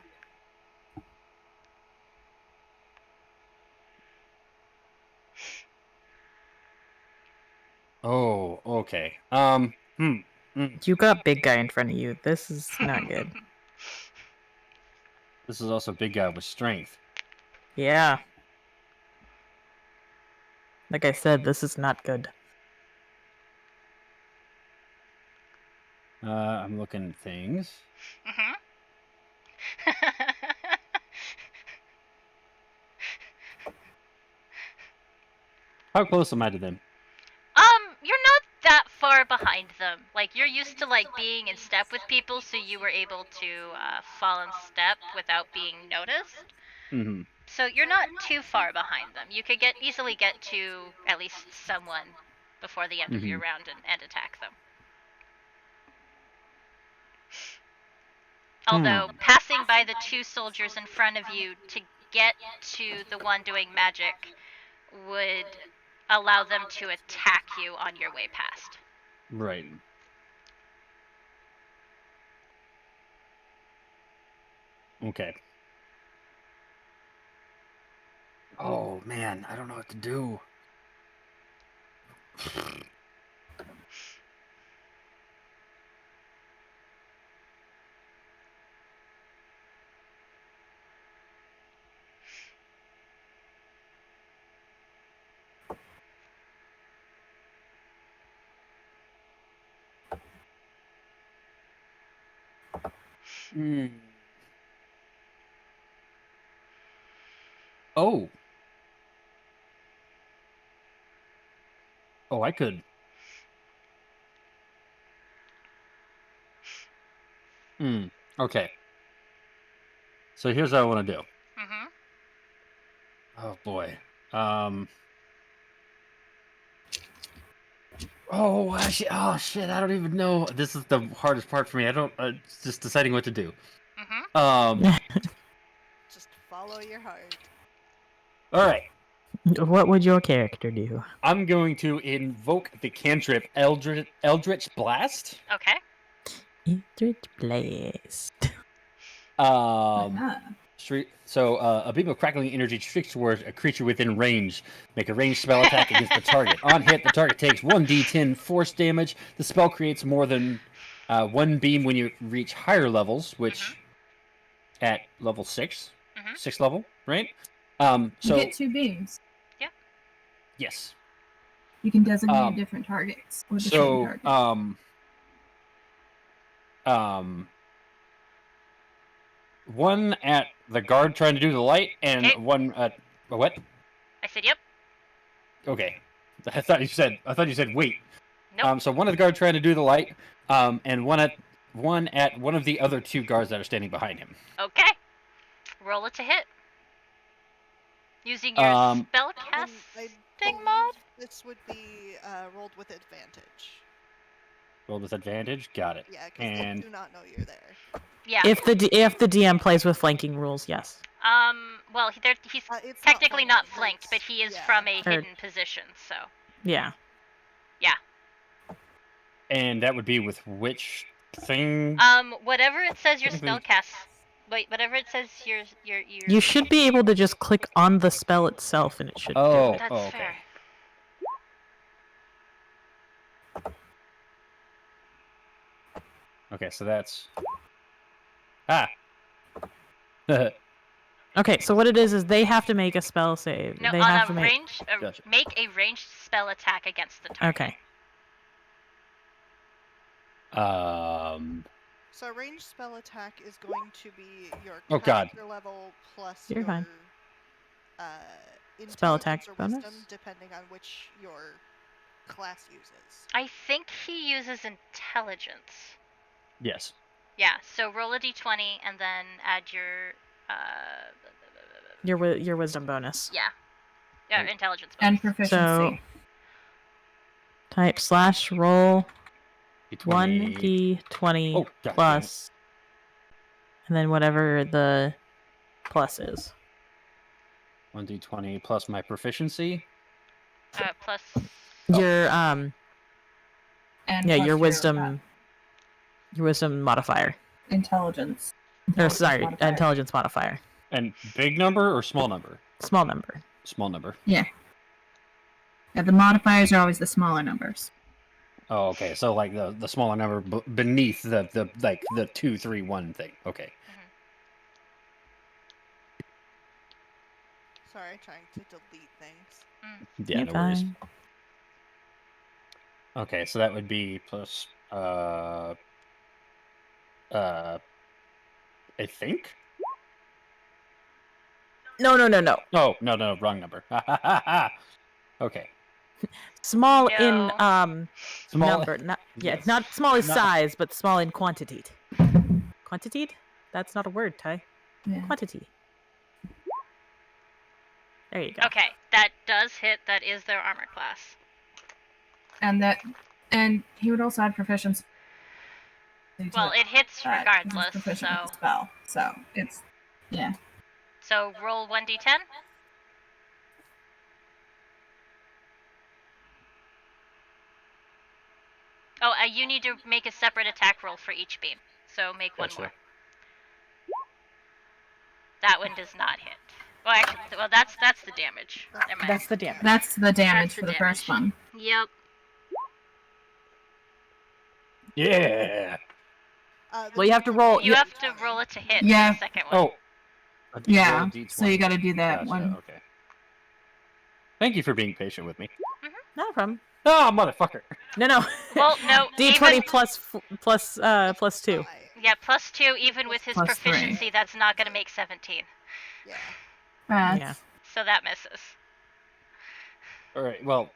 Oh, okay. You got big guy in front of you. This is not good. This is also big guy with strength. Yeah. Like I said, this is not good. I'm looking at things. Mm-hmm. How close am I to them? like you're used to like being in step with people, so you were able to fall in step without being noticed. Mm-hmm. So you're not too far behind them. You could easily get to at least someone before the end of your round and attack them. Although passing by the 2 soldiers in front of you to get to the one doing magic would allow them to attack you on your way past. Right. Okay. Oh man, I don't know what to do. Oh. Oh, I could. Okay. So here's what I want to do. Mhm. Oh boy. Oh shit! Oh shit! I don't even know. This is the hardest part for me. I don't. It's just deciding what to do. Mhm. Just follow your heart. All right. What would your character do? I'm going to invoke the cantrip Eldritch Blast. Okay. Eldritch Blast. So a beam of crackling energy streaks towards a creature within range. Make a ranged spell attack against the target. On hit, the target takes 1d10 force damage. The spell creates more than one beam when you reach higher levels, which at level 6, 6th level, right? You get 2 beams. Yeah. Yes. You can designate different targets or the same target. One at the guard trying to do the light, and one at what? I said yep. Okay, I thought you said wait. Nope. So one at the guard trying to do the light, and one at one of the other 2 guards that are standing behind him. Okay. Roll it to hit. Using your spellcasting mod. This would be rolled with advantage. Rolled with advantage. Got it. Yeah, because they do not know you're there. Yeah. If the DM plays with flanking rules, yes. Well, he's technically not flanked, but he is from a hidden position, so. Yeah. Yeah. And that would be with which thing? Whatever it says your spellcast. Wait, whatever it says your. You should be able to just click on the spell itself, and it should do it. That's okay. fair. Okay, so that's Okay, so what it is they have to make a spell save. No, they on have a to make... range, make a ranged spell attack against the target. Okay. So a ranged spell attack is going to be your character level plus You're your fine. Spell attack or bonus? wisdom, depending on which your class uses. I think he uses intelligence. Yes. Yeah, so roll a d20 and then add your your wisdom bonus. Yeah. Yeah, intelligence bonus. And proficiency. So type / roll D20. 1d20 plus, and then whatever the plus is. 1d20 plus my proficiency. Plus your And your wisdom. Your wisdom modifier. Intelligence. Or sorry, intelligence modifier. And big number or small number? Small number. Small number. Yeah. Yeah, the modifiers are always the smaller numbers. Oh, okay. So like the smaller number beneath the like the 2, 3, 1 thing. Okay. Sorry, trying to delete things. Yeah, no worries. Okay, so that would be plus I think. No. Oh, no, wrong number. Okay. Small No. in Small. number, not Yes. not small in Not- size, but small in quantity. Quantity? That's not a word, Ty. Yeah. Quantity. There you go. Okay, that does hit. That is their armor class. And he would also add proficiency. Well, it hits that, 'cause he's regardless, proficient with so... the spell. So it's yeah. So roll 1d10. Oh, you need to make a separate attack roll for each beam. So make one Gotcha. more. That one does not hit. Well, actually, that's the damage. Never mind. That's the damage. That's the damage That's the for the damage. first one. Yep. Yeah. The you have to roll. You have to roll it to hit Yeah. the second one. Oh. Yeah. Roll a D20. So you got to do that Gotcha, one. Okay. Thank you for being patient with me. Not a problem. Oh, motherfucker. No. Well, no. D20 even, plus 2. Yeah, +2. Even with his Plus proficiency, that's not going to make 17. Yeah. Yeah. So that misses. All right. Well.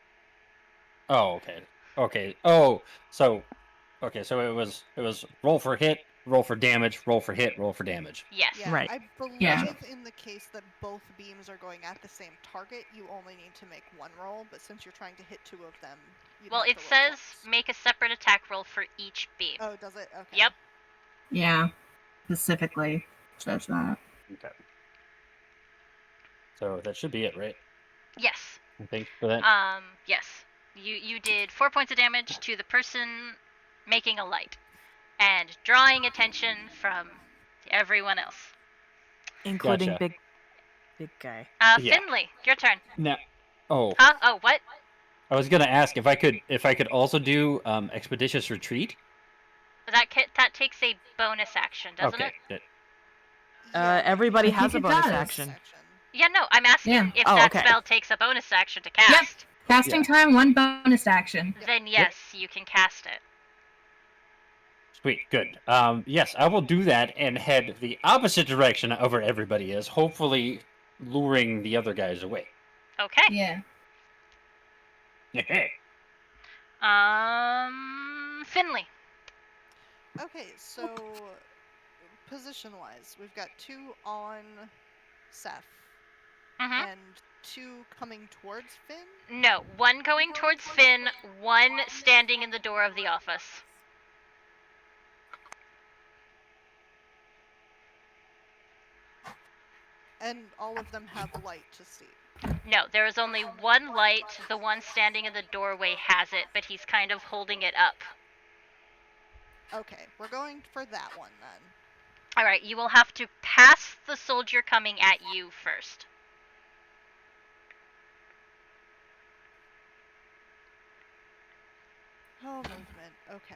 Oh, okay. Okay. Oh, so. Okay, so it was roll for hit, roll for damage, roll for hit, roll for damage. Yes. Yeah, Right. I believe Yeah. in the case that both beams are going at the same target, you only need to make one roll, but since you're trying to hit two of them, you Well, it says make a separate attack roll for each beam. Oh, does it? Okay. Yep. Yeah. Specifically says that. Okay. So that should be it, right? Yes. I think for that. Yes. You did 4 points of damage to the person making a light and drawing attention from everyone else. Including Gotcha. big guy. Yeah. Finley, your turn. Now, oh, Huh? Oh, what? I was gonna ask if I could also do expeditious retreat. That takes a bonus action, doesn't Okay. it? Good. Everybody I has a think it bonus does. action. Yeah, no, I'm asking Yeah. if Oh, that okay. spell takes a bonus action to cast. Casting time, one bonus action. Then yes, you can cast it. Sweet. Good. Yes, I will do that and head the opposite direction of where everybody is, hopefully luring the other guys away. Okay. Yeah. Finley. Okay, so position-wise, we've got two on Seff Mhm. and two coming towards Finn. No, one going towards Finn, one standing in the door of the office. And all of them have light to see. No, there is only one light. The one standing in the doorway has it, but he's kind of holding it up. Okay, we're going for that one then. Alright, you will have to pass the soldier coming at you first. Oh, movement. Okay.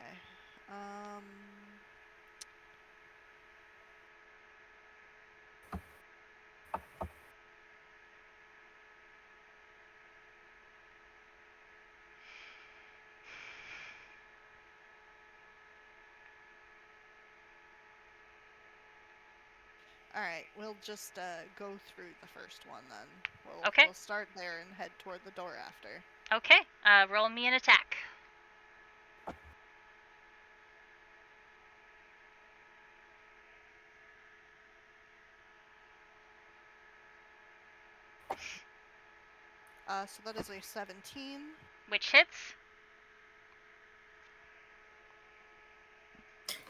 Alright, we'll just go through the first one then. Okay. We'll start there and head toward the door after. Okay, roll me an attack. So that is a 17. Which hits?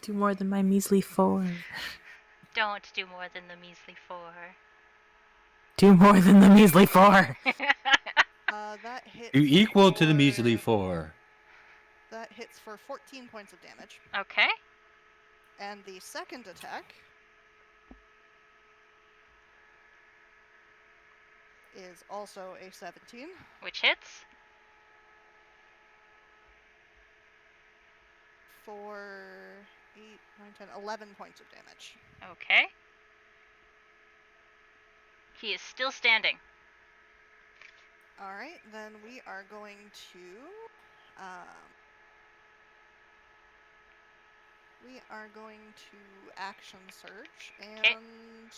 Do more than my measly 4. Don't do more than the measly 4. Do more than the measly 4. That hits. You equal to the for- measly 4. That hits for 14 points of damage. Okay. And the second attack is also a 17 Which hits? for 8, 9, 10, 11 points of damage. Okay. He is still standing. Alright, then we are going to action surge and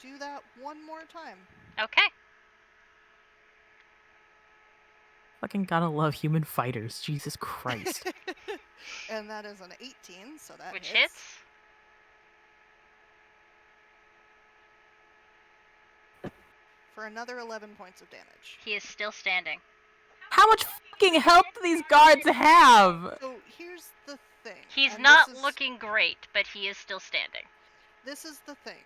do that one more time. Okay. Fucking gotta love human fighters. Jesus Christ. And that is an 18, so that Which hits. hits. For another 11 points of damage. He is still standing. How much fucking health do these guards have? So here's the thing. He's and not this is- looking great, but he is still standing. This is the thing.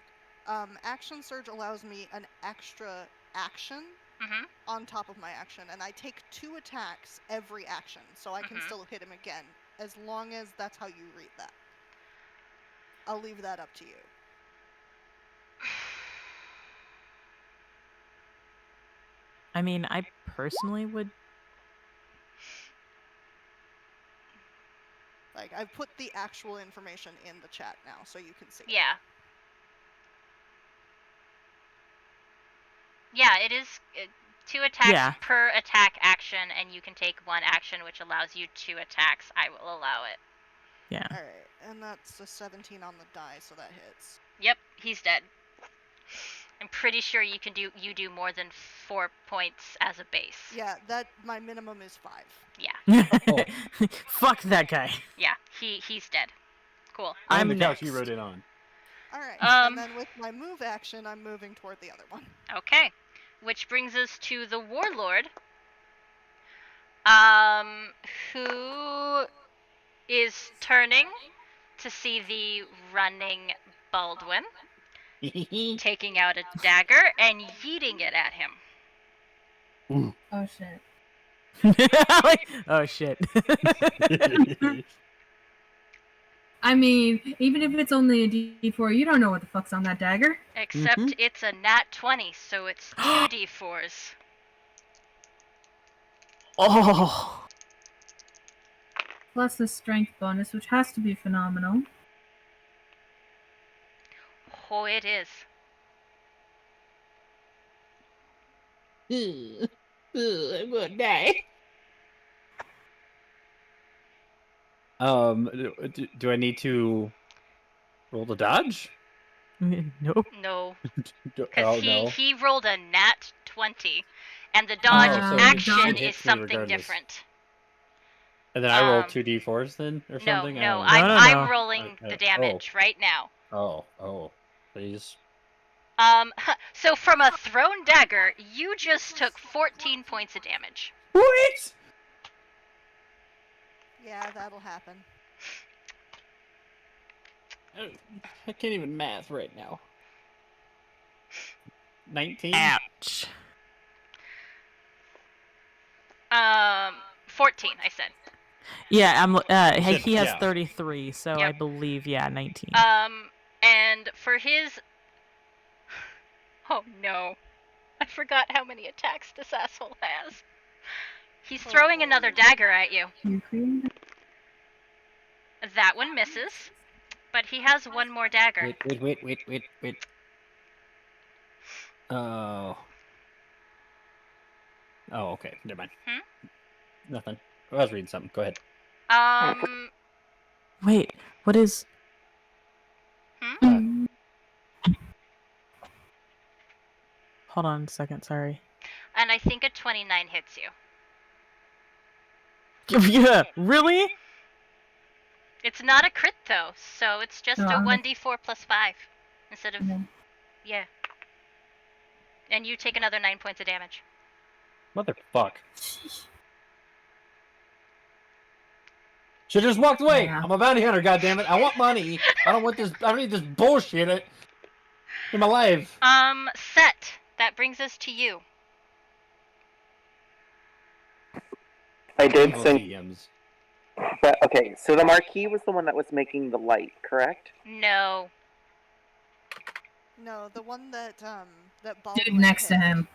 Action Surge allows me an extra action Mm-hmm. on top of my action, and I take 2 attacks every action, so I can Mhm. still hit him again, as long as that's how you read that. I'll leave that up to you. I mean, I personally would. Like, I've put the actual information in the chat now, so you can see it. Yeah. Yeah, it is 2 attacks Yeah. per attack action, and you can take 1 action, which allows you 2 attacks. I will allow it. Yeah. Alright, and that's a 17 on the die, so that hits. Yep, he's dead. I'm pretty sure you do more than 4 points as a base. Yeah, my minimum is 5. Yeah. Fuck that guy. Yeah, he's dead. Cool. I'm I'm the couch next. you rode in on. Alright, Um, and then with my move action, I'm moving toward the other one. Okay. Which brings us to the warlord. Who is turning to see the running Baldwin, taking out a dagger and yeeting it at him. Oh shit. Oh shit. I mean, even if it's only a D4, you don't know what the fuck's on that dagger. Except it's a nat 20, so it's 2d4s. Oh. Plus the strength bonus, which has to be phenomenal. Oh, it is. I'm gonna die. Do I need to roll the dodge? Nope. No. Oh, Because no. he rolled a nat 20. And the dodge so action it is hits me something regardless. different. And then I roll Um, 2d4s then, or No, something? no, I don't know. I'm No. rolling the damage right now. Oh, please. So from a thrown dagger, you just took 14 points of damage. What? Yeah, that'll happen. I can't even math right now. 19? Ouch. 14, I said. Yeah, Shit, he has yeah. 33, so Yep. I believe 19. And for his... Oh no. I forgot how many attacks this asshole has. He's throwing another dagger at you. That one misses, but he has one more dagger. Wait. Oh. Oh, okay. Never mind. Nothing. I was reading something. Go ahead. Wait, what is... Hold on a second, sorry. And I think a 29 hits you. Yeah, really? It's not a crit though, so it's just a 1d4 plus 5 instead of... Yeah. And you take another 9 points of damage. Motherfuck. Should just walked away. Yeah. I'm a bounty hunter, goddammit. I want money. I don't need this bullshit in my life. Set. That brings us to you. I did Oh, say. DMs. But, okay, so the Marquis was the one that was making the light, correct? No. No, the one that Baldwin Dude next to hit. him.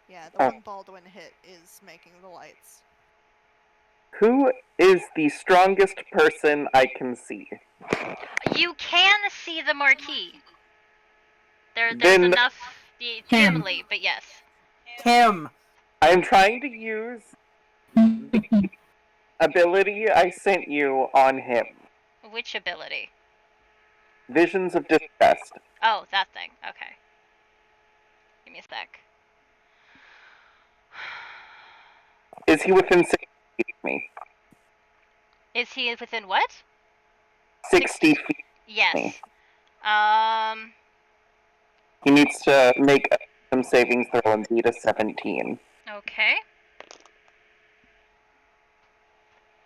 Yeah, the one Baldwin hit is making the lights. Who is the strongest person I can see? You can see the Marquis. There's Then- enough Him. dimly, but yes. Kim. I'm trying to use the ability I sent you on him. Which ability? Visions of Distress. Oh, that thing. Okay. Give me a sec. Is he within 60 feet of me? Is he within what? 60 feet of Yes. me. He needs to make a wisdom saving throw and beat a 17. Okay.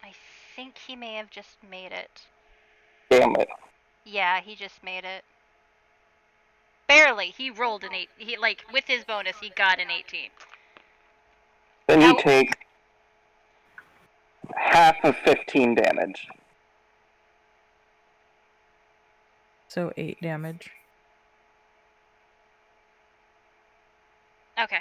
I think he may have just made it. Damn it. Yeah, he just made it. Barely. He rolled an 8. He, like, with his bonus, he got an 18. Then you take half of 15 damage. So 8 damage. Okay.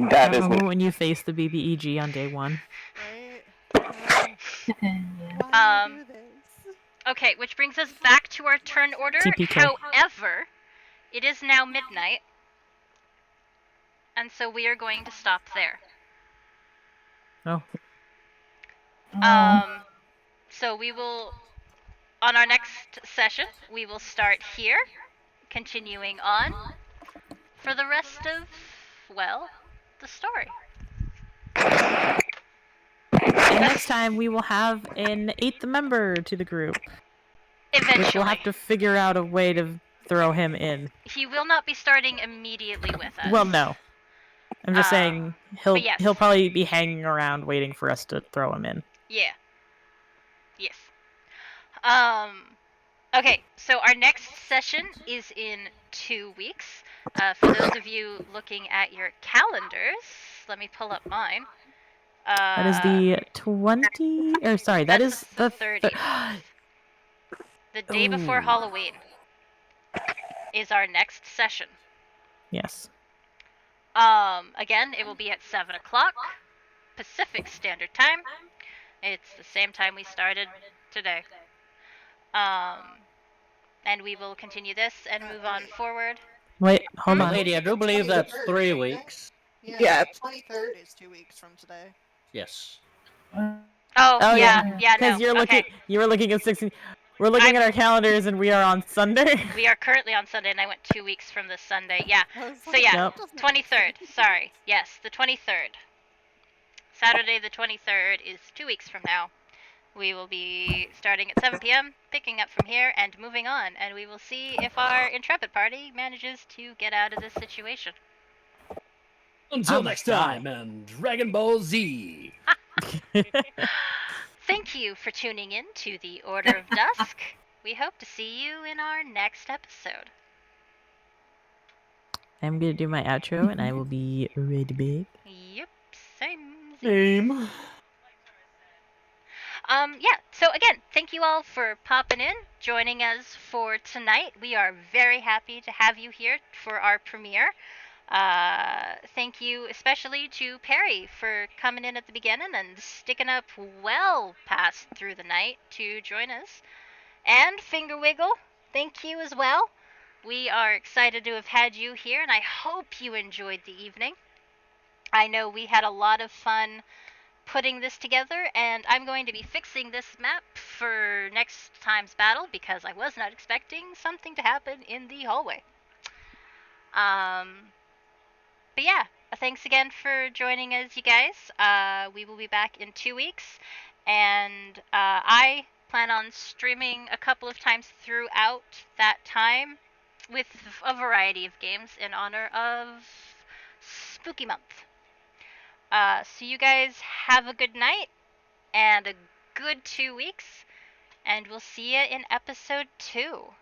That is when you face the BBEG on day 1. Right? Yeah. Why do I do this? Okay, which brings us back to our turn order. TPK. However, it is now midnight. And so we are going to stop there. Oh. So we will, on our next session, we will start here, continuing on for the rest of, well, the story. And next time we will have an 8th member to the group. Eventually. Which we'll have to figure out a way to throw him in. He will not be starting immediately with us. Well, no. I'm just saying yes. he'll probably be hanging around waiting for us to throw him in. Yeah. Yes. Okay, so our next session is in 2 weeks. For those of you looking at your calendars, let me pull up mine. That is the 20... Or sorry, that is the 30th. The day before Halloween is our next session. Yes. Again, it will be at 7 o'clock Pacific Standard Time. It's the same time we started today. And we will continue this and move on forward. Wait, hold on. Lady, I do believe that's 3 weeks. Yeah, 23rd is 2 weeks from today. Yes. Oh yeah, no. Because you were looking at 16. We're looking at our calendars and we are on Sunday. We are currently on Sunday, and I went 2 weeks from this Sunday. Yeah. So yeah, Yep. 23rd. Sorry. Yes, the 23rd. Saturday the 23rd is 2 weeks from now. We will be starting at 7 p.m., picking up from here, and moving on. And we will see if our intrepid party manages to get out of this situation. Until next time, and Dragon Ball Z. Thank you for tuning in to the Order of Dusk. We hope to see you in our next episode. I'm going to do my outro, and I will be right back. Yep, same. Yeah, so again, thank you all for popping in, joining us for tonight. We are very happy to have you here for our premiere. Thank you especially to Perry for coming in at the beginning and sticking up well past through the night to join us. And Fingerwiggle, thank you as well. We are excited to have had you here, and I hope you enjoyed the evening. I know we had a lot of fun putting this together, and I'm going to be fixing this map for next time's battle because I was not expecting something to happen in the hallway. But yeah, thanks again for joining us, you guys. We will be back in 2 weeks, and I plan on streaming a couple of times throughout that time with a variety of games in honor of Spooky Month. So you guys have a good night and a good 2 weeks, and we'll see you in episode 2.